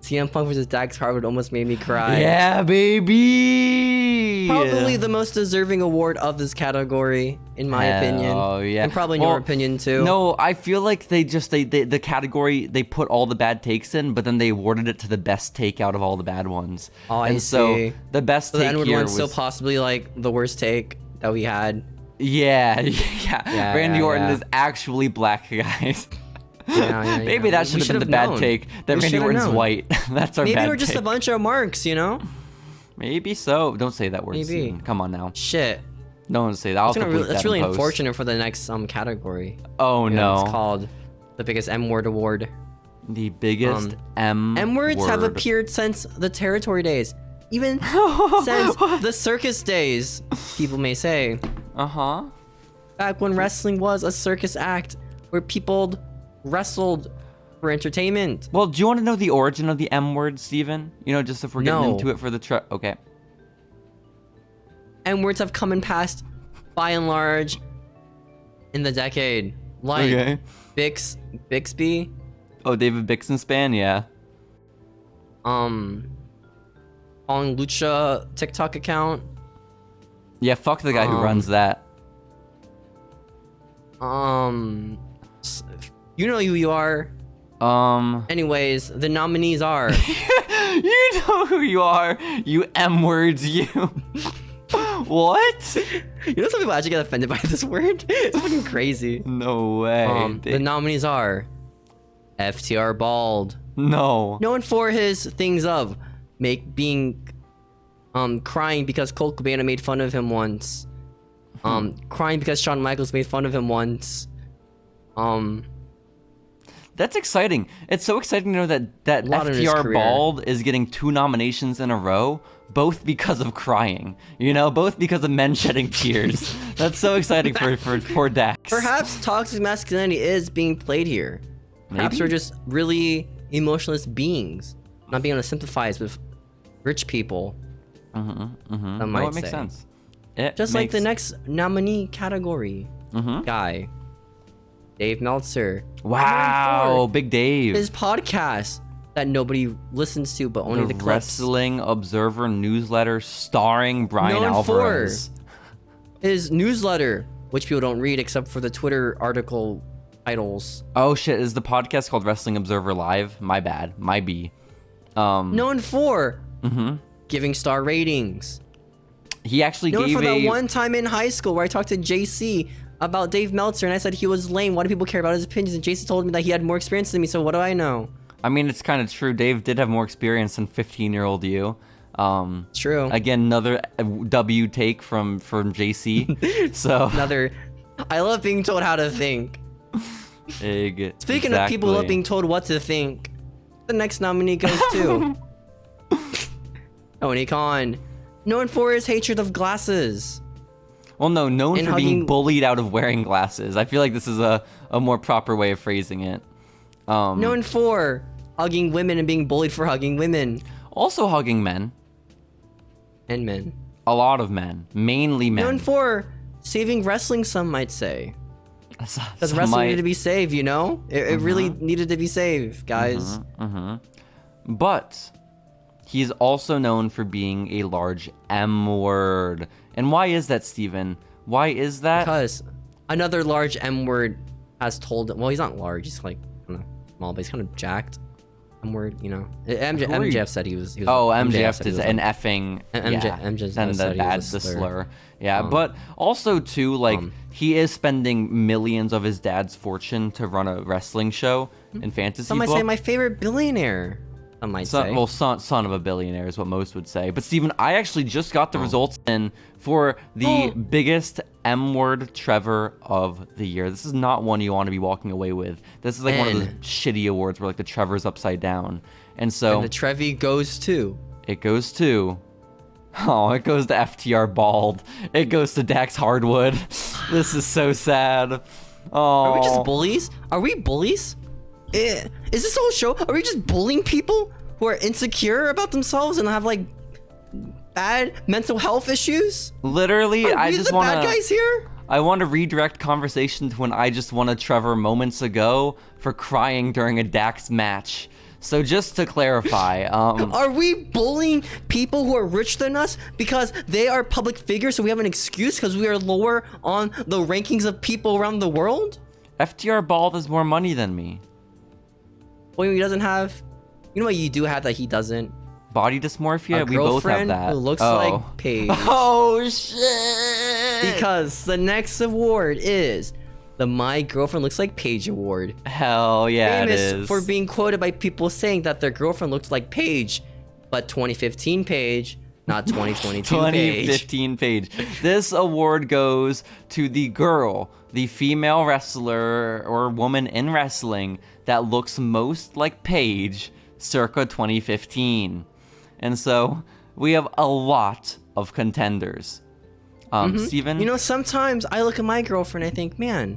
CM Punk versus Dax Harwood. Almost made me cry. Yeah, baby! Probably the most deserving award of this category, in my opinion. Oh, yeah. And probably in Well, your opinion, too. No, I feel like they the category, they put all the bad takes in, but then they awarded it to the best take out of all the bad ones. Oh, I and so see. the best So the take N-word here one's was... still possibly, like, the worst take that we had. Yeah. Yeah, Randy yeah, Orton yeah. is actually black, guys. Yeah, Maybe yeah. that should We have been the should've bad known. take. That We Randy should've Orton's known. white. That's our Maybe bad we're just take. a bunch of marks, you know? Maybe so. Don't say that word, Maybe. Steven. Come on now. Shit. Don't say that. I'll That's complete that really in post. unfortunate for the next category. Oh, Yeah, no. It's called the biggest M-word award. The biggest M-words have word. appeared since the territory days. Even since the circus days, people may say. Uh-huh. Back when wrestling was a circus act where people wrestled for entertainment. Well, do you want to know the origin of the M word, Steven? You know, just if we're getting No. into it for the okay. M-words have come and passed by and large in the decade. Like Okay. Bixby, Oh, David Bixenspan, yeah. on Lucha TikTok account. Yeah, fuck the guy who runs that. You know who you are. Anyways, the nominees are You know who you are, you M words, you. What? you know some people actually get offended by this word. It's fucking crazy. No way. The nominees are FTR Bald, No. known for his things of crying because Colt Cabana made fun of him once. Crying because Shawn Michaels made fun of him once. That's exciting. It's so exciting to know that lot in his FTR career. Bald is getting 2 nominations in a row both because of crying, you know, both because of men shedding tears. That's so exciting for poor Dax. Perhaps toxic masculinity is being played here. Perhaps Maybe? we're just really emotionless beings, not being able to sympathize with rich people. Some might It makes say. sense. It Just like makes- the next nominee category guy, Dave Meltzer. Wow, Big Dave. His podcast that nobody listens to, but only the clips. Wrestling Observer newsletter starring Brian Known for Alvarez. His newsletter, which people don't read except for the Twitter article titles. Oh shit, is the podcast called Wrestling Observer Live? My bad. My B. Known for giving star ratings. He actually Known gave for that a one time in high school where I talked to JC about Dave Meltzer and I said he was lame. Why do people care about his opinions? And JC told me that he had more experience than me, so what do I know? I mean, it's kind of true. Dave did have more experience than 15-year-old you. True. Again, another W take from JC. So Another. I love being told how to think. Speaking of people love being told what to think, the next nominee goes to Tony Khan, known for his hatred of glasses. Well, no, known and for being hugging- bullied out of wearing glasses. I feel like this is a more proper way of phrasing it. Known for hugging women and being bullied for hugging women Also hugging men. and men. A lot of men. Mainly men. Known for saving wrestling, some might say. Because Some wrestling might- needed to be saved, you know? It really needed to be saved, guys. But he's also known for being a large M word. And why is that, Steven? Why is that? Because another large M word has told. Well, he's not large. He's like, I don't know, small, but he's kind of jacked. M word, you know. MJF said he was. Oh, MJF said he is was an effing. MJF and said he was a the slur. slur. Yeah, but also too, like he is spending millions of his dad's fortune to run a wrestling show in fantasy. Some might book. say my favorite billionaire. Some might say. Well, son of a billionaire is what most would say. But Steven, I actually just got the results in for the biggest M word Trevor of the year. This is not one you want to be walking away with. This is like one of those shitty awards where like the Trevor's upside down. And so And the Trevi goes to. it goes to FTR Bald. It goes to Dax Hardwood. This is so sad. Oh, Are we just bullies? Are we bullies? Is this whole show? Are we just bullying people who are insecure about themselves and have like bad mental health issues? literally, Are I we just the want bad guys here? I want to redirect conversation to when I just won a Trevor moments ago for crying during a Dax match. So just to clarify, Are we bullying people who are richer than us because they are public figures, so we have an excuse because we are lower on the rankings of people around the world? FTR Bald has more money than me. Well, he doesn't have. You know what you do have that he doesn't? Body dysmorphia, A we both have girlfriend that. who looks Oh. like Paige. Oh shit! Because the next award is the My Girlfriend Looks Like Paige Award. Hell yeah, it Famous is. for being quoted by people saying that their girlfriend looks like Paige, but 2015 Paige, not 2022 Paige. 2015 page. This award goes to the girl, the female wrestler or woman in wrestling that looks most like Paige circa 2015. And so we have a lot of contenders. Steven? You know, sometimes I look at my girlfriend and I think, man,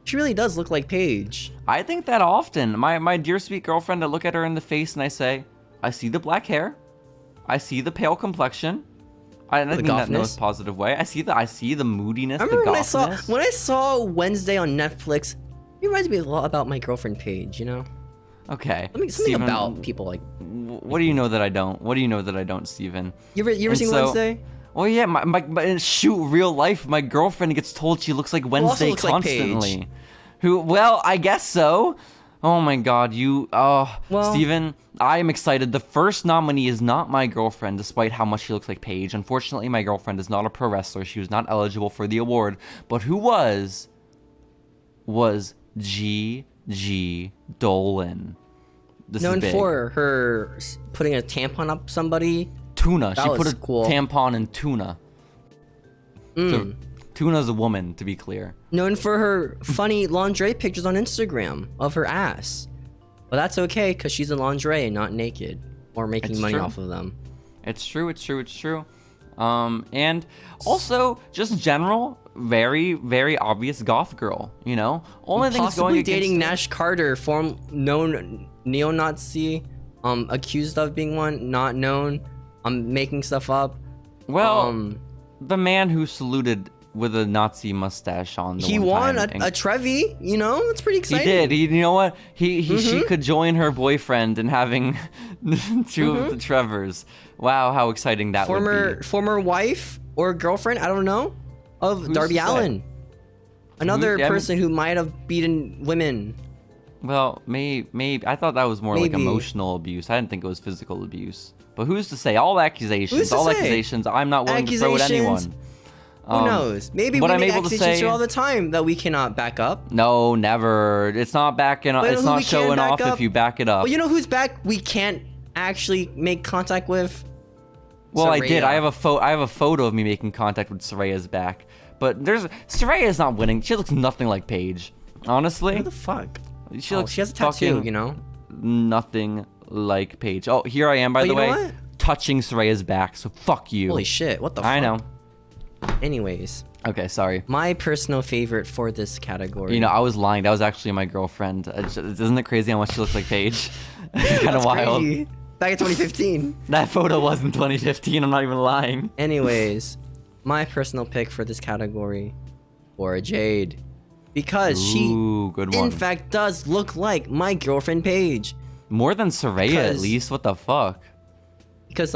she really does look like Paige. I think that often. My dear sweet girlfriend, I look at her in the face and I say, I see the black hair. I see the pale complexion. I mean that in the gothness. most positive way. I see the moodiness, I remember the when gothness. I saw Wednesday on Netflix, it reminds me a lot about my girlfriend Paige, you know? Okay. Something Steven, about people like. What do you know that I don't? What do you know that I don't, Steven? You ever And seen so- Wednesday? Oh yeah, my shoot, real life, my girlfriend gets told she looks like also Wednesday looks like Paige. constantly. Who? Well, I guess so. Oh my God, Well- Steven, I am excited. The first nominee is not my girlfriend, despite how much she looks like Paige. Unfortunately, my girlfriend is not a pro wrestler. She was not eligible for the award. But who was G.G. Dolan. This Known is big. for her putting a tampon up somebody. Tuna. She That put was a cool. tampon in tuna. So, Tuna's a woman, to be clear. Known for her funny lingerie pictures on Instagram of her ass. But that's okay, because she's in lingerie and not naked. Or making It's money true. off of them. It's true. It's true. It's true. And also just general, very, very obvious goth girl. You know, only things Possibly going dating against Nash Carter, known neo-Nazi, accused of being one, not known. Making stuff up. Well, the man who saluted with a Nazi mustache on. He won a Trevi. You know, it's pretty exciting. He did. You know what? She could join her boyfriend in having two of the Trevors. Wow, how exciting that would be. Former wife or girlfriend, I don't know, of Who's Darby to say? Allin. Another Yeah, person who might have beaten women. Well, maybe I thought that was more like Maybe. emotional abuse. I didn't think it was physical abuse. But who's to say? All accusations. Who's to All say? accusations. I'm not willing to throw at anyone. Who knows? Maybe we what I'm make able to accusations say- all the time that we cannot back up. No, never. It's not backing. But It's who not we can showing back off up? if you back it up. Well, you know who's back? We can't actually make contact with. Well, I did. Saraya. I have a photo of me making contact with Saraya's back. But Saraya's not winning. She looks nothing like Paige. Honestly, Who the fuck? she Oh, looks she has a tattoo, fucking you know. nothing like Paige. Oh, here I am, by But the you know way, what? touching Saraya's back. So fuck you. Holy shit! What the? I fuck? know. Anyways, Okay, sorry. my personal favorite for this category. You know, I was lying. That was actually my girlfriend. Isn't it crazy how much she looks like Paige? Kind of That's wild. crazy. Back in 2015. That photo was in 2015. I'm not even lying. Anyways, my personal pick for this category, Laura Jade, because Ooh, good she, one. in fact, does look like my girlfriend Paige. More than Saraya, at Because- least. What the fuck? Because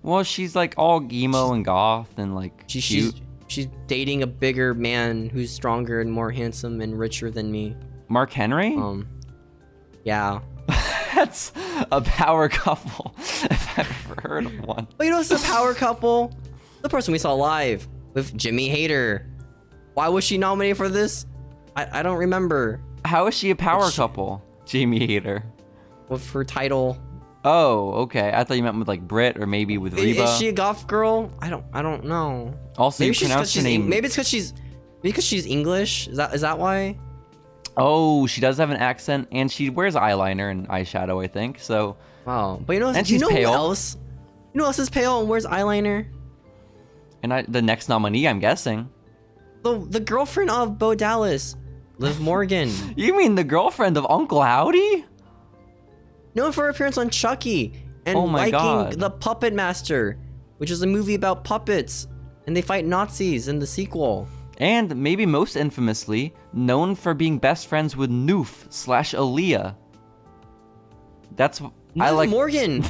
Well, she's like all emo and goth and like cute. she's dating a bigger man who's stronger and more handsome and richer than me. Mark Henry? Yeah. That's a power couple, if I've ever heard of one. But you know, it's a power couple. The person we saw live with Jimmy Hayter. Why was she nominated for this? I don't remember. How is she a power couple? Jamie Hater. With her title. Oh, okay. I thought you meant with like Brit or maybe with Reba. Is she a goth girl? I don't know. Also, you Maybe she's pronounced her she's name. maybe it's because she's English. Is that why? Oh, she does have an accent, and she wears eyeliner and eyeshadow, I think. So, Wow. But you know, And you she's know pale. who else? You know who else is pale and wears eyeliner? and the next nominee, I'm guessing. The girlfriend of Bo Dallas, Liv Morgan. You mean the girlfriend of Uncle Howdy? Known for her appearance on Chucky and Oh my liking God. The Puppet Master, which is a movie about puppets and they fight Nazis in the sequel. And maybe most infamously, known for being best friends with Noof/Aaliyah. That's I Liv like. Morgan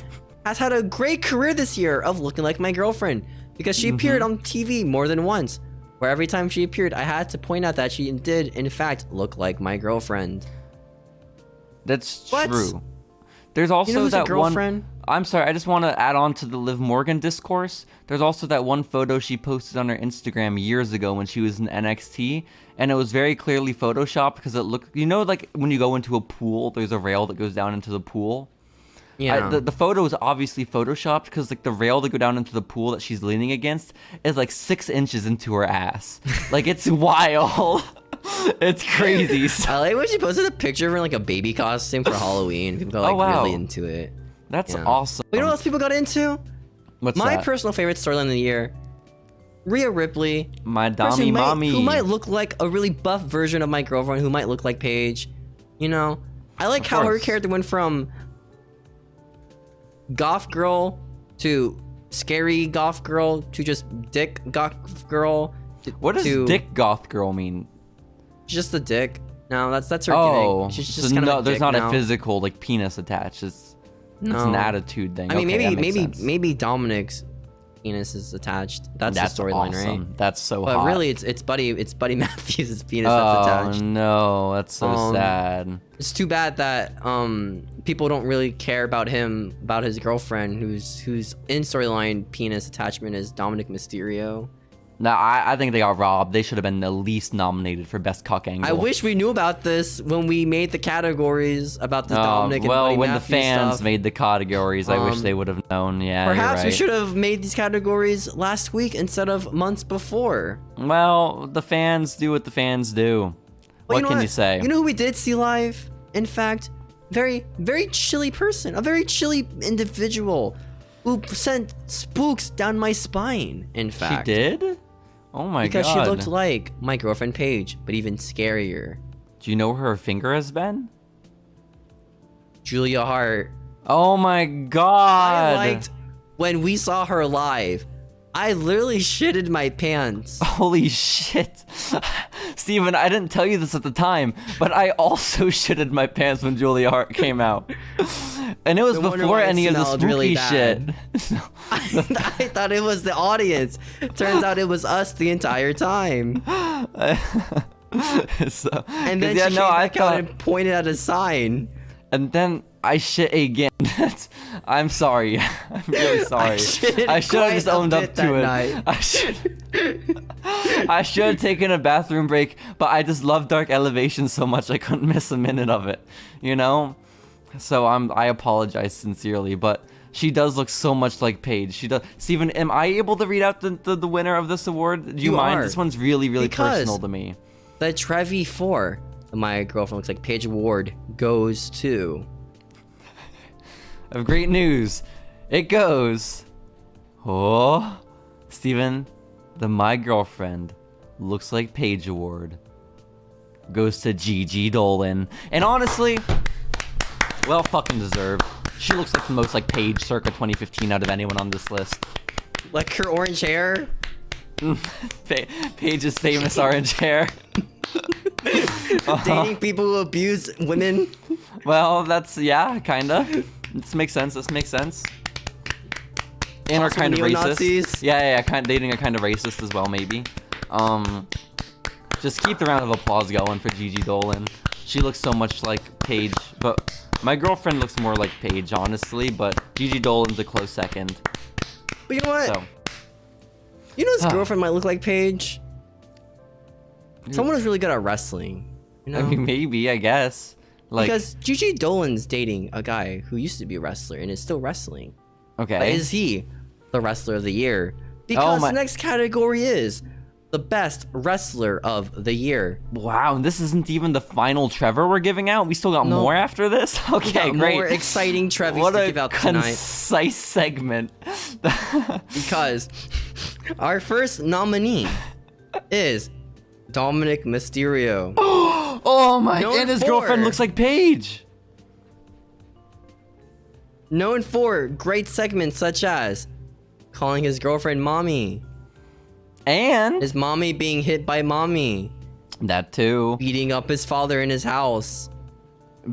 has had a great career this year of looking like my girlfriend because she appeared on TV more than once. Where every time she appeared, I had to point out that she did, in fact, look like my girlfriend. That's What? true. There's also You know who's that a girlfriend? one. I'm sorry. I just want to add on to the Liv Morgan discourse. There's also that one photo she posted on her Instagram years ago when she was in NXT, and it was very clearly photoshopped because it looked. You know, like when you go into a pool, there's a rail that goes down into the pool. Yeah. The photo is obviously photoshopped because like the rail to go down into the pool that she's leaning against is like 6 inches into her ass. Like it's wild. It's crazy. I like when she posted a picture of her in like a baby costume for Halloween. People got like Oh, wow. really into it. That's Yeah. awesome. But you know what else people got into? What's My that? personal favorite storyline of the year. Rhea Ripley. My person dummy mommy. who might look like a really buff version of my girlfriend who might look like Paige. You know? I like Of how her course. character went from goth girl to scary goth girl to just dick goth girl. What does to dick goth girl mean? just a dick? No, that's her Oh, gimmick. She's so just kind no, of there's not now. a physical like penis attached. It's an No. attitude thing. I mean, Okay, that makes sense. maybe Dominic's penis is attached. That's the storyline, awesome. right? That's so But hot. really, it's Buddy Matthews' penis oh that's attached. no, that's so Um, sad. It's too bad that people don't really care about him, about his girlfriend, whose in storyline penis attachment is Dominic Mysterio. No, I think they got robbed. They should have been at least nominated for best cuck angle. I wish we knew about this when we made the categories about the Dominic and well, Buddy when Matthews the fans stuff. made the categories, I wish they would have known. Yeah, you're Perhaps we right. should have made these categories last week instead of months before. Well, the fans do what the fans do. Well, What can you say? You know who we did see live? In fact, very, very chilly person, a very chilly individual who sent spooks down my spine, in fact. She did? Oh my because god. she looked like my girlfriend Paige, but even scarier. Do you know where her finger has been? Julia Hart. Oh my god. I liked when we saw her live. I literally shitted my pants. Holy shit. Steven, I didn't tell you this at the time, but I also shitted my pants when Julia Hart came out. And it was No wonder before why it any of the smelled spooky really shit. bad. I thought it was the audience. Turns out it was us the entire time. So, And then yeah, she no, came I back out thought, and pointed at a sign. and then I shit again. I'm sorry. I'm really sorry. I should have just owned up to it. Night. I should have taken a bathroom break, but I just love Dark Elevation so much I couldn't miss a minute of it, you know? So I apologize sincerely, but she does look so much like Paige. She does. Steven, am I able to read out the winner of this award? Do you mind? are. This one's really, really Because personal to me. The Trevi 4, my girlfriend looks like Paige Award, goes to... I have great news. It goes. Oh, Steven, the My Girlfriend Looks Like Paige Award goes to Gigi Dolan. And honestly, well fucking deserved. She looks like the most like Paige circa 2015 out of anyone on this list. Like her orange hair? Paige's famous orange hair. Dating people who abuse women? Well, that's, yeah, kinda. This makes sense. This makes sense. And are Also kind of neo-Nazis? racist. Yeah, kind of dating a kind of racist as well, maybe. Just keep the round of applause going for Gigi Dolan. She looks so much like Paige, but my girlfriend looks more like Paige, honestly. But Gigi Dolan's a close second. But you know what? So, You know his girlfriend might look like Paige? Someone who's really good at wrestling. You know? I mean, maybe, I guess. Like, Because Gigi Dolan's dating a guy who used to be a wrestler and is still wrestling. okay. But is he the wrestler of the year? Because my- the next category is the best wrestler of the year. Wow, and this isn't even the final Trevor we're giving out. We still got No. more after this. Okay, Got great. more exciting Trevies What to a give out tonight. concise segment. Because our first nominee is Dominic Mysterio. Oh my! Known And his for- girlfriend looks like Paige. Known for great segments such as calling his girlfriend mommy, And his mommy being hit by mommy, that too. beating up his father in his house.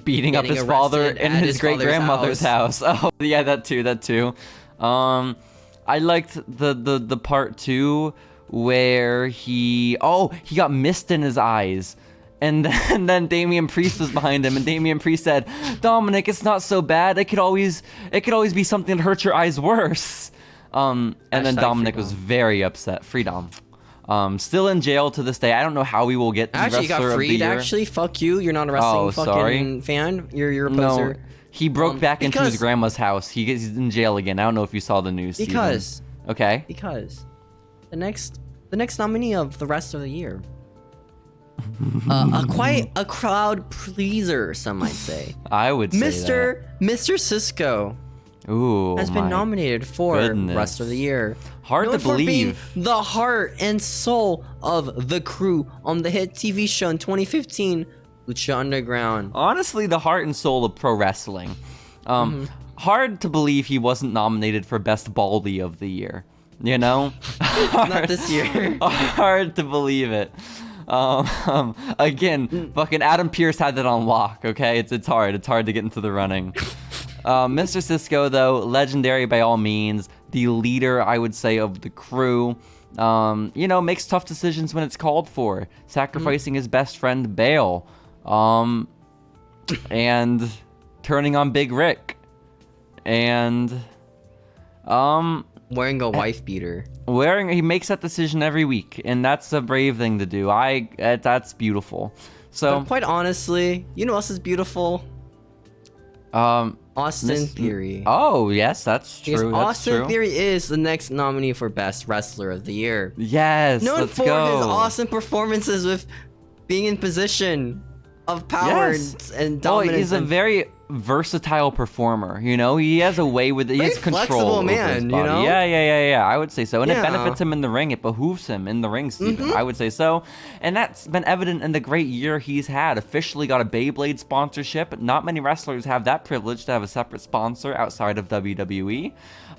Beating up getting his father arrested in at his his great father's grandmother's house. Oh yeah, that too. I liked the part two where he got mist in his eyes. And then Damian Priest was behind him, and Damian Priest said, "Dominic, it's not so bad. It could always be something that hurts your eyes worse." And then Hashtag Dominic free was very upset. Freedom. Still in jail to this day. I don't know how we will get the Actually, he wrestler got of the freed. year. Actually, fuck you. You're not a wrestling Oh, fucking sorry. fan. You're a No, poser. he broke back into his because- grandma's house. He's in jail again. I don't know if you saw the news. Steven. Because Okay. the next nominee of the rest of the year, quite a crowd pleaser, some might say. I would say Mr. Cisco that. Ooh, has been my nominated for goodness. rest of the year. Hard Known to for being believe. the heart and soul of the crew on the hit TV show in 2015, Lucha Underground. Honestly, the heart and soul of pro wrestling. Mm-hmm. Hard to believe he wasn't nominated for best baldy of the year. You know? Not this year. Hard to believe it. Again, fucking Adam Pearce had that on lock, okay? It's hard. It's hard to get into the running. Mr. Cisco, though, legendary by all means. The leader, I would say, of the crew. Makes tough decisions when it's called for. Sacrificing his best friend, Bale. And turning on Big Rick. And, Wearing a wife beater. he makes that decision every week, and that's a brave thing to do. That's beautiful. So, But quite honestly, you know what else is beautiful? Austin Theory. Oh, yes, that's Because true. That's Austin true. Theory is the next nominee for Best Wrestler of the Year. Yes, Known let's for go. his awesome performances with being in position of power Yes. and Oh, dominance. he's a and- very versatile performer. You know, he has a way with it. He has control flexible over man, his you body. know? Yeah. I would say so, and it Yeah. benefits him in the ring. It behooves him in the ring, Steven. I would say so, and that's been evident in the great year he's had. Officially got a Beyblade sponsorship. Not many wrestlers have that privilege to have a separate sponsor outside of WWE.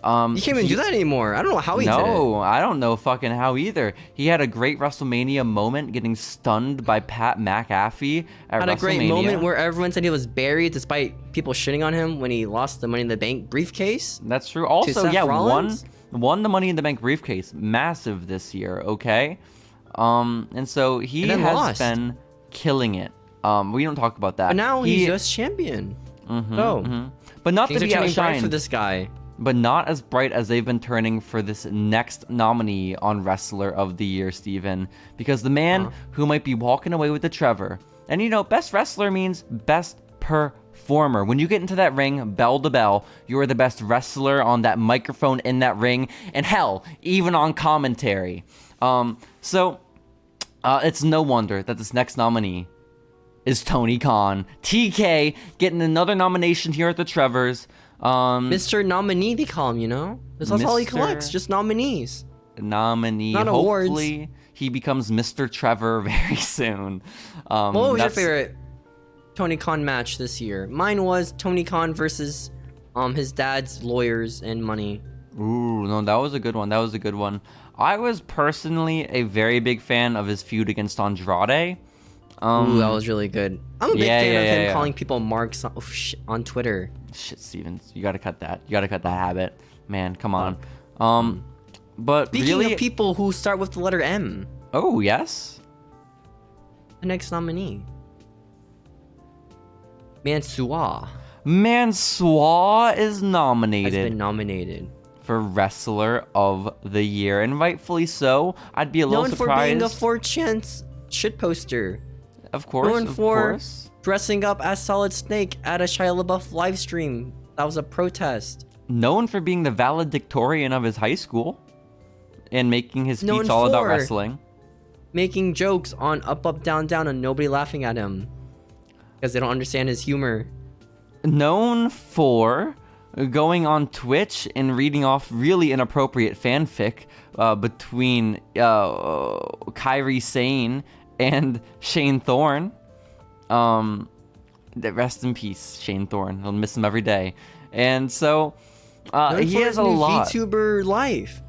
You can't even do that anymore. I don't know how he did it. No, I don't know fucking how either. He had a great WrestleMania moment getting stunned by Pat McAfee at Had a WrestleMania. great moment where everyone said he was buried despite people shitting on him when he lost the Money in the Bank briefcase. That's true. Also, Seth yeah, Rollins? won the Money in the Bank briefcase. Massive this year, okay? And so he And then has lost. been killing it. We don't talk about that. But now he's US champion. But not Things to are be turning bright outshined. for this guy. But not as bright as they've been turning for this next nominee on Wrestler of the Year, Steven. Because the man who might be walking away with the Trevor, and you know, best wrestler means best performer. When you get into that ring, bell to bell, you are the best wrestler on that microphone in that ring, and hell, even on commentary. So it's no wonder that this next nominee is Tony Khan. TK getting another nomination here at the Trevors. Mr. Nominee, they call him, you know? That's all he Mr. collects, just nominees. Nominee. Not awards. Hopefully he becomes Mr. Trevor very soon. What was your that's- favorite Tony Khan match this year? Mine was Tony Khan versus his dad's lawyers and money. Ooh, no, that was a good one. I was personally a very big fan of his feud against Andrade. Ooh, that was really good. I'm a big fan of him yeah. calling people marks on Twitter. Shit, Stevens, you gotta cut that. You gotta cut that habit, man. Come on. But Speaking really, of people who start with the letter M, oh yes, the next nominee, Mansoor, Mansoor is has nominated been nominated. for Wrestler of the Year, and rightfully so. I'd be a little Known for surprised. being a 4chance shit poster. Of course, Known of for course. dressing up as Solid Snake at a Shia LaBeouf live stream. That was a protest. Known for being the valedictorian of his high school and making his speech Known all about for- wrestling. Making jokes on Up, Up, Down, Down and nobody laughing at him. Because they don't understand his humor. Known for going on Twitch and reading off really inappropriate fanfic between Kairi Sane and Shane Thorne. Rest in peace, Shane Thorne. I'll miss him every day. And so Known he for has his a new lot. VTuber life.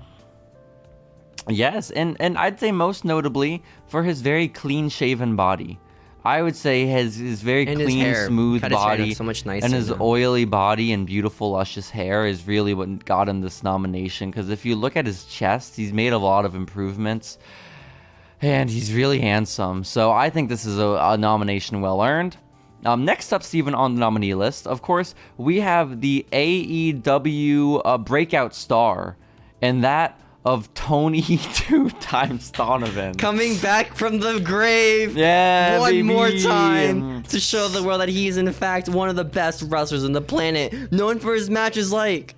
Yes, and I'd say most notably for his very clean-shaven body. I would say his very And his clean, hair. smooth Cut his hair body up so much nicer and his now. oily body and beautiful, luscious hair is really what got him this nomination. Because if you look at his chest, he's made a lot of improvements, and he's really handsome. So I think this is a nomination well earned. Next up, Steven, on the nominee list, of course, we have the AEW breakout star, and that of Tony 2 times Donovan. Coming back from the grave. Yeah, One baby. more time to show the world that he is in fact one of the best wrestlers on the planet, known for his matches like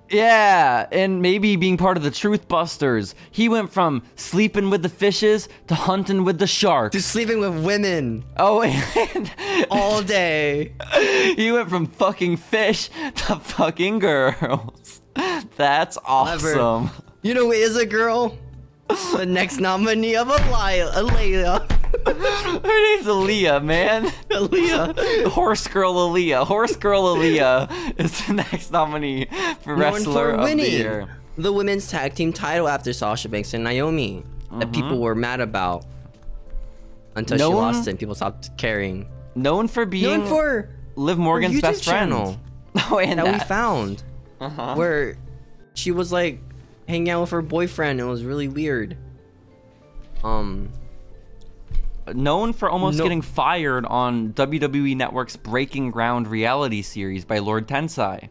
Yeah, and maybe being part of the Truth Busters. He went from sleeping with the fishes to hunting with the sharks. to sleeping with women Oh, and all day. he went from fucking fish to fucking girls. That's awesome. You know who is a girl? The next nominee of Aaliyah. Her name's Aaliyah, man. Aaliyah. Horse Girl Aaliyah. Horse Girl Aaliyah is the next nominee for Known Wrestler for of the winning Year. the women's tag team title after Sasha Banks and Naomi that people were mad about until she Known- lost it and people stopped caring. Known for being Known for Liv her Morgan's YouTube best friend. channel Oh, and that we that. found where she was like hanging out with her boyfriend. It was really weird. Known for almost No- getting fired on WWE Network's Breaking Ground reality series by Lord Tensai.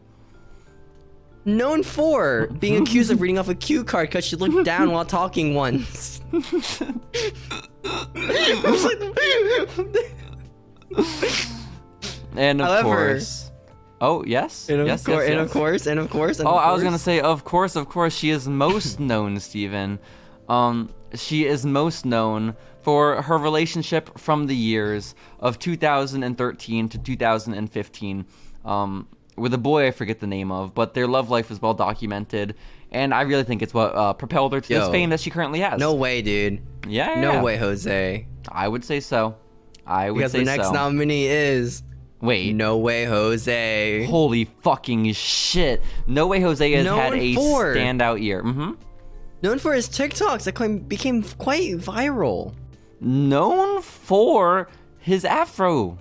Known for being accused of reading off a cue card because she looked down while talking once. And of However- course. Oh, yes? And of yes, course, yes, and yes. of course, and of course, and Oh, of I was course. gonna say, of course, she is most known, Steven, She is most known for her relationship from the years of 2013 to 2015 with a boy I forget the name of, but their love life is well documented, and I really think it's what propelled her to this fame that she currently has. No way, dude. Yeah. No way, Jose. I would say so. Because the next nominee is... Wait. No Way Jose. Holy fucking shit. No Way Jose has had a standout year. Known for his TikToks that became quite viral. Known for his afro.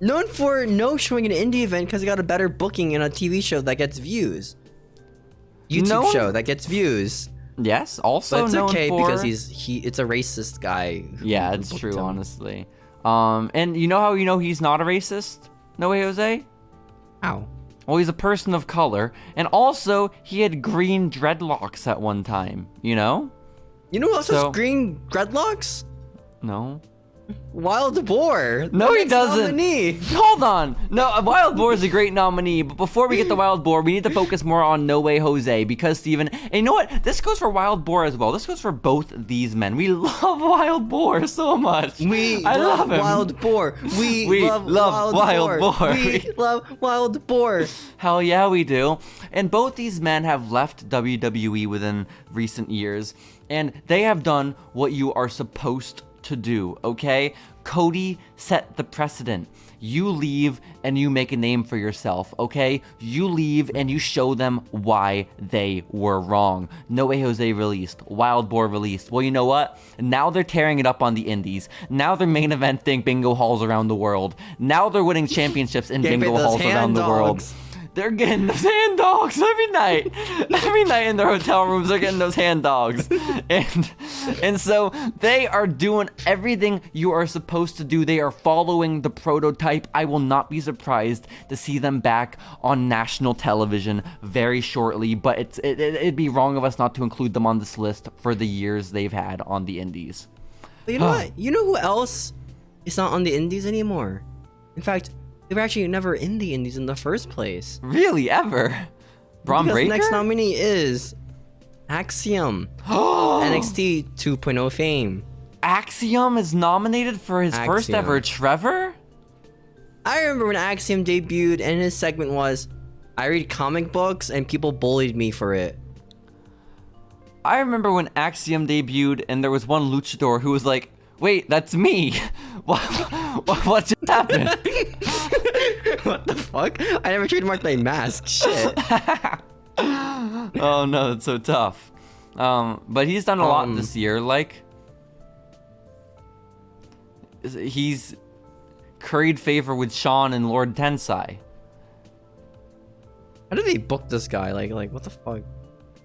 Known for no showing an indie event because he got a better booking in a TV show that gets views. YouTube show that gets views. Yes, also but it's known okay for... because it's a racist guy. Yeah, it's true, honestly. And you know how you know he's not a racist? No Way Jose? How? Well, he's a person of color, and also he had green dreadlocks at one time, you know? You know who else has green dreadlocks? No. Wild Boar. No, he doesn't. Nominee. Hold on. No, Wild Boar is a great nominee, but before we get to Wild Boar, we need to focus more on No Way Jose because Steven, and you know what? This goes for Wild Boar as well. This goes for both these men. We love Wild Boar so much. I love him. Wild Boar. We love Wild Boar. We love Wild Boar. Hell yeah, we do. And both these men have left WWE within recent years, and they have done what you are supposed to do, okay? Cody set the precedent. You leave and you make a name for yourself, okay? You leave and you show them why they were wrong. No Way Jose released. Wild Boar released. Well, you know what? Now they're tearing it up on the indies. Now they're main eventing bingo halls around the world. Now they're winning championships in bingo halls around the world. They're getting those hand dogs every night. Every night in their hotel rooms, they're getting those hand dogs. And so they are doing everything you are supposed to do. They are following the prototype. I will not be surprised to see them back on national television very shortly, but it'd be wrong of us not to include them on this list for the years they've had on the indies. But you know what? You know who else is not on the indies anymore? In fact, they were actually never in the indies in the first place. Really? Ever? Braun Breaker? The next nominee is Axiom. NXT 2.0 fame. Axiom is nominated for his first ever Trevor? I remember when Axiom debuted and his segment was, I read comic books and people bullied me for it. I remember when Axiom debuted and there was one luchador who was like, wait, that's me. What just happened? What the fuck? I never trademarked my mask. Shit. Oh no, that's so tough. But he's done a lot this year. Like, he's curried favor with Sean and Lord Tensai. How did they book this guy? Like what the fuck?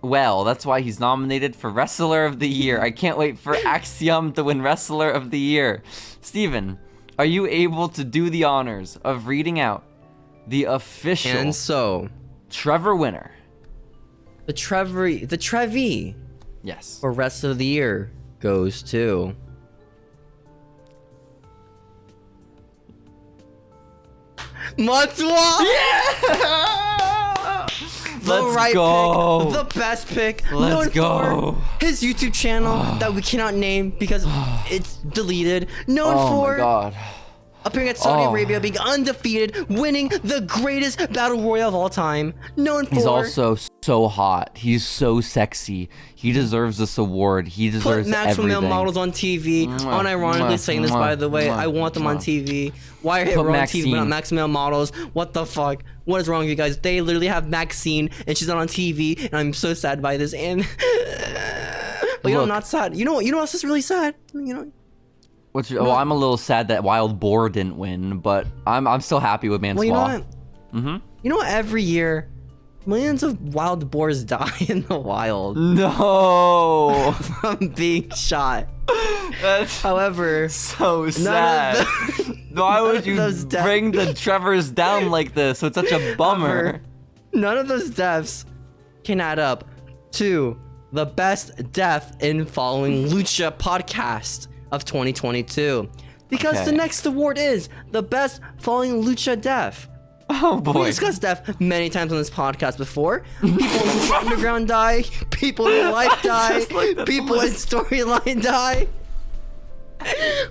Well, that's why he's nominated for Wrestler of the Year. I can't wait for Axiom to win Wrestler of the Year. Steven, are you able to do the honors of reading out the official Trevor winner? The Trevi. Yes. For Rest of the Year goes to Matsuwa! Yeah! Let's go. Pick, the best pick. Let's go. For his YouTube channel that we cannot name because it's deleted. Known for my God. appearing at Saudi Arabia, being undefeated, winning the greatest battle royale of all time. Known for... He's also so hot. He's so sexy. He deserves this award. He deserves maximum everything. male models on TV. Unironically saying this, by the way. I want them on TV. Why are they on TV but not maximum male models? What the fuck? What is wrong with you guys? They literally have Maxine and she's not on TV, and I'm so sad by this. And but you know, I'm not sad. You know what else is really sad? You know. Well, I'm a little sad that Wild Boar didn't win, but I'm still happy with Mansoir. Well, you know what? You know what? Every year, millions of wild boars die in the wild. No, from being shot. That's however so sad. Why would you bring the Trevors down like this? So it's such a bummer. None of those deaths can add up to the best death in Following Lucha podcast of 2022, because the next award is the best Following Lucha death. Oh We boy. discussed death many times on this podcast before. People in Lucha Underground die. People in life die. Just like that People in storyline die.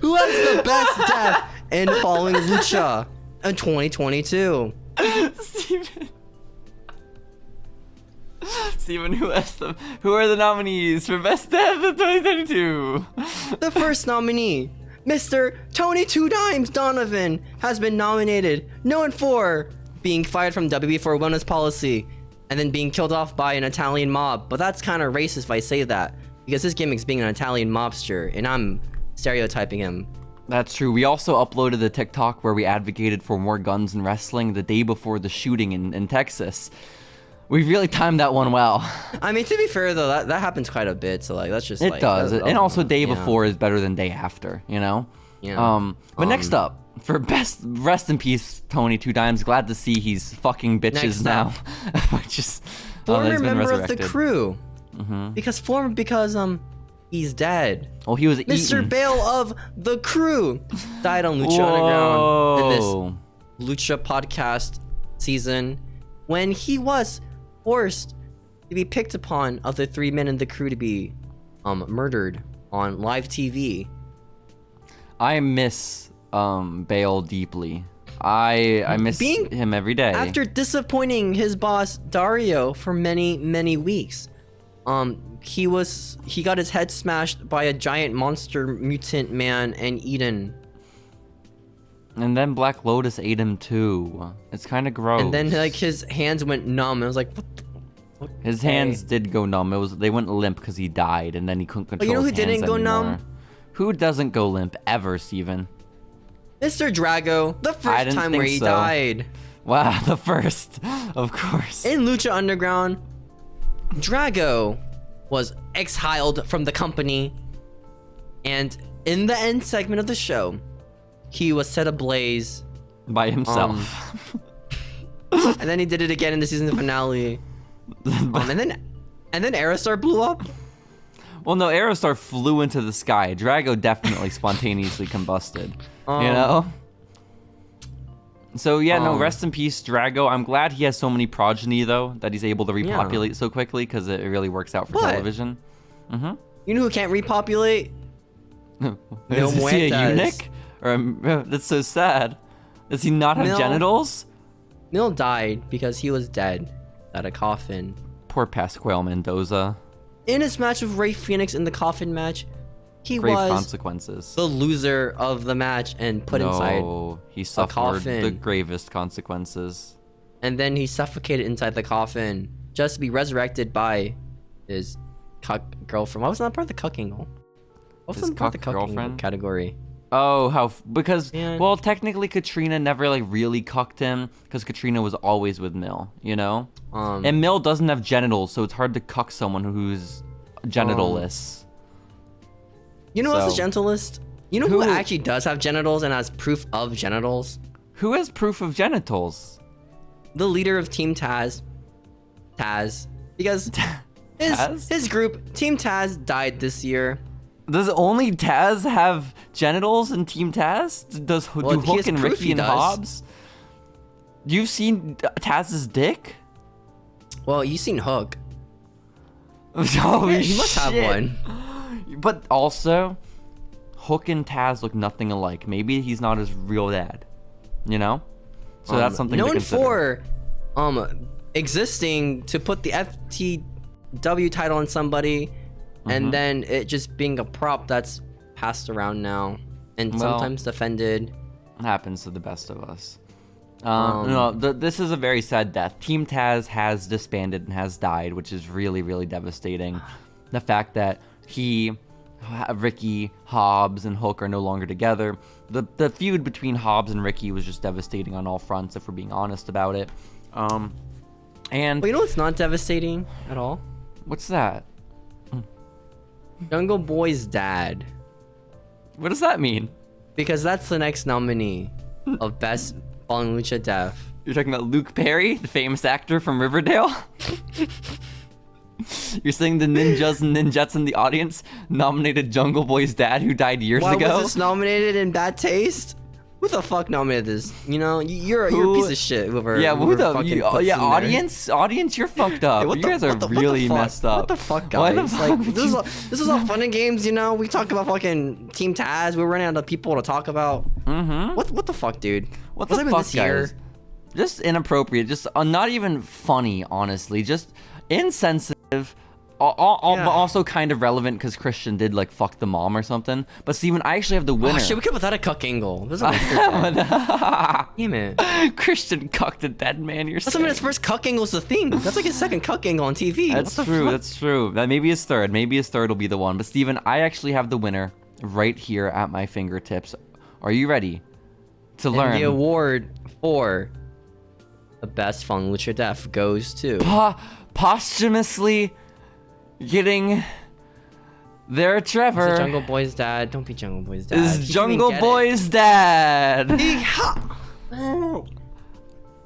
Who has the best death in Following Lucha in 2022? Steven, who are the nominees for Best Death of 2022? The first nominee, Mr. Tony Two Dimes Donovan, has been nominated, known for being fired from WWE for wellness policy and then being killed off by an Italian mob. But that's kind of racist if I say that, because his gimmick's being an Italian mobster, and I'm stereotyping him. That's true. We also uploaded the TikTok where we advocated for more guns in wrestling the day before the shooting in Texas. We really timed that one well. I mean, to be fair though, that happens quite a bit. So like, that's just It like, does. And also day yeah. before is better than day after, you know? Yeah. But next up, for best rest in peace, Tony Two Dimes. Glad to see he's fucking bitches Next now. Just Former he's been member of the resurrected. crew. Because he's dead. Well, he was Mr. eaten. Bale of the crew died on Lucha Underground in Whoa. this Lucha podcast season when he was forced to be picked upon of the 3 men in the crew to be murdered on live TV. I miss Bale deeply. I miss him every day. After disappointing his boss Dario for many weeks, he got his head smashed by a giant monster mutant man and eaten. And then Black Lotus ate him too. It's kind of gross. And then like his hands went numb. I was like, what? His hands did go numb. They went limp because he died, and then he couldn't control. you know his who didn't hands go anymore. numb? Who doesn't go limp ever, Steven? Mr. Drago, the first didn't time think where he so. died. Wow, the first, of course. In Lucha Underground, Drago was exiled from the company, and in the end segment of the show, he was set ablaze, By himself. and then he did it again in the season finale. and then Aerostar blew up. Well, no, Aerostar flew into the sky. Drago definitely spontaneously combusted. You know? So, yeah, no, rest in peace, Drago. I'm glad he has so many progeny, though, that he's able to repopulate so quickly, because it really works out for But- television. You know who can't repopulate? Is he a Muertas. eunuch? Or that's so sad. Does he not have Mil- genitals? Mil died because he was dead at a coffin. Poor Pasquale Mendoza. In his match with Rey Fenix in the coffin match, he Grave was consequences. the loser of the match and put inside, No, he suffered coffin. the gravest consequences. and then he suffocated inside the coffin just to be resurrected by his cuck girlfriend. Why was that part of the cucking? What was His that part of the cuck cucking girlfriend? category? Oh, because Man. well, technically Katrina never like really cucked him because Katrina was always with Mill, you know. And Mill doesn't have genitals, so it's hard to cuck someone who's genitalless. You know what's So- the gentlest? You know who Who? actually does have genitals and has proof of genitals? Who has proof of genitals? The leader of Team Taz. Because Taz? his group, Team Taz, died this year. Does only Taz have genitals in Team Taz? Well, Do he Hook has and proof Ricky he and does. Hobbs? You've seen Taz's dick? Well, you seen Hook. Holy He must have shit. one. But also, Hook and Taz look nothing alike. Maybe he's not his real dad. You know? So that's something to known consider. for existing to put the FTW title on somebody, and then it just being a prop that's passed around now and Well, sometimes defended. Happens to the best of us. No, this is a very sad death. Team Taz has disbanded and has died, which is really, really devastating. The fact that Ricky, Hobbs, and Hook are no longer together. The feud between Hobbs and Ricky was just devastating on all fronts, if we're being honest about it. And Well, you know what's not devastating at all? what's that? Jungle Boy's dad. What does that mean? Because that's the next nominee of Best Following Lucha Death. You're talking about Luke Perry, the famous actor from Riverdale? You're saying the ninjas and ninjets in the audience nominated Jungle Boy's dad who died years Why ago? was this nominated in bad taste? Who the fuck nominated this? You know, you're a piece of shit. Whoever. Yeah, whoever fucking puts in there. audience, you're fucked up. Hey, You guys are really messed up. What the fuck, Why guys? the fuck Like, this is all fun and games, you know. We talk about fucking Team Taz. We're running out of people to talk about. Mm-hmm. What the fuck, dude? What What's the happened fuck, this year? guys? Just inappropriate. Just not even funny, honestly. Just insensitive. Also kind of relevant because Christian did like fuck the mom or something. But Steven, I actually have the winner. Oh shit, we could put that a cuck angle. This is Damn it. Christian cucked a dead man. You're That's his first cuck angle's the thing. That's like his second cuck angle on TV. That's true. That's true. That maybe his third. Maybe his third will be the one. But Steven, I actually have the winner right here at my fingertips. Are you ready to learn? And the award for the best Following Lucha death goes to posthumously getting their Trevor. Is it Jungle Boy's dad? Don't be Jungle Boy's dad. Is Jungle Boy's dad.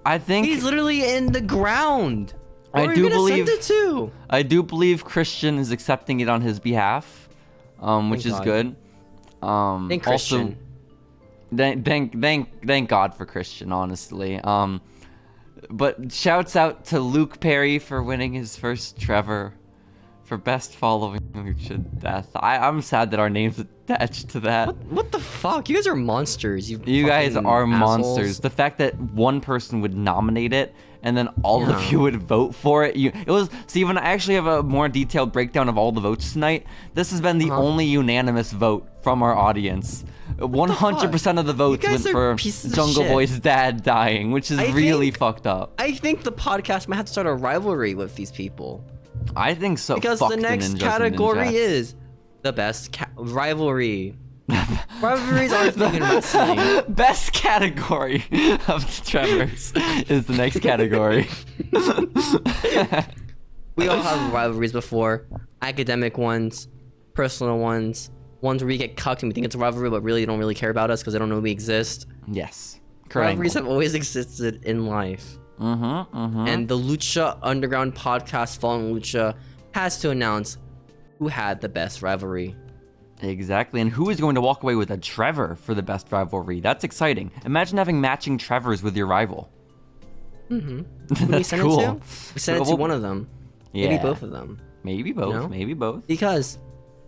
I think he's literally in the ground. I do believe send it to? I do believe Christian is accepting it on his behalf, which is good. Thank Christian. Also, thank God for Christian, honestly. But shouts out to Luke Perry for winning his first Trevor for best Following Lucha death. I'm sad that our name's attached to that. What the fuck? You guys are monsters. You guys are assholes. monsters. The fact that one person would nominate it and then all of you would vote for it. It was Steven, I actually have a more detailed breakdown of all the votes tonight. This has been the only unanimous vote from our audience. 100% of the votes went for Jungle Boy's dad dying, which is really fucked up. I think the podcast might have to start a rivalry with these people. I think so. Because the next category is the best rivalry. Rivalries aren't thinking wrestling. Best category of the Trevors is the next category. We all have rivalries before. Academic ones, personal ones where we get cucked and we think it's a rivalry, but really they don't really care about us because they don't know we exist. Yes. Rivalries have always existed in life. And the Lucha Underground podcast, Following Lucha, has to announce who had the best rivalry. Exactly, and who is going to walk away with a Trevor for the best rivalry? That's exciting. Imagine having matching Trevors with your rival. That's cool. We sent it to one of them. Yeah. Maybe both of them. Maybe both. No? Maybe both. Because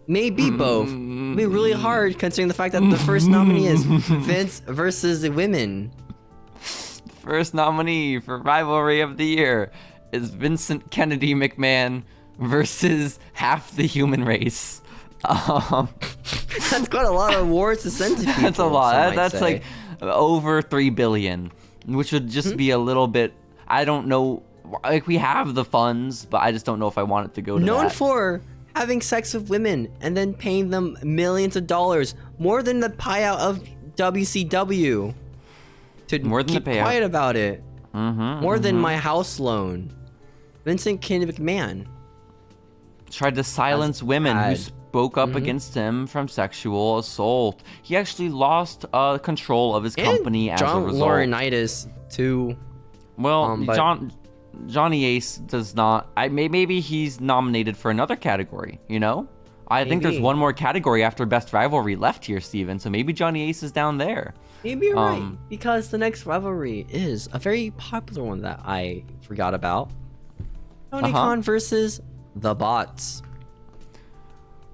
maybe both. It'd be really hard considering the fact that the first nominee is Vince versus the women. First nominee for rivalry of the year is Vincent Kennedy McMahon versus half the human race. That's quite a lot of awards to send to people. That's a lot. That's like over 3 billion, which would just be a little bit. I don't know. Like, we have the funds, but I just don't know if I want it to go to known that. for having sex with women and then paying them millions of dollars, more than the payout of WCW. More than keep the payout. Quiet about it. More than my house loan. Vincent Kennedy McMahon tried to silence women who spoke up against him from sexual assault. He actually lost control of his company as a result. John Laurinaitis too. Well, Johnny Ace does not. Maybe he's nominated for another category. You know, I think there's one more category after best rivalry left here, Steven. So maybe Johnny Ace is down there. Maybe you're right, because the next rivalry is a very popular one that I forgot about. Tony Khan versus the Bots.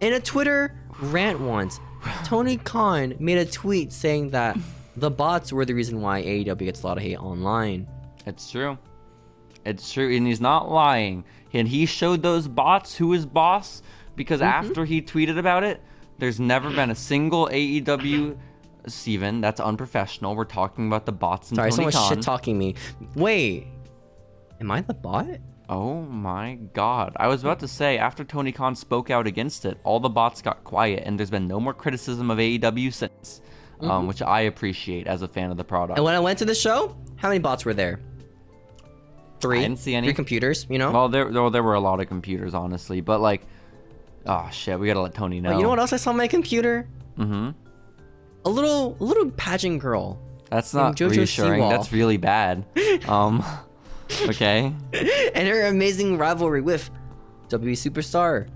In a Twitter rant once, Tony Khan made a tweet saying that the Bots were the reason why AEW gets a lot of hate online. It's true. It's true, and he's not lying. And he showed those bots who is boss, because after he tweeted about it, there's never been a single AEW... Steven, that's unprofessional. We're talking about the bots and Tony Khan. Sorry, someone's shit-talking me. Wait, am I the bot? Oh my god. I was about to say, after Tony Khan spoke out against it, all the bots got quiet, and there's been no more criticism of AEW since, which I appreciate as a fan of the product. And when I went to the show, how many bots were there? 3? I didn't see any. 3 computers, you know? Well, there were a lot of computers, honestly, but like, oh shit, we gotta let Tony know. You know what else I saw on my computer? A little pageant girl. That's not reassuring. Seawall. That's really bad. Okay. And her amazing rivalry with WWE superstar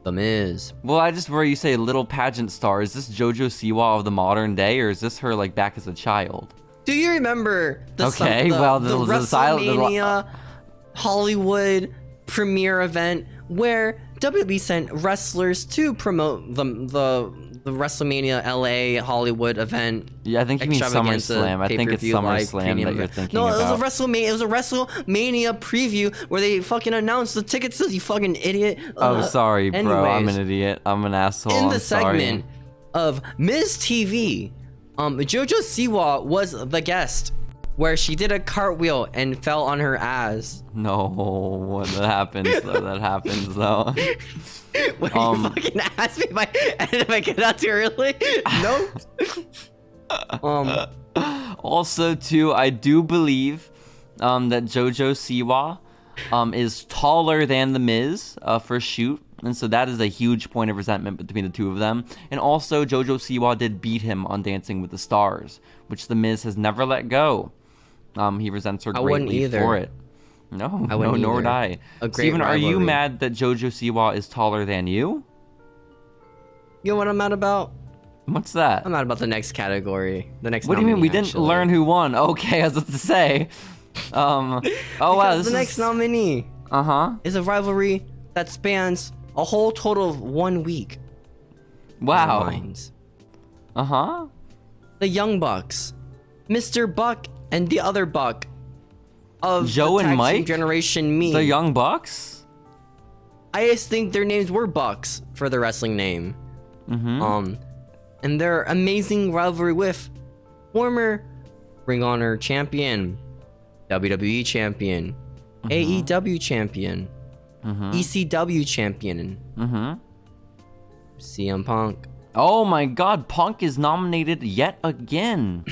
The Miz. Well, I just where you say little pageant star. Is this JoJo Siwa of the modern day, or is this her like back as a child? Do you remember the WrestleMania Hollywood premiere event where WWE sent wrestlers to promote the WrestleMania LA Hollywood event? Yeah, I think you mean SummerSlam. I think it's SummerSlam that you're thinking about. No, it was a WrestleMania preview where they fucking announced the tickets. You fucking idiot. Oh, sorry, bro. Anyways, I'm an idiot. I'm an asshole. in the I'm sorry. segment of Miz TV, JoJo Siwa was the guest, where she did a cartwheel and fell on her ass. No, that happens though. That happens though. When you fucking asked me if I get out too early? Nope. Also, too, I do believe that JoJo Siwa is taller than The Miz for shoot. And so that is a huge point of resentment between the two of them. And also, JoJo Siwa did beat him on Dancing with the Stars, which The Miz has never let go. He resents her greatly for it. No, nor would I. Steven, are you mad that JoJo Siwa is taller than you? You know what I'm mad about? What's that? I'm mad about the next category. The next. What do you mean? We didn't learn who won. Okay, I was about to say. Oh wow, the next nominee. Is a rivalry that spans a whole total of 1 week. Wow. The Young Bucks, Mr. Buck and the other Buck of Joe the and Tag Mike, Team Generation Me. The Young Bucks. I just think their names were Bucks for the wrestling name. And their amazing rivalry with former Ring of Honor champion, WWE champion, AEW champion, ECW champion, CM Punk. Oh my God, Punk is nominated yet again.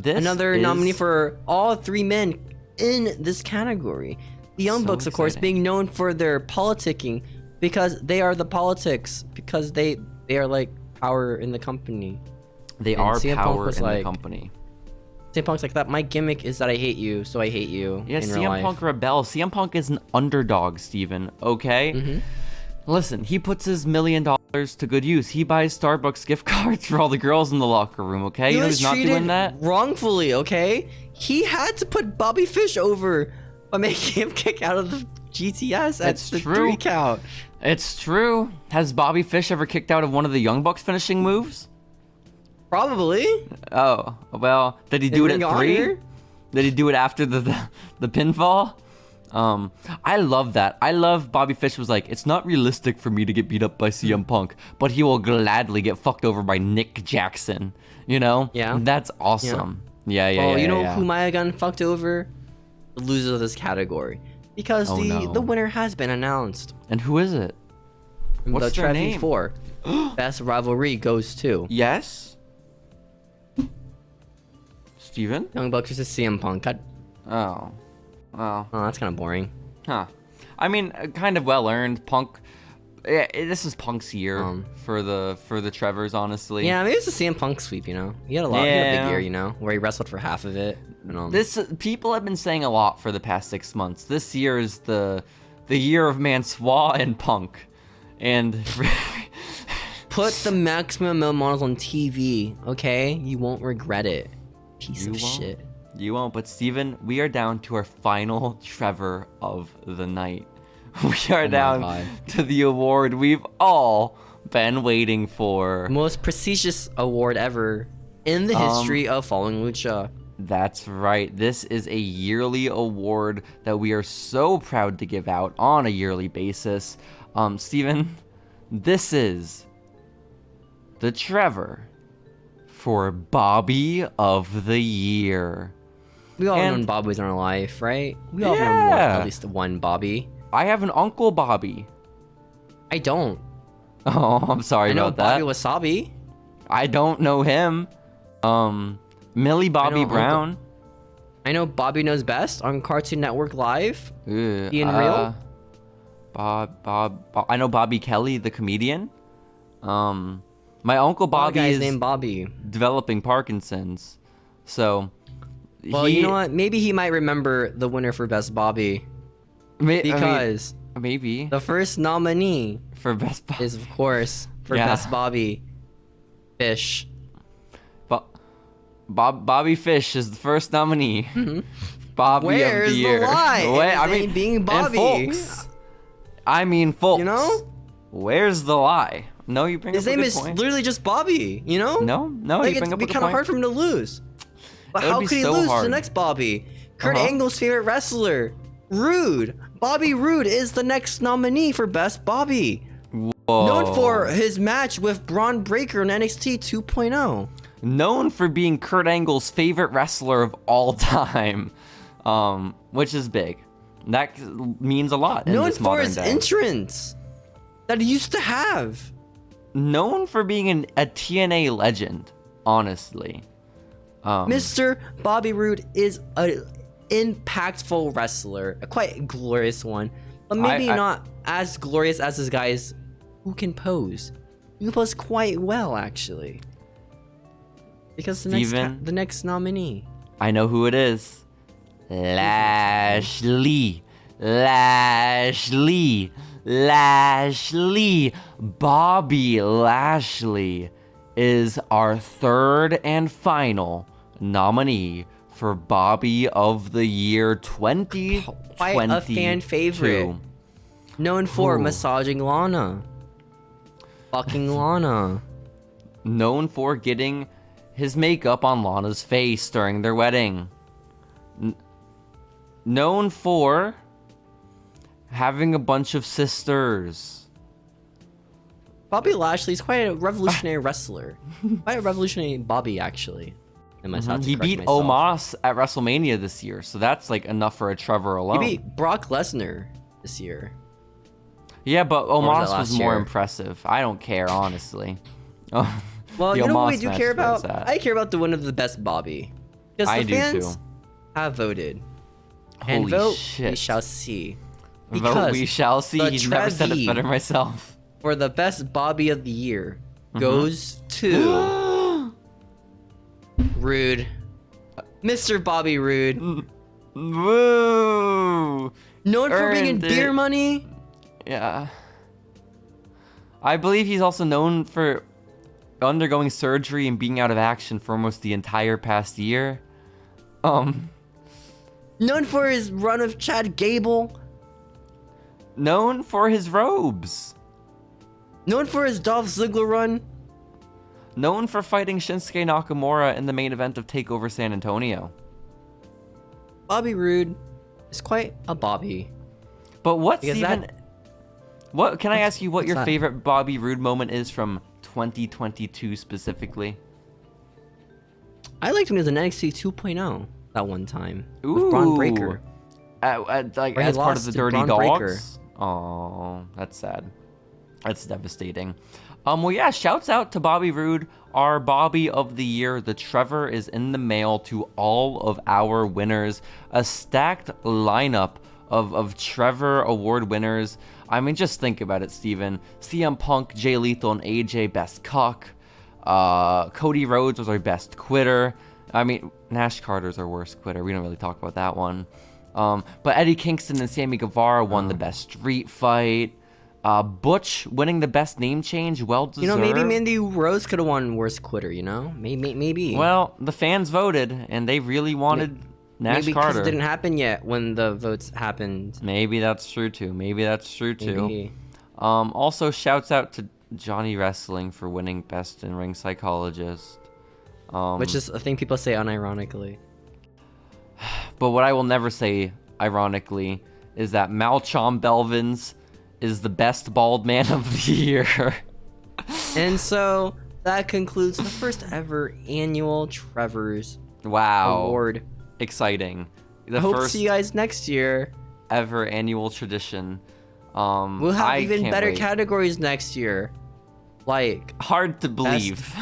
Another nominee for all 3 men in this category. The Young Bucks, of course, being known for their politicking because they are the politics, because they are like power in the company. They are power in the company. CM Punk's like that. My gimmick is that I hate you, so I hate you. Yeah, CM Punk rebels. CM Punk is an underdog, Steven, okay? Listen, he puts his $1 million to good use. He buys Starbucks gift cards for all the girls in the locker room, okay? You know he's not doing that? Wrongfully, okay? He had to put Bobby Fish over by making him kick out of the GTS at the 3 count. It's true. Has Bobby Fish ever kicked out of one of the Young Bucks finishing moves? Probably. Oh, well, did he do it at 3? Did he do it after the pinfall? I love that. I love Bobby Fish was like, it's not realistic for me to get beat up by CM Punk, but he will gladly get fucked over by Nick Jackson. You know? Yeah. That's awesome. Yeah. Well, you know who might have gotten fucked over? The loser of this category. Because the winner has been announced. And who is it? What's their name? 4 Best Rivalry goes to. Yes? Steven? Young Bucks versus CM Punk. Oh, that's kind of boring. Huh. I mean, kind of well earned. Punk. Yeah, this is Punk's year for the Trevors, honestly. Yeah, maybe it's a CM Punk sweep. You know, he had a big year. You know, where he wrestled for half of it. People have been saying a lot for the past 6 months. This year is the year of Mansoor and Punk, and put the maximum male models on TV. Okay, you won't regret it. Piece of shit. You won't, but Steven, we are down to our final Trevor of the night. We are down to the award we've all been waiting for. Most prestigious award ever in the history of Following Lucha. That's right. This is a yearly award that we are so proud to give out on a yearly basis. Steven, this is the Trevor for Bobby of the Year. We all know Bobbies in our life, right? We all know at least one Bobby. I have an Uncle Bobby. I don't. Oh, I'm sorry about that. I know Bobby Wasabi. I don't know him. Millie Bobby Brown. I know Bobby Knows Best on Cartoon Network Live. Being real. Bob. I know Bobby Kelly, the comedian. My Uncle Bobby is named Bobby. Developing Parkinson's. So... Well, you know what? Maybe he might remember the winner for Best Bobby. Because Maybe. The first nominee For Best Bobby. is, of course, for Yeah. Best Bobby Fish. Bobby Fish is the first nominee. Bobby Where's of the year. the lie? Wait, in I his mean, name being and Bobby. folks, folks. You know? Where's the lie? No, you bring His up a name good is point. literally just Bobby, you know? No, Like, you bring it'd up be a good kind of point. hard for him to lose. But It would how be could he so lose to the hard. next Bobby? Kurt Uh-huh. Angle's favorite wrestler, Rude. Bobby Roode is the next nominee for Best Bobby. Whoa. Known for his match with Braun Breaker in NXT 2.0. Known for being Kurt Angle's favorite wrestler of all time, which is big. That means a lot in Known this for modern his day. entrance that he used to have. Known for being a TNA legend, honestly. Mr. Bobby Roode is an impactful wrestler, a quite glorious one, but maybe not as glorious as his guys who can pose. He can pose quite well, actually. Because the next nominee. I know who it is. Lashley. Lashley. Lashley. Bobby Lashley is our third and final nominee for Bobby of the Year 2022. Quite a fan favorite. Known for Ooh. massaging Lana. Fucking Lana. Known for getting his makeup on Lana's face during their wedding. Known for having a bunch of sisters. Bobby Lashley's quite a revolutionary wrestler. Quite a revolutionary Bobby, actually. I must have to He correct beat myself. Omos at WrestleMania this year, so that's like enough for a Trevor alone. He beat Brock Lesnar this year. Yeah, but was Omos that was last more year? impressive. I don't care, honestly. Well, The you know what we Omos do match care is where about? it's at. I care about the winner of the best Bobby. Because I the do fans too. have voted. Holy And vote, shit. we shall see. Vote Because we shall see. the He's never said it Trevi better myself. for the best Bobby of the year Mm-hmm. goes to Rude. Mr. Bobby Roode. Woo! Known for being in Earned Beer it. Money. Yeah. I believe he's also known for undergoing surgery and being out of action for almost the entire past year. Known for his run of Chad Gable. Known for his robes. Known for his Dolph Ziggler run. Known for fighting Shinsuke Nakamura in the main event of TakeOver San Antonio. Bobby Roode is quite a Bobby. But what's Because even... What can I ask you what what's your that? favorite Bobby Roode moment is from 2022 specifically? I liked when he was in NXT 2.0 that one time. Ooh. With Braun Breaker. Like Where he as part of lost the to Dirty Braun Breaker. Dogs? Oh, that's sad. That's devastating. Well, yeah, shouts out to Bobby Roode, our Bobby of the Year. The Trevor is in the mail to all of our winners. A stacked lineup of Trevor Award winners. I mean, just think about it, Steven. CM Punk, Jay Lethal, and AJ, best cuck. Cody Rhodes was our best quitter. I mean, Nash Carter's our worst quitter. We don't really talk about that one. But Eddie Kingston and Sammy Guevara won the best street fight. Butch winning the best name change, well deserved. You know, maybe Mandy Rose could have won worst quitter, you know? Maybe. Well, the fans voted, and they really wanted Nash maybe because Carter. it didn't happen yet when the votes happened. Maybe that's true too. Maybe. Also, shouts out to Johnny Wrestling for winning Best in Ring Psychologist. Which is a thing people say unironically. But what I will never say, ironically, is that Malchom Belvins is the best bald man of the year. And so that concludes the first ever annual Trevors Wow. Award. Exciting. The I hope to first see you guys next year. ever annual tradition. We'll have I even can't better wait. categories next year. Like Hard to believe.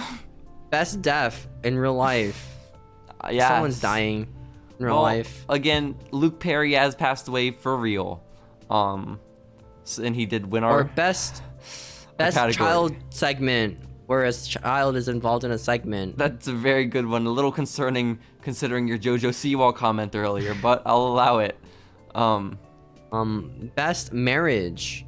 best death in real life. Yeah. Someone's dying in real life. Again, Luke Perry has passed away for real. And he did win our Or best category. child segment, where a child is involved in a segment. That's a very good one. A little concerning considering your JoJo Siwa comment earlier, but I'll allow it. Best marriage.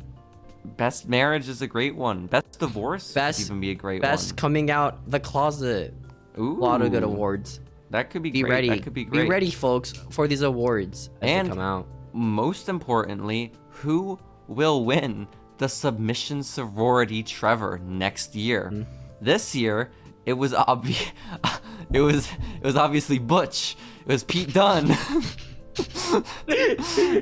Best marriage is a great one. Best divorce Best could even be a great Best one. coming out the closet. Ooh, A lot of good awards. That could be Be great. ready. That could be great. Be ready, folks, for these awards as And they come out. most importantly, who will win the submission sorority Trevor next year? Mm-hmm. This year, it was obvious. it was obviously Butch. It was Pete Dunne.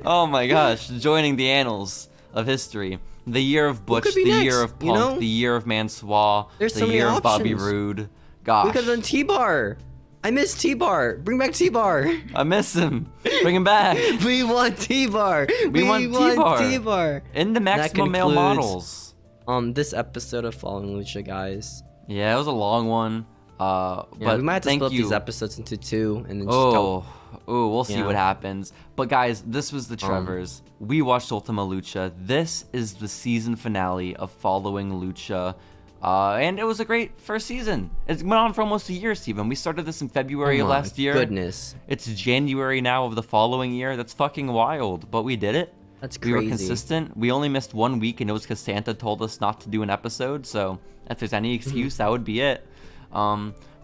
Oh my gosh, joining the annals of history. The year of Butch, could the be year next, of you Punk, know? the year of Mansois, There's the so many year of Bobby options. Roode. Gosh, We could have done T-Bar. I miss T-Bar. Bring back T-Bar. I miss him. Bring him back. We want T-Bar. We want T-Bar. T-Bar. In the maximum male concludes- models. This episode of Following Lucha, guys. Yeah, it was a long one. Yeah, But we might have to thank split you. these episodes into 2 and then just go. We'll see Yeah. what happens. But guys, this was the Trevors. We watched Ultima Lucha. This is the season finale of Following Lucha. And it was a great first season. It went on for almost a year, Steven. We started this in February of Oh my last year. Goodness. It's January now of the following year. That's fucking wild. But we did it. That's We were crazy. consistent. We only missed 1 week, and it was because Santa told us not to do an episode. So if there's any excuse, that would be it.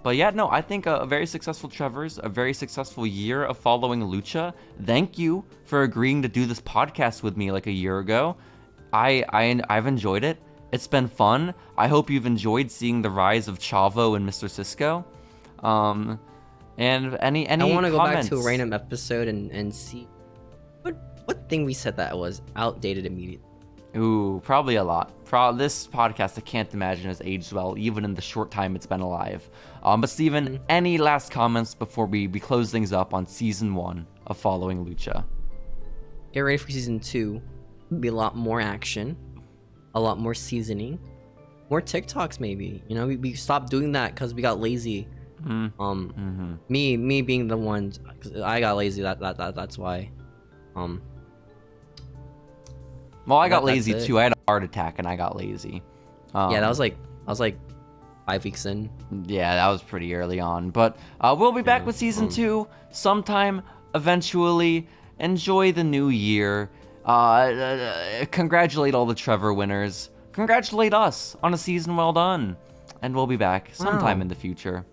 But yeah, no, I think a very successful Trevors, a very successful year of Following Lucha. Thank you for agreeing to do this podcast with me like a year ago. I've enjoyed it. It's been fun. I hope you've enjoyed seeing the rise of Chavo and Mr. Cisco. And any I want to go back comments? to a random episode and see what thing we said that was outdated immediately. Ooh, probably a lot. This podcast, I can't imagine, has aged well, even in the short time it's been alive. But Steven, any last comments before we close things up on season 1 of Following Lucha? Get ready for season 2. Be a lot more action, a lot more seasoning, more TikToks maybe. You know, we stopped doing that because we got lazy. Me being the one, 'cause I got lazy. That's why. Well, I got That's lazy it. too. I had a heart attack and I got lazy. Yeah, I was like 5 weeks in. Yeah, that was pretty early on. But we'll be back with season 2 sometime eventually. Enjoy the new year. Congratulate all the Trevor winners. Congratulate us on a season well done. And we'll be back sometime in the future.